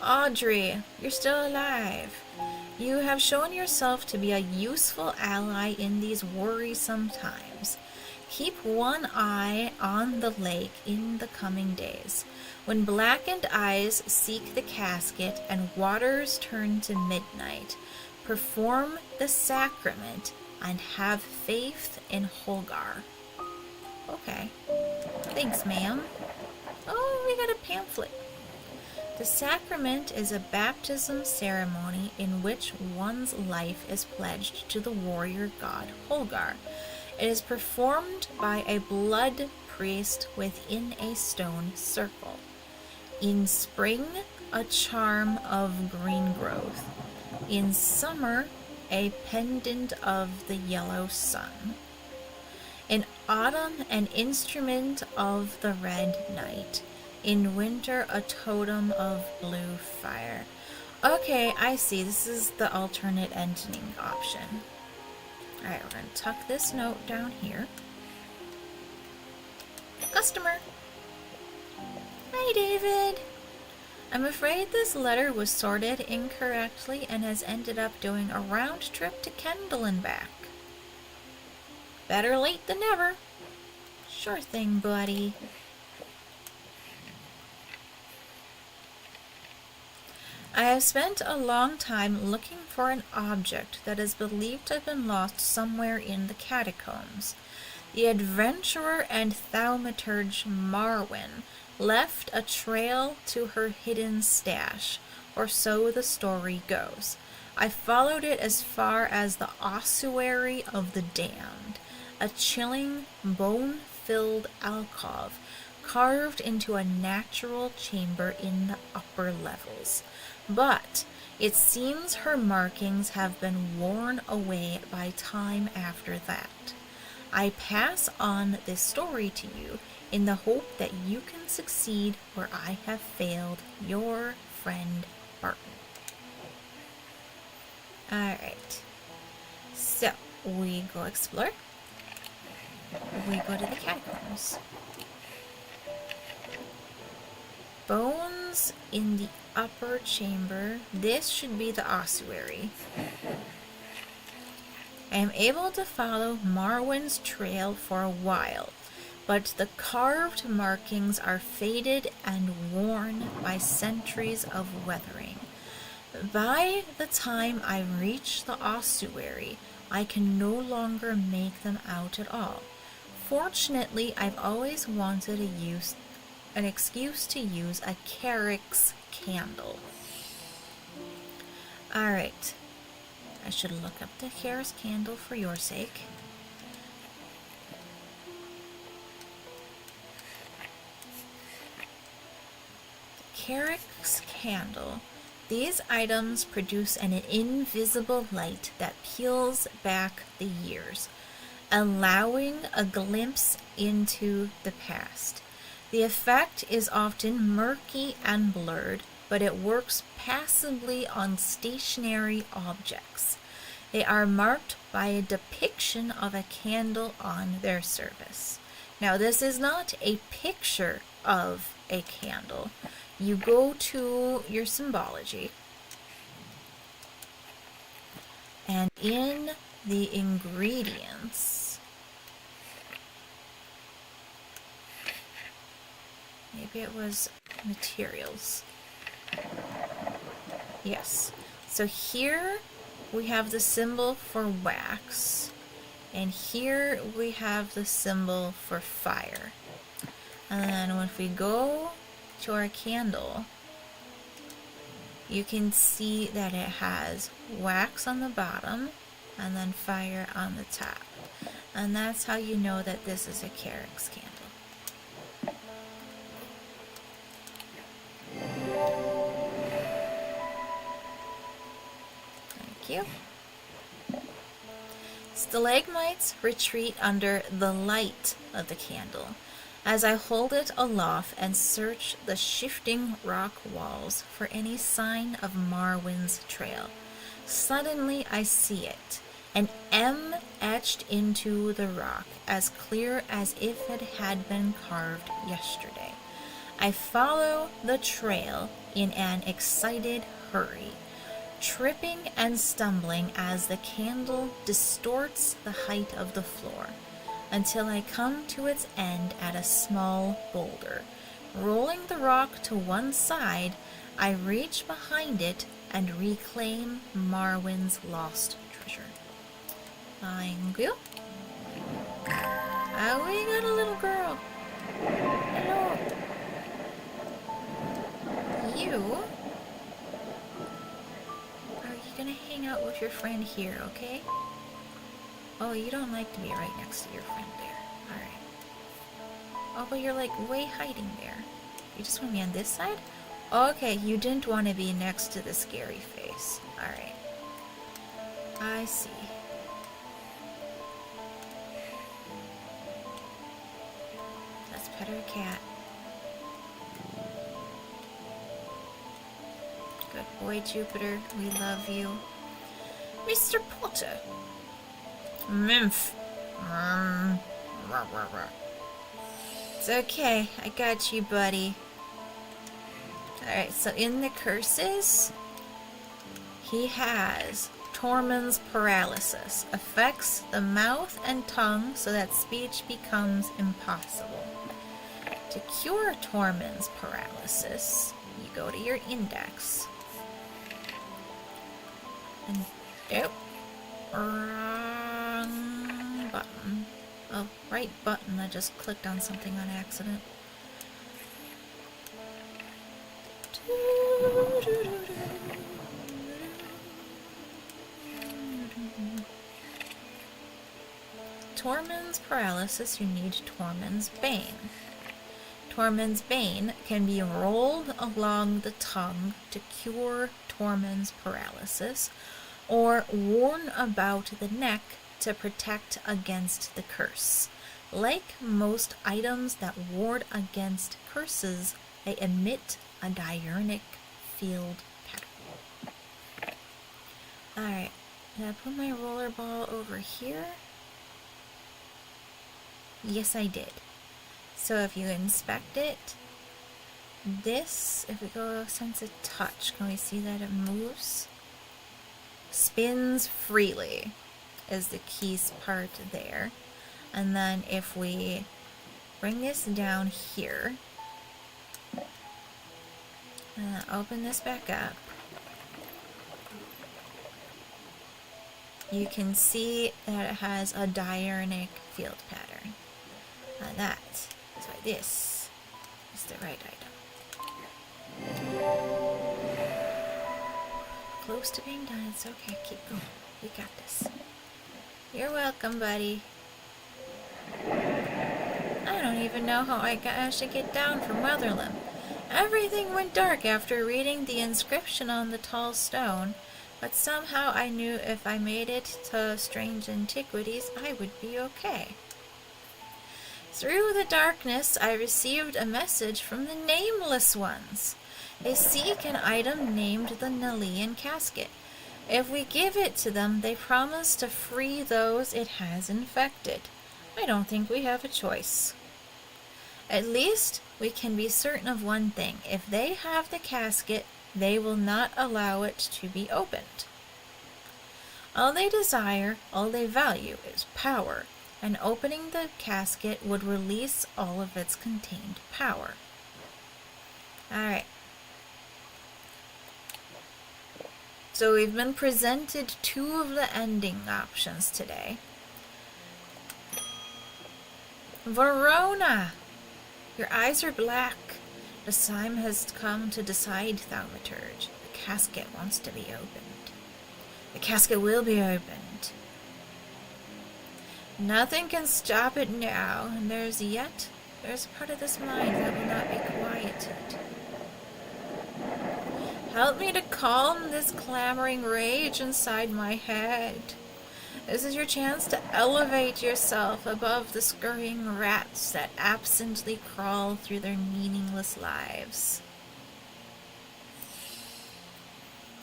Audrey, you're still alive. You have shown yourself to be a useful ally in these worrisome times. Keep one eye on the lake in the coming days. When blackened eyes seek the casket and waters turn to midnight, perform the sacrament and have faith in Holgar. Okay. Thanks, ma'am. Oh, we got a pamphlet. The sacrament is a baptism ceremony in which one's life is pledged to the warrior god Holgar. It is performed by a blood priest within a stone circle. In spring, a charm of green growth. In summer, a pendant of the yellow sun. In autumn, an instrument of the red night. In winter, a totem of blue fire. Okay, I see. This is the alternate ending option. Alright, we're going to tuck this note down here. Customer. Hi, David. I'm afraid this letter was sorted incorrectly and has ended up doing a round trip to Kendall and back. Better late than never. Sure thing, buddy. I have spent a long time looking for an object that is believed to have been lost somewhere in the catacombs. The adventurer and thaumaturge Marwyn left a trail to her hidden stash, or so the story goes. I followed it as far as the ossuary of the damned, a chilling, bone-filled alcove carved into a natural chamber in the upper levels. But it seems her markings have been worn away by time after that. I pass on this story to you in the hope that you can succeed where I have failed. Your friend, Barton. Alright. So, we go explore. we go to the catacombs. Bones in the upper chamber. This should be the ossuary. I am able to follow Marwyn's trail for a while, but the carved markings are faded and worn by centuries of weathering. By the time I reach the ossuary, I can no longer make them out at all. Fortunately, I've always wanted an excuse to use a Carrick's candle. Alright. I should look up the Carrick's candle for your sake. The Carrick's candle. These items produce an invisible light that peels back the years, allowing a glimpse into the past. The effect is often murky and blurred, but it works passively on stationary objects. They are marked by a depiction of a candle on their surface. Now, this is not a picture of a candle. You go to your symbology, and in the ingredients, maybe it was materials. Yes. So here we have the symbol for wax, and here we have the symbol for fire. And then if we go to our candle, you can see that it has wax on the bottom and then fire on the top. And that's how you know that this is a Carrick's candle. Thank you. Stalagmites retreat under the light of the candle as I hold it aloft and search the shifting rock walls for any sign of Marwyn's trail. Suddenly I see it, an M etched into the rock, as clear as if it had been carved yesterday. I follow the trail in an excited hurry, tripping and stumbling as the candle distorts the height of the floor, until I come to its end at a small boulder. Rolling the rock to one side, I reach behind it and reclaim Marwyn's lost treasure. Thank you. Oh, we got a little girl. Hello. You? Are you gonna hang out with your friend here, okay? Oh, you don't like to be right next to your friend there. Alright. Oh, but you're like way hiding there. You just want to be on this side? Okay, you didn't want to be next to the scary face. Alright. I see. Let's pet our cat. Good boy, Jupiter. We love you. Mr. Potter. Mymph. It's okay. I got you, buddy. Alright, so in the curses, he has Tormund's paralysis. Affects the mouth and tongue so that speech becomes impossible. To cure Tormund's paralysis, you go to your index. And wrong button. Oh, right button. I just clicked on something on accident. Tormund's paralysis, you need Tormund's Bane. Tormund's Bane can be rolled along the tongue to cure Tormund's paralysis, or worn about the neck to protect against the curse. Like most items that ward against curses, they emit a diurnic field pattern. Alright, did I put my roller ball over here? Yes, I did. So if you inspect it, this, if we go sense a touch, can we see that it moves? Spins freely is the keys part there. And then if we bring this down here, and open this back up, you can see that it has a diurnal field pattern. And that is why this is the right item. Close to being done. It's okay. Keep going. We got this. You're welcome, buddy. I don't even know how I should get down from Weatherlim. Everything went dark after reading the inscription on the tall stone, but somehow I knew if I made it to Strange Antiquities, I would be okay. Through the darkness, I received a message from the Nameless Ones. They seek an item named the Nalian Casket. If we give it to them, they promise to free those it has infected. I don't think we have a choice. At least, we can be certain of one thing. If they have the casket, they will not allow it to be opened. All they desire, all they value is power, and opening the casket would release all of its contained power. Alright. So we've been presented 2 of the ending options today. Verona! Your eyes are black. The time has come to decide, Thaumaturge. The casket wants to be opened. The casket will be opened. Nothing can stop it now, and there's a part of this mind that will not be quieted. Help me to calm this clamoring rage inside my head. This is your chance to elevate yourself above the scurrying rats that absently crawl through their meaningless lives.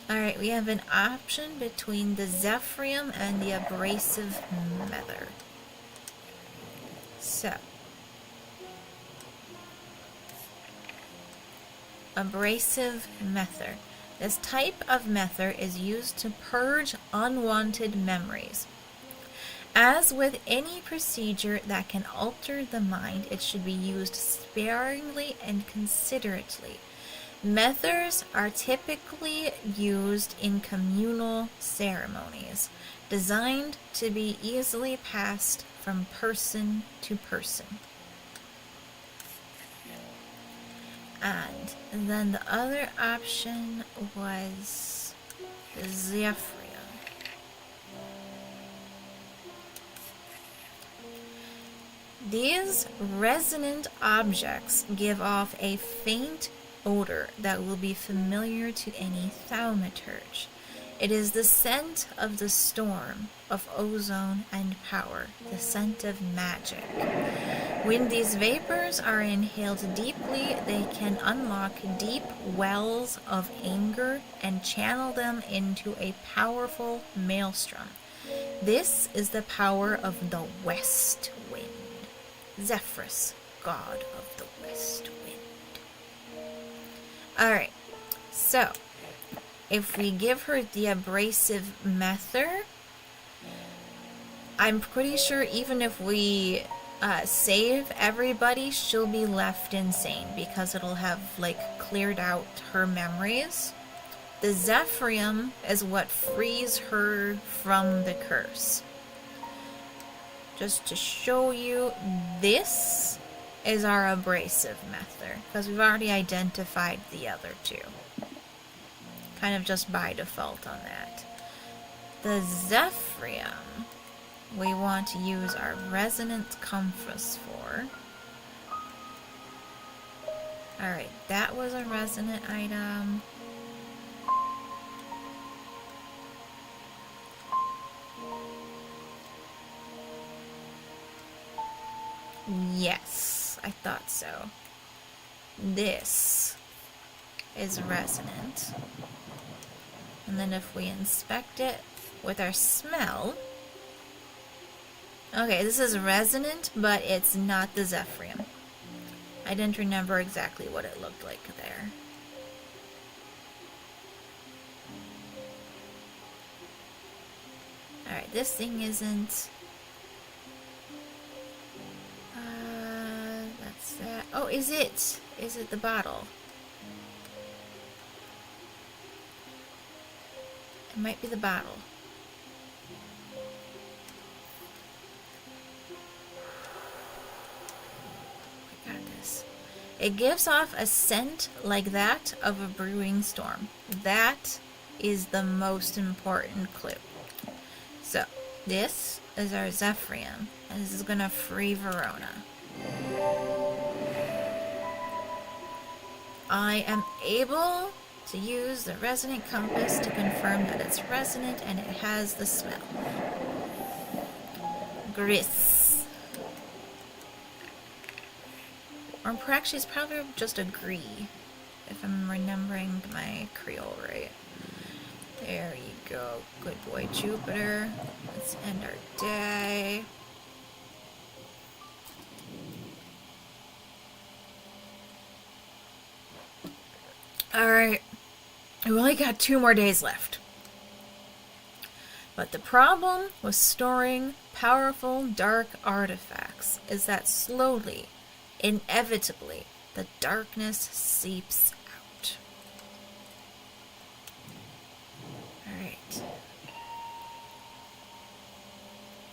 Alright, we have an option between the Zephyrium and the Abrasive Mether. So, Abrasive Mether. This type of mether is used to purge unwanted memories. As with any procedure that can alter the mind, it should be used sparingly and considerately. Methers are typically used in communal ceremonies, designed to be easily passed from person to person. And then the other option was the Zephyrium. These resonant objects give off a faint odor that will be familiar to any thaumaturge. It is the scent of the storm, of ozone and power, the scent of magic. When these vapors are inhaled deeply, they can unlock deep wells of anger and channel them into a powerful maelstrom. This is the power of the West Wind. Zephyrus, god of the West Wind. Alright, so if we give her the Abrasive Mether, I'm pretty sure even if we save everybody, she'll be left insane because it'll have cleared out her memories. The Zephyrium is what frees her from the curse. Just to show you, this is our Abrasive Mether, because we've already identified the other 2. Kind of just by default on that. The Zephyrium, we want to use our Resonant Compass for. Alright, that was a resonant item. Yes, I thought so. This is resonant. And then if we inspect it with our smell, Okay, this is resonant, but it's not the Zephyrium. I didn't remember exactly what it looked like there. Alright, this thing isn't... that's that. Oh, is it? Is it the bottle? It might be the bottle. I got this. It gives off a scent like that of a brewing storm. That is the most important clue. So, this is our Zephyrium, and this is gonna free Verona. I am able to use the resonant compass to confirm that it's resonant and it has the smell. Gris. Or actually, it's probably just a gris, if I'm remembering my Creole right. There you go. Good boy, Jupiter. Let's end our day. Alright. We only got 2 more days left. But the problem with storing powerful dark artifacts is that slowly, inevitably, the darkness seeps out. Alright.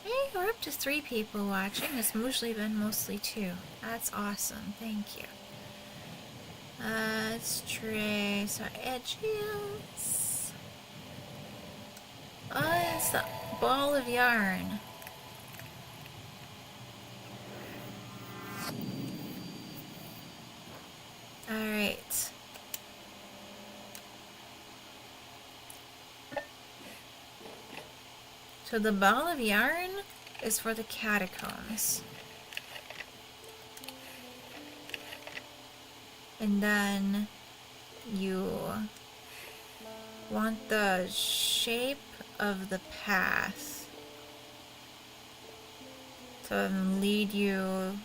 Hey, we're up to 3 people watching. It's usually been mostly 2. That's awesome. Thank you. Let's trace our edges. Oh, it's the ball of yarn. Alright. So the ball of yarn is for the catacombs. And then you want the shape of the path to lead you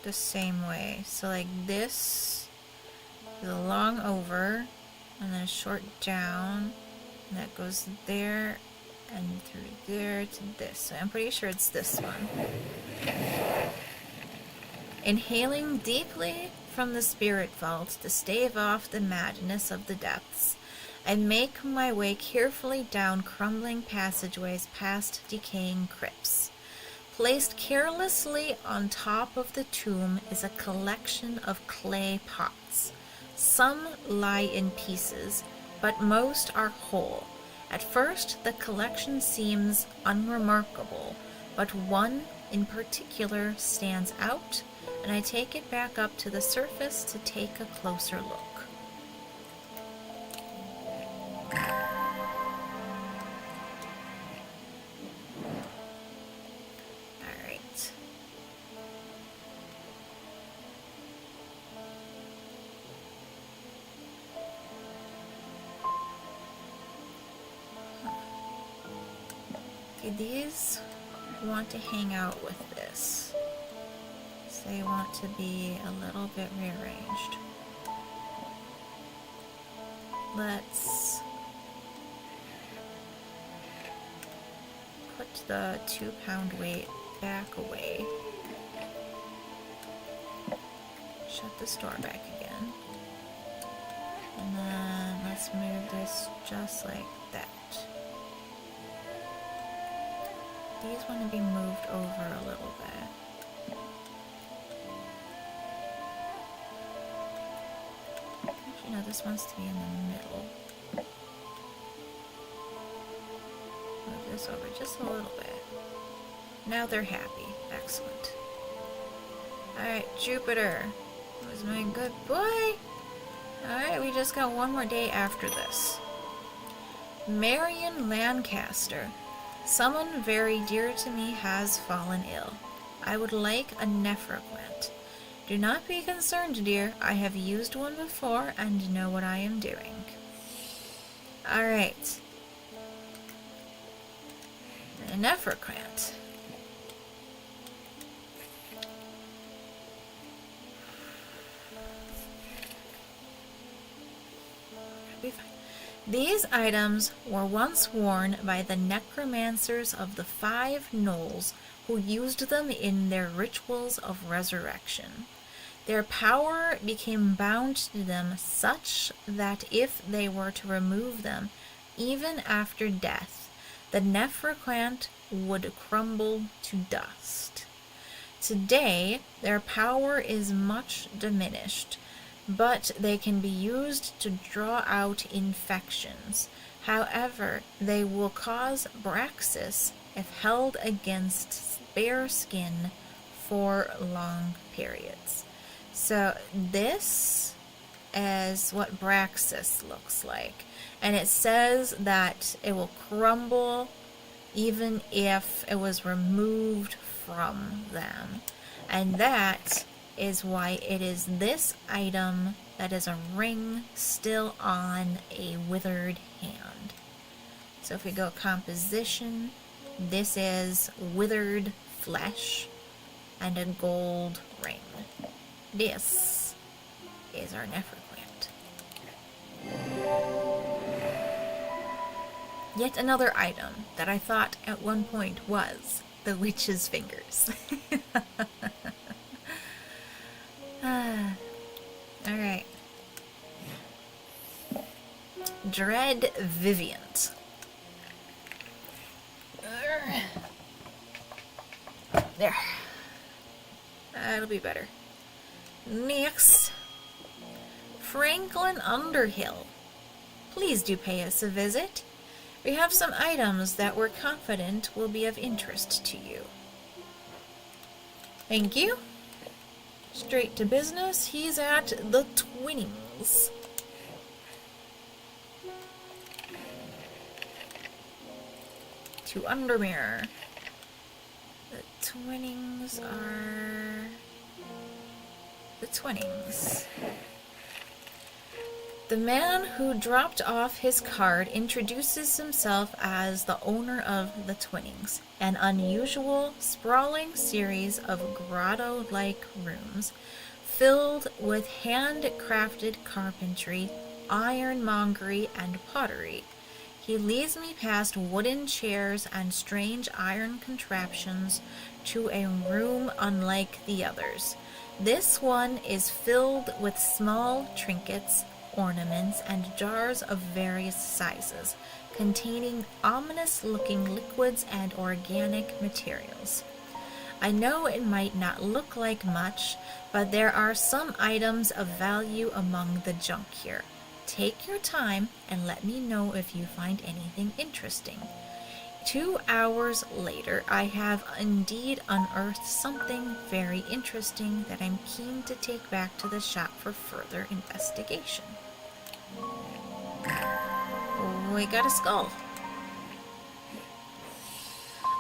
the same way. So like this is a long over and then a short down, and that goes there and through there to this. So I'm pretty sure it's this one. Inhaling deeply from the spirit vault to stave off the madness of the depths, I make my way carefully down crumbling passageways past decaying crypts. Placed carelessly on top of the tomb is a collection of clay pots. Some lie in pieces, but most are whole. At first, the collection seems unremarkable, but one in particular stands out, and I take it back up to the surface to take a closer look. Alright. Okay, these want to hang out with this. They want to be a little bit rearranged. Let's put the 2-pound weight back away. Shut the store back again. And then let's move this just like that. These want to be moved over a little bit. No, this wants to be in the middle. Move this over just a little bit. Now they're happy. Excellent. Alright, Jupiter. Who's my good boy? Alright, we just got 1 more day after this. Marion Lancaster. Someone very dear to me has fallen ill. I would like a nephroquant. Do not be concerned, dear. I have used one before and know what I am doing. Alright. A nephroquant. be fine. These items were once worn by the necromancers of the Five Knolls, who used them in their rituals of resurrection. Their power became bound to them such that if they were to remove them, even after death, the necroquant would crumble to dust. Today, their power is much diminished, but they can be used to draw out infections. However, they will cause Braxis if held against bare skin for long periods. So this is what Braxis looks like. And it says that it will crumble even if it was removed from them. And that is why it is this item that is a ring still on a withered hand. So if we go composition, this is withered flesh and a gold ring. This is our necroquant. Yet another item that I thought at one point was the witch's fingers. Alright. Dread Viviant. There. That'll be better. Next, Franklin Underhill. Please do pay us a visit. We have some items that we're confident will be of interest to you. Thank you. Straight to business, he's at the Twinnings. To Undermere. The Twinnings are... the Twinnings. The man who dropped off his card introduces himself as the owner of the Twinnings, an unusual, sprawling series of grotto-like rooms filled with hand-crafted carpentry, ironmongery, and pottery. He leads me past wooden chairs and strange iron contraptions to a room unlike the others. This one is filled with small trinkets, ornaments, and jars of various sizes, containing ominous-looking liquids and organic materials. I know it might not look like much, but there are some items of value among the junk here. Take your time and let me know if you find anything interesting. 2 hours later, I have indeed unearthed something very interesting that I'm keen to take back to the shop for further investigation. We got a skull.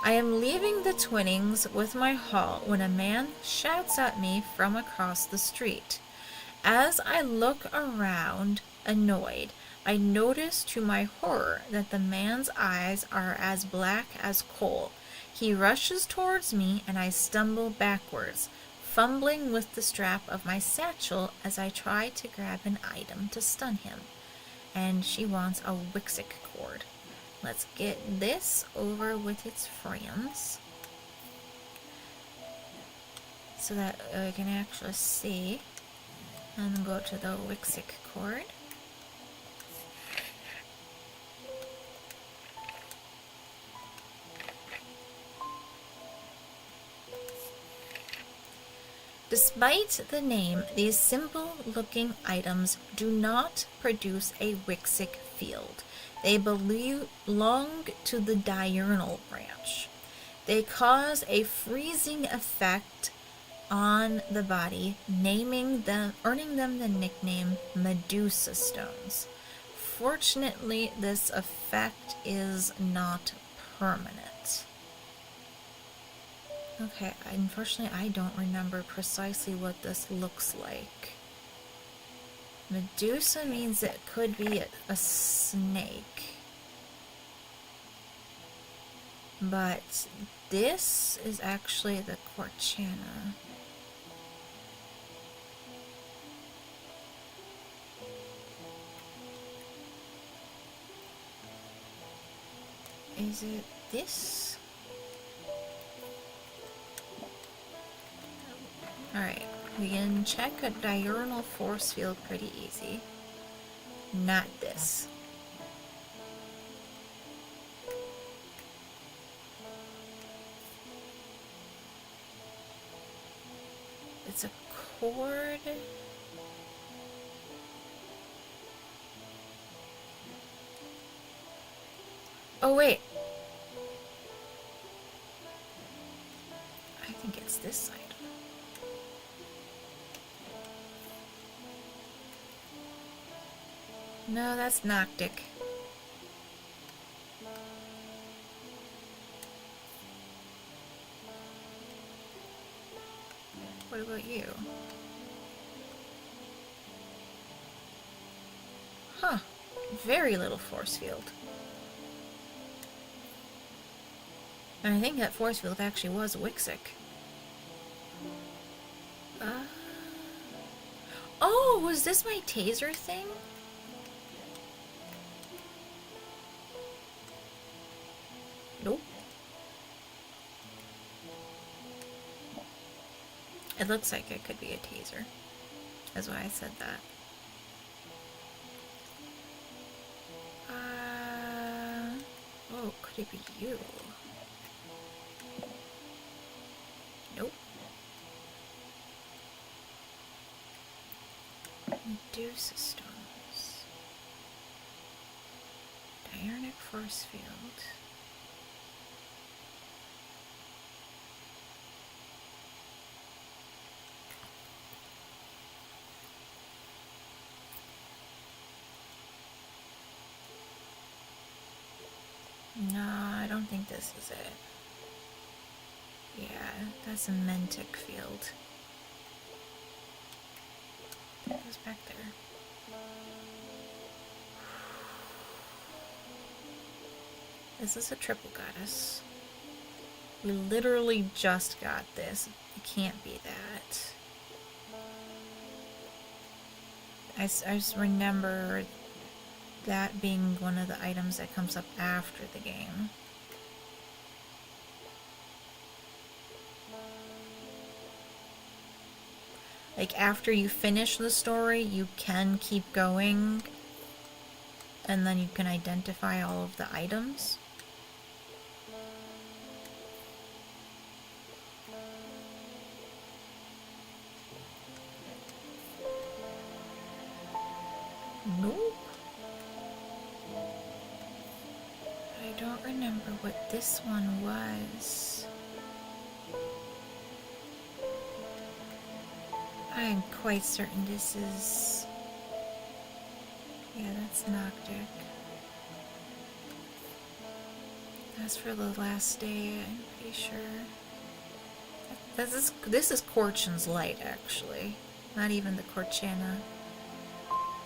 I am leaving the Twinnings with my haul when a man shouts at me from across the street. As I look around, annoyed, I notice to my horror that the man's eyes are as black as coal. He rushes towards me and I stumble backwards, fumbling with the strap of my satchel as I try to grab an item to stun him. And she wants a Wixic cord. Let's get this over with its friends so that we can actually see. And go to the Wixic cord. Despite the name, these simple-looking items do not produce a Wixic field. They belong to the diurnal branch. They cause a freezing effect on the body, earning them the nickname Medusa Stones. Fortunately, this effect is not permanent. Okay, unfortunately, I don't remember precisely what this looks like. Medusa means it could be a snake. But this is actually the Corchana. Is it this? Alright, we can check a diurnal force field pretty easy. Not this. It's a cord. Oh wait. I think it's this side. No, that's Noctic. What about you? Huh. Very little force field. And I think that force field actually was Wixic. Oh, was this my taser thing? Nope. It looks like it could be a taser. That's why I said that. Oh, could it be you? Nope. Medusa stones. Diurnic force field. No, I don't think this is it. Yeah, that's a Mentic field. It goes back there. Is this a triple goddess? We literally just got this. It can't be that. I just remember that being one of the items that comes up after the game. Like, after you finish the story, you can keep going, and then you can identify all of the items. Nope. I don't remember what this one was. I'm quite certain this is... Yeah, that's Noctic. That's for the last day, I'm pretty sure. This is Corchin's Light, actually. Not even the Corchana.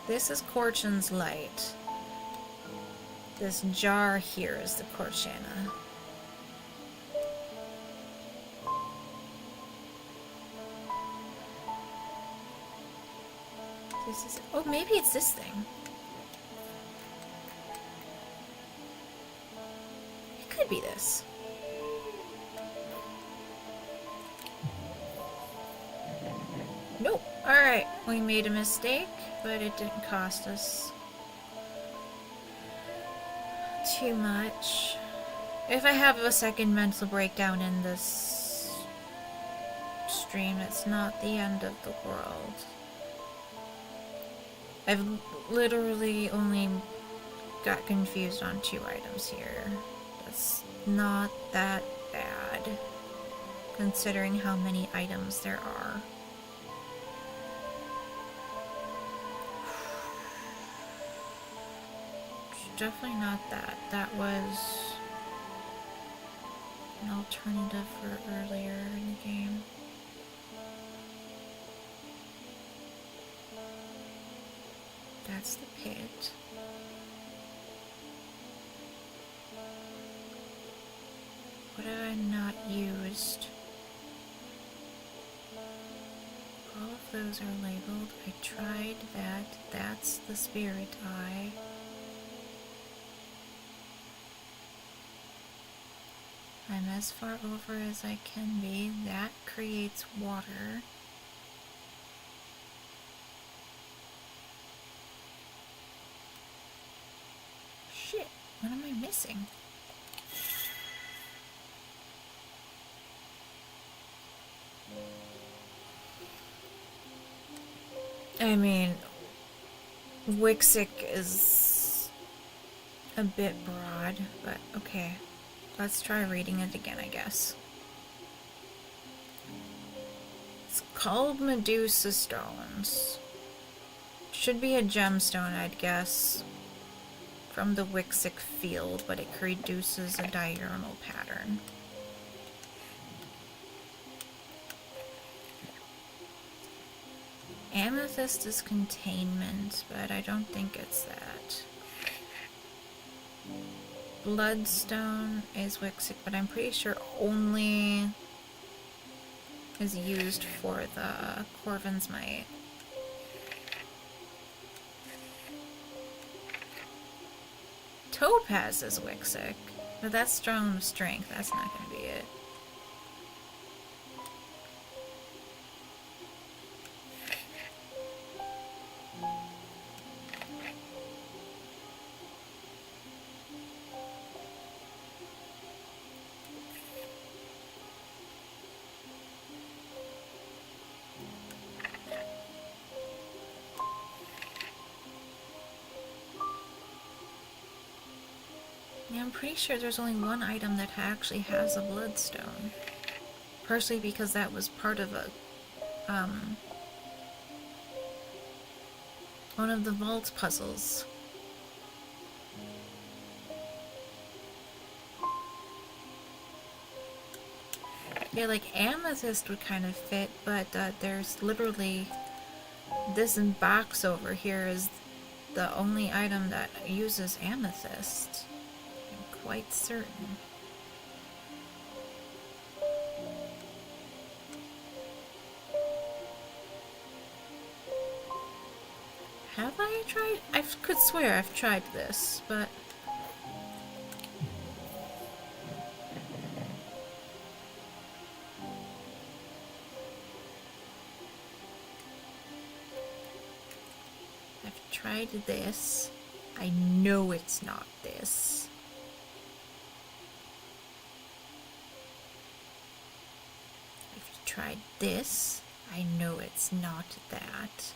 This is Corchin's Light. This jar here is the Corchana. This is... Oh, maybe it's this thing. It could be this. Nope. Alright, we made a mistake, but it didn't cost us too much. If I have a second mental breakdown in this stream, it's not the end of the world. I've literally only got confused on 2 items here. That's not that bad, considering how many items there are. Definitely not that. That was an alternative for earlier in the game. That's the pit. What have I not used? All of those are labeled. I tried that. That's the spirit eye. I'm as far over as I can be. That creates water. Shit, what am I missing? I mean, Wixic is a bit broad, but okay. Let's try reading it again, I guess. It's called Medusa Stones. Should be a gemstone, I'd guess, from the Wixic field, but it produces a diurnal pattern. Amethyst is containment, but I don't think it's that. Bloodstone is Wixic, but I'm pretty sure only is used for the Corvin's Might. Topaz is Wixic, but that's strong strength. That's not going to be it. Yeah, I'm pretty sure there's only one item that actually has a bloodstone. Partially because that was part of a, one of the vault puzzles. Yeah, like amethyst would kind of fit, but there's literally this box over here is the only item that uses amethyst. I'm quite certain. Have I tried? I could swear I've tried this, but... I've tried this. I know it's not this. I've tried this. I know it's not that.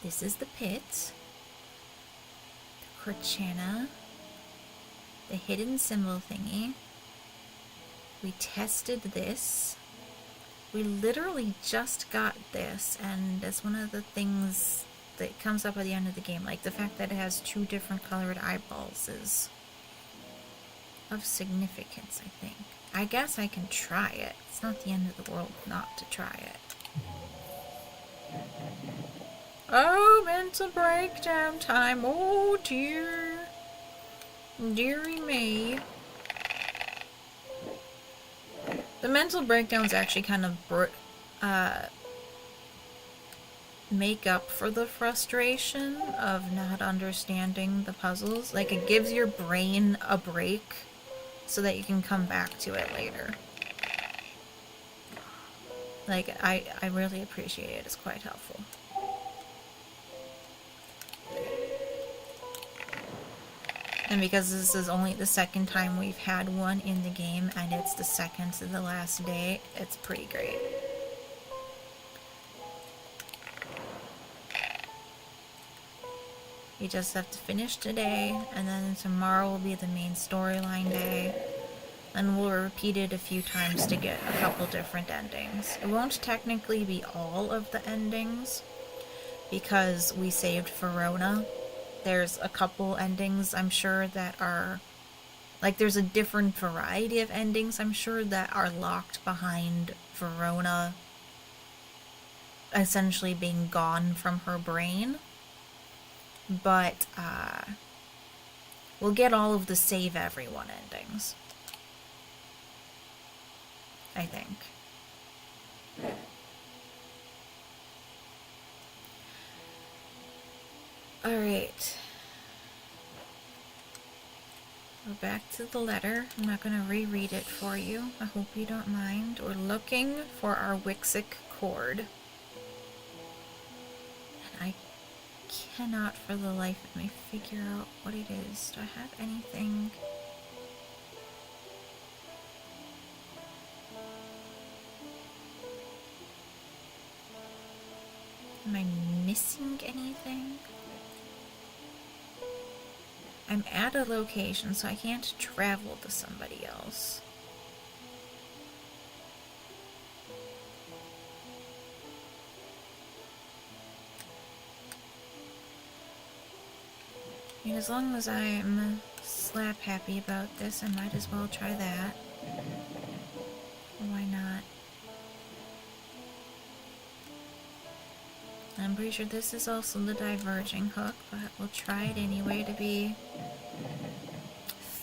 This is the pit, the Corchana, the hidden symbol thingy. We tested this. We literally just got this, and it's one of the things that comes up at the end of the game. Like, the fact that it has 2 different colored eyeballs is of significance, I think. I guess I can try it. It's not the end of the world not to try it. Oh, mental breakdown time. Oh, dear. Dearie me. The mental breakdowns actually kind of make up for the frustration of not understanding the puzzles. Like, it gives your brain a break so that you can come back to it later. Like, I really appreciate it. It's quite helpful. And because this is only the second time we've had one in the game, and it's the second to the last day, it's pretty great. You just have to finish today, and then tomorrow will be the main storyline day. And we'll repeat it a few times to get a couple different endings. It won't technically be all of the endings, because we saved Verona. There's a couple endings, I'm sure, that are... Like, there's a different variety of endings, I'm sure, that are locked behind Verona essentially being gone from her brain. But, we'll get all of the Save Everyone endings. I think. Alright. Go back to the letter. I'm not going to reread it for you. I hope you don't mind. We're looking for our Wixic cord. And I cannot for the life of me figure out what it is. Do I have anything? Am I missing anything? I'm at a location, so I can't travel to somebody else. I mean, as long as I'm slap happy about this, I might as well try that. Why not? I'm pretty sure this is also the diverging hook, but we'll try it anyway to be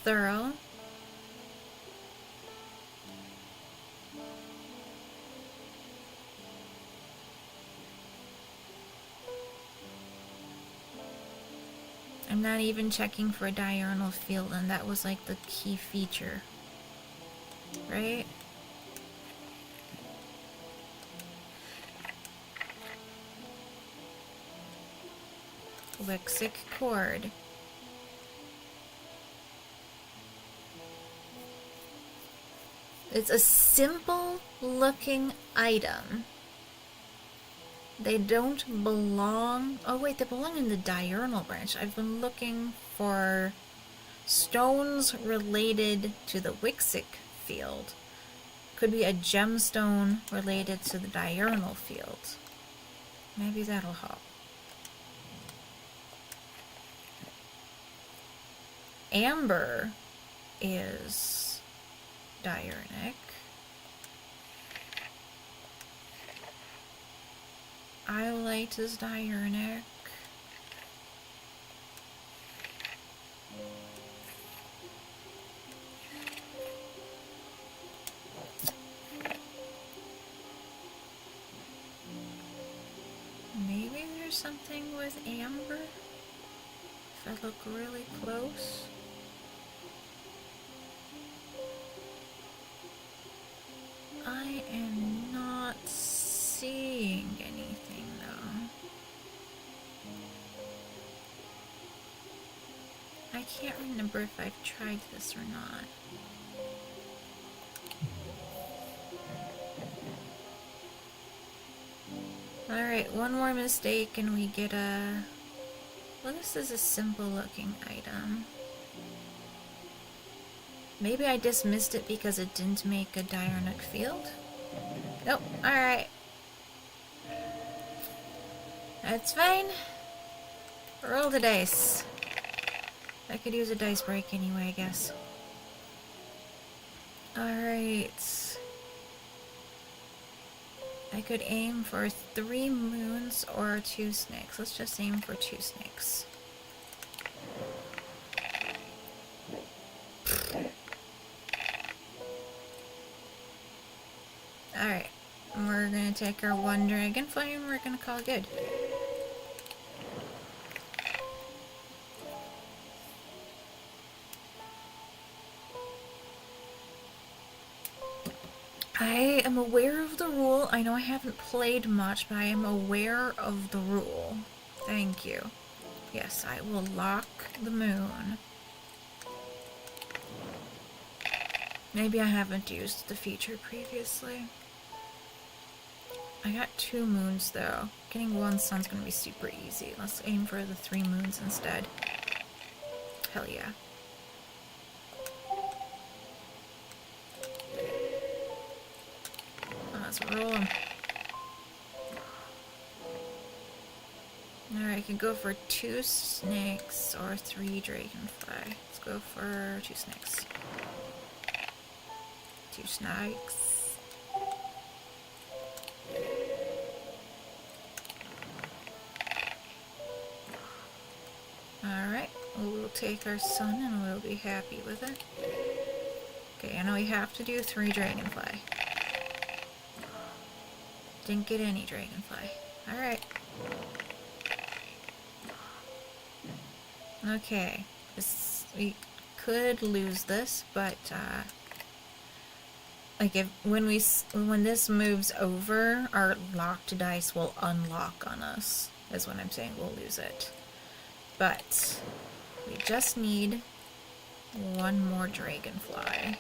thorough. I'm not even checking for a diurnal field, and that was like the key feature, right? Wixic cord. It's a simple looking item. They don't belong... Oh wait, they belong in the diurnal branch. I've been looking for stones related to the Wixic field. Could be a gemstone related to the diurnal field. Maybe that'll help. Amber is diurnic. Iolite is diurnic. Maybe there's something with amber? If I look really close. I am not seeing anything though. I can't remember if I've tried this or not. Alright, one more mistake and we get a... Well, this is a simple looking item. Maybe I dismissed it because it didn't make a diurnal field? Nope, alright. That's fine. Roll the dice. I could use a dice break anyway, I guess. Alright. I could aim for 3 moons or 2 snakes. Let's just aim for 2 snakes. Alright. We're gonna take our 1 dragonfly and we're gonna call it good. I am aware of the rule. I know I haven't played much, but I am aware of the rule. Thank you. Yes, I will lock the moon. Maybe I haven't used the feature previously. I got 2 moons though. Getting 1 sun's gonna be super easy. Let's aim for the 3 moons instead. Hell yeah. Let's roll them. Alright, I can go for 2 snakes or 3 dragonfly. Let's go for 2 snakes. 2 snakes. Alright, we'll take our sun and we'll be happy with it. Okay, I know we have to do 3 dragonfly. Didn't get any dragonfly. Alright. Okay. We could lose this, but like when this moves over, our locked dice will unlock on us. Is what I'm saying. We'll lose it. But we just need one more dragonfly.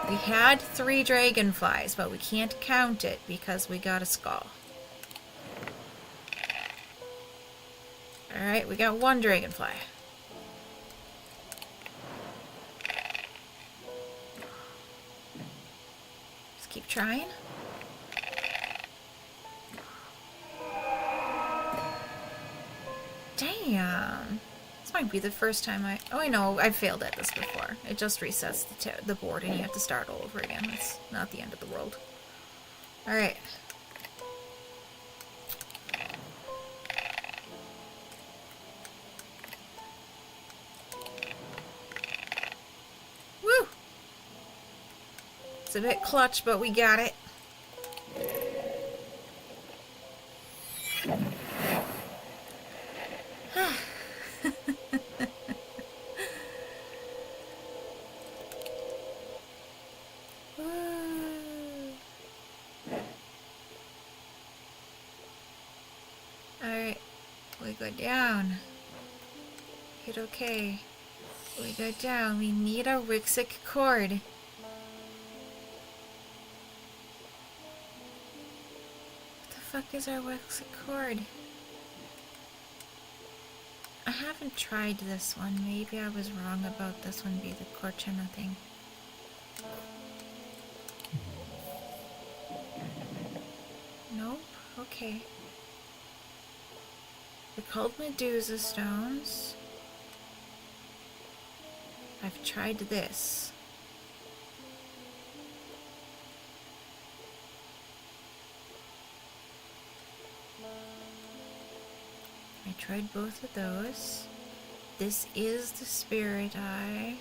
We had 3 dragonflies, but we can't count it because we got a skull. Alright, we got 1 dragonfly. Just keep trying. Damn. This might be the first time oh, I know, I've failed at this before. It just resets the board and you have to start all over again. It's not the end of the world. Alright. Woo! It's a bit clutch, but we got it. Alright, we go down. Hit okay. We go down. We need a Wixic cord. What the fuck is our Wixic cord? I haven't tried this one. Maybe I was wrong about this one being the Corchena thing. Nope. Okay. They're called Medusa stones. I've tried this. I tried both of those. This is the spirit eye.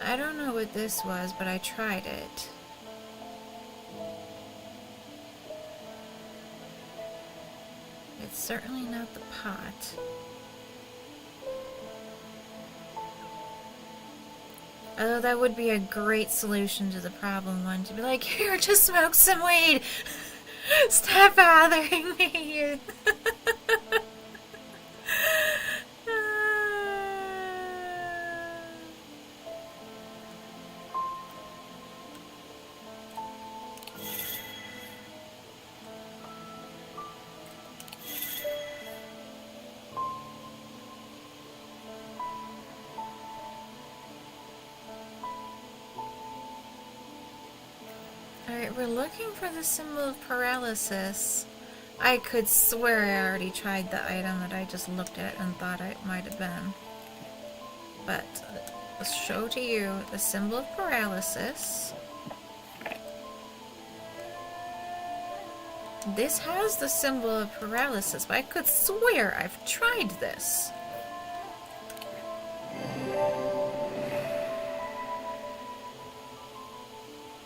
I don't know what this was, but I tried it. It's certainly not the pot. Although that would be a great solution to the problem one, to be like, here, just smoke some weed! Stop bothering me! Alright, we're looking for the symbol of paralysis. I could swear I already tried the item that I just looked at and thought it might have been. But let's show to you the symbol of paralysis. This has the symbol of paralysis, but I could swear I've tried this.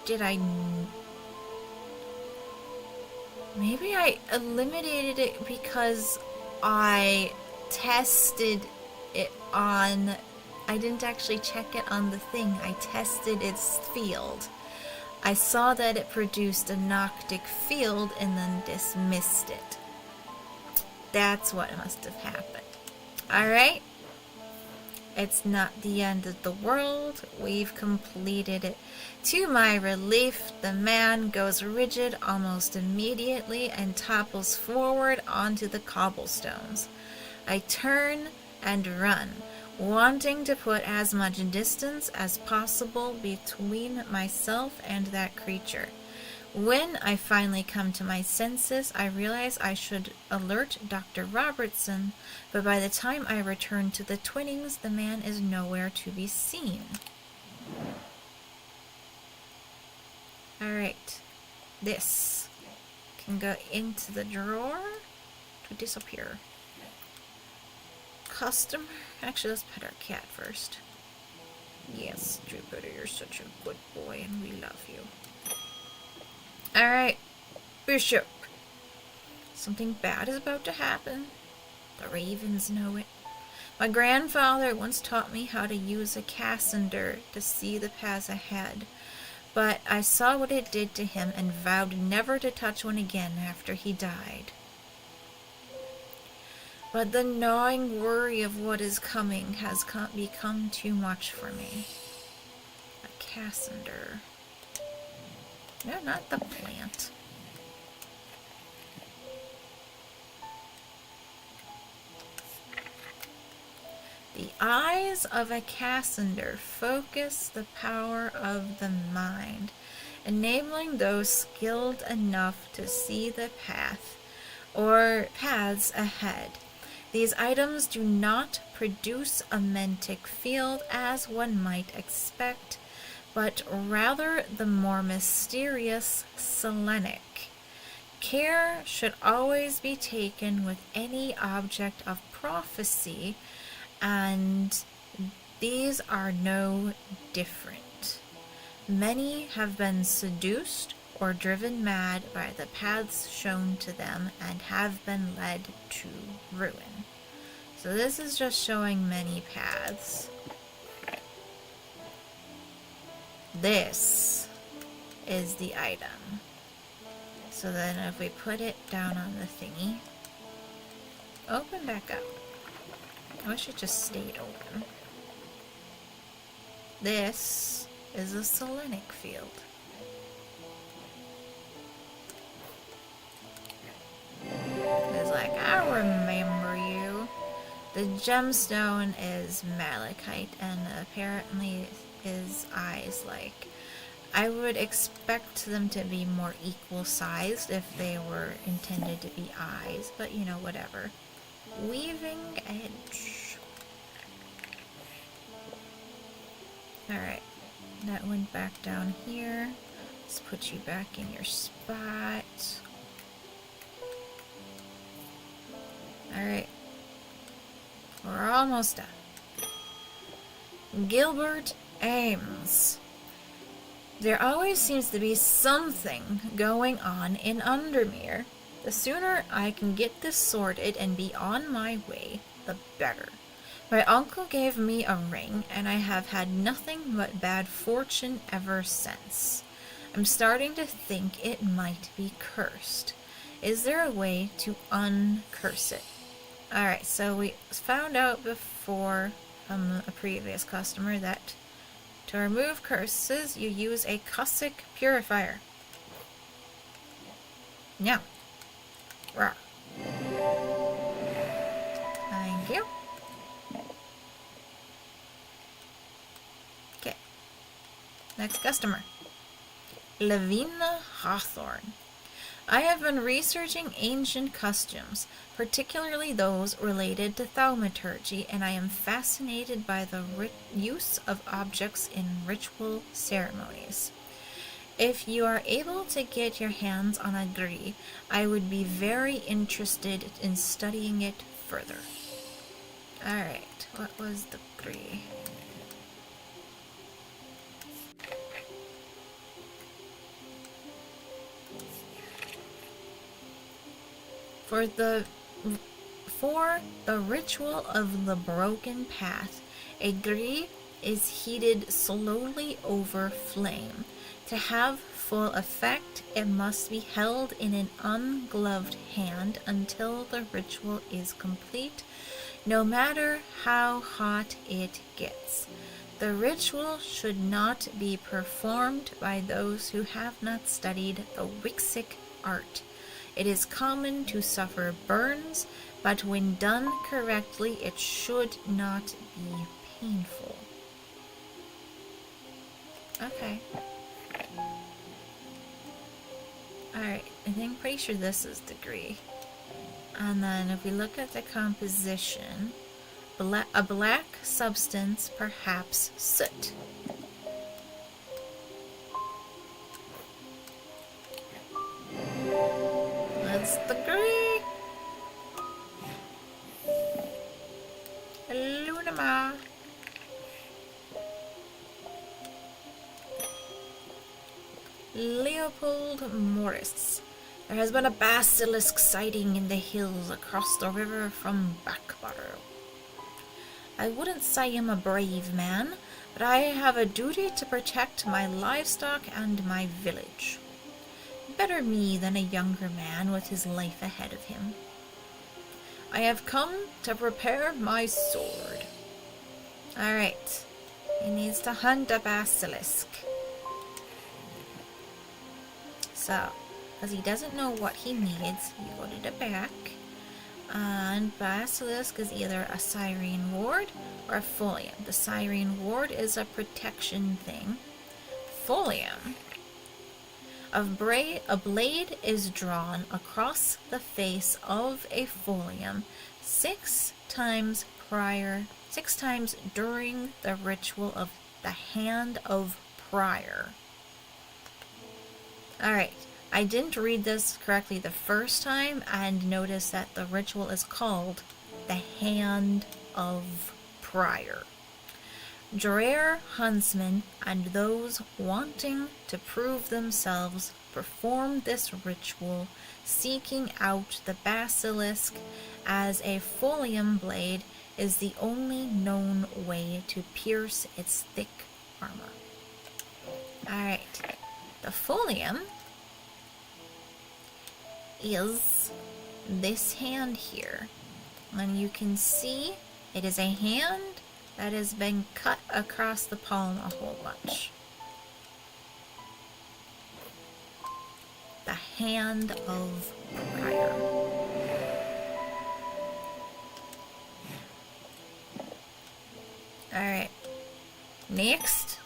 Did I... Maybe I eliminated it because I tested it on... I didn't actually check it on the thing. I tested its field. I saw that it produced a Noctic field and then dismissed it. That's what must have happened. Alright? It's not the end of the world. We've completed it. To my relief, the man goes rigid almost immediately and topples forward onto the cobblestones. I turn and run, wanting to put as much distance as possible between myself and that creature. When I finally come to my senses, I realize I should alert Dr. Robertson, but by the time I return to the Twinnings, the man is nowhere to be seen. Alright, this can go into the drawer to disappear. Customer? Actually, let's pet our cat first. Yes, Jupiter, you're such a good boy and we love you. Alright, Bishop. Something bad is about to happen. The ravens know it. My grandfather once taught me how to use a cassander to see the paths ahead, but I saw what it did to him and vowed never to touch one again after he died. But the gnawing worry of what is coming has become too much for me. A cassander. No, not the plant. The eyes of a cassander focus the power of the mind, enabling those skilled enough to see the path or paths ahead. These items do not produce a mentic field as one might expect, but rather the more mysterious selenic. Care should always be taken with any object of prophecy, and these are no different. Many have been seduced or driven mad by the paths shown to them and have been led to ruin. So this is just showing many paths. This is the item. So then if we put it down on the thingy, open back up. I wish it just stayed open. This is a selenic field. It's like, I remember you. The gemstone is malachite and apparently his eyes like. I would expect them to be more equal sized if they were intended to be eyes, but you know, whatever. Weaving edge. Alright, that went back down here. Let's put you back in your spot. Alright, we're almost done. Gilbert Ames. There always seems to be something going on in Undermere. The sooner I can get this sorted and be on my way, the better. My uncle gave me a ring, and I have had nothing but bad fortune ever since. I'm starting to think it might be cursed. Is there a way to uncurse it? Alright, so we found out before from a previous customer that to remove curses, you use a Cussic purifier. Now. Rawr. Thank you. Okay. Next customer. Lavina Hawthorne. I have been researching ancient customs, particularly those related to thaumaturgy, and I am fascinated by the use of objects in ritual ceremonies. If you are able to get your hands on a gree, I would be very interested in studying it further. Alright, what was the gree? For the ritual of the broken path, a gree is heated slowly over flame. To have full effect, it must be held in an ungloved hand until the ritual is complete, no matter how hot it gets. The ritual should not be performed by those who have not studied the Wixic art. It is common to suffer burns, but when done correctly, it should not be painful. Okay. Alright, I'm pretty sure this is the gree. And then if we look at the composition, a black substance, perhaps soot. That's the gree. Lunama. Leopold Morris. There has been a basilisk sighting in the hills across the river from Backwater. I wouldn't say I'm a brave man, but I have a duty to protect my livestock and my village. Better me than a younger man with his life ahead of him. I have come to prepare my sword. Alright. He needs to hunt a basilisk. So, because he doesn't know what he needs, you go to the back. And basilisk is either a siren ward or a folium. The siren ward is a protection thing. Folium. A blade is drawn across the face of a folium 6 times during the ritual of the Hand of Prior. Alright, I didn't read this correctly the first time and noticed that the ritual is called the Hand of Prior. Drower huntsmen and those wanting to prove themselves perform this ritual, seeking out the basilisk, as a folium blade is the only known way to pierce its thick armor. Alright, the folium is this hand here, and you can see it is a hand that has been cut across the palm a whole bunch. The Hand of Prior. Alright. Next.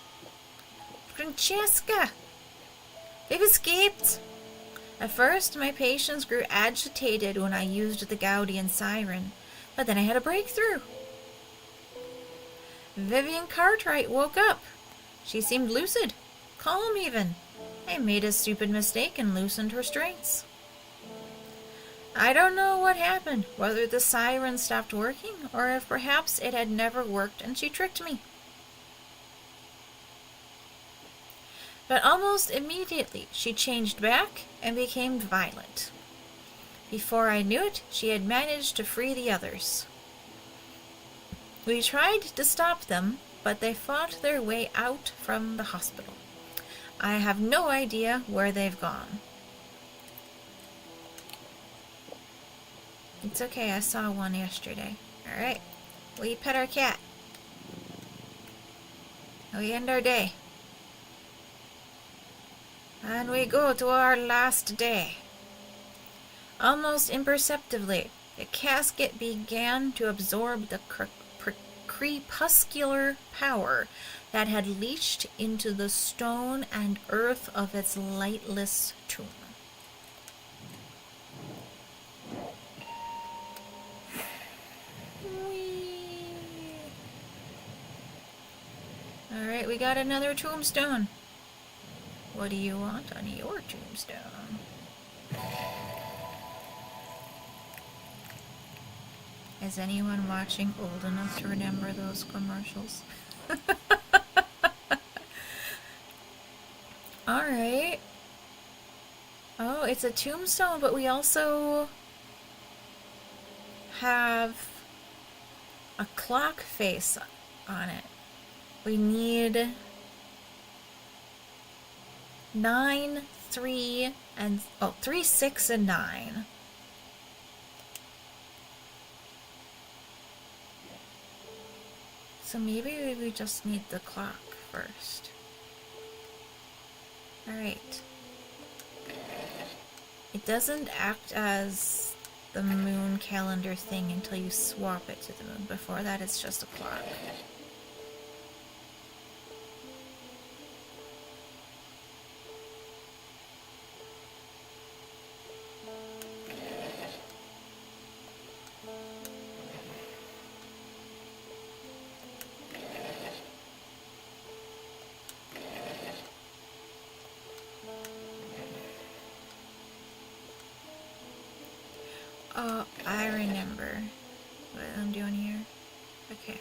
Francesca! They've escaped! At first, my patients grew agitated when I used the Gaudian siren, but then I had a breakthrough. Vivian Cartwright woke up. She seemed lucid, calm even. I made a stupid mistake and loosened her strings. I don't know what happened, whether the siren stopped working or if perhaps it had never worked and she tricked me. But almost immediately she changed back and became violent. Before I knew it, she had managed to free the others. We tried to stop them, but they fought their way out from the hospital. I have no idea where they've gone. It's okay, I saw one yesterday. Alright, we pet our cat. We end our day. And we go to our last day. Almost imperceptibly, the casket began to absorb the crepuscular power that had leached into the stone and earth of its lightless tomb. Alright, we got another tombstone. What do you want on your tombstone? Is anyone watching old enough to remember those commercials? Alright. Oh, it's a tombstone, but we also have a clock face on it. We need 9, 3, and 3, 6, and 9. So maybe we just need the clock first. Alright. It doesn't act as the moon calendar thing until you swap it to the moon. Before that, it's just a clock. Oh, I remember what I'm doing here. Okay.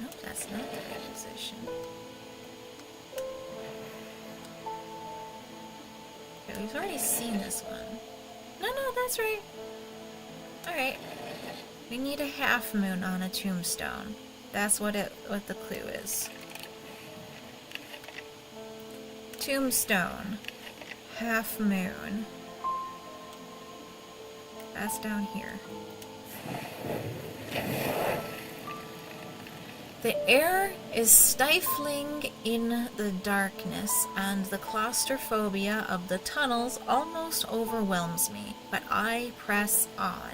Nope, that's not the right position. Okay, we've already seen this one. No, that's right. Alright. We need a half moon on a tombstone. That's what the clue is. Tombstone. Half moon. That's down here. The air is stifling in the darkness, and the claustrophobia of the tunnels almost overwhelms me, but I press on.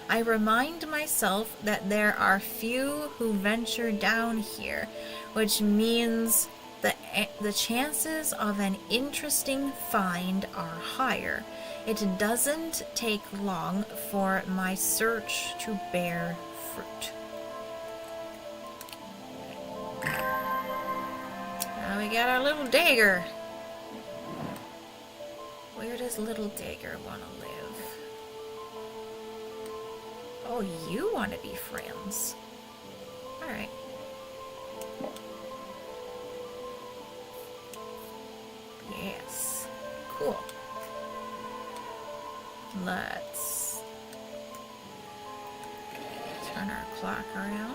I remind myself that there are few who venture down here, which means the chances of an interesting find are higher. It doesn't take long for my search to bear fruit. Now we got our little dagger. Where does little dagger want to live? Oh, you want to be friends. Alright. Yes. Cool. Let's turn our clock around.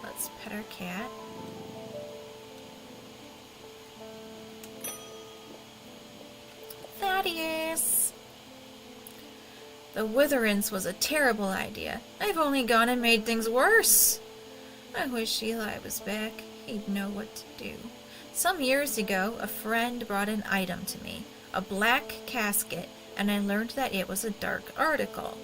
Let's pet our cat. Thaddeus! The Witherance was a terrible idea. I've only gone and made things worse. I wish Eli was back. He'd know what to do. Some years ago, a friend brought an item to me, a black casket, and I learned that it was a dark article.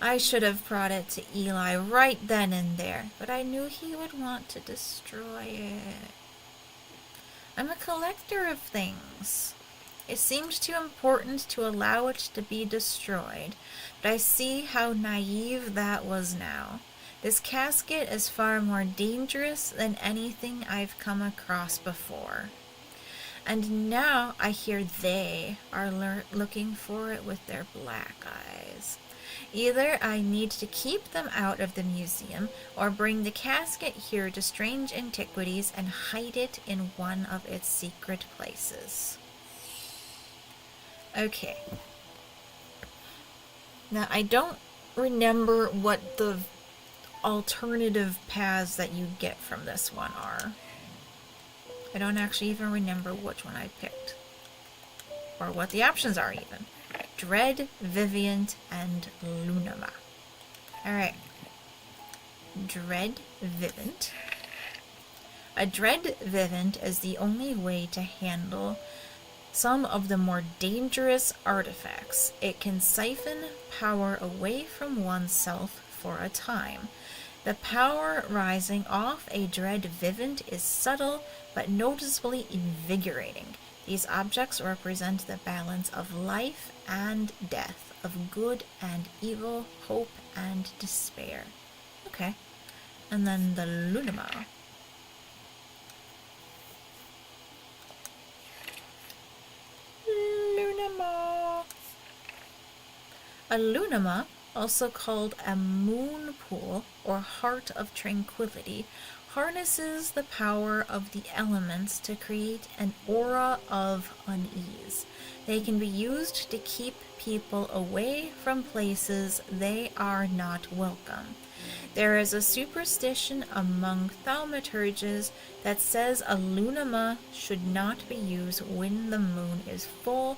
I should have brought it to Eli right then and there, but I knew he would want to destroy it. I'm a collector of things. It seemed too important to allow it to be destroyed, but I see how naive that was now. This casket is far more dangerous than anything I've come across before. And now I hear they are looking for it with their black eyes. Either I need to keep them out of the museum, or bring the casket here to Strange Antiquities and hide it in one of its secret places. Okay. Now, I don't remember what the alternative paths that you get from this one are. I don't actually even remember which one I picked. Or what the options are, even. Dread, Vivient, and Lunama. Alright. Dread Vivint. A Dread Vivint is the only way to handle some of the more dangerous artifacts. It can siphon power away from oneself for a time. The power rising off a Dread Vivint is subtle but noticeably invigorating. These objects represent the balance of life and death, of good and evil, hope and despair. Okay. And then the Lunama. Lunama. A Lunama, also called a moon pool or heart of tranquility, harnesses the power of the elements to create an aura of unease. They can be used to keep people away from places they are not welcome. There is a superstition among thaumaturges that says a Lunama should not be used when the moon is full.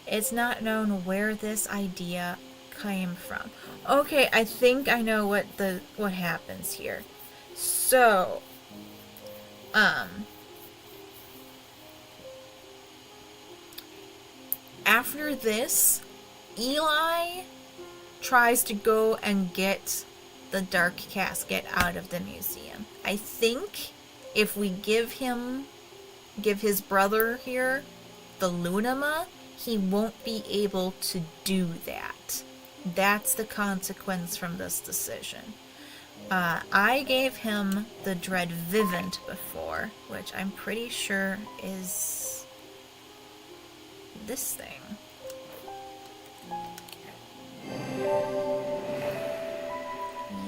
It's not known where this idea came from. Okay, I think I know what happens here. So, after this, Eli tries to go and get the dark casket out of the museum. I think if we give his brother here the Lunama, he won't be able to do that. That's the consequence from this decision. I gave him the Dread Vivint before, which I'm pretty sure is this thing.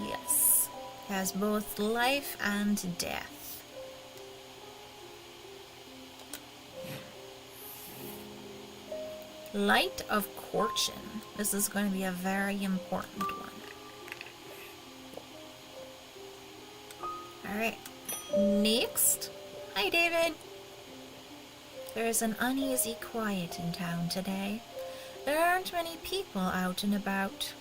Yes. has both life and death. Light of Fortune. This is going to be a very important one. Alright. Next. Hi, David. There is an uneasy quiet in town today. There aren't many people out and about.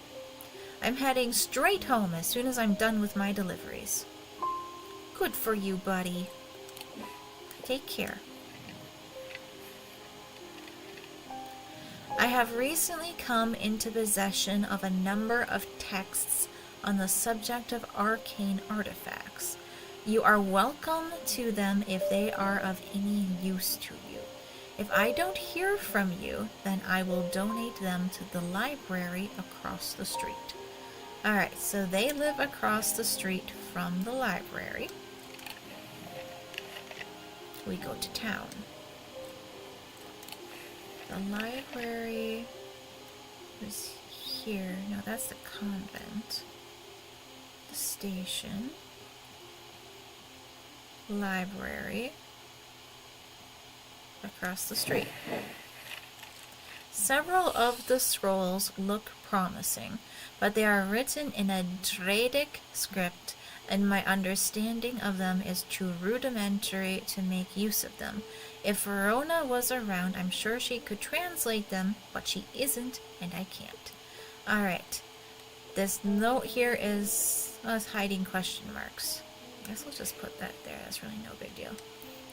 I'm heading straight home as soon as I'm done with my deliveries. Good for you, buddy. Take care. I have recently come into possession of a number of texts on the subject of arcane artifacts. You are welcome to them if they are of any use to you. If I don't hear from you, then I will donate them to the library across the street. Alright, so they live across the street from the library. We go to town. The library is here. No, that's the convent. The station. Library. Across the street. Several of the scrolls look promising, but they are written in a Dradic script, and my understanding of them is too rudimentary to make use of them. If Verona was around, I'm sure she could translate them, but she isn't, and I can't. Alright. This note here is us hiding question marks. I guess we'll just put that there. That's really no big deal.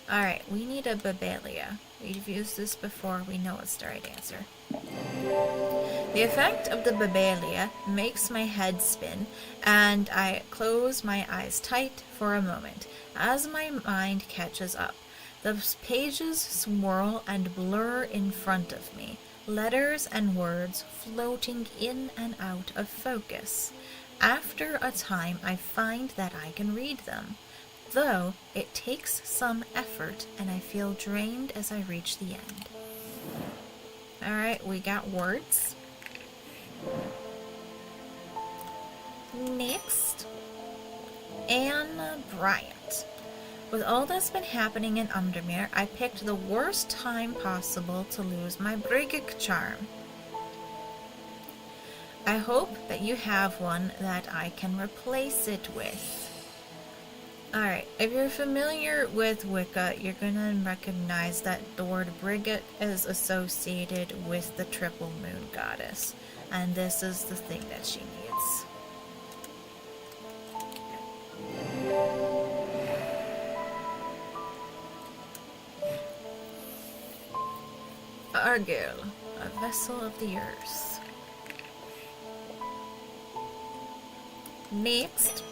Alright, we need a Babelia. We've used this before. We know it's the right answer. The effect of the Babelia makes my head spin, and I close my eyes tight for a moment as my mind catches up. The pages swirl and blur in front of me, letters and words floating in and out of focus. After a time, I find that I can read them, though it takes some effort and I feel drained as I reach the end. Alright, we got words. Next, Anne Bryant. With all that's been happening in Undermere, I picked the worst time possible to lose my Brigic charm. I hope that you have one that I can replace it with. Alright, if you're familiar with Wicca, you're going to recognize that the word Brigit is associated with the triple moon goddess, and this is the thing that she needs. Argyll, a vessel of the earth. Next,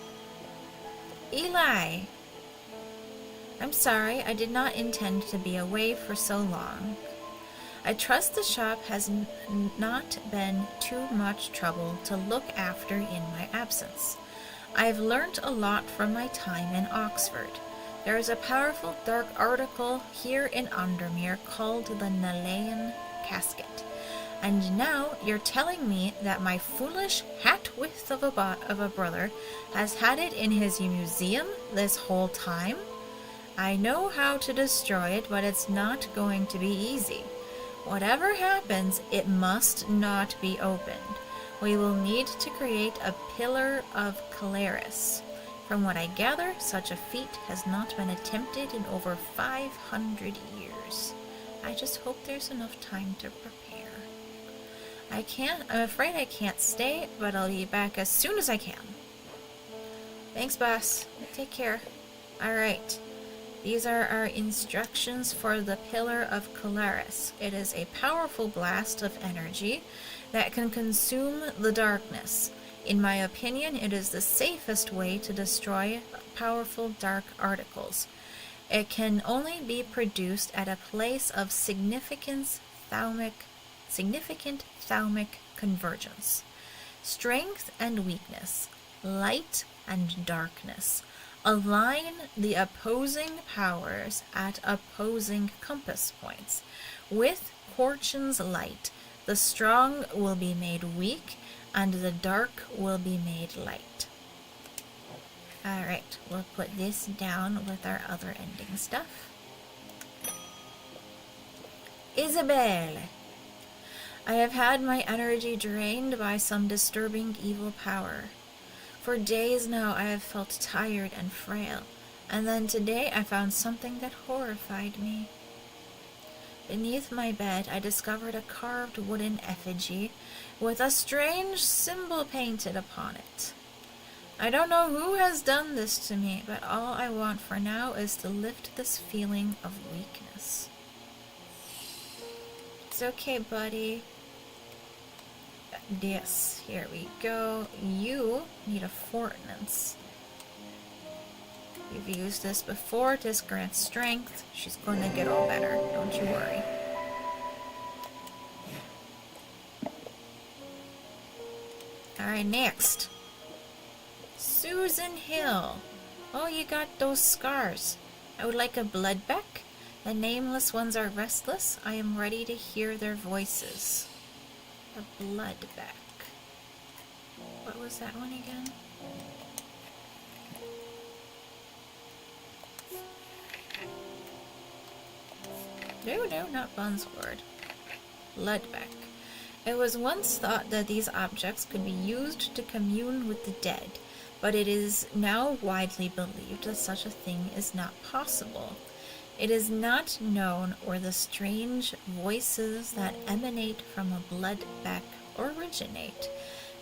Eli. I'm sorry, I did not intend to be away for so long. I trust the shop has not been too much trouble to look after in my absence. I've learnt a lot from my time in Oxford. There is a powerful dark article here in Undermere called the Nalaean Casket. And now you're telling me that my foolish hat-width of a brother has had it in his museum this whole time? I know how to destroy it, but it's not going to be easy. Whatever happens, it must not be opened. We will need to create a Pillar of Calaris. From what I gather, such a feat has not been attempted in over 500 years. I just hope there's enough time to prepare. I'm afraid I can't stay, but I'll be back as soon as I can. Thanks, boss. Take care. Alright. These are our instructions for the Pillar of Calaris. It is a powerful blast of energy that can consume the darkness. In my opinion, it is the safest way to destroy powerful dark articles. It can only be produced at a place of significant thaumic convergence. Strength and weakness, light and darkness, align the opposing powers at opposing compass points. With Fortune's light, the strong will be made weak, and the dark will be made light. Alright, we'll put this down with our other ending stuff. Isabelle. I have had my energy drained by some disturbing evil power. For days now I have felt tired and frail, and then today I found something that horrified me. Beneath my bed I discovered a carved wooden effigy with a strange symbol painted upon it. I don't know who has done this to me, but all I want for now is to lift this feeling of weakness. It's okay, buddy. Yes, here we go. You need a fortnance. You've used this before. This grants strength. She's going to get all better. Don't you worry. Alright, next. Susan Hill. Oh, you got those scars. I would like a bloodbeck. The nameless ones are restless. I am ready to hear their voices. A bloodbeck. What was that one again? No, not Bunsword. Bloodbeck. It was once thought that these objects could be used to commune with the dead, but it is now widely believed that such a thing is not possible. It is not known where the strange voices that emanate from a bloodbeck originate,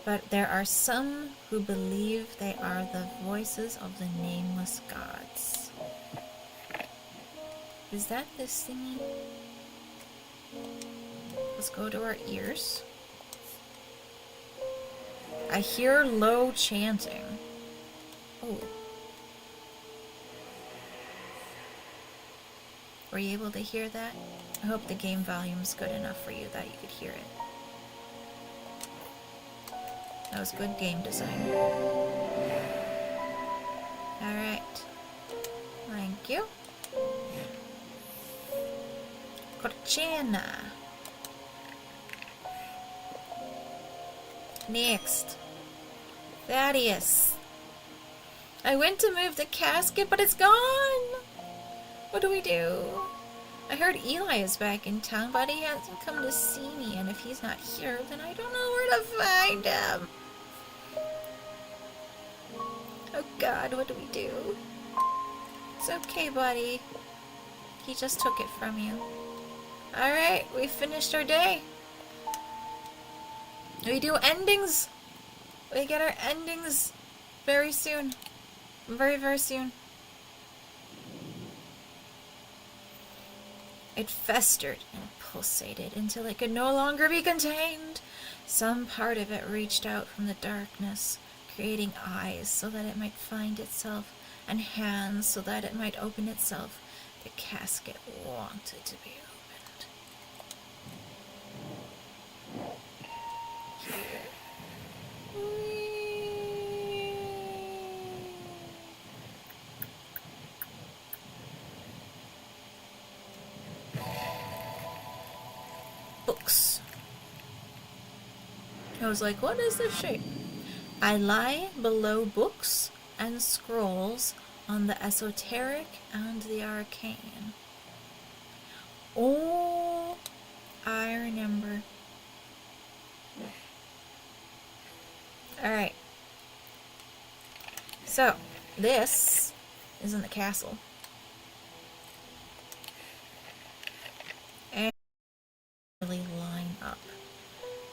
but there are some who believe they are the voices of the nameless gods. Is that this thingy? Let's go to our ears. I hear low chanting. Oh. Were you able to hear that? I hope the game volume's good enough for you that you could hear it. That was good game design. Alright. Thank you. Corchana. Next. Thaddeus. I went to move the casket, but it's gone! What do we do? I heard Eli is back in town, but he hasn't come to see me, and if he's not here, then I don't know where to find him. Oh god, what do we do? It's okay, buddy. He just took it from you. Alright, we finished our day. We do endings. We get our endings very soon. Very, very soon. It festered and pulsated until it could no longer be contained. Some part of it reached out from the darkness, creating eyes so that it might find itself, and hands so that it might open itself. The casket wanted to be opened. Here. Books. I was like, what is this shape? I lie below books and scrolls on the esoteric and the arcane. Oh, I remember. Alright. So, this is in the castle. And really line up.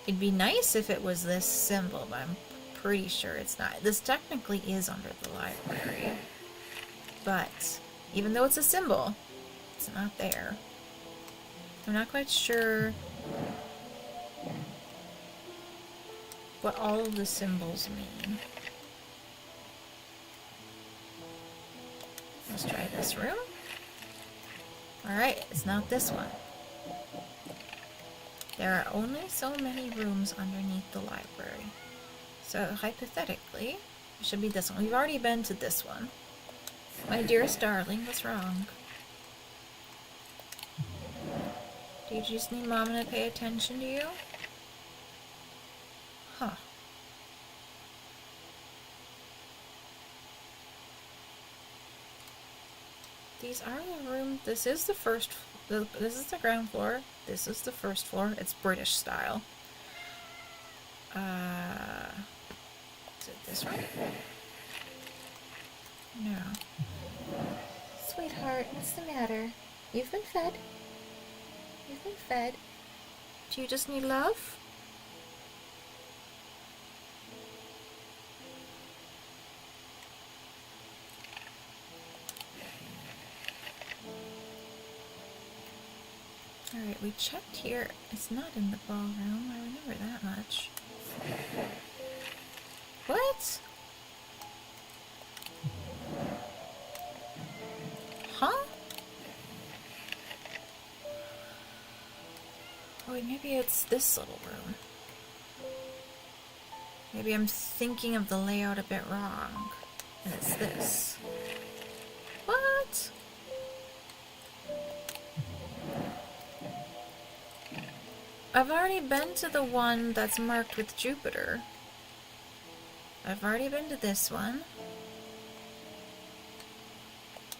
It'd be nice if it was this symbol, but I'm pretty sure it's not. This technically is under the library. But, even though it's a symbol, it's not there. I'm not quite sure what all of the symbols mean. Let's try this room. Alright, it's not this one. There are only so many rooms underneath the library. So, hypothetically, it should be this one. We've already been to this one. My dearest darling, what's wrong? Do you just need Mama to pay attention to you? Huh. These are the rooms. This is the first. This is the ground floor. This is the first floor. It's British style. Is it this one? No. Sweetheart, what's the matter? You've been fed. You've been fed. Do you just need love? Alright, we checked here. It's not in the ballroom. I remember that much. What? Huh? Oh, wait, maybe it's this little room. Maybe I'm thinking of the layout a bit wrong. And it's this. What? I've already been to the one that's marked with Jupiter. I've already been to this one.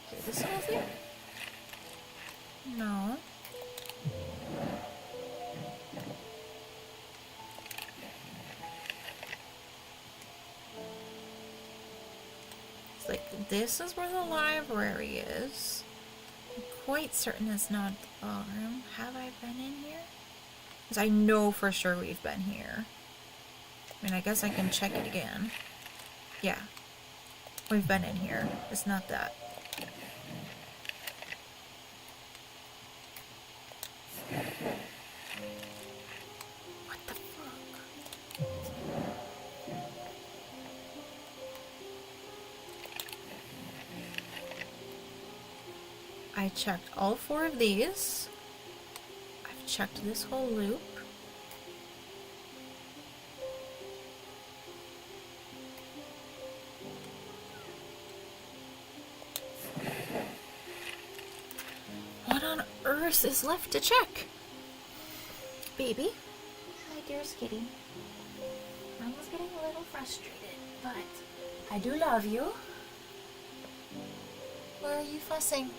Okay, this whole thing? No. It's like, this is where the library is. I'm quite certain it's not the ballroom. Have I been in here? Because I know for sure we've been here. I mean, I guess I can check it again. Yeah. We've been in here. It's not that. What the fuck? I checked all 4 of these. I've checked this whole loop. What on earth is left to check? Baby? My dear kitty. Mama's getting a little frustrated, but I do love you. Why are you fussing?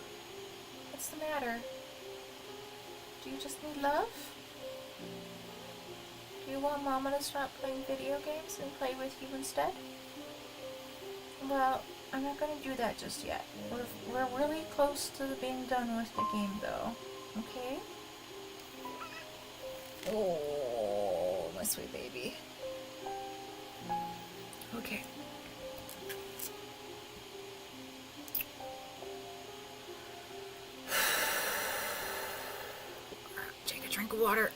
What's the matter? Do you just need love? Do you want Mama to stop playing video games and play with you instead? Well, I'm not gonna do that just yet. We're really close to being done with the game though. Okay? Oh, my sweet baby. Okay. Take a drink of water.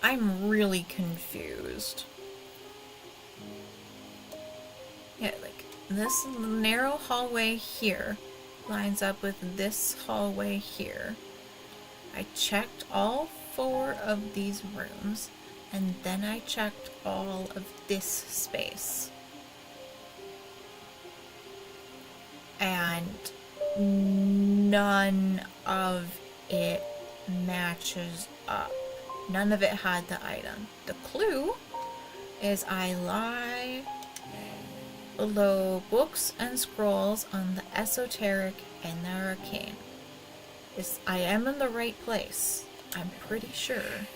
I'm really confused. Yeah, like, this narrow hallway here lines up with this hallway here. I checked all 4 of these rooms, and then I checked all of this space. And none of it matches up. None of it had the item. The clue is I lie below books and scrolls on the esoteric and the arcane. I am in the right place. I'm pretty sure.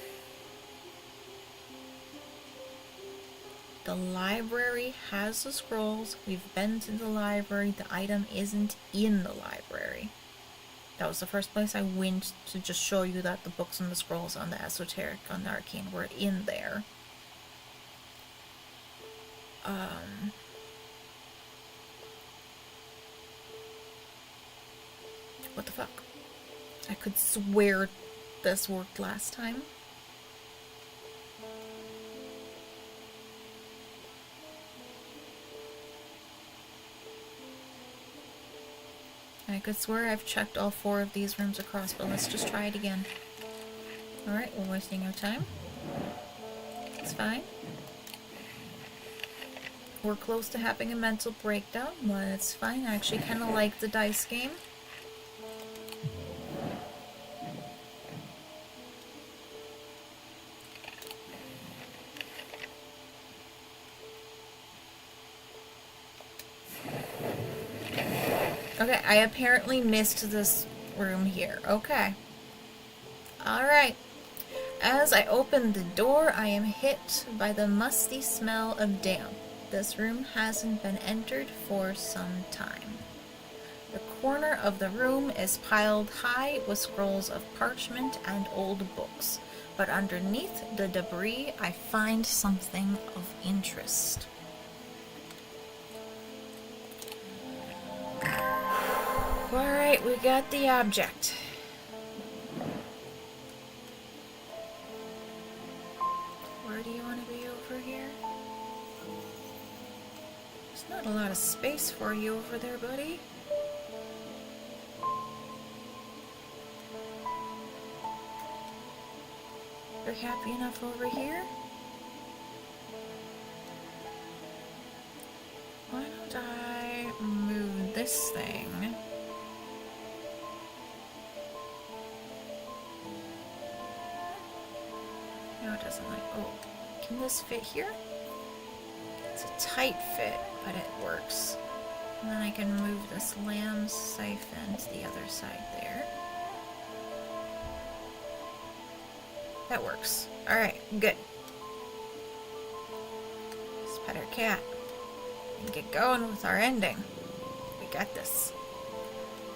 The library has the scrolls. We've been to the library. The item isn't in the library. That was the first place I went to just show you that the books and the scrolls on the esoteric, on the arcane were in there. What the fuck? I could swear this worked last time. I could swear I've checked all 4 of these rooms across, but let's just try it again. Alright, we're wasting our time. It's fine. We're close to having a mental breakdown, but it's fine. I actually kind of like the dice game. Okay, I apparently missed this room here. Okay. Alright. As I open the door, I am hit by the musty smell of damp. This room hasn't been entered for some time. The corner of the room is piled high with scrolls of parchment and old books, but underneath the debris I find something of interest. Alright, we got the object. Where do you want to be over here? There's not a lot of space for you over there, buddy. You're happy enough over here? Why don't I move this thing? No, it doesn't like. Oh, can this fit here? It's a tight fit, but it works. And then I can move this lamb's siphon to the other side there. That works. Alright, good. Let's pet our cat and get going with our ending. We got this.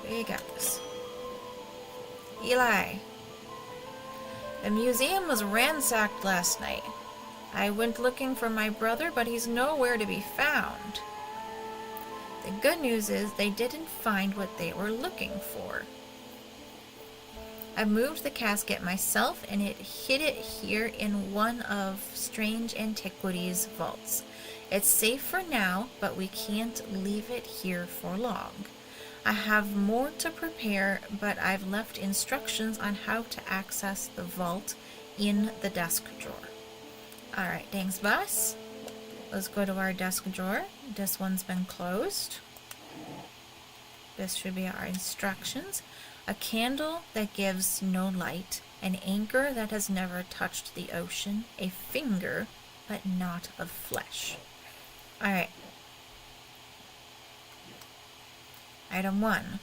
We got this. Eli. The museum was ransacked last night. I went looking for my brother, but he's nowhere to be found. The good news is they didn't find what they were looking for. I moved the casket myself and it hid it here in one of Strange Antiquities vaults. It's safe for now, but we can't leave it here for long. I have more to prepare, but I've left instructions on how to access the vault in the desk drawer. Alright, thanks, boss. Let's go to our desk drawer. This one's been closed. This should be our instructions. A candle that gives no light. An anchor that has never touched the ocean. A finger, but not of flesh. Alright. Item 1.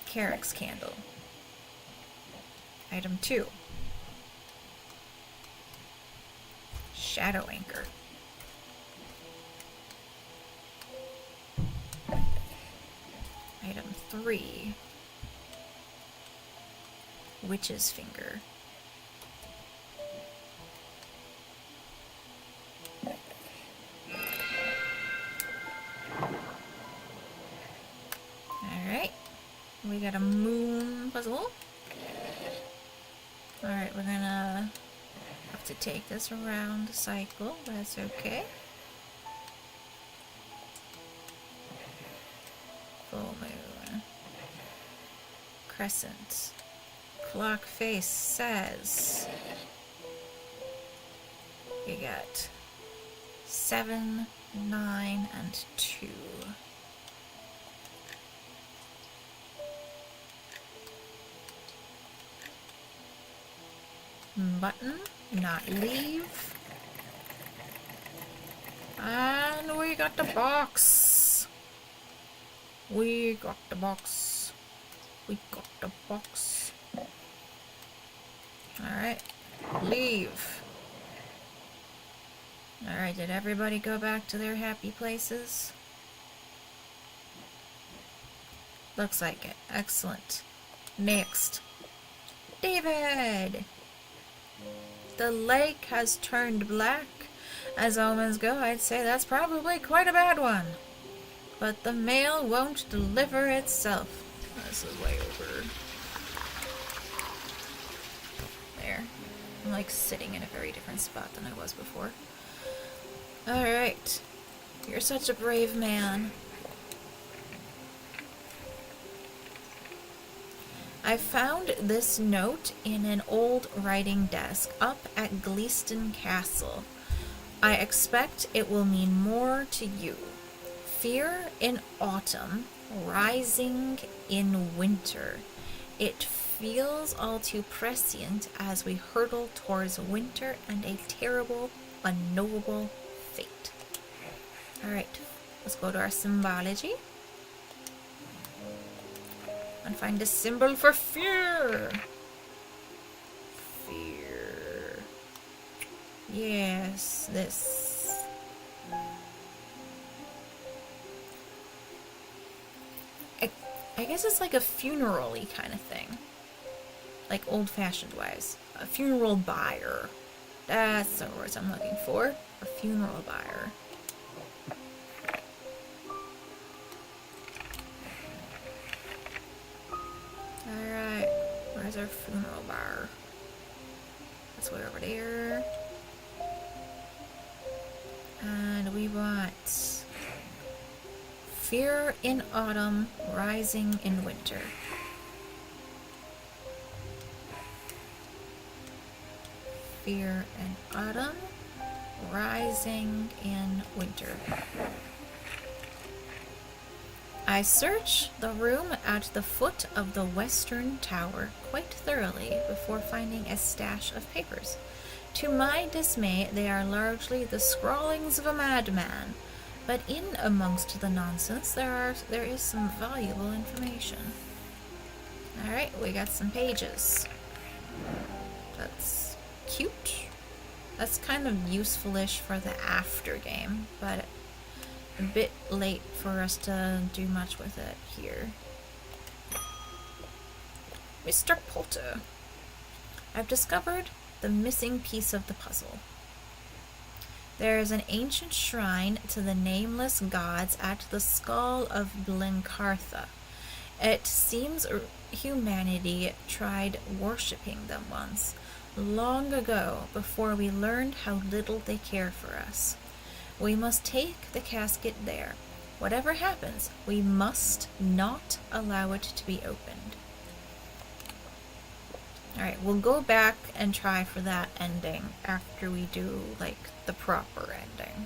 Carrick's candle. Item 2. Shadow anchor. Item 3. Witch's finger. Alright. We got a moon puzzle. Alright, we're gonna have to take this around the cycle. That's okay. Full moon. Crescent. Clock face says we got 7, 9, and 2. Button, not leave. And we got the box. We got the box. We got the box. Alright. Leave. Alright, did everybody go back to their happy places? Looks like it. Excellent. Next. David! The lake has turned black. As omens go, I'd say that's probably quite a bad one. But the mail won't deliver itself. This is way over there. I'm like sitting in a very different spot than I was before. Alright. You're such a brave man. I found this note in an old writing desk up at Gleeston Castle. I expect it will mean more to you. Fear in autumn, rising in winter. It feels all too prescient as we hurtle towards winter and a terrible, unknowable fate. Alright, let's go to our symbology and find a symbol for fear. Fear. Yes, this. I guess it's like a funeral-y kind of thing. Like old-fashioned wise. A funeral buyer. That's the words I'm looking for. A funeral buyer. Alright. Where's our funeral bar? That's way over there. And we want fear in autumn, rising in winter. Fear in autumn, rising in winter. I search the room at the foot of the western tower quite thoroughly before finding a stash of papers. To my dismay, they are largely the scrawlings of a madman, but in amongst the nonsense there is some valuable information. Alright, we got some pages. That's cute. That's kind of useful-ish for the after game, but a bit late for us to do much with it here. Mr. Potter, I've discovered the missing piece of the puzzle. There is an ancient shrine to the nameless gods at the skull of Blencartha. It seems humanity tried worshipping them once, long ago, before we learned how little they care for us. We must take the casket there. Whatever happens, we must not allow it to be opened. Alright, we'll go back and try for that ending after we do, like, the proper ending.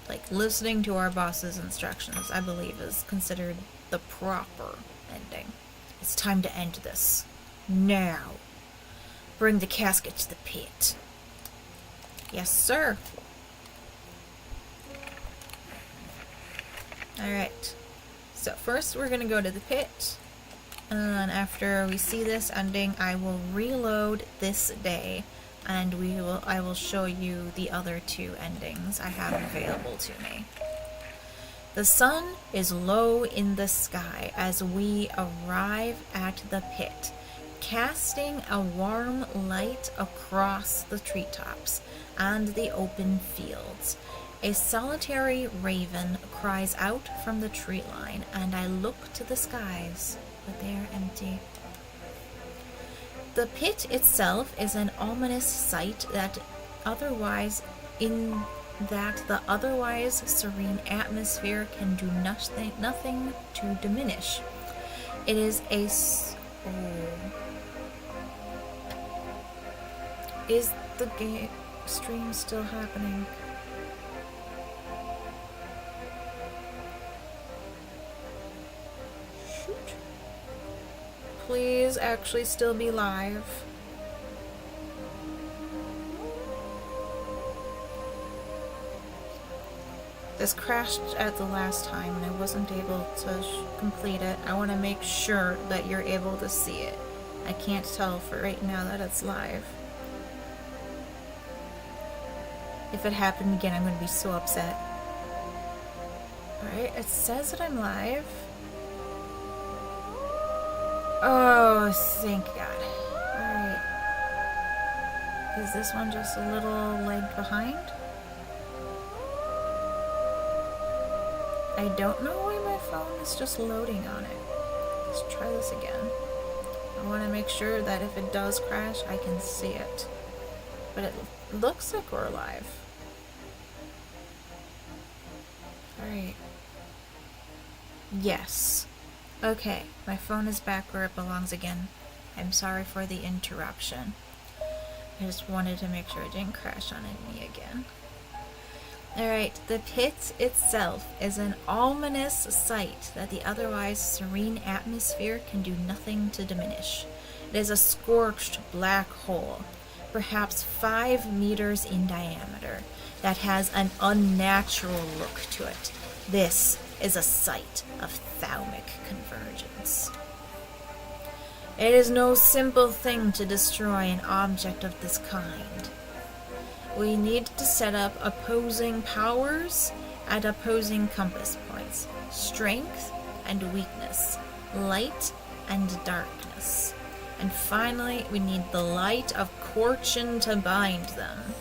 Like, listening to our boss's instructions, I believe, is considered the proper ending. It's time to end this. Now. Bring the casket to the pit. Yes, sir. Alright. So first we're going to go to the pit. And then after we see this ending, I will reload this day. And I will show you the other two endings I have available to me. The sun is low in the sky as we arrive at the pit, casting a warm light across the treetops and the open fields. A solitary raven cries out from the tree line, and I look to the skies, but they are empty. The pit itself is an ominous sight that the otherwise serene atmosphere can do nothing to diminish. It is Is the stream still happening? Shoot. Please actually still be live. This crashed at the last time and I wasn't able to complete it. I want to make sure that you're able to see it. I can't tell for right now that it's live. If it happened again, I'm going to be so upset. Alright, it says that I'm live. Oh, thank God. Alright. Is this one just a little lag behind? I don't know why my phone is just loading on it. Let's try this again. I want to make sure that if it does crash, I can see it. But it looks like we're live. Alright. Yes. Okay, my phone is back where it belongs again. I'm sorry for the interruption. I just wanted to make sure it didn't crash on me again. Alright, the pit itself is an ominous sight that the otherwise serene atmosphere can do nothing to diminish. It is a scorched black hole, perhaps 5 meters in diameter, that has an unnatural look to it. This is a site of thaumic convergence. It is no simple thing to destroy an object of this kind. We need to set up opposing powers at opposing compass points, strength and weakness, light and darkness. And finally, we need the light of Fortune to bind them.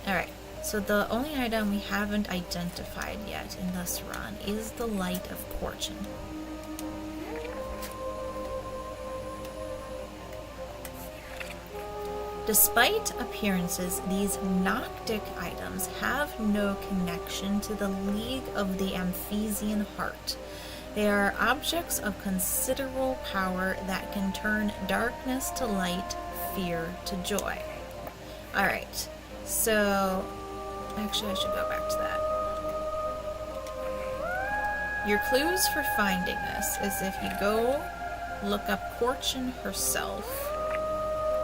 Alright, so the only item we haven't identified yet in this run is the light of Fortune. Despite appearances, these Noctic items have no connection to the League of the Amphesian Heart. They are objects of considerable power that can turn darkness to light, fear to joy. Alright, so actually I should go back to that. Your clues for finding this is if you go look up Fortune herself,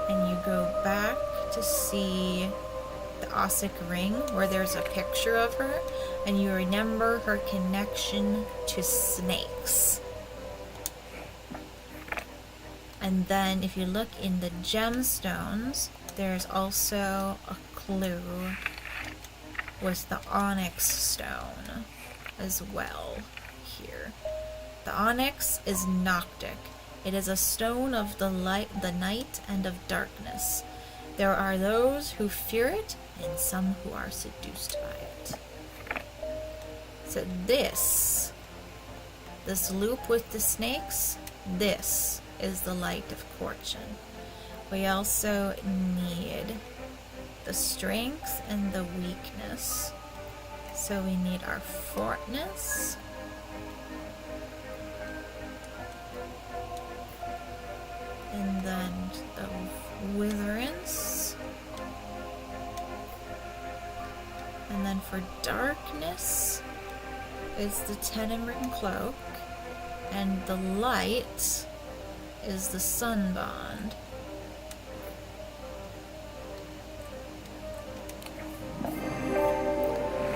and you go back to see the Ossic ring where there's a picture of her, and you remember her connection to snakes. And then if you look in the gemstones, there's also a clue with the onyx stone as well here. The onyx is Noctic. It is a stone of the light, the night, and of darkness. There are those who fear it, and some who are seduced by it. So this loop with the snakes, this is the light of Fortune. We also need the strength and the weakness. So we need our fortness. And then the witherance. And then for darkness is the Tenemran cloak. And the light is the sun bond.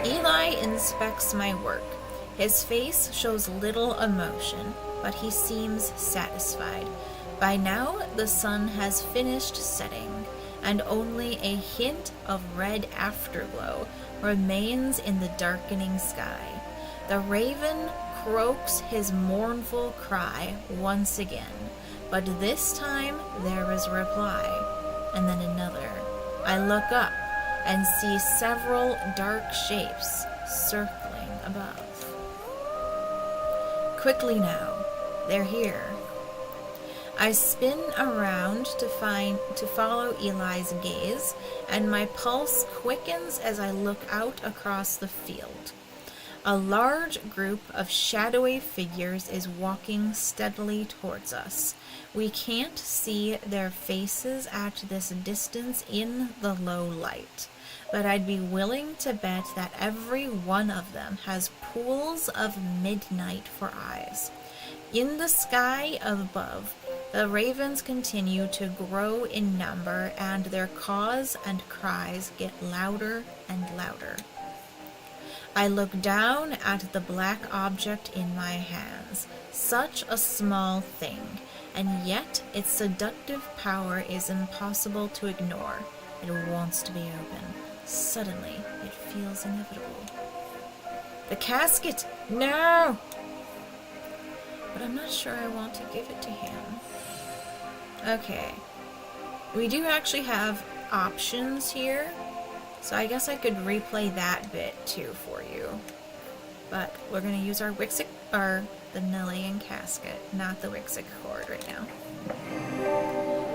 Eli inspects my work. His face shows little emotion, but he seems satisfied. By now, the sun has finished setting, and only a hint of red afterglow remains in the darkening sky. The raven croaks his mournful cry once again, but this time there is a reply, and then another. I look up and see several dark shapes circling above. Quickly now, they're here. I spin around to follow Eli's gaze, and my pulse quickens as I look out across the field. A large group of shadowy figures is walking steadily towards us. We can't see their faces at this distance in the low light, but I'd be willing to bet that every one of them has pools of midnight for eyes. In the sky above, the ravens continue to grow in number, and their caws and cries get louder and louder. I look down at the black object in my hands. Such a small thing, and yet its seductive power is impossible to ignore. It wants to be open. Suddenly, it feels inevitable. The casket! No! But I'm not sure I want to give it to him. Okay. We do actually have options here, so I guess I could replay that bit too for you. But we're going to use our Wixic, or the Nellian casket, not the Wixic cord right now.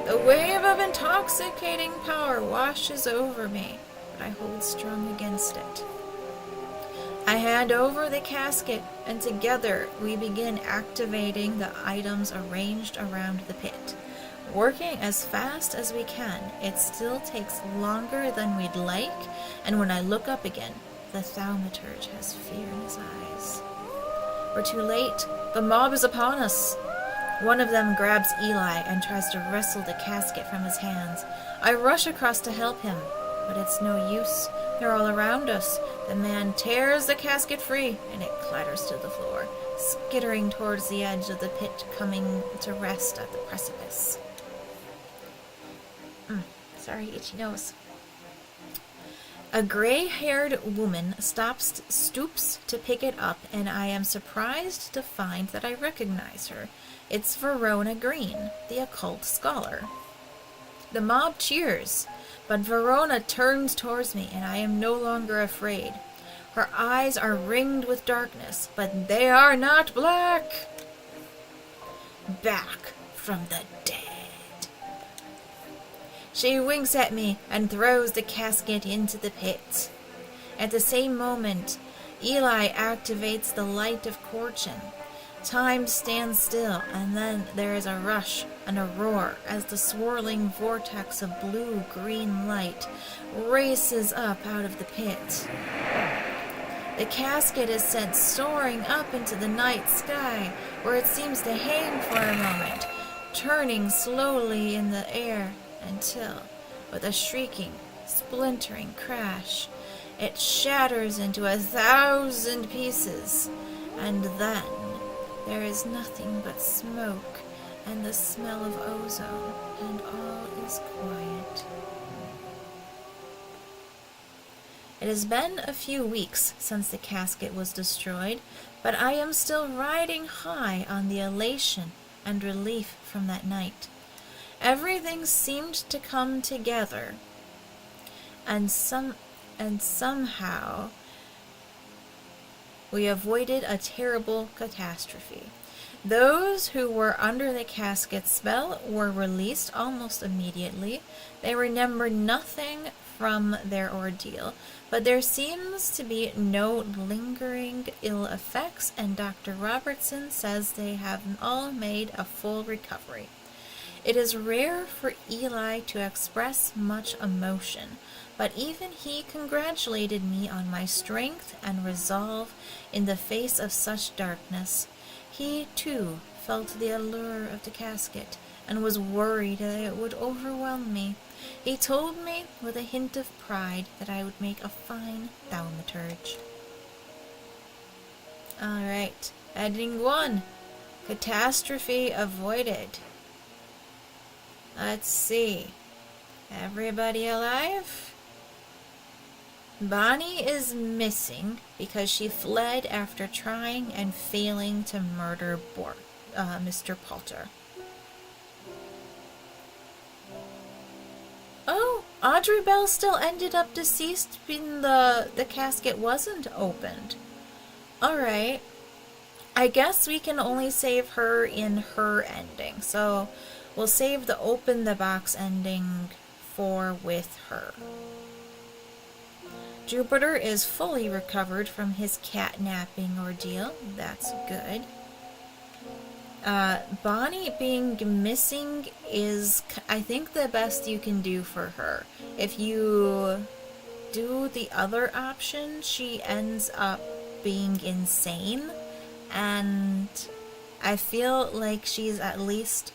The wave of intoxicating power washes over me, but I hold strong against it. I hand over the casket, and together we begin activating the items arranged around the pit. working as fast as we can. It still takes longer than we'd like, and when I look up again, the thaumaturge has fear in his eyes. We're too late. The mob is upon us. One of them grabs Eli and tries to wrestle the casket from his hands. I rush across to help him, but it's no use. They're all around us. The man tears the casket free, and it clatters to the floor, skittering towards the edge of the pit, coming to rest at the precipice. Sorry, itchy nose. A gray-haired woman stoops to pick it up, and I am surprised to find that I recognize her. It's Verona Green, the occult scholar. The mob cheers, but Verona turns towards me, and I am no longer afraid. Her eyes are ringed with darkness, but they are not black. Back from the dead. She winks at me and throws the casket into the pit. At the same moment, Eli activates the light of Fortune. Time stands still, and then there is a rush and a roar as the swirling vortex of blue-green light races up out of the pit. The casket is sent soaring up into the night sky, where it seems to hang for a moment, turning slowly in the air until, with a shrieking, splintering crash, it shatters into 1,000 pieces, and then there is nothing but smoke and the smell of ozone, and all is quiet. It has been a few weeks since the casket was destroyed, but I am still riding high on the elation and relief from that night. Everything seemed to come together, and somehow we avoided a terrible catastrophe. Those who were under the casket spell were released almost immediately. They remember nothing from their ordeal, but there seems to be no lingering ill effects, and Dr. Robertson says they have all made a full recovery. It is rare for Eli to express much emotion, but even he congratulated me on my strength and resolve in the face of such darkness. He, too, felt the allure of the casket, and was worried that it would overwhelm me. He told me, with a hint of pride, that I would make a fine thaumaturge. Alright, ending 1. Catastrophe avoided. Let's see. Everybody alive? Bonnie is missing because she fled after trying and failing to murder Mr. Potter. Oh, Audrey Bell still ended up deceased when the casket wasn't opened. Alright. I guess we can only save her in her ending, so we'll save the open the box ending for with her. Jupiter is fully recovered from his catnapping ordeal. That's good. Bonnie being missing is, I think, the best you can do for her. If you do the other option, she ends up being insane, and I feel like she's at least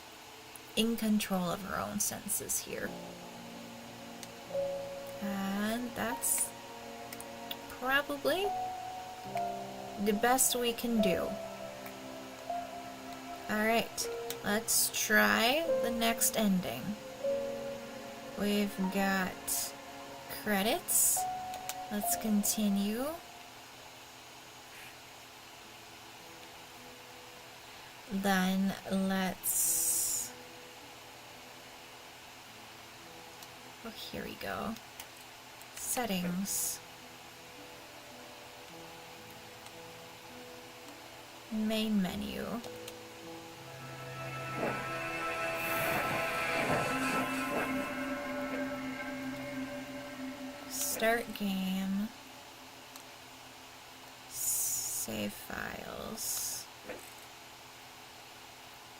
in control of her own senses here. And that's probably the best we can do. Alright, let's try the next ending. We've got credits. Let's continue. Then let's... oh, here we go. Settings. Main menu. Start game. Save files.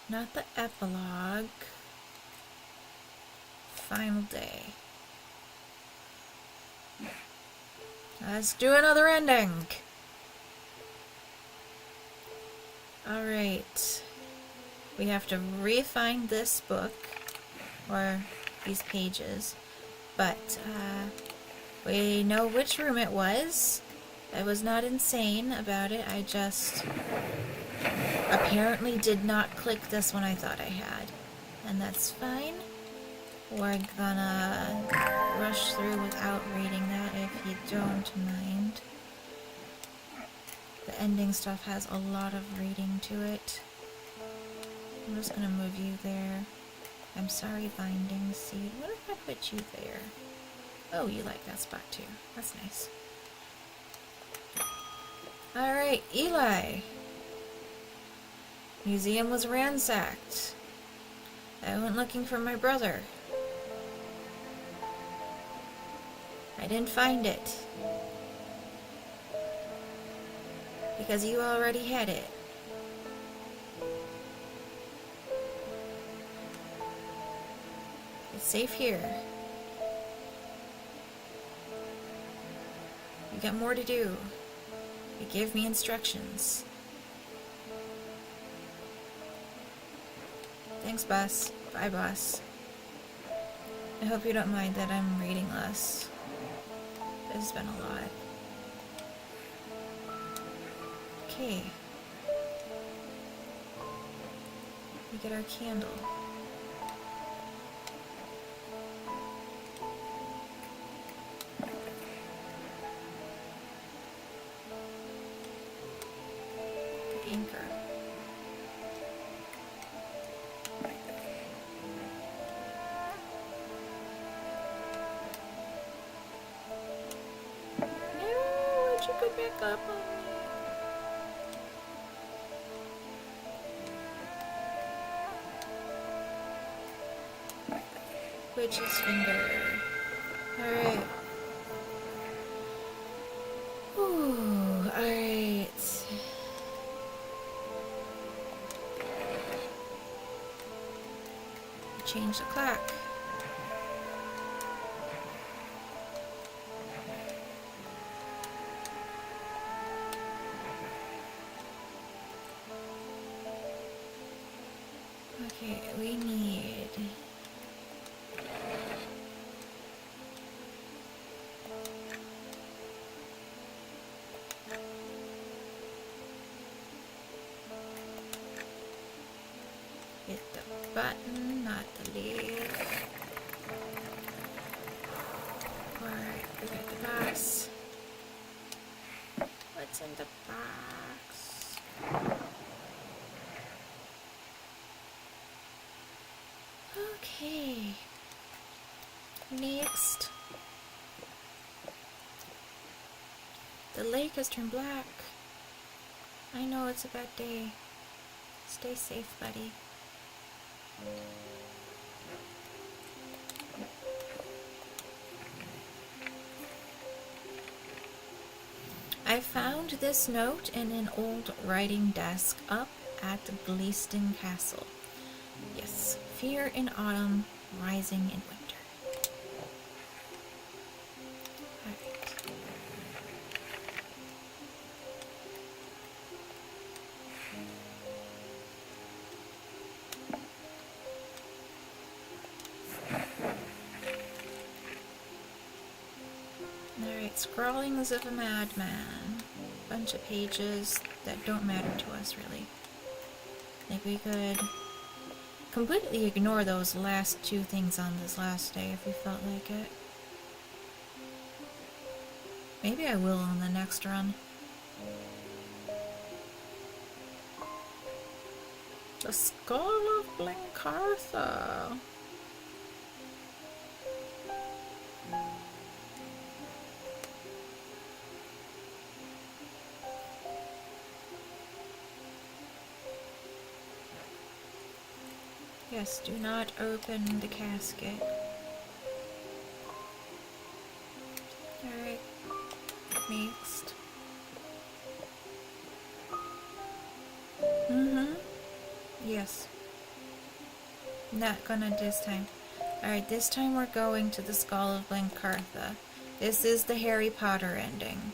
Not the epilogue. final day. Let's do another ending. Alright. We have to re-find this book, or these pages, but we know which room it was. I was not insane about it, I just apparently did not click this one I thought I had. And that's fine. We're gonna rush through without reading that if you don't mind. The ending stuff has a lot of reading to it. I'm just gonna move you there. I'm sorry, Binding Seed. What if I put you there? Oh, you like that spot too. That's nice. Alright, Eli. Museum was ransacked. I went looking for my brother. I didn't find it. Because you already had it. It's safe here. You got more to do. You gave me instructions. Thanks, boss. Bye, boss. I hope you don't mind that I'm reading less. It's been a lot. Okay. We get our candle. The anchor. No, you could back up on me. Witch's finger. Alright. Ooh, alright. Change the clock. Okay, we need hit the button, not the leaf. Alright, we got the box. What's in the box? Okay. Next. The lake has turned black. I know it's a bad day. Stay safe, buddy. I found this note in an old writing desk up at Gleeston Castle. Yes, fear in autumn, rising in winter. Alright. Alright, Scrawlings of a Madman. Bunch of pages that don't matter to us, really. Like we could completely ignore those last two things on this last day if we felt like it. Maybe I will on the next run. The Skull of Blencartha. Yes, do not open the casket. Alright. Next. Mm-hmm. Yes. Not gonna this time. Alright, this time we're going to the Skull of Blencartha. This is the Harry Potter ending.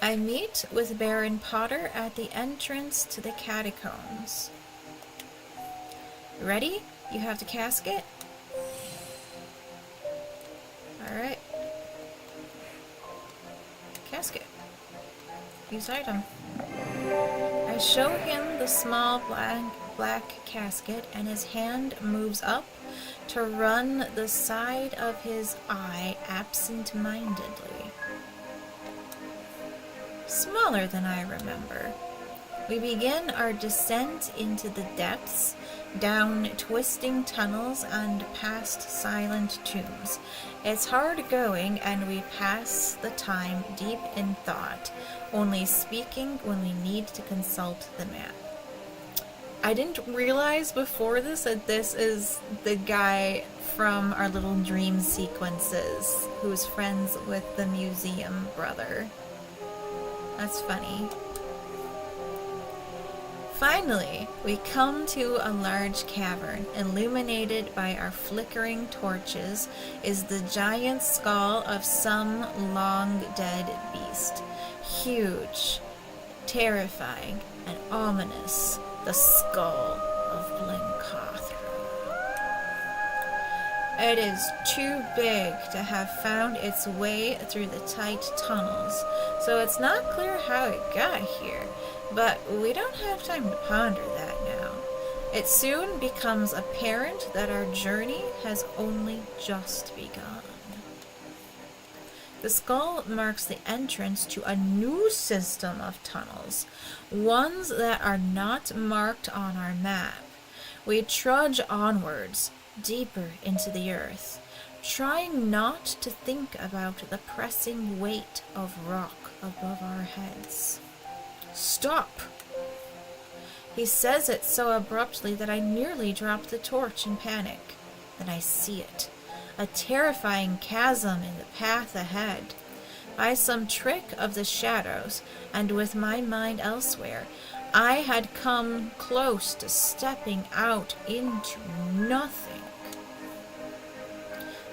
I meet with Baron Potter at the entrance to the catacombs. Ready? You have the casket? Alright. Casket. Use item. I show him the small black casket, and his hand moves up to run the side of his eye absent-mindedly. Smaller than I remember. We begin our descent into the depths, down twisting tunnels and past silent tombs. It's hard going, and we pass the time deep in thought, only speaking when we need to consult the map. I didn't realize before this that this is the guy from our little dream sequences who's friends with the museum brother. That's funny. Finally, we come to a large cavern. Illuminated by our flickering torches is the giant skull of some long-dead beast. Huge, terrifying, and ominous. The Skull of Blencartha. It is too big to have found its way through the tight tunnels, so it's not clear how it got here. But we don't have time to ponder that now. It soon becomes apparent that our journey has only just begun. The skull marks the entrance to a new system of tunnels, ones that are not marked on our map. We trudge onwards, deeper into the earth, trying not to think about the pressing weight of rock above our heads. Stop! He says it so abruptly that I nearly drop the torch in panic. Then I see it. A terrifying chasm in the path ahead. By some trick of the shadows, and with my mind elsewhere, I had come close to stepping out into nothing.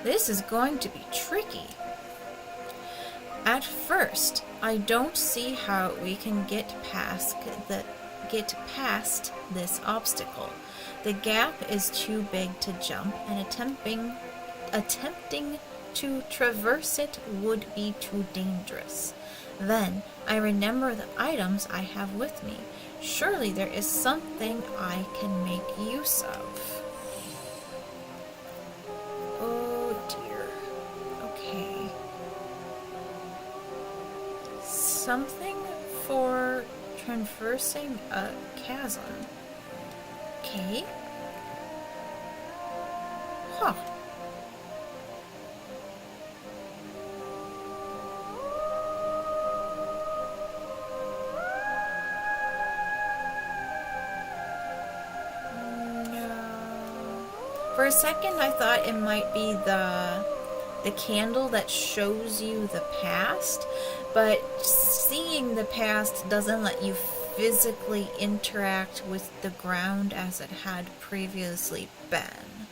This is going to be tricky. At first, I don't see how we can get past this obstacle. The gap is too big to jump, and attempting to traverse it would be too dangerous. Then I remember the items I have with me. Surely there is something I can make use of. Oh dear. Okay. Something for traversing a chasm. Okay. Huh. For a second, I thought it might be the candle that shows you the past, but seeing the past doesn't let you physically interact with the ground as it had previously been.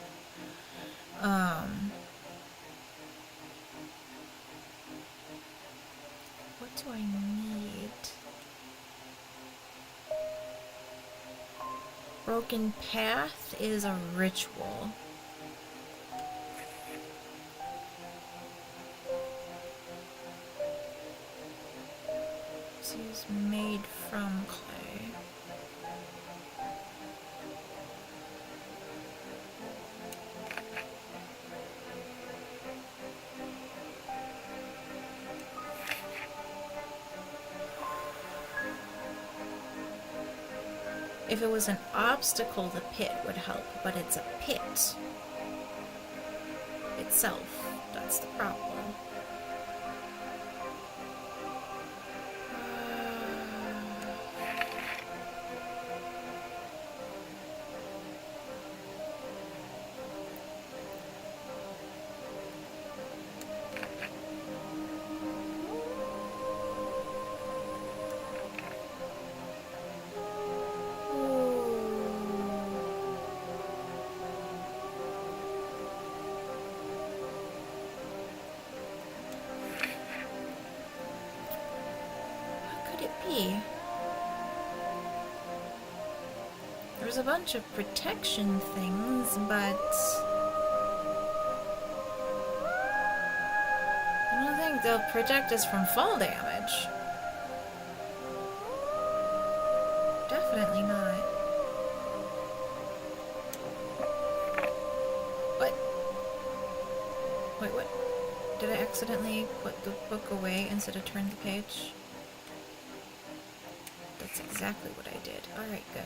What do I need? Broken path is a ritual. This is made from clay. If it was an obstacle, the pit would help, but it's a pit itself. That's the problem. be? There's a bunch of protection things, but I don't think they'll protect us from fall damage. Definitely not. What? Wait, what? Did I accidentally put the book away instead of turn the page? That's exactly what I did. Alright, good.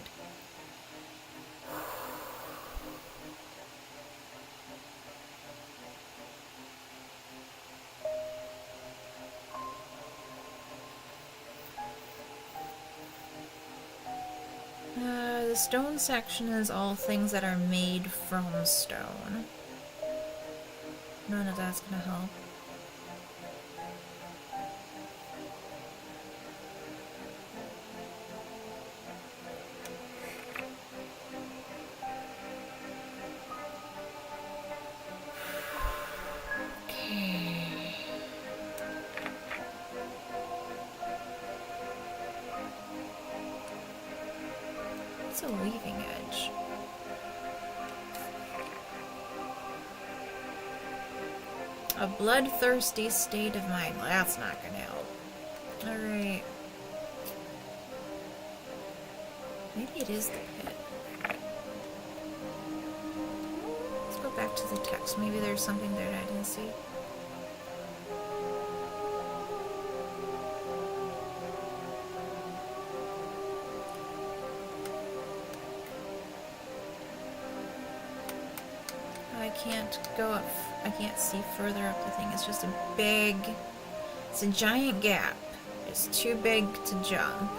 The stone section is all things that are made from stone. None of that's gonna help. It's a weaving edge. A bloodthirsty state of mind. Well, that's not gonna help. Alright. Maybe it is the pit. Let's go back to the text. Maybe there's something there that I didn't see. I can't go up. I can't see further up the thing. It's just a big... It's a giant gap. It's too big to jump.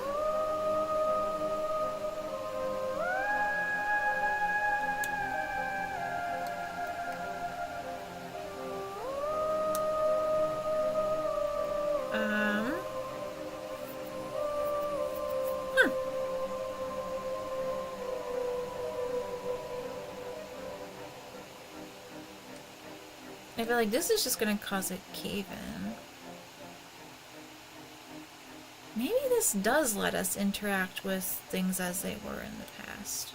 I feel like this is just gonna cause it cave in. Maybe this does let us interact with things as they were in the past.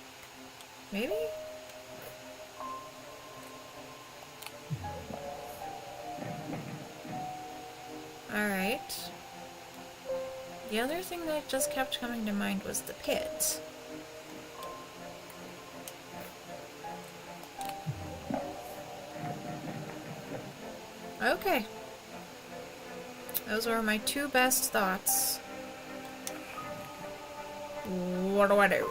Maybe? Alright. The other thing that just kept coming to mind was the pit. Okay. Those are my two best thoughts. What do I do?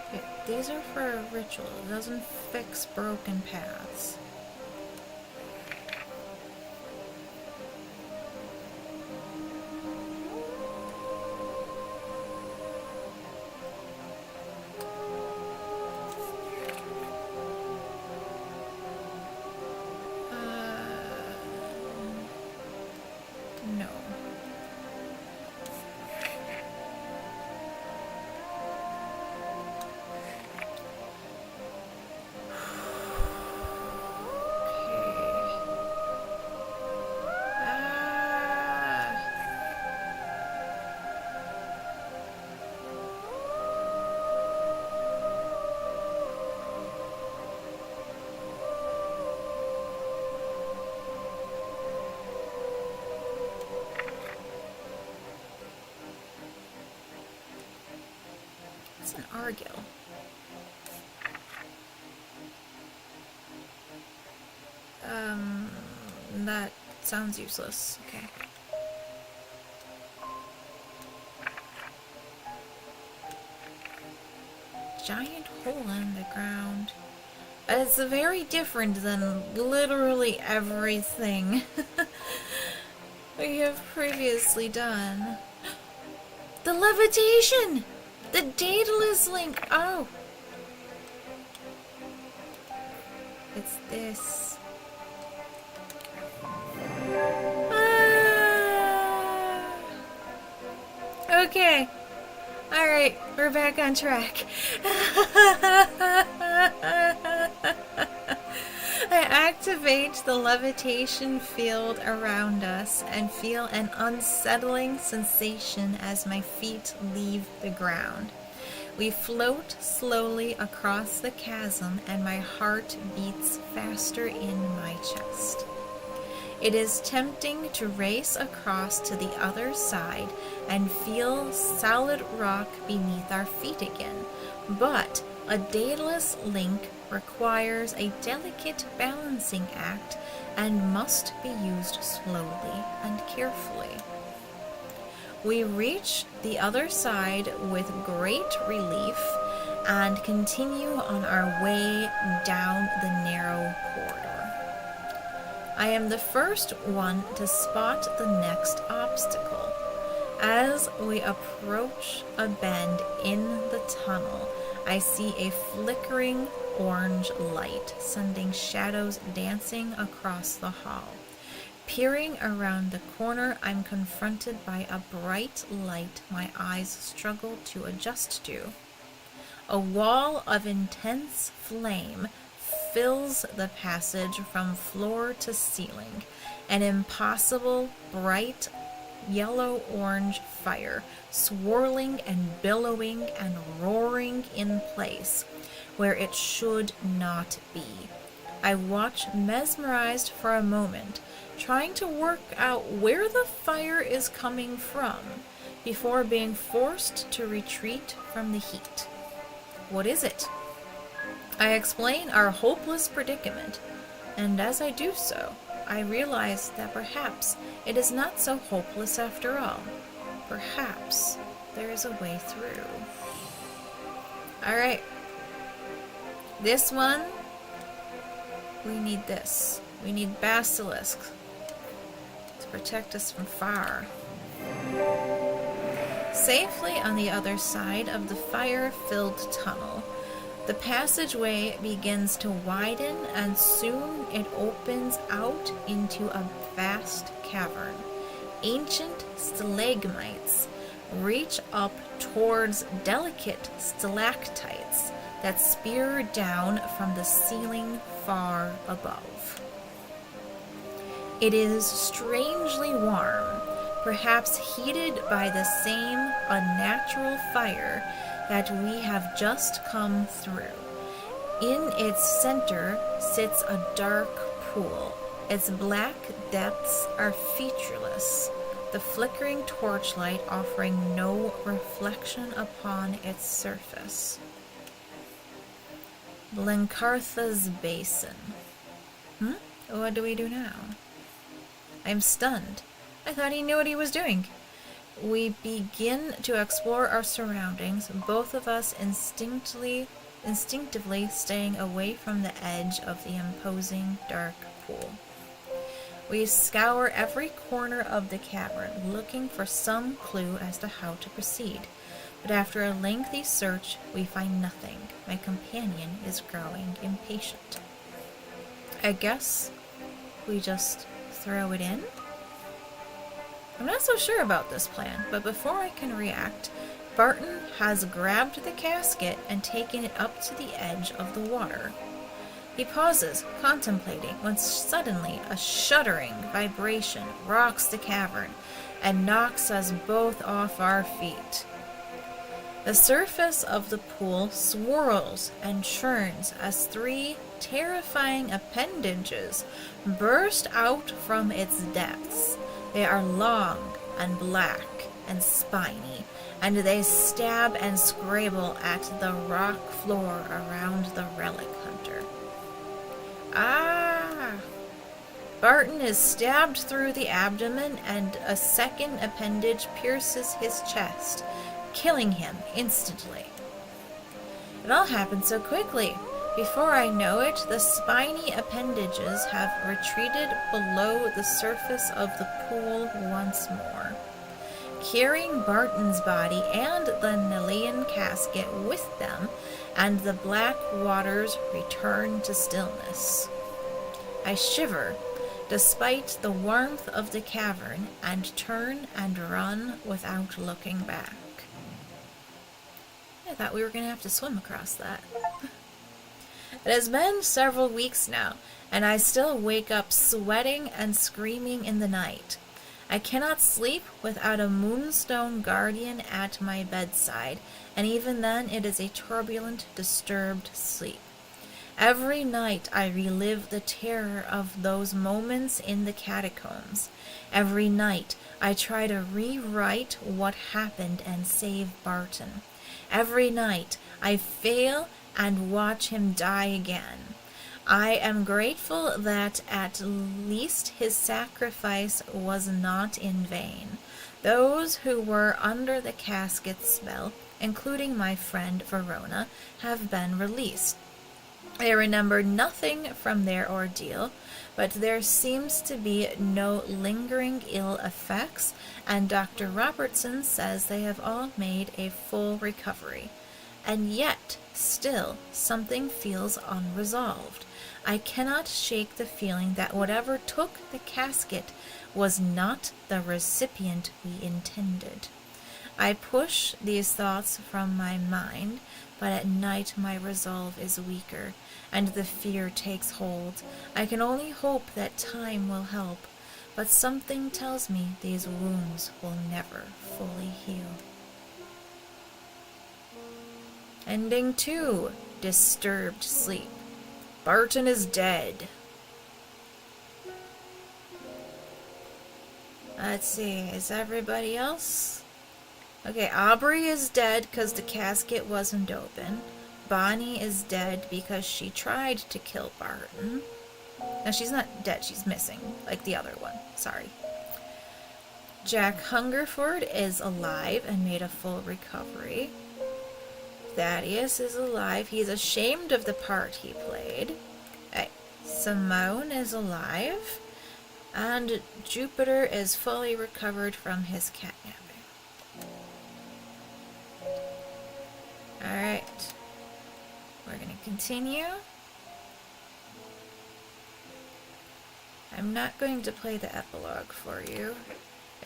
Okay, these are for a ritual. It doesn't fix broken paths. No. It's an Argyle. That sounds useless. Okay. Giant hole in the ground. It's very different than literally everything we have previously done. The levitation! The Daedalus link! Oh! It's this. Ah! Okay. Alright, we're back on track. I activate the levitation field around us and feel an unsettling sensation as my feet leave the ground. We float slowly across the chasm and my heart beats faster in my chest. It is tempting to race across to the other side and feel solid rock beneath our feet again, but a Daedalus link requires a delicate balancing act and must be used slowly and carefully. We reach the other side with great relief and continue on our way down the narrow corridor. I am the first one to spot the next obstacle. As we approach a bend in the tunnel, I see a flickering orange light, sending shadows dancing across the hall. Peering around the corner, I'm confronted by a bright light my eyes struggle to adjust to. A wall of intense flame fills the passage from floor to ceiling, an impossible, bright, yellow-orange fire, swirling and billowing and roaring in place where it should not be. I watch mesmerized for a moment, trying to work out where the fire is coming from before being forced to retreat from the heat. What is it? I explain our hopeless predicament, and as I do so, I realize that perhaps it is not so hopeless after all. Perhaps there is a way through. Alright. This one, we need this. We need basilisks to protect us from fire. Safely on the other side of the fire-filled tunnel, the passageway begins to widen, and soon it opens out into a vast cavern. Ancient stalagmites reach up towards delicate stalactites that spear down from the ceiling far above. It is strangely warm, perhaps heated by the same unnatural fire that we have just come through. In its center sits a dark pool. Its black depths are featureless, the flickering torchlight offering no reflection upon its surface. Blencartha's Basin. What do we do now? I'm stunned. I thought he knew what he was doing. We begin to explore our surroundings, both of us instinctively staying away from the edge of the imposing dark pool. We scour every corner of the cavern, looking for some clue as to how to proceed. But after a lengthy search, we find nothing. My companion is growing impatient. I guess we just throw it in? I'm not so sure about this plan, but before I can react, Barton has grabbed the casket and taken it up to the edge of the water. He pauses, contemplating, when suddenly a shuddering vibration rocks the cavern and knocks us both off our feet. The surface of the pool swirls and churns as three terrifying appendages burst out from its depths. They are long and black and spiny, and they stab and scrabble at the rock floor around the relic hunter. Ah! Barton is stabbed through the abdomen, and a second appendage pierces his chest, killing him instantly. It all happened so quickly. Before I know it, the spiny appendages have retreated below the surface of the pool once more, carrying Barton's body and the Nelean casket with them, and the black waters return to stillness. I shiver, despite the warmth of the cavern, and turn and run without looking back. I thought we were going to have to swim across that. It has been several weeks now, and I still wake up sweating and screaming in the night. I cannot sleep without a moonstone guardian at my bedside, and even then it is a turbulent, disturbed sleep. Every night I relive the terror of those moments in the catacombs. Every night I try to rewrite what happened and save Barton. Every night I fail and watch him die again. I am grateful that at least his sacrifice was not in vain. Those who were under the casket spell, including my friend Verona, have been released. I remember nothing from their ordeal, but there seems to be no lingering ill effects, and Dr. Robertson says they have all made a full recovery. And yet, still, something feels unresolved. I cannot shake the feeling that whatever took the casket was not the recipient we intended. I push these thoughts from my mind, but at night my resolve is weaker, and the fear takes hold. I can only hope that time will help, but something tells me these wounds will never fully heal. Ending 2. Disturbed sleep. Barton is dead. Let's see, is everybody else? Okay, Aubrey is dead because the casket wasn't open. Bonnie is dead because she tried to kill Barton. No, she's not dead, she's missing, like the other one. Sorry. Jack Hungerford is alive and made a full recovery. Thaddeus is alive. He's ashamed of the part he played. Hey, Simone is alive. And Jupiter is fully recovered from his catnapping. Alright. We're going to continue. I'm not going to play the epilogue for you.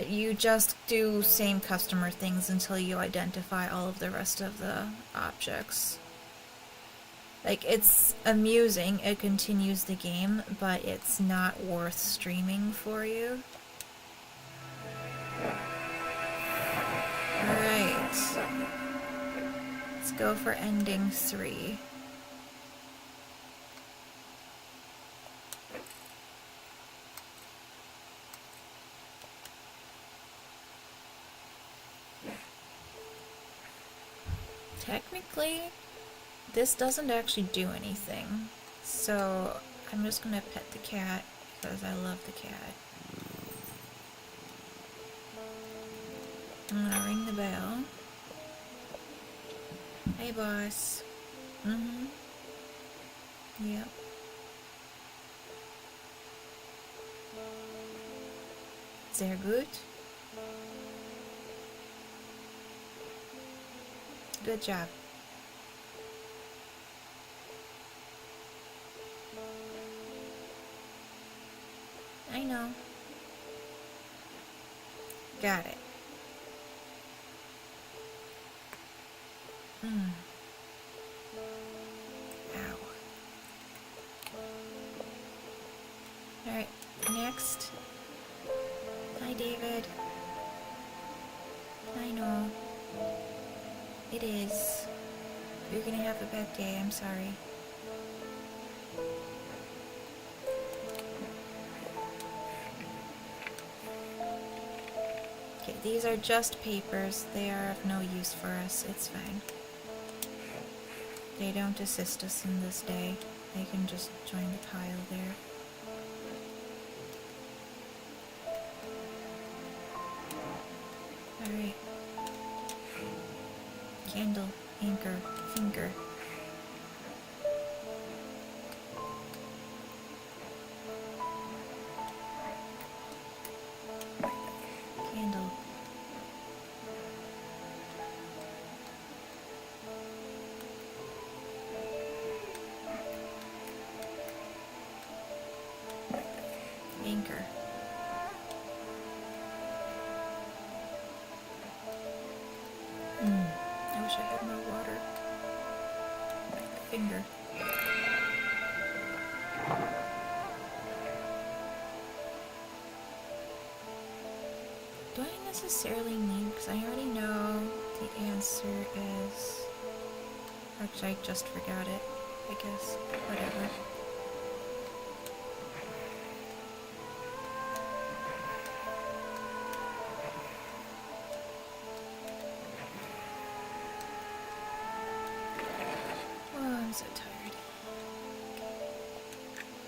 You just do same customer things until you identify all of the rest of the objects. Like, it's amusing, it continues the game, but it's not worth streaming for you. Alright. Let's go for ending 3. Technically, this doesn't actually do anything, so I'm just gonna pet the cat because I love the cat. I'm gonna ring the bell. Hey, boss. Yep. Sehr gut. Good job. I know. Got it. Ow. Alright, next. Hi, David. I know. It is. You're gonna have a bad day, I'm sorry. Okay, these are just papers. They are of no use for us. It's fine. They don't assist us in this day. They can just join the pile there. Alright. Candle, anchor, finger. Candle. I had more water. My finger. Do I necessarily need, because I already know the answer is... Actually, I just forgot it, I guess. Whatever. Oh, I'm so tired.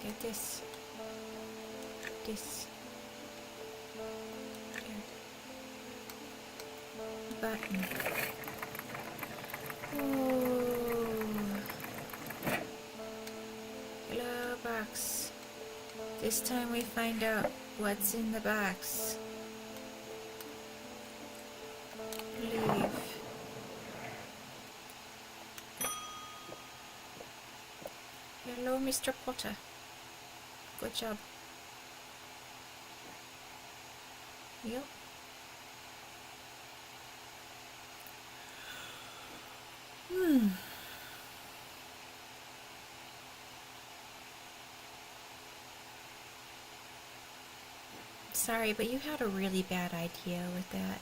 Get this. This. Button. Oh. Hello, box. This time we find out what's in the box. Leave. Hello, Mr. Potter. Good job. Yep. Sorry, but you had a really bad idea with that.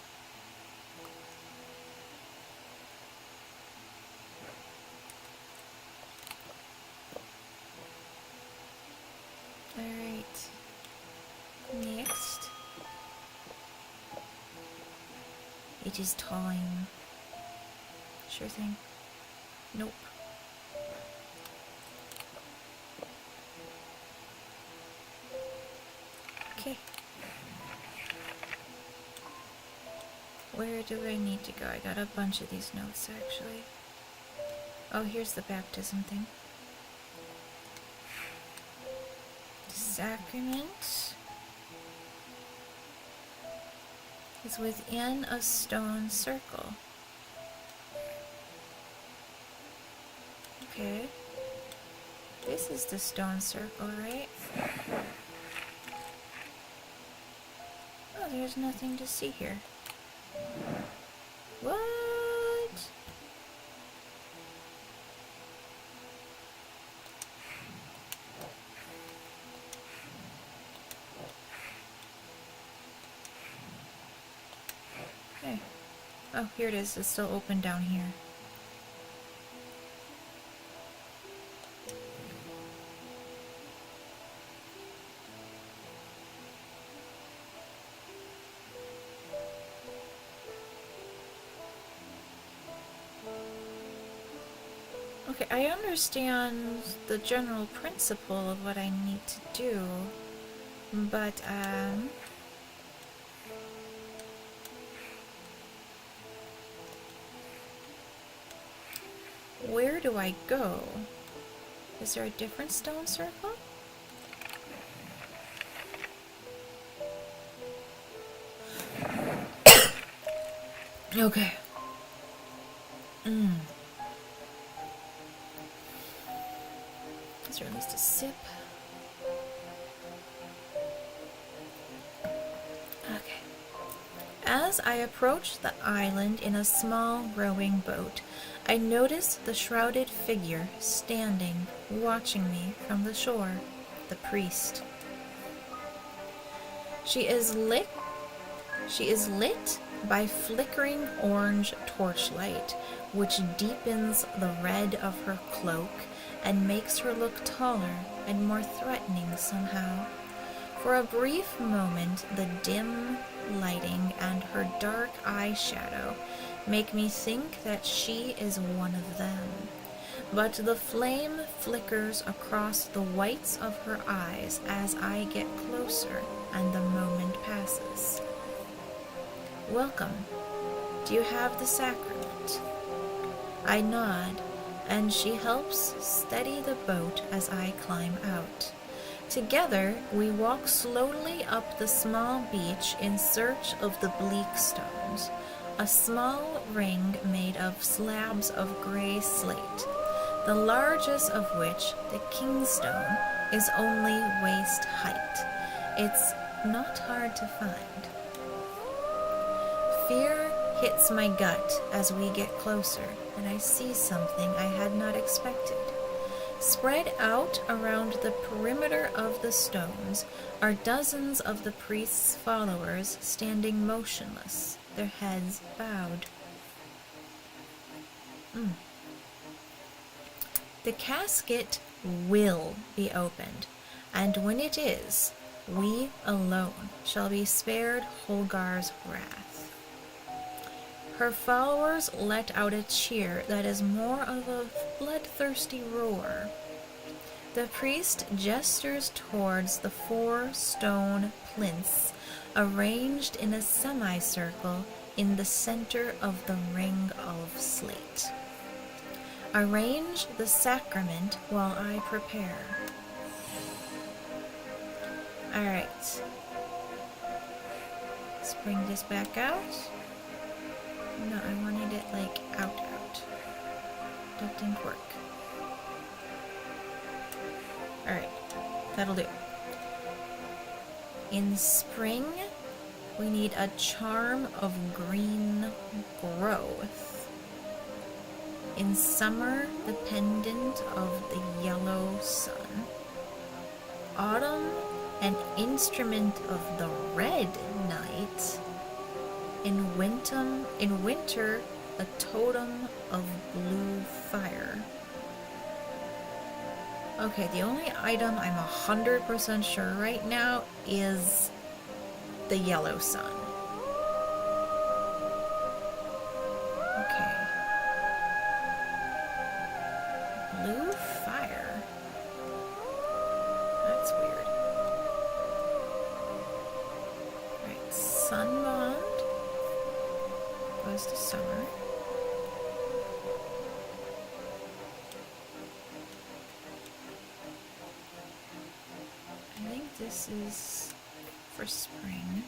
Alright. Next. It is time. Sure thing. Nope. Okay. Where do I need to go? I got a bunch of these notes, actually. Oh, here's the baptism thing. Sacrament is within a stone circle. Okay. This is the stone circle, right? Oh, there's nothing to see here. What? Okay. Oh, here it is. It's still open down here. Okay, I understand the general principle of what I need to do, but, where do I go? Is there a different stone circle? Okay. Is there at least a sip? Okay. As I approach the island in a small rowing boat, I notice the shrouded figure standing, watching me from the shore, the priest. She is lit by flickering orange torchlight, which deepens the red of her cloak and makes her look taller and more threatening somehow. For a brief moment, the dim lighting and her dark eyeshadow make me think that she is one of them. But the flame flickers across the whites of her eyes as I get closer and the moment passes. Welcome. Do you have the sacrament? I nod, and she helps steady the boat as I climb out. Together, we walk slowly up the small beach in search of the bleak stones, a small ring made of slabs of gray slate, the largest of which, the kingstone, is only waist height. It's not hard to find. Fear hits my gut as we get closer, and I see something I had not expected. Spread out around the perimeter of the stones are dozens of the priest's followers standing motionless, their heads bowed. The casket will be opened, and when it is, we alone shall be spared Holgar's wrath. Her followers let out a cheer that is more of a bloodthirsty roar. The priest gestures towards the 4 stone plinths arranged in a semicircle in the center of the ring of slate. Arrange the sacrament while I prepare. Alright. Let's bring this back out. No, I wanted it like out. That didn't work. Alright, that'll do. In spring, we need a charm of green growth. In summer, the pendant of the yellow sun. Autumn, an instrument of the red night. In winter, a totem of blue fire. Okay, the only item I'm 100% sure right now is the yellow sun. Okay. Blue fire. That's weird. Alright, sunbond goes to summer. I think this is for spring.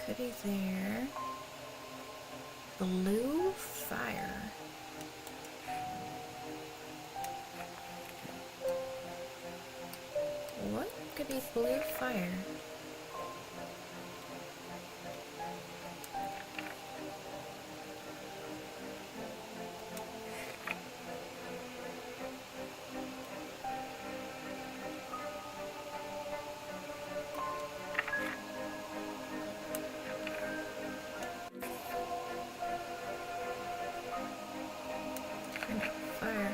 Could be there. Blue fire. What could be blue fire? Fire.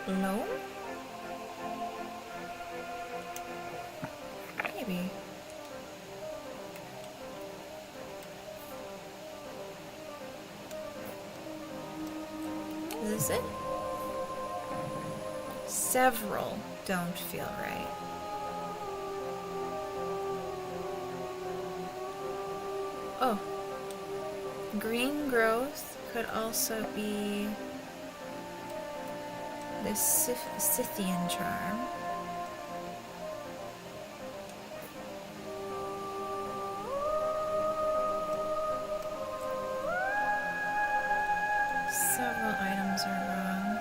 Loam? Maybe. Is this it? Several don't feel right. Oh. Green growth could also be the Scythian charm. Several items are wrong.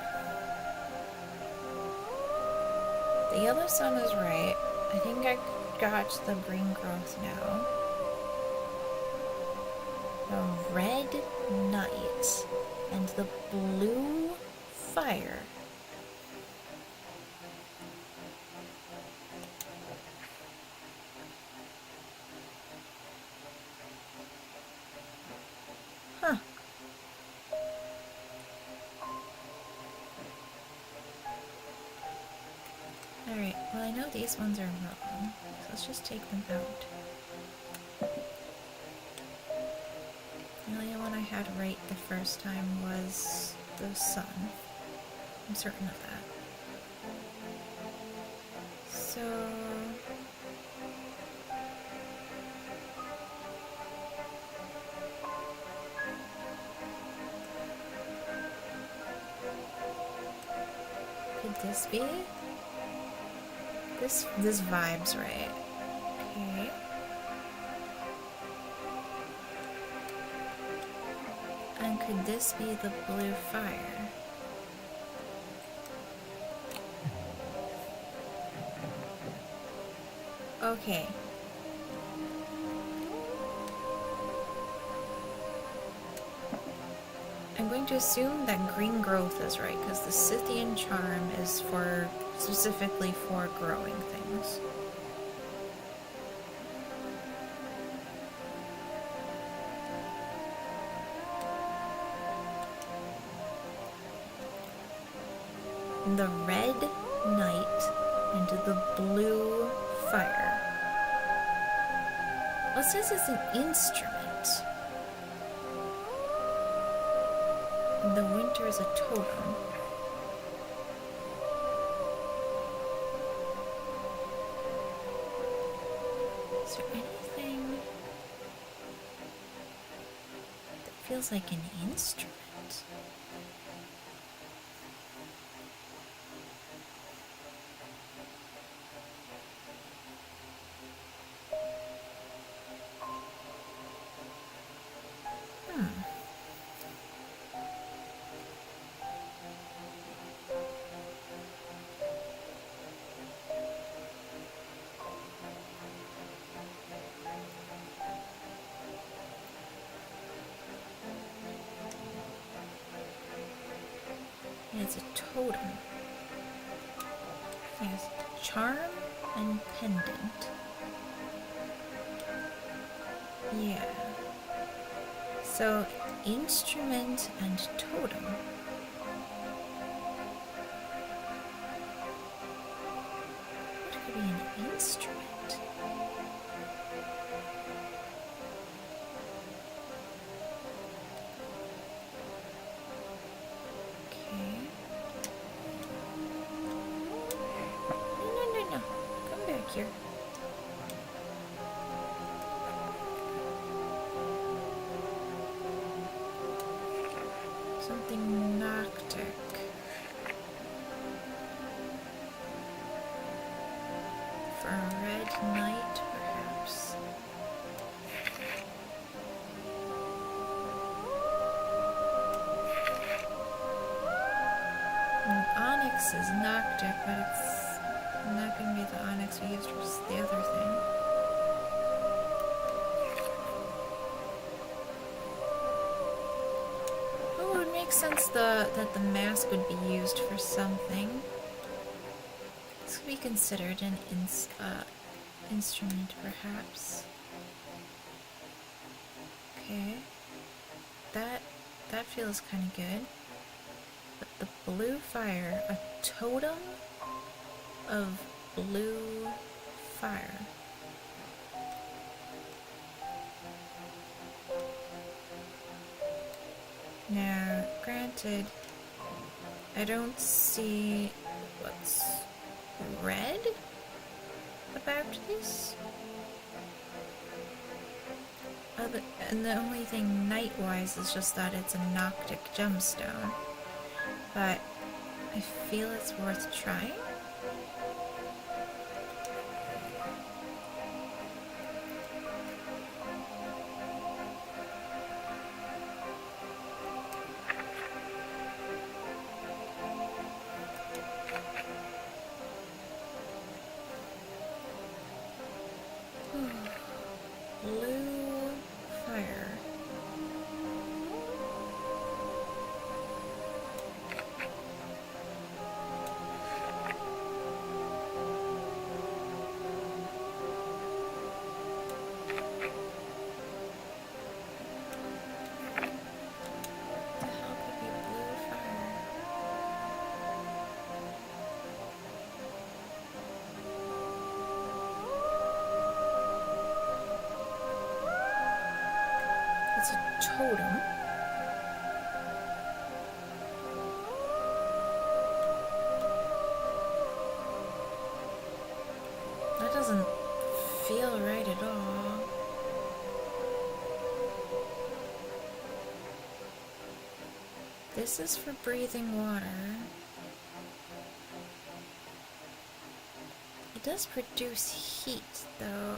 The yellow sun is right. I think I got the green growth now. The red night and the blue fire. Huh. Alright, well I know these ones are wrong, so let's just take them out. The only one I had right the first time was the sun. I'm certain of that. So... could this be it? This vibe's right. Okay. And could this be the blue fire? Okay. I'm going to assume that green growth is right, because the Scythian charm is for specifically for growing things. The red knight and the blue fire. Well, it says it's an instrument. And the winter is a totem. Is there anything that feels like an instrument? It's a totem. Yes, charm and pendant. Yeah. So, instrument and totem. What could be an instrument? Here. Something Noctic. For a red knight, perhaps. Onyx is Noctic, but it's not going to be the onyx we used for the other thing. Oh, it would make sense that the mask would be used for something. This could be considered an instrument, perhaps. Okay. That feels kind of good. But the blue fire, a totem of blue fire. Now, granted, I don't see what's red about this. And the only thing night-wise is just that it's a Noctic gemstone. But I feel it's worth trying. Blue fire. The hell could be blue fire? It's a totem. That doesn't feel right at all. This is for breathing water. It does produce heat, though,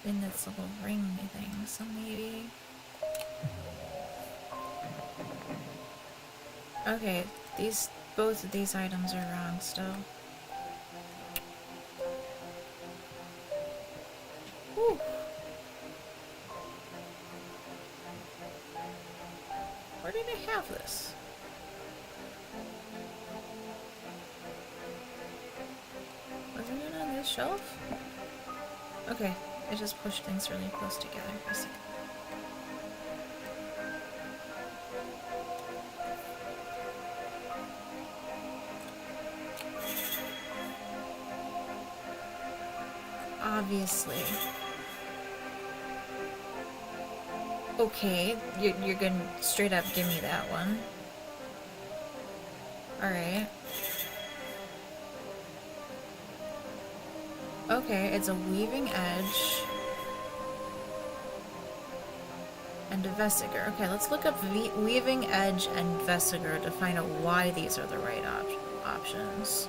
in this little ring thing, so maybe... Okay, both of these items are wrong still. have this. Wasn't it on this shelf? Okay, I just pushed things really close together. I see. Obviously. Okay, you're gonna straight up give me that one. Alright. Okay, it's a weaving edge. And a vesiger. Okay, let's look up weaving edge and vesiger to find out why these are the right options.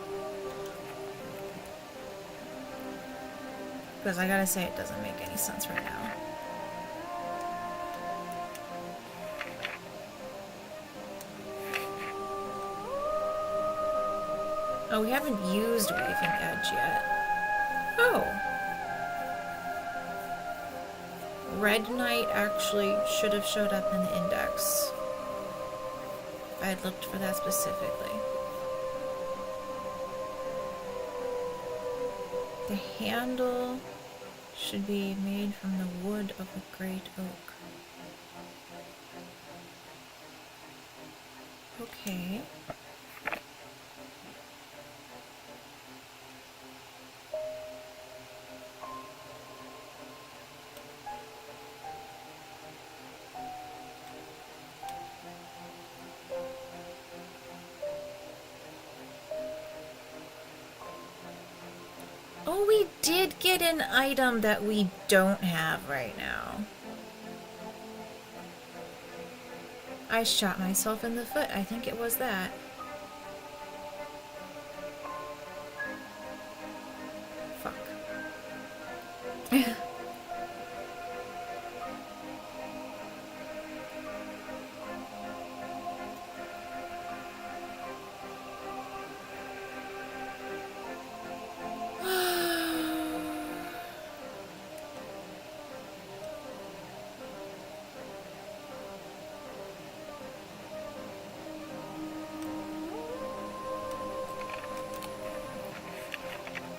Because I gotta say, it doesn't make any sense right now. Oh, we haven't used weaving edge yet. Oh. Red Knight actually should have showed up in the index. If I had looked for that specifically. The handle should be made from the wood of a great oak. Okay. Oh, we did get an item that we don't have right now. I shot myself in the foot. I think it was that. Fuck.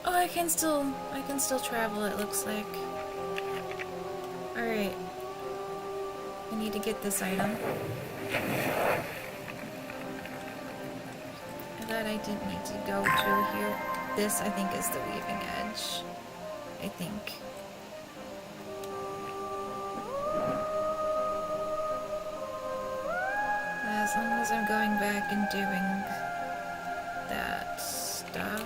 Oh, I can still travel, it looks like. Alright. I need to get this item. That I didn't need to go to here. This, I think, is the weaving edge. I think. As long as I'm going back and doing that stuff.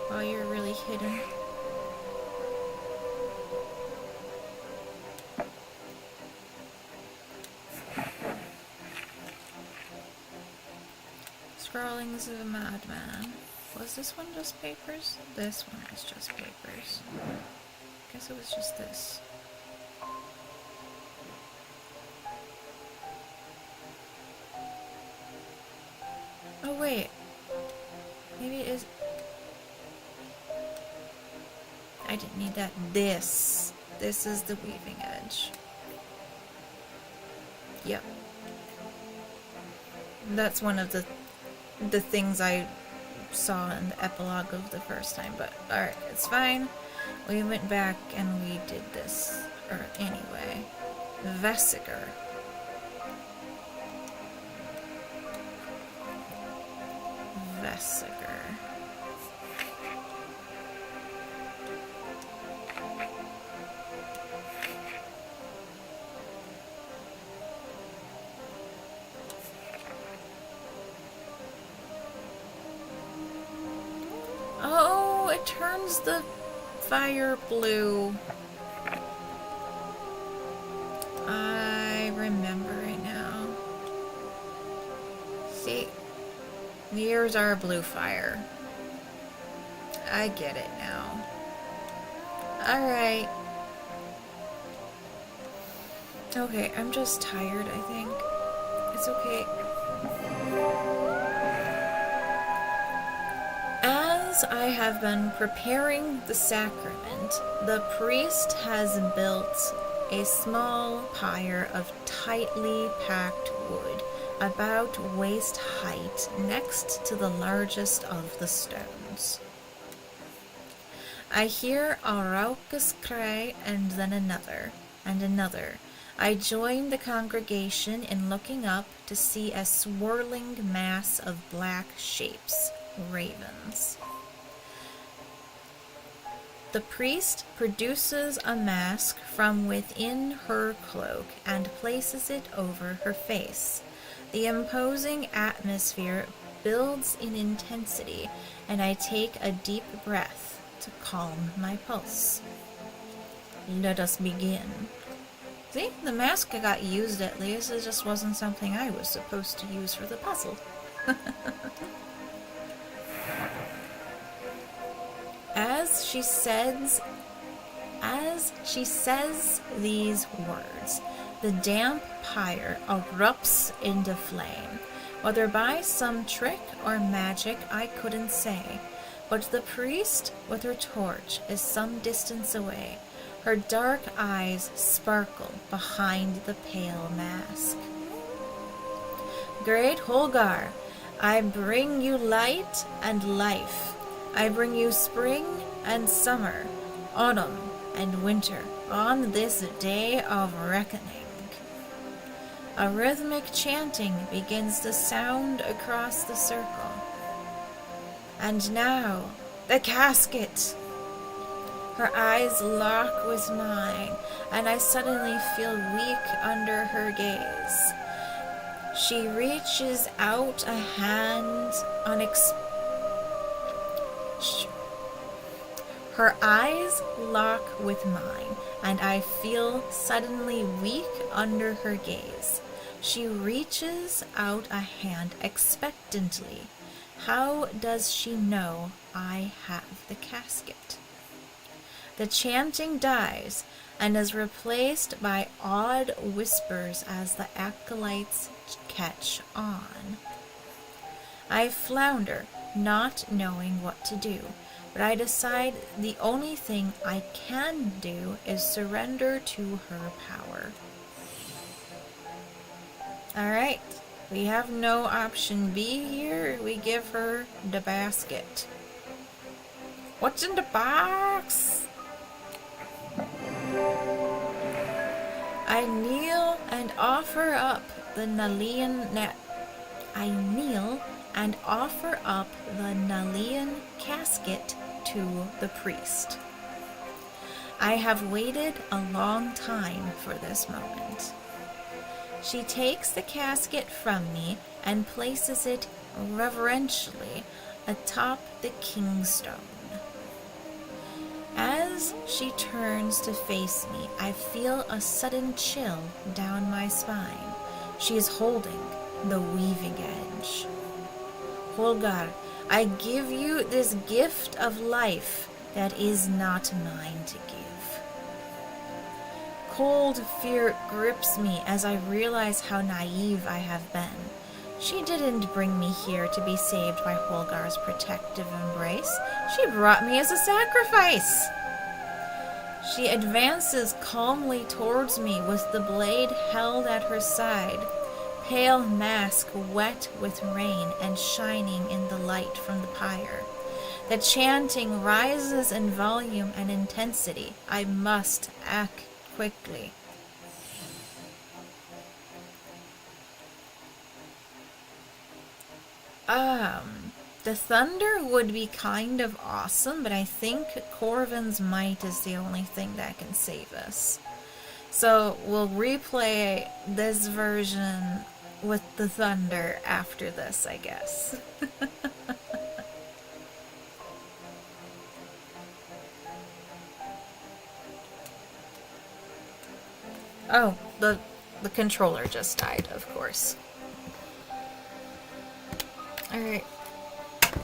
While you're really hidden. Scrawlings of a Madman. Was this one just papers? This one was just papers. Guess it was just this. Oh wait. Maybe it is... I didn't need that. This is the weaving edge. Yep. That's one of the things I saw in the epilogue of the first time, but alright, it's fine. We went back and we did this. Or anyway. Vesiger. Vesiger. Oh, it turns the fire blue. I remember right now. See, yours are blue fire. I get it now. Alright. Okay, I'm just tired, I think. It's okay. As As I have been preparing the sacrament, the priest has built a small pyre of tightly packed wood, about waist height, next to the largest of the stones. I hear a raucous cry, and then another, and another. I join the congregation in looking up to see a swirling mass of black shapes, ravens. The priest produces a mask from within her cloak and places it over her face. The imposing atmosphere builds in intensity, and I take a deep breath to calm my pulse. Let us begin. See, the mask got used at least. It just wasn't something I was supposed to use for the puzzle. As she says these words, the damp pyre erupts into flame. Whether by some trick or magic, I couldn't say, but the priest with her torch is some distance away. Her dark eyes sparkle behind the pale mask. Great Holgar, I bring you light and life. I bring you spring and summer, autumn and winter, on this day of reckoning. A rhythmic chanting begins to sound across the circle. And now, the casket! Her eyes lock with mine, and I suddenly feel weak under her gaze. She reaches out a hand Her eyes lock with mine, and I feel suddenly weak under her gaze. She reaches out a hand expectantly. How does she know I have the casket? The chanting dies and is replaced by odd whispers as the acolytes catch on. I flounder, not knowing what to do, but I decide the only thing I can do is surrender to her power. Alright, we have no option B here. We give her the basket. What's in the box? I kneel and offer up the Nalian casket to the priest. I have waited a long time for this moment. She takes the casket from me and places it reverentially atop the king's stone. As she turns to face me, I feel a sudden chill down my spine. She is holding the weaving edge. Holgar, I give you this gift of life that is not mine to give. Cold fear grips me as I realize how naive I have been. She didn't bring me here to be saved by Holgar's protective embrace. She brought me as a sacrifice. She advances calmly towards me with the blade held at her side, pale mask wet with rain and shining in the light from the pyre. The chanting rises in volume and intensity. I must act quickly. The thunder would be kind of awesome, but I think Corvin's might is the only thing that can save us. So we'll replay this version with the thunder after this, I guess. Oh, the controller just died, of course. Alright.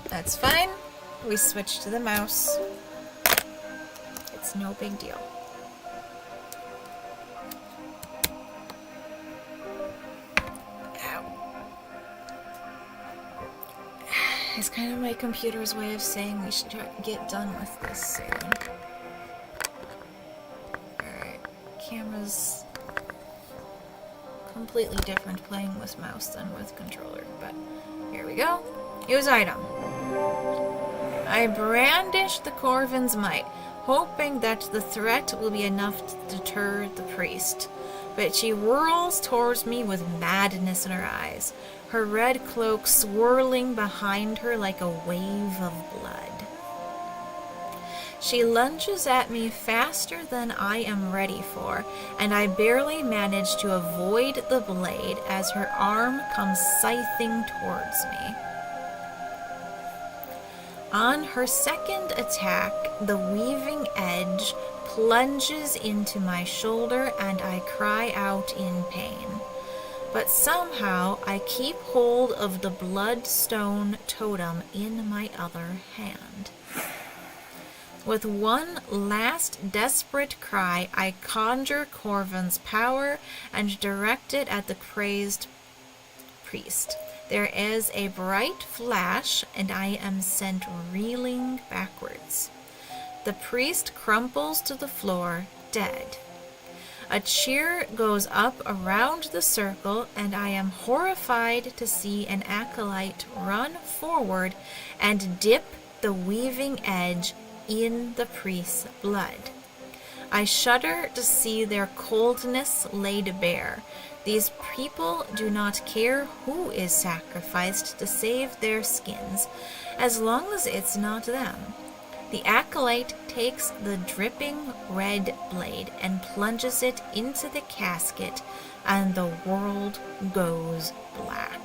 That's fine. We switch to the mouse. It's no big deal. Ow. It's kind of my computer's way of saying we should get done with this soon. Alright, camera's completely different playing with mouse than with controller, but here we go. Use item. I brandish the Corvin's might, hoping that the threat will be enough to deter the priest. But she whirls towards me with madness in her eyes, her red cloak swirling behind her like a wave of blood. She lunges at me faster than I am ready for, and I barely manage to avoid the blade as her arm comes scything towards me. On her second attack, the weaving edge plunges into my shoulder and I cry out in pain. But somehow I keep hold of the bloodstone totem in my other hand. With one last desperate cry, I conjure Corvin's power and direct it at the crazed priest. There is a bright flash, and I am sent reeling backwards. The priest crumples to the floor, dead. A cheer goes up around the circle, and I am horrified to see an acolyte run forward and dip the weaving edge in the priest's blood. I shudder to see their coldness laid bare. These people do not care who is sacrificed to save their skins, as long as it's not them. The acolyte takes the dripping red blade and plunges it into the casket, and the world goes black.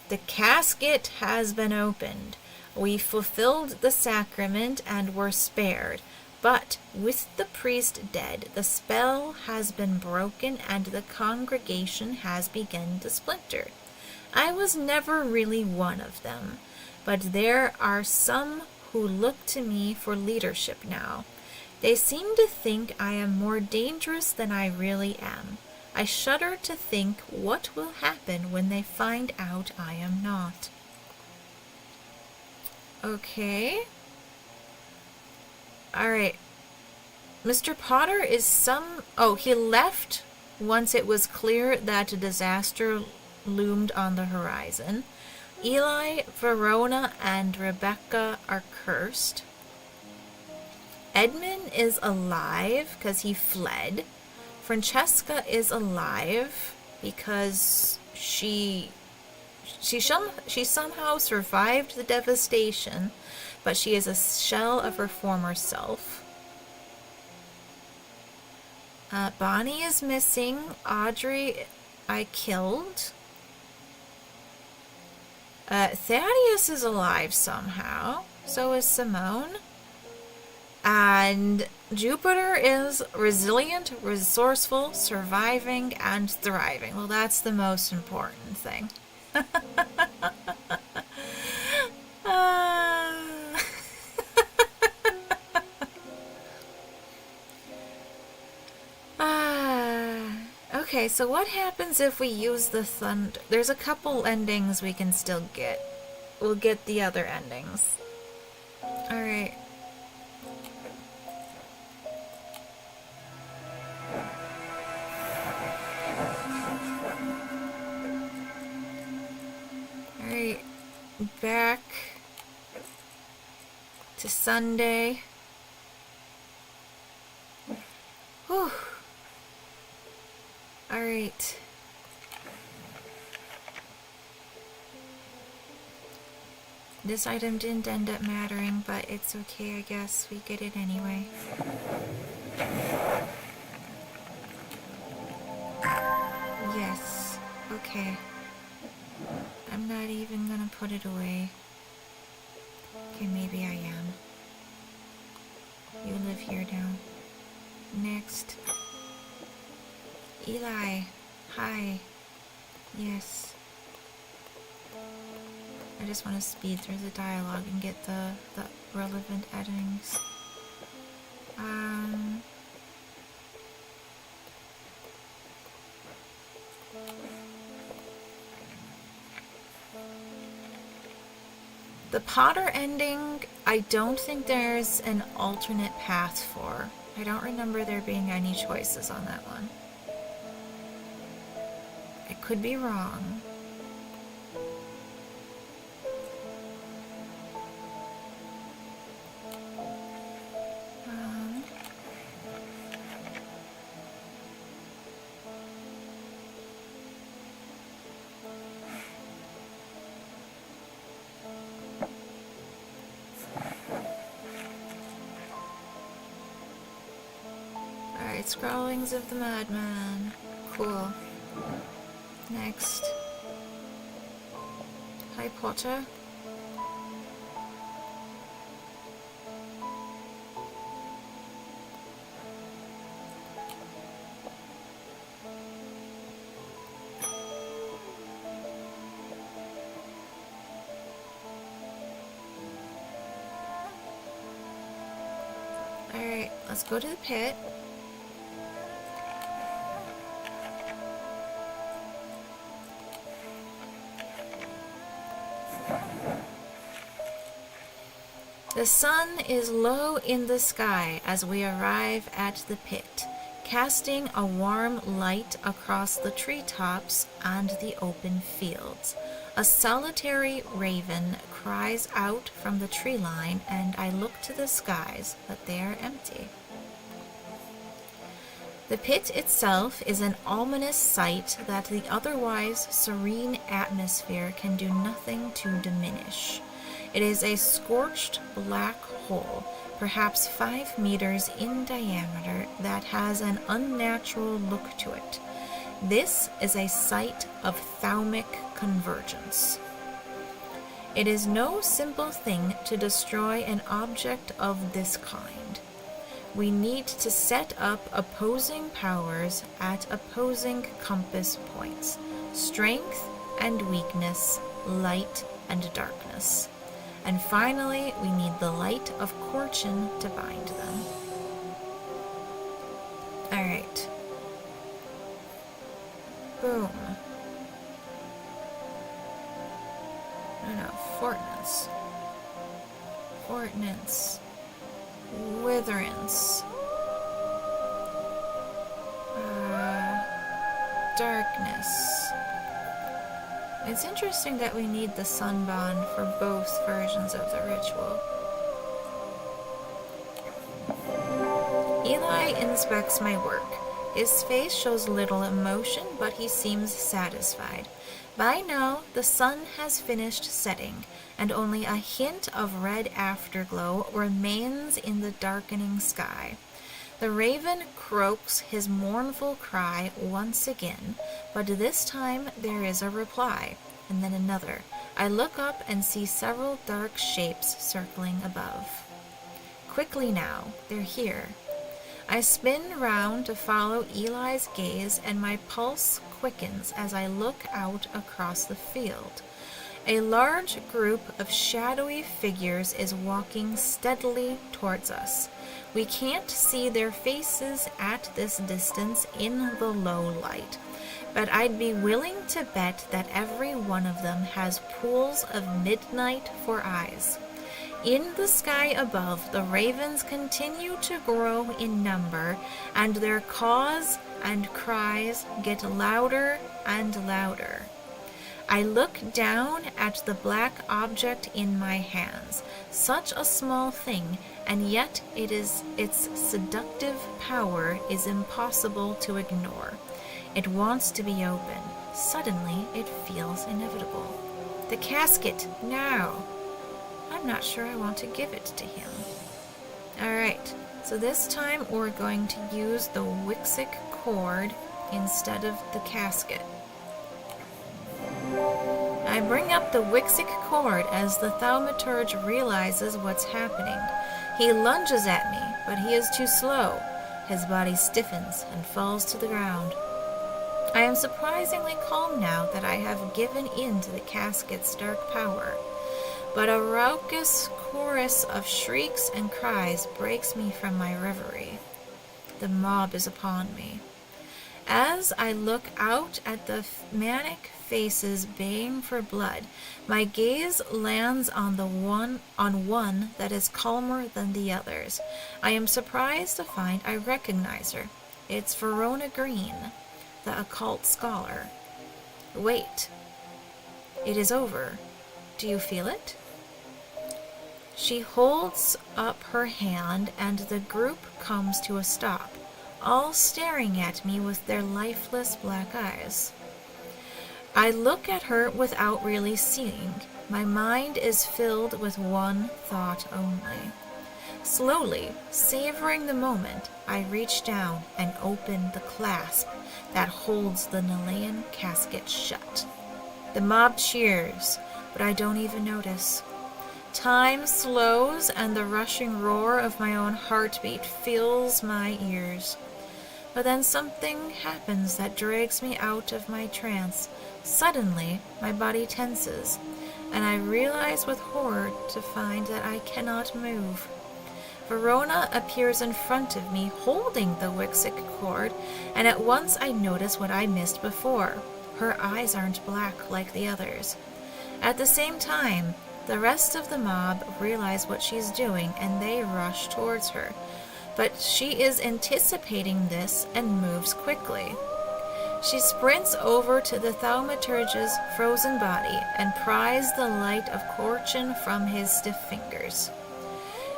The casket has been opened. We fulfilled the sacrament and were spared. But with the priest dead, the spell has been broken and the congregation has begun to splinter. I was never really one of them, but there are some who look to me for leadership now. They seem to think I am more dangerous than I really am. I shudder to think what will happen when they find out I am not. Okay. Alright. Mr. Potter is he left once it was clear that a disaster loomed on the horizon. Eli, Verona, and Rebecca are cursed. Edmund is alive because he fled. Francesca is alive because she somehow survived the devastation, but she is a shell of her former self. Bonnie is missing. Audrey I killed. Thaddeus is alive somehow. So is Simone. And Jupiter is resilient, resourceful, surviving, and thriving. Well, that's the most important thing. Okay, so what happens if we use the thunder? There's a couple endings we can still get. We'll get the other endings. Alright. Alright. Back to Sunday. Whew. Alright. This item didn't end up mattering, but it's okay, I guess. We get it anyway. Yes. Okay. I'm not even gonna put it away. Okay, maybe I am. You live here now. Next. Eli. Hi. Yes. I just want to speed through the dialogue and get the relevant endings. The Potter ending, I don't think there's an alternate path for. I don't remember there being any choices on that one. I could be wrong. Alright, Scrawlings of the Madman. Cool. Next. Hi, Potter. Alright, let's go to the pit. The sun is low in the sky as we arrive at the pit, casting a warm light across the treetops and the open fields. A solitary raven cries out from the tree line, and I look to the skies, but they are empty. The pit itself is an ominous sight that the otherwise serene atmosphere can do nothing to diminish. It is a scorched black hole, perhaps 5 meters in diameter, that has an unnatural look to it. This is a site of thaumic convergence. It is no simple thing to destroy an object of this kind. We need to set up opposing powers at opposing compass points, strength and weakness, light and darkness. And finally, we need the light of Corchin to bind them. Alright. Boom. No, Fortnance. Fortnance. Witherance. Darkness. It's interesting that we need the sun bond for both versions of the ritual. Eli inspects my work. His face shows little emotion, but he seems satisfied. By now, the sun has finished setting, and only a hint of red afterglow remains in the darkening sky. The raven croaks his mournful cry once again, but this time there is a reply, and then another. I look up and see several dark shapes circling above. Quickly now, they're here. I spin round to follow Eli's gaze, and my pulse quickens as I look out across the field. A large group of shadowy figures is walking steadily towards us. We can't see their faces at this distance in the low light, but I'd be willing to bet that every one of them has pools of midnight for eyes. In the sky above, the ravens continue to grow in number, and their caws and cries get louder and louder. I look down at the black object in my hands. Such a small thing, and yet its seductive power is impossible to ignore. It wants to be open. Suddenly, it feels inevitable. The casket, now! I'm not sure I want to give it to him. Alright, so this time we're going to use the Wixic cord instead of the casket. I bring up the Wixic cord as the thaumaturge realizes what's happening. He lunges at me, but he is too slow. His body stiffens and falls to the ground. I am surprisingly calm now that I have given in to the casket's dark power. But a raucous chorus of shrieks and cries breaks me from my reverie. The mob is upon me. As I look out at the manic faces baying for blood, my gaze lands on one that is calmer than the others. I am surprised to find I recognize her. It's Verona Green, the occult scholar. Wait. It is over. Do you feel it? She holds up her hand and the group comes to a stop, all staring at me with their lifeless black eyes. I look at her without really seeing. My mind is filled with one thought only. Slowly, savoring the moment, I reach down and open the clasp that holds the Nilean casket shut. The mob cheers, but I don't even notice. Time slows and the rushing roar of my own heartbeat fills my ears. But then something happens that drags me out of my trance. Suddenly, my body tenses, and I realize with horror to find that I cannot move. Verona appears in front of me, holding the Wixic cord, and at once I notice what I missed before. Her eyes aren't black like the others. At the same time, the rest of the mob realize what she's doing, and they rush towards her. But she is anticipating this and moves quickly. She sprints over to the thaumaturge's frozen body and pries the light of Corchin from his stiff fingers.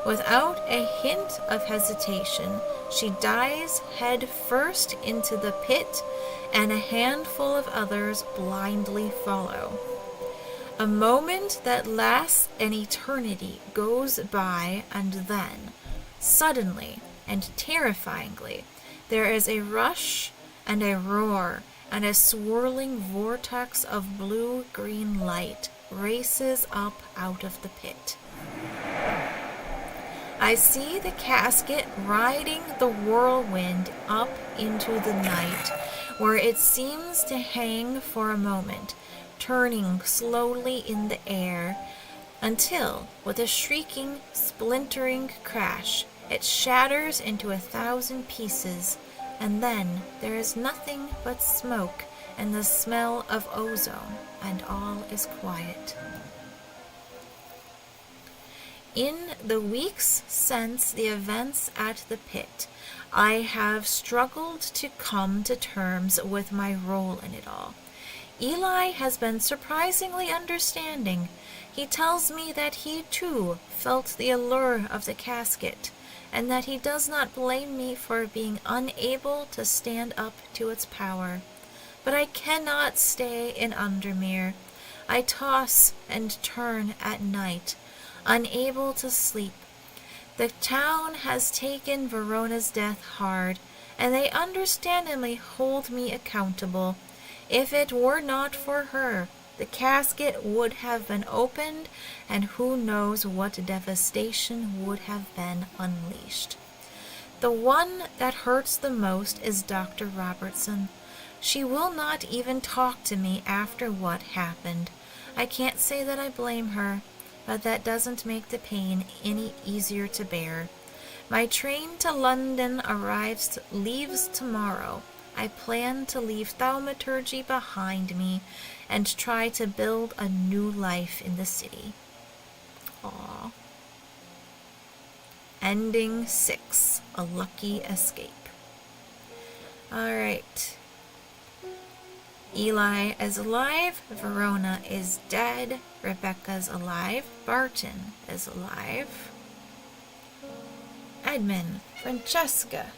Without a hint of hesitation, she dives head first into the pit, and a handful of others blindly follow. A moment that lasts an eternity goes by, and then, suddenly and terrifyingly, there is a rush and a roar, and a swirling vortex of blue-green light races up out of the pit. I see the casket riding the whirlwind up into the night, where it seems to hang for a moment, turning slowly in the air, until, with a shrieking, splintering crash, it shatters into 1,000 pieces, and then there is nothing but smoke and the smell of ozone, and all is quiet. In the weeks since the events at the pit, I have struggled to come to terms with my role in it all. Eli has been surprisingly understanding. He tells me that he too felt the allure of the casket, and that he does not blame me for being unable to stand up to its power. But I cannot stay in Undermere. I toss and turn at night, unable to sleep. The town has taken Verona's death hard, and they understandably hold me accountable. If it were not for her, the casket would have been opened, and who knows what devastation would have been unleashed. The one that hurts the most is Dr. Robertson. She will not even talk to me after what happened. I can't say that I blame her, but that doesn't make the pain any easier to bear. My train to London leaves tomorrow. I plan to leave thaumaturgy behind me and try to build a new life in the city. Aww. Ending 6. A lucky escape. Alright. Eli is alive. Verona is dead. Rebecca's alive. Barton is alive. Edmund. Francesca.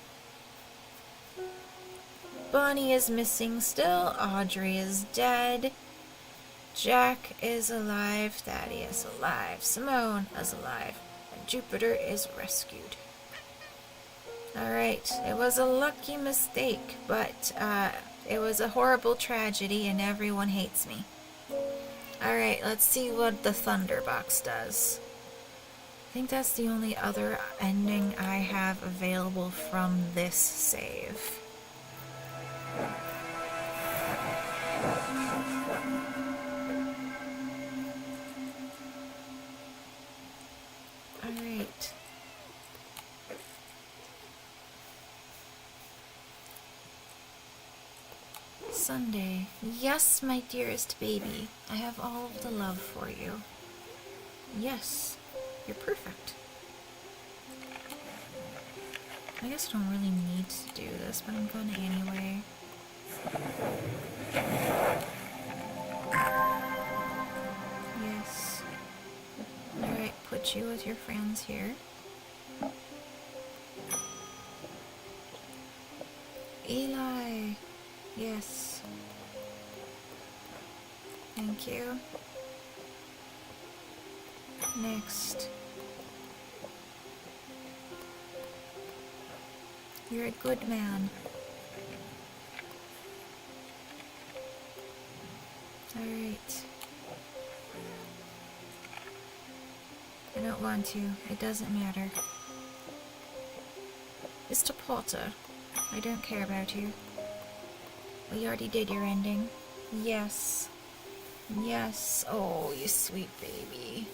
Bonnie is missing still. Audrey is dead. Jack is alive. Thaddeus alive. Simone is alive. And Jupiter is rescued. Alright, it was a lucky mistake, but it was a horrible tragedy and everyone hates me. Alright, let's see what the Thunderbox does. I think that's the only other ending I have available from this save. Alright. Sunday. Yes, my dearest baby. I have all of the love for you. Yes, you're perfect. I guess I don't really need to do this, but I'm gonna anyway. Yes. Alright, put you with your friends here. Eli. Yes. Thank you. Next. You're a good man. Alright. I don't want to. It doesn't matter. Mr. Potter, I don't care about you. We already did your ending. Yes. Yes. Oh, you sweet baby.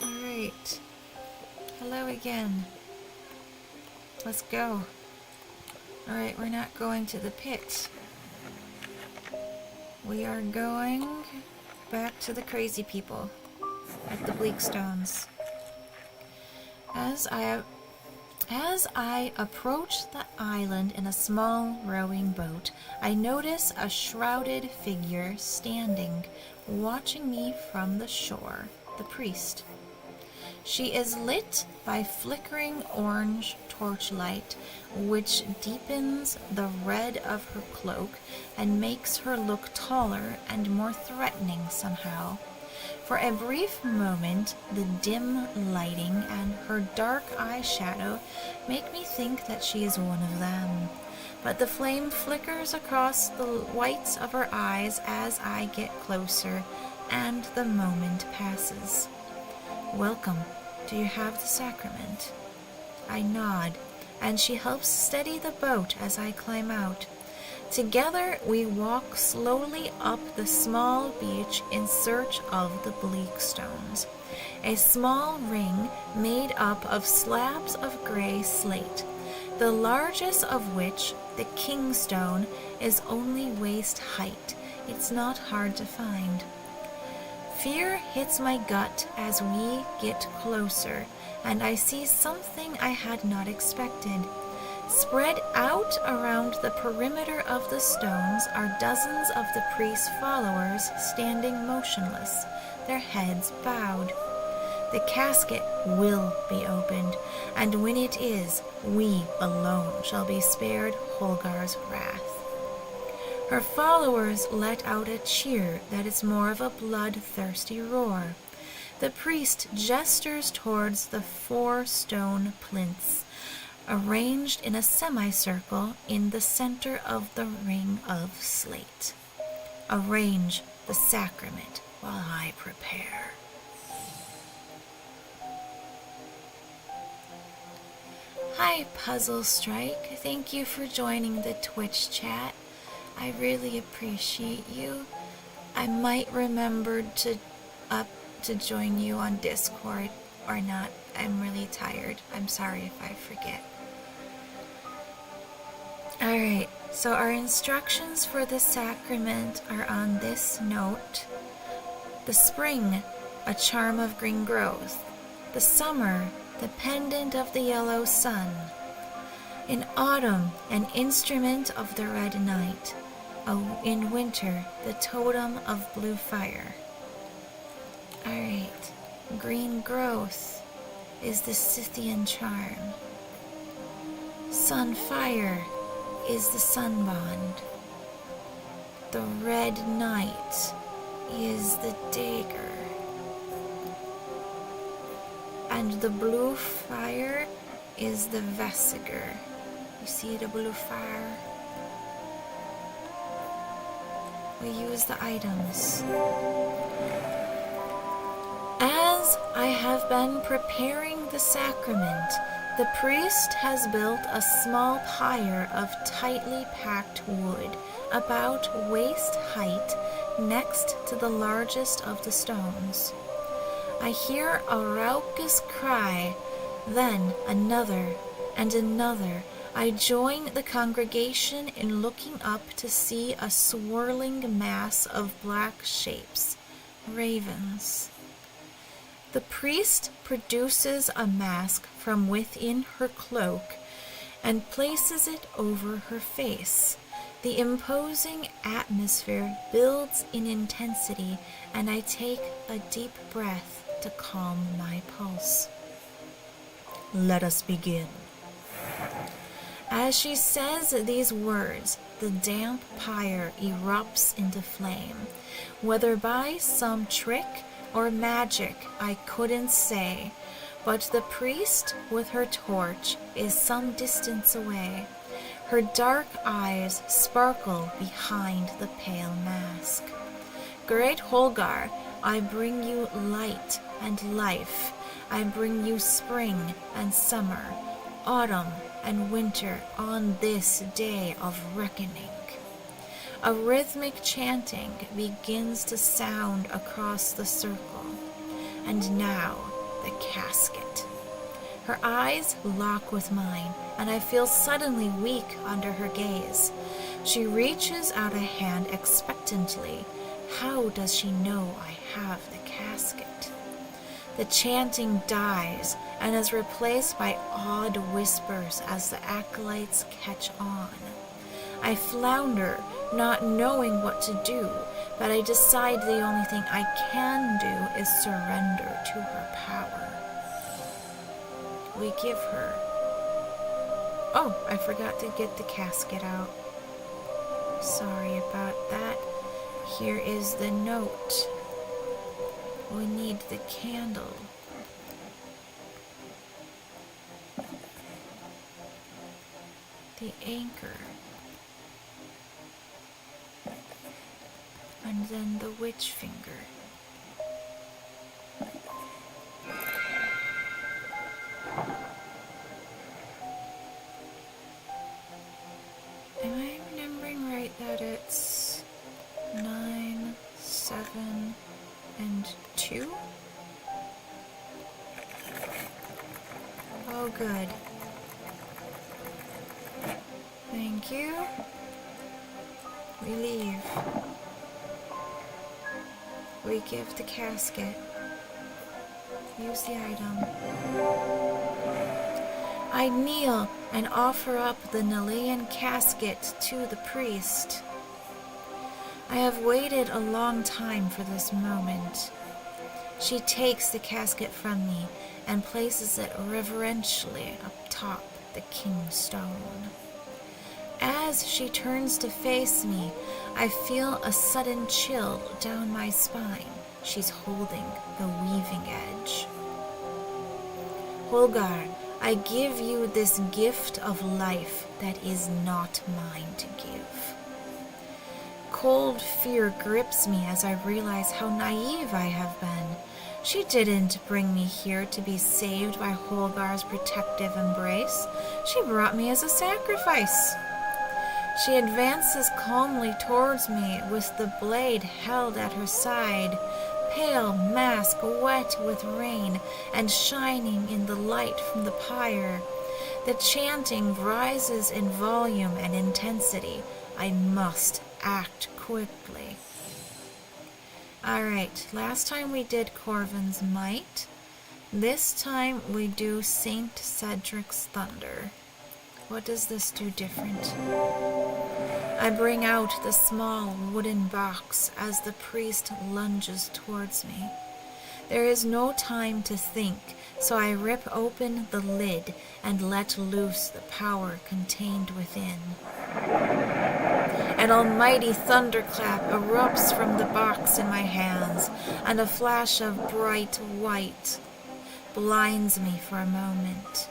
Alright. Hello again. Let's go. Alright, we're not going to the pit. We are going back to the crazy people at the Bleakstones. As I approach the island in a small rowing boat, I notice a shrouded figure standing, watching me from the shore, the priest. She is lit by flickering orange torchlight, which deepens the red of her cloak and makes her look taller and more threatening somehow. For a brief moment, the dim lighting and her dark eyeshadow make me think that she is one of them. But the flame flickers across the whites of her eyes as I get closer, and the moment passes. Welcome. Do you have the sacrament? I nod, and she helps steady the boat as I climb out. Together, we walk slowly up the small beach in search of the Bleakstones, a small ring made up of slabs of gray slate, the largest of which, the Kingstone, is only waist height. It's not hard to find. Fear hits my gut as we get closer, and I see something I had not expected. Spread out around the perimeter of the stones are dozens of the priest's followers standing motionless, their heads bowed. The casket will be opened, and when it is, we alone shall be spared Holgar's wrath. Her followers let out a cheer that is more of a bloodthirsty roar. The priest gestures towards the 4 stone plinths, arranged in a semicircle in the center of the ring of slate. Arrange the sacrament while I prepare. Hi, Puzzle Strike. Thank you for joining the Twitch chat. I really appreciate you. I might remember to join you on Discord or not. I'm really tired. I'm sorry if I forget. Alright, so our instructions for the sacrament are on this note. The spring, a charm of green growth. The summer, the pendant of the yellow sun. In autumn, an instrument of the red night. In winter, the totem of blue fire. Alright, green growth is the Scythian charm. Sunfire is the sun bond. The red night is the dagger. And the blue fire is the Vesiger. You see the blue fire? We use the items. As I have been preparing the sacrament, the priest has built a small pyre of tightly packed wood, about waist height, next to the largest of the stones. I hear a raucous cry, then another, and another, I join the congregation in looking up to see a swirling mass of black shapes, ravens. The priest produces a mask from within her cloak and places it over her face. The imposing atmosphere builds in intensity, and I take a deep breath to calm my pulse. Let us begin. As she says these words, the damp pyre erupts into flame. Whether by some trick or magic, I couldn't say, but the priest with her torch is some distance away. Her dark eyes sparkle behind the pale mask. Great Holgar, I bring you light and life. I bring you spring and summer, autumn and winter on this day of reckoning. A rhythmic chanting begins to sound across the circle. And now, the casket. Her eyes lock with mine, and I feel suddenly weak under her gaze. She reaches out a hand expectantly. How does she know I have the casket? The chanting dies and is replaced by odd whispers as the acolytes catch on. I flounder, not knowing what to do, but I decide the only thing I can do is surrender to her power. We give her... Oh, I forgot to get the casket out. Sorry about that. Here is the note. We need the candle. The anchor. And then the witch finger. Am I remembering right that it's 9, 7, and 2? Oh, good. Thank you. We leave. We give the casket. Use the item. I kneel and offer up the Nilean casket to the priest. I have waited a long time for this moment. She takes the casket from me and places it reverentially atop the king's stone. As she turns to face me, I feel a sudden chill down my spine. She's holding the weaving edge. Holgar, I give you this gift of life that is not mine to give. Cold fear grips me as I realize how naive I have been. She didn't bring me here to be saved by Holgar's protective embrace. She brought me as a sacrifice. She advances calmly towards me with the blade held at her side, pale mask wet with rain and shining in the light from the pyre. The chanting rises in volume and intensity. I must act quickly. Alright, last time we did Corvin's Might. This time we do Saint Cedric's Thunder. What does this do different? I bring out the small wooden box as the priest lunges towards me. There is no time to think, so I rip open the lid and let loose the power contained within. An almighty thunderclap erupts from the box in my hands, and a flash of bright white blinds me for a moment.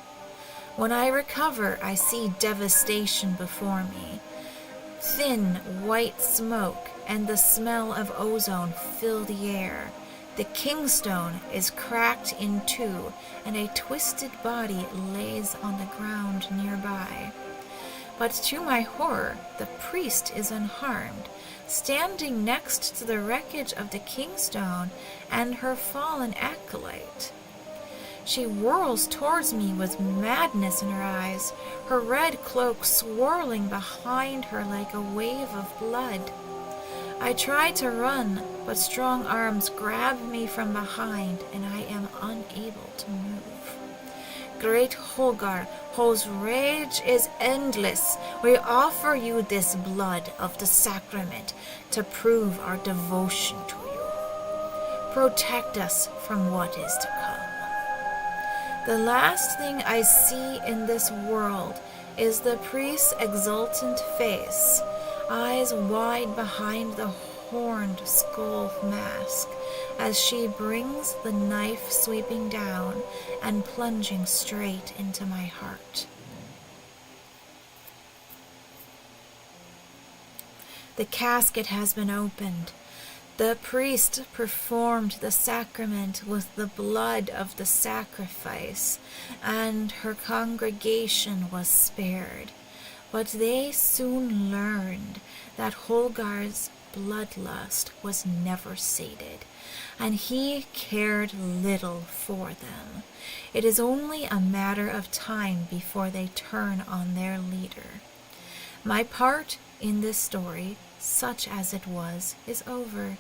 When I recover, I see devastation before me. Thin white smoke and the smell of ozone fill the air. The kingstone is cracked in two, and a twisted body lays on the ground nearby. But to my horror, the priest is unharmed, standing next to the wreckage of the kingstone and her fallen acolyte. She whirls towards me with madness in her eyes, her red cloak swirling behind her like a wave of blood. I try to run, but strong arms grab me from behind, and I am unable to move. Great Holgar, whose rage is endless, we offer you this blood of the sacrament to prove our devotion to you. Protect us from what is to come. The last thing I see in this world is the priest's exultant face, eyes wide behind the horned skull mask, as she brings the knife sweeping down and plunging straight into my heart. The casket has been opened. The priest performed the sacrament with the blood of the sacrifice, and her congregation was spared. But they soon learned that Holgar's bloodlust was never sated, and he cared little for them. It is only a matter of time before they turn on their leader. My part in this story, such as it was, is over.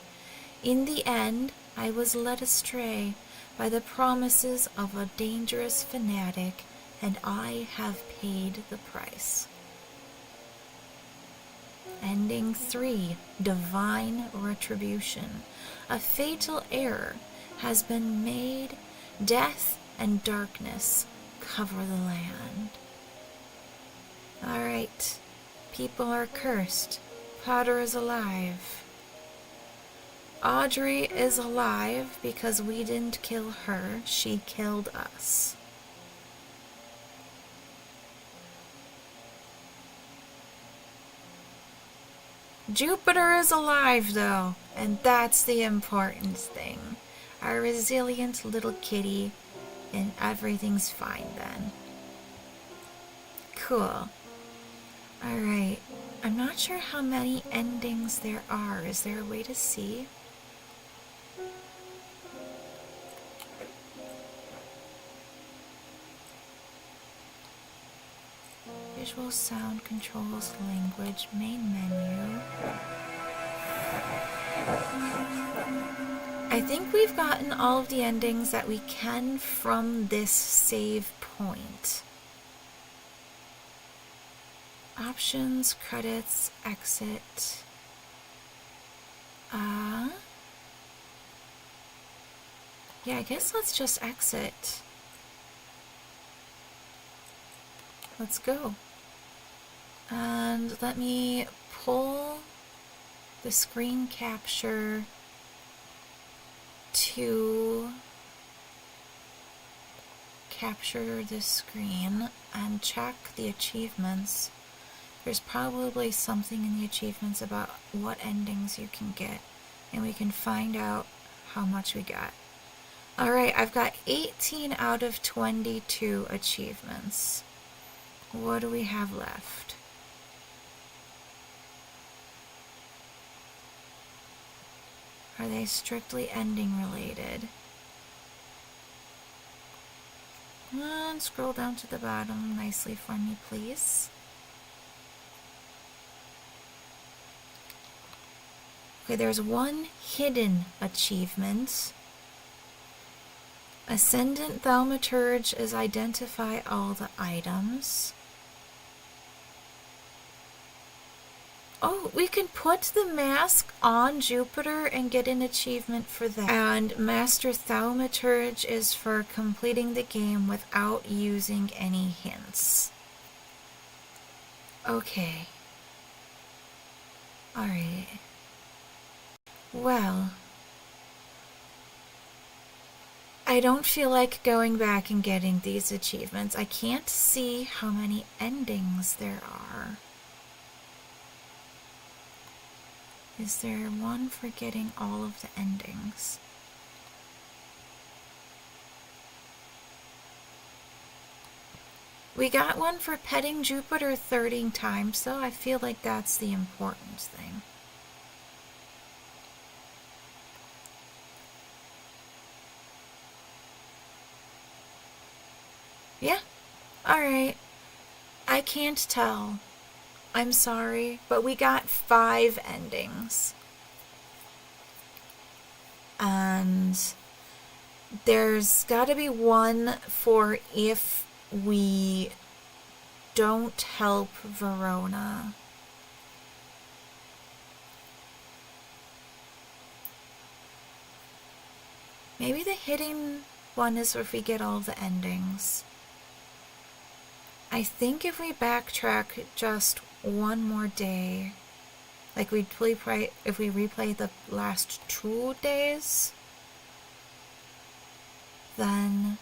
In the end, I was led astray by the promises of a dangerous fanatic, and I have paid the price. Ending 3, Divine Retribution. A fatal error has been made. Death and darkness cover the land. Alright, people are cursed. Potter is alive. Audrey is alive because we didn't kill her, she killed us. Jupiter is alive though, and that's the important thing. Our resilient little kitty, and everything's fine then. Cool. Alright, I'm not sure how many endings there are. Is there a way to see? Visual sound controls language, main menu. I think we've gotten all of the endings that we can from this save point. Options, credits, exit. Yeah, I guess let's just exit. Let's go. And let me pull the screen capture to capture this screen and check the achievements. There's probably something in the achievements about what endings you can get, and we can find out how much we got. Alright, I've got 18 out of 22 achievements. What do we have left? Are they strictly ending related? And scroll down to the bottom nicely for me, please. Okay, there's one hidden achievement. Ascendant Thaumaturge is identify all the items. Oh, we can put the mask on Jupiter and get an achievement for that. And Master Thaumaturge is for completing the game without using any hints. Okay. Alright. Well, I don't feel like going back and getting these achievements. I can't see how many endings there are. Is there one for getting all of the endings? We got one for petting Jupiter 30 times, so I feel like that's the important thing. Yeah? Alright. I can't tell. I'm sorry, but we got 5 endings. And there's gotta be one for if we don't help Verona. Maybe the hidden one is if we get all the endings. I think if we backtrack just one more day, like if we replay the last 2 days, then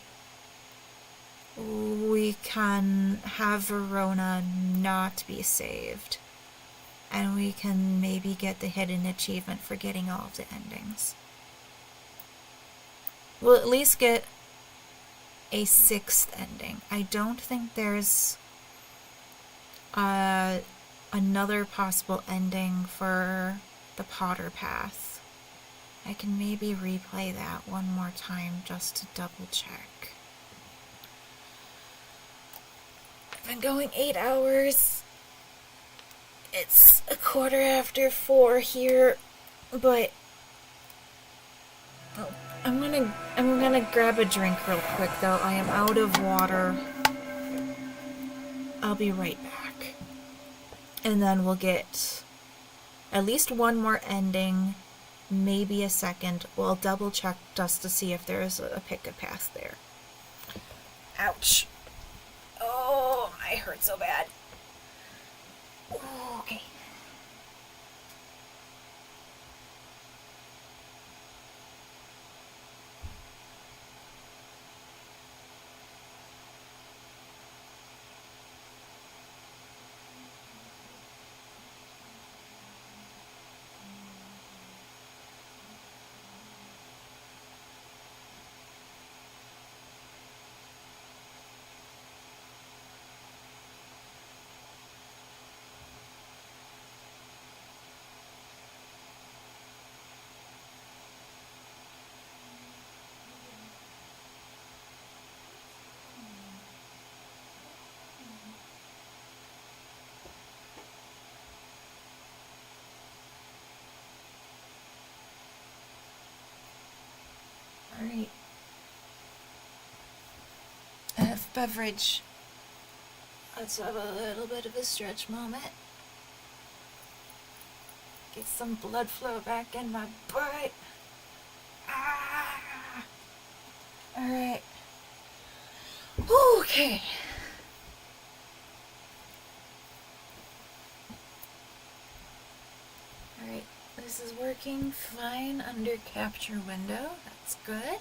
we can have Verona not be saved. And we can maybe get the hidden achievement for getting all of the endings. We'll at least get a 6th ending. I don't think there's another possible ending for the Potter Path. I can maybe replay that one more time just to double check. I've been going 8 hours. It's 4:15 here, but I'm gonna grab a drink real quick though. I am out of water. I'll be right back. And then we'll get at least one more ending, maybe a second. We'll double check just to see if there's a pick a path there. Ouch. Oh, my hurt so bad. Okay. Alright. Beverage. Let's have a little bit of a stretch moment. Get some blood flow back in my butt. Ah! Alright. Okay. Alright, this is working fine under capture window. That's good.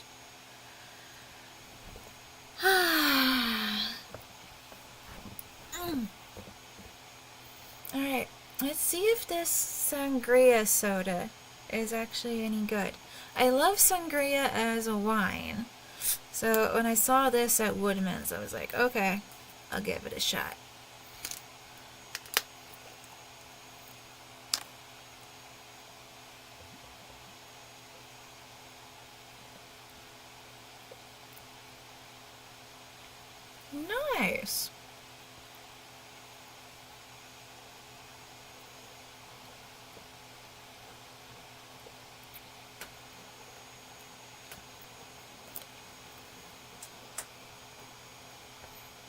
Alright, let's see if this sangria soda is actually any good. I love sangria as a wine. So when I saw this at Woodman's, I was like, okay, I'll give it a shot. Nice.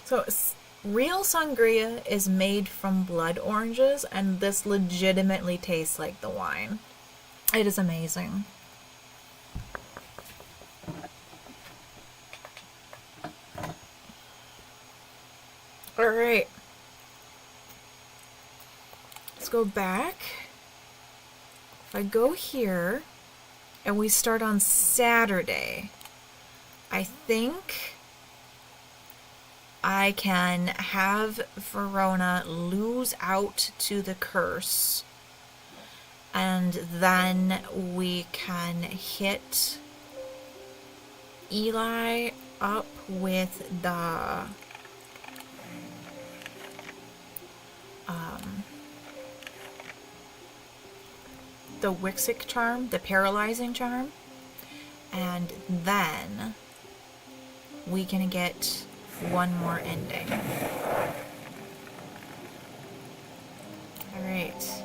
So real sangria is made from blood oranges, and this legitimately tastes like the wine. It is amazing. Alright. Let's go back. If I go here, and we start on Saturday, I think I can have Verona lose out to the curse, and then we can hit Eli up with the Wixic charm, the paralyzing charm, and then we can get one more ending. Alright.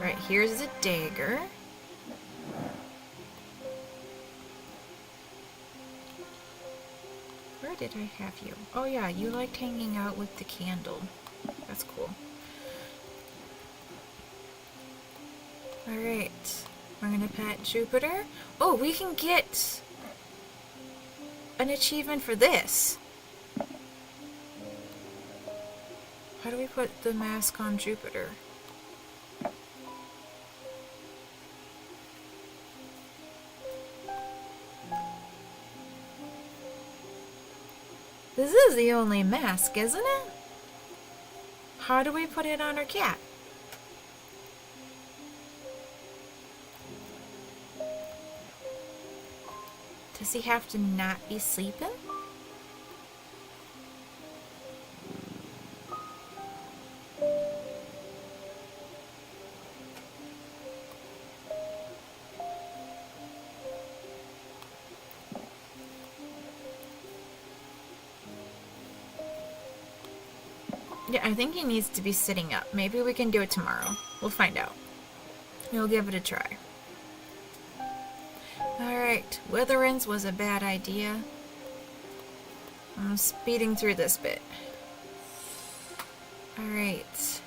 Right, here's the dagger. Where did I have you? Oh yeah, you liked hanging out with the candle. That's cool. Alright. We're gonna pet Jupiter. Oh, we can get an achievement for this. How do we put the mask on Jupiter? This is the only mask, isn't it? How do we put it on our cat? Does he have to not be sleeping? Yeah, I think he needs to be sitting up. Maybe we can do it tomorrow. We'll find out. We'll give it a try. Alright, Witherins was a bad idea. I'm speeding through this bit. Alright.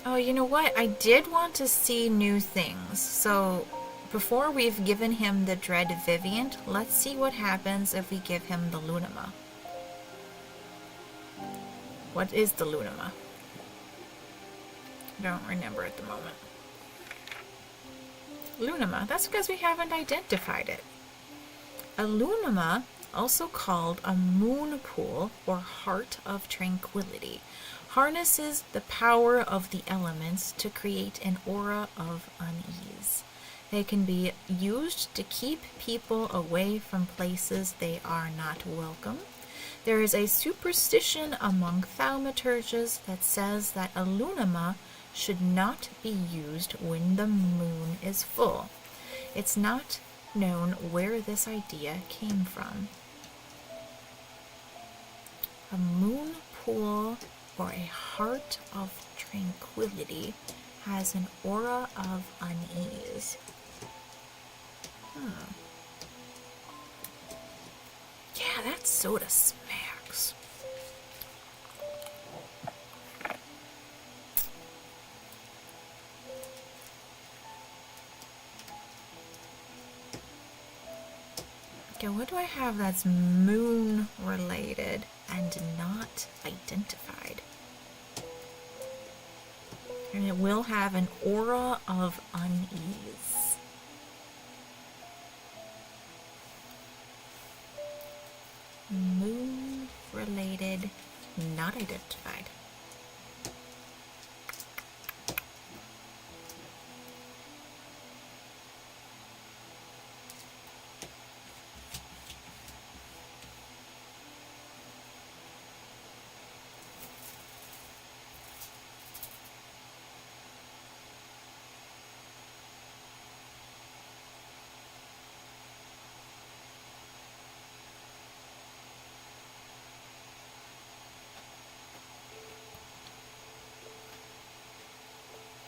Oh, you know what? I did want to see new things. So, before we've given him the Dread Viviant, let's see what happens if we give him the Lunama. What is the Lunama? I don't remember at the moment. Lunama, that's because we haven't identified it. A Lunama, also called a moon pool or heart of tranquility, harnesses the power of the elements to create an aura of unease. They can be used to keep people away from places they are not welcome. There is a superstition among thaumaturges that says that a Lunama should not be used when the moon is full. It's not known where this idea came from. A moon pool or a heart of tranquility has an aura of unease. Yeah, that soda smacks. Okay, what do I have that's moon related and not identified? And it will have an aura of unease. Moon related, not identified.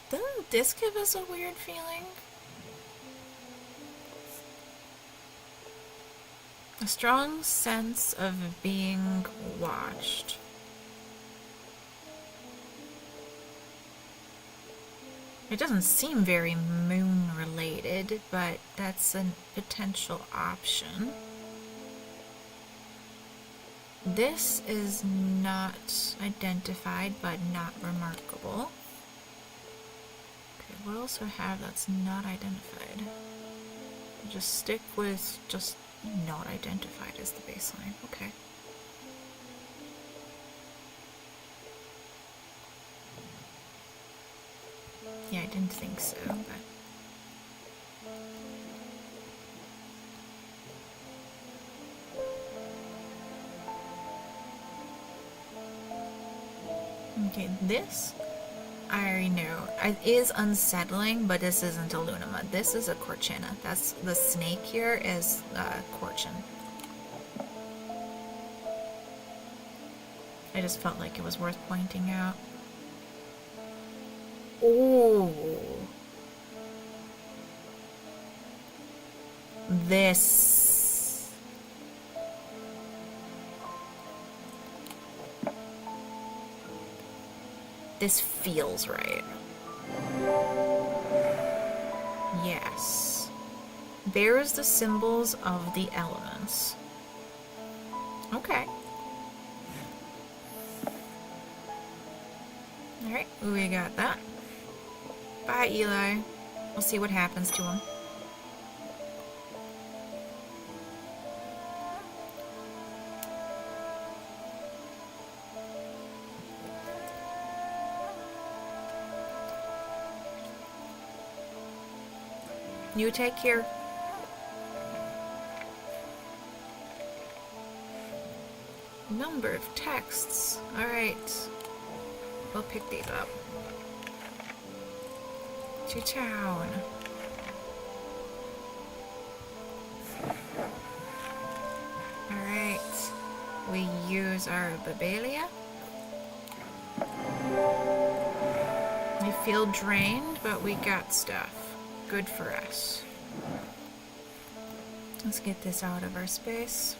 Doesn't this give us a weird feeling? A strong sense of being watched. It doesn't seem very moon related, but that's a potential option. This is not identified, but not remarkable. Okay, what else do I have that's not identified? I'll just stick with just not identified as the baseline. Okay. Yeah, I didn't think so, but... Okay, this I already knew. It is unsettling, but this isn't a Lunama. This is a Corchina. That's the snake here is Corchin. I just felt like it was worth pointing out. Oh. This. This feels right. Yes. Bears the symbols of the elements. Okay. Alright, we got that. Bye, Eli. We'll see what happens to him. You take care. Number of texts. Alright. We'll pick these up. To town. Alright. We use our Babelia. We feel drained, but we got stuff. Good for us. Let's get this out of our space.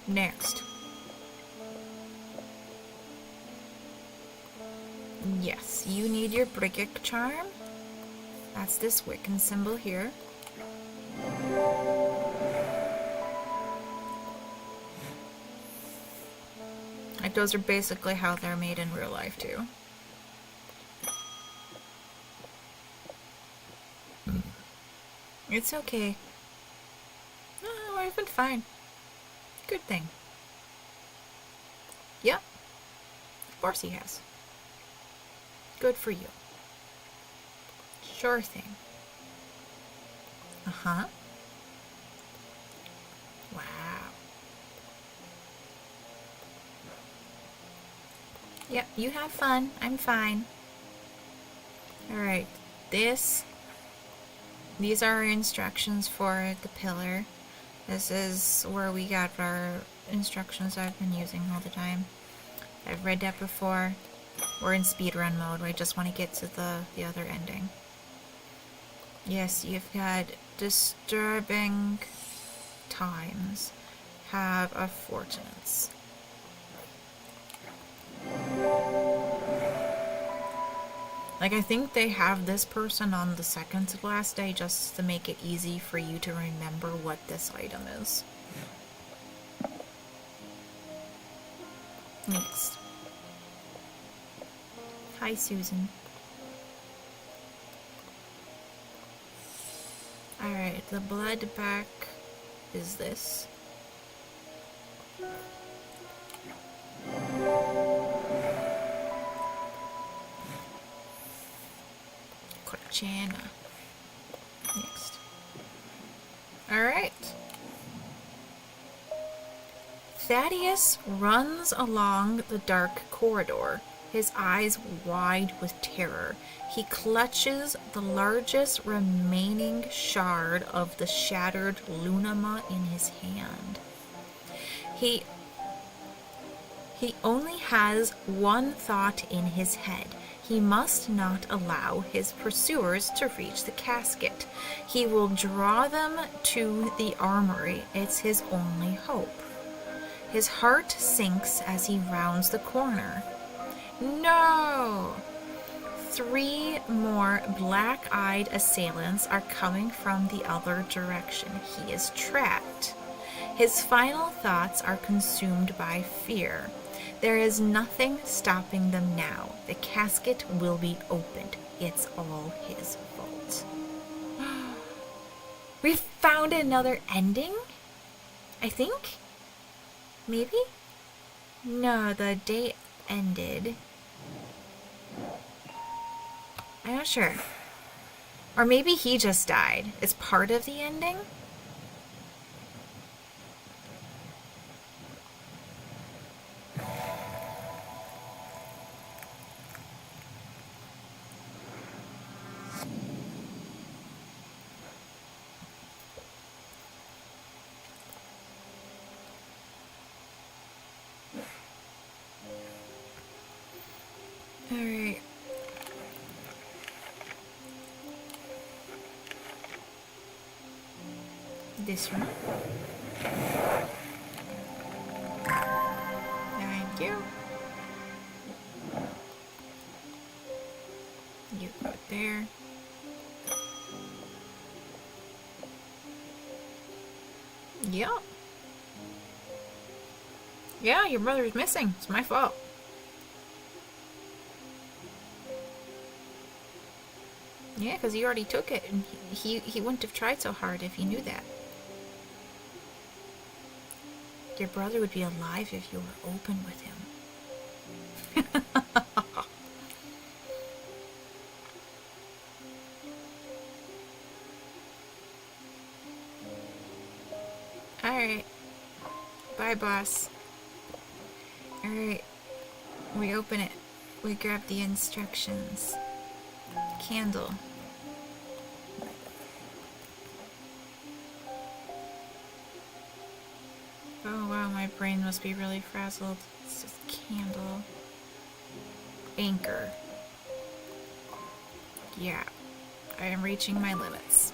Next. Yes, you need your Briggic charm. That's this Wiccan symbol here. Like, those are basically how they're made in real life, too. It's okay. No, I've been fine. Good thing. Yep. Of course he has. Good for you. Sure thing. Uh-huh. Wow. Yep, you have fun. I'm fine. Alright, these are our instructions for the pillar. This is where we got our instructions I've been using all the time. I've read that before. We're in speedrun mode. I just want to get to the other ending. Yes, you've had disturbing times. Have a fortunates. Like, I think they have this person on the second to last day just to make it easy for you to remember what this item is. Next. Hi, Susan. Alright, the blood back is this. Corchana. Next. Alright. Thaddeus runs along the dark corridor, his eyes wide with terror. He clutches the largest remaining shard of the shattered Lunama in his hand. He only has one thought in his head. He must not allow his pursuers to reach the casket. He will draw them to the armory. It's his only hope. His heart sinks as he rounds the corner. No! 3 more black-eyed assailants are coming from the other direction. He is trapped. His final thoughts are consumed by fear. There is nothing stopping them now. The casket will be opened. It's all his fault. We found another ending? I think? Maybe? No, the day ended. I'm not sure. Or maybe he just died. It's part of the ending? Alright. This one. Thank you. You go there. Yep. Yeah, your brother's missing. It's my fault. Yeah, because he already took it, and he wouldn't have tried so hard if he knew that. Your brother would be alive if you were open with him. Alright. Bye, boss. Alright. We open it. We grab the instructions. Candle. Oh wow, my brain must be really frazzled. It's just candle. Anchor. Yeah. I am reaching my limits.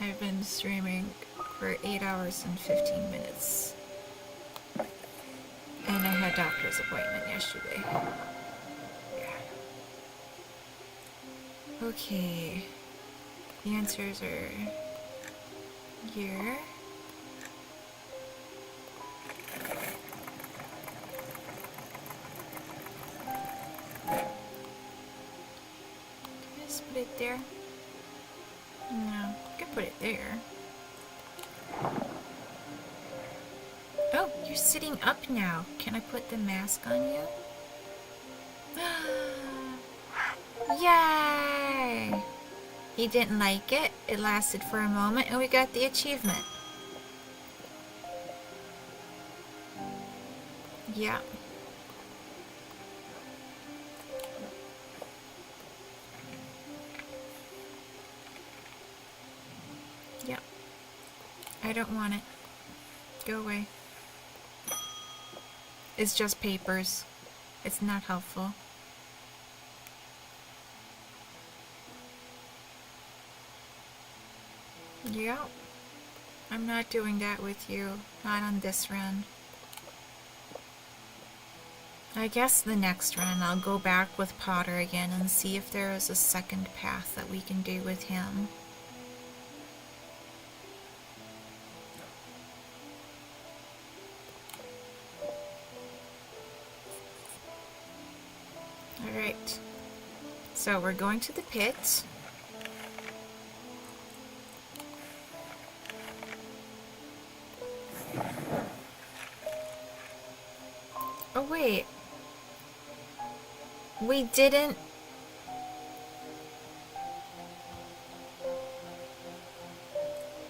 I've been streaming for 8 hours and 15 minutes. And I had a doctor's appointment yesterday. Yeah. Okay. The answers are here. Just put it there. No, I can put it there. Oh, you're sitting up now. Can I put the mask on you? Yay! He didn't like it. It lasted for a moment and we got the achievement. Yeah. Yep. I don't want it. Go away. It's just papers. It's not helpful. Yep. I'm not doing that with you. Not on this run. I guess the next run I'll go back with Potter again and see if there is a second path that we can do with him. Alright. So we're going to the pit. Oh wait. We didn't...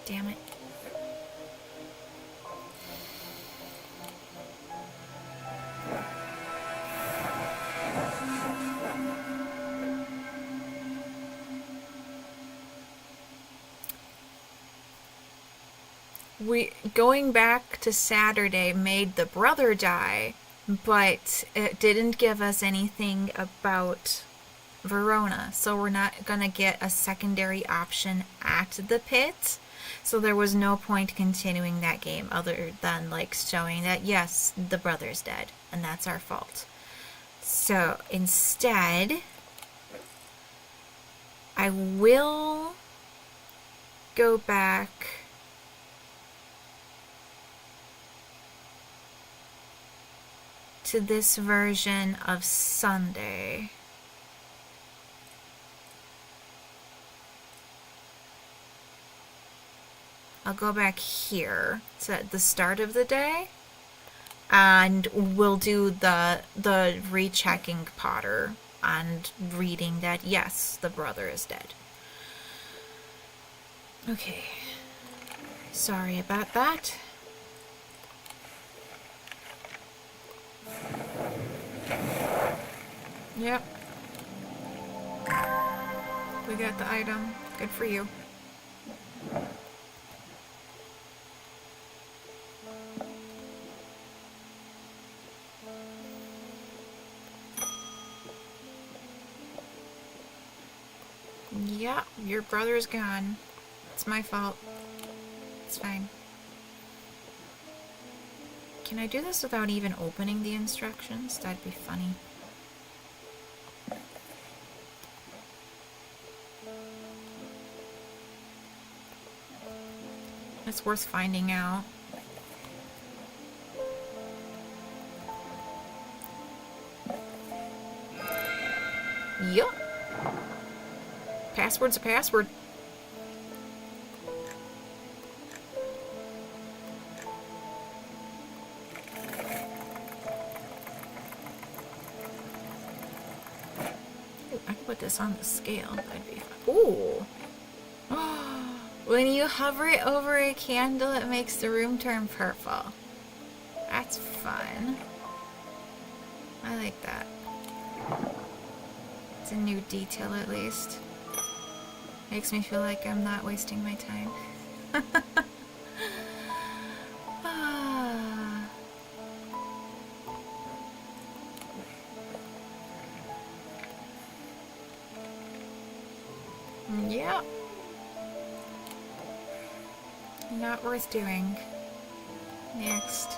Damn it. Going back to Saturday made the brother die, but it didn't give us anything about Verona, so we're not gonna get a secondary option at the pit. So there was no point continuing that game other than like showing that yes, the brother's dead, and that's our fault. So instead, I will go back to this version of Sunday. I'll go back here to the start of the day, and we'll do the rechecking Potter and reading that yes, the brother is dead. Okay. Sorry about that. Yep. We got the item. Good for you. Yeah, your brother's gone. It's my fault. It's fine. Can I do this without even opening the instructions? That'd be funny. It's worth finding out. Yup. Password's a password. Ooh, I can put this on the scale. That'd be fun. Ooh. When you hover it over a candle, it makes the room turn purple. That's fun. I like that. It's a new detail, at least. Makes me feel like I'm not wasting my time. Yeah. Not worth doing. Next.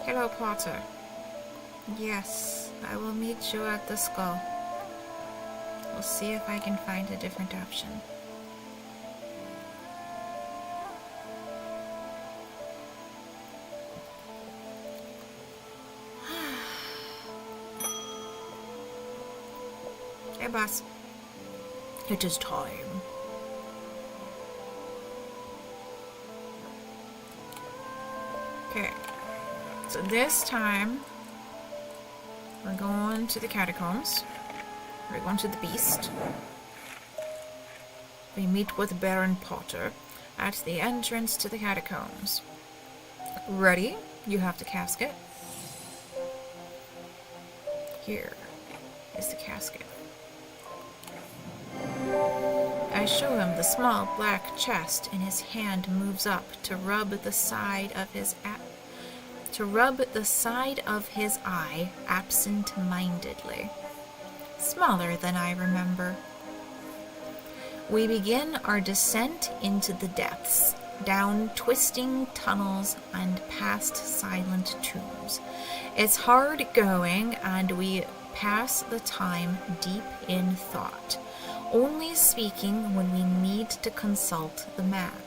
Hello, Potter. Yes, I will meet you at the skull. We'll see if I can find a different option. Hey, boss. It is time. Okay. So this time, we're going to the catacombs. We're going to the beast. We meet with Baron Potter at the entrance to the catacombs. Ready? You have the casket. Here is the casket. I show him the small black chest, and his hand moves up to rub the side of his eye absent-mindedly. Smaller than I remember. We begin our descent into the depths, down twisting tunnels and past silent tombs. It's hard going, and we pass the time deep in thought, only speaking when we need to consult the map.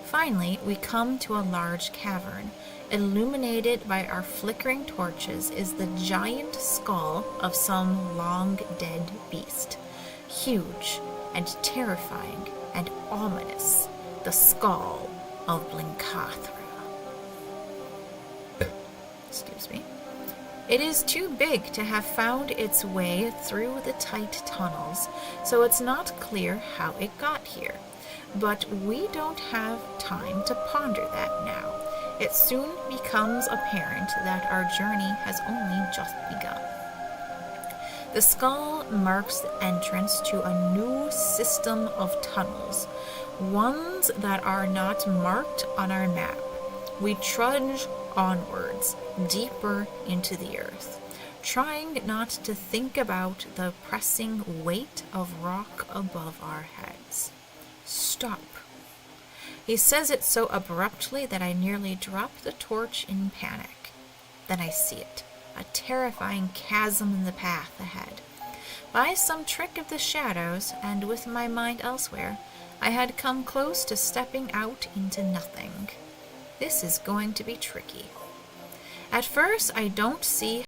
Finally, we come to a large cavern. Illuminated by our flickering torches is the giant skull of some long-dead beast. Huge and terrifying and ominous. The skull of Blencathra. Excuse me. It is too big to have found its way through the tight tunnels, so it's not clear how it got here. But we don't have time to ponder that now. It soon becomes apparent that our journey has only just begun. The skull marks the entrance to a new system of tunnels, ones that are not marked on our map. We trudge onwards, deeper into the earth, trying not to think about the pressing weight of rock above our heads. Stop. He says it so abruptly that I nearly drop the torch in panic. Then I see it, a terrifying chasm in the path ahead. By some trick of the shadows, and with my mind elsewhere, I had come close to stepping out into nothing. This is going to be tricky. At first, I don't see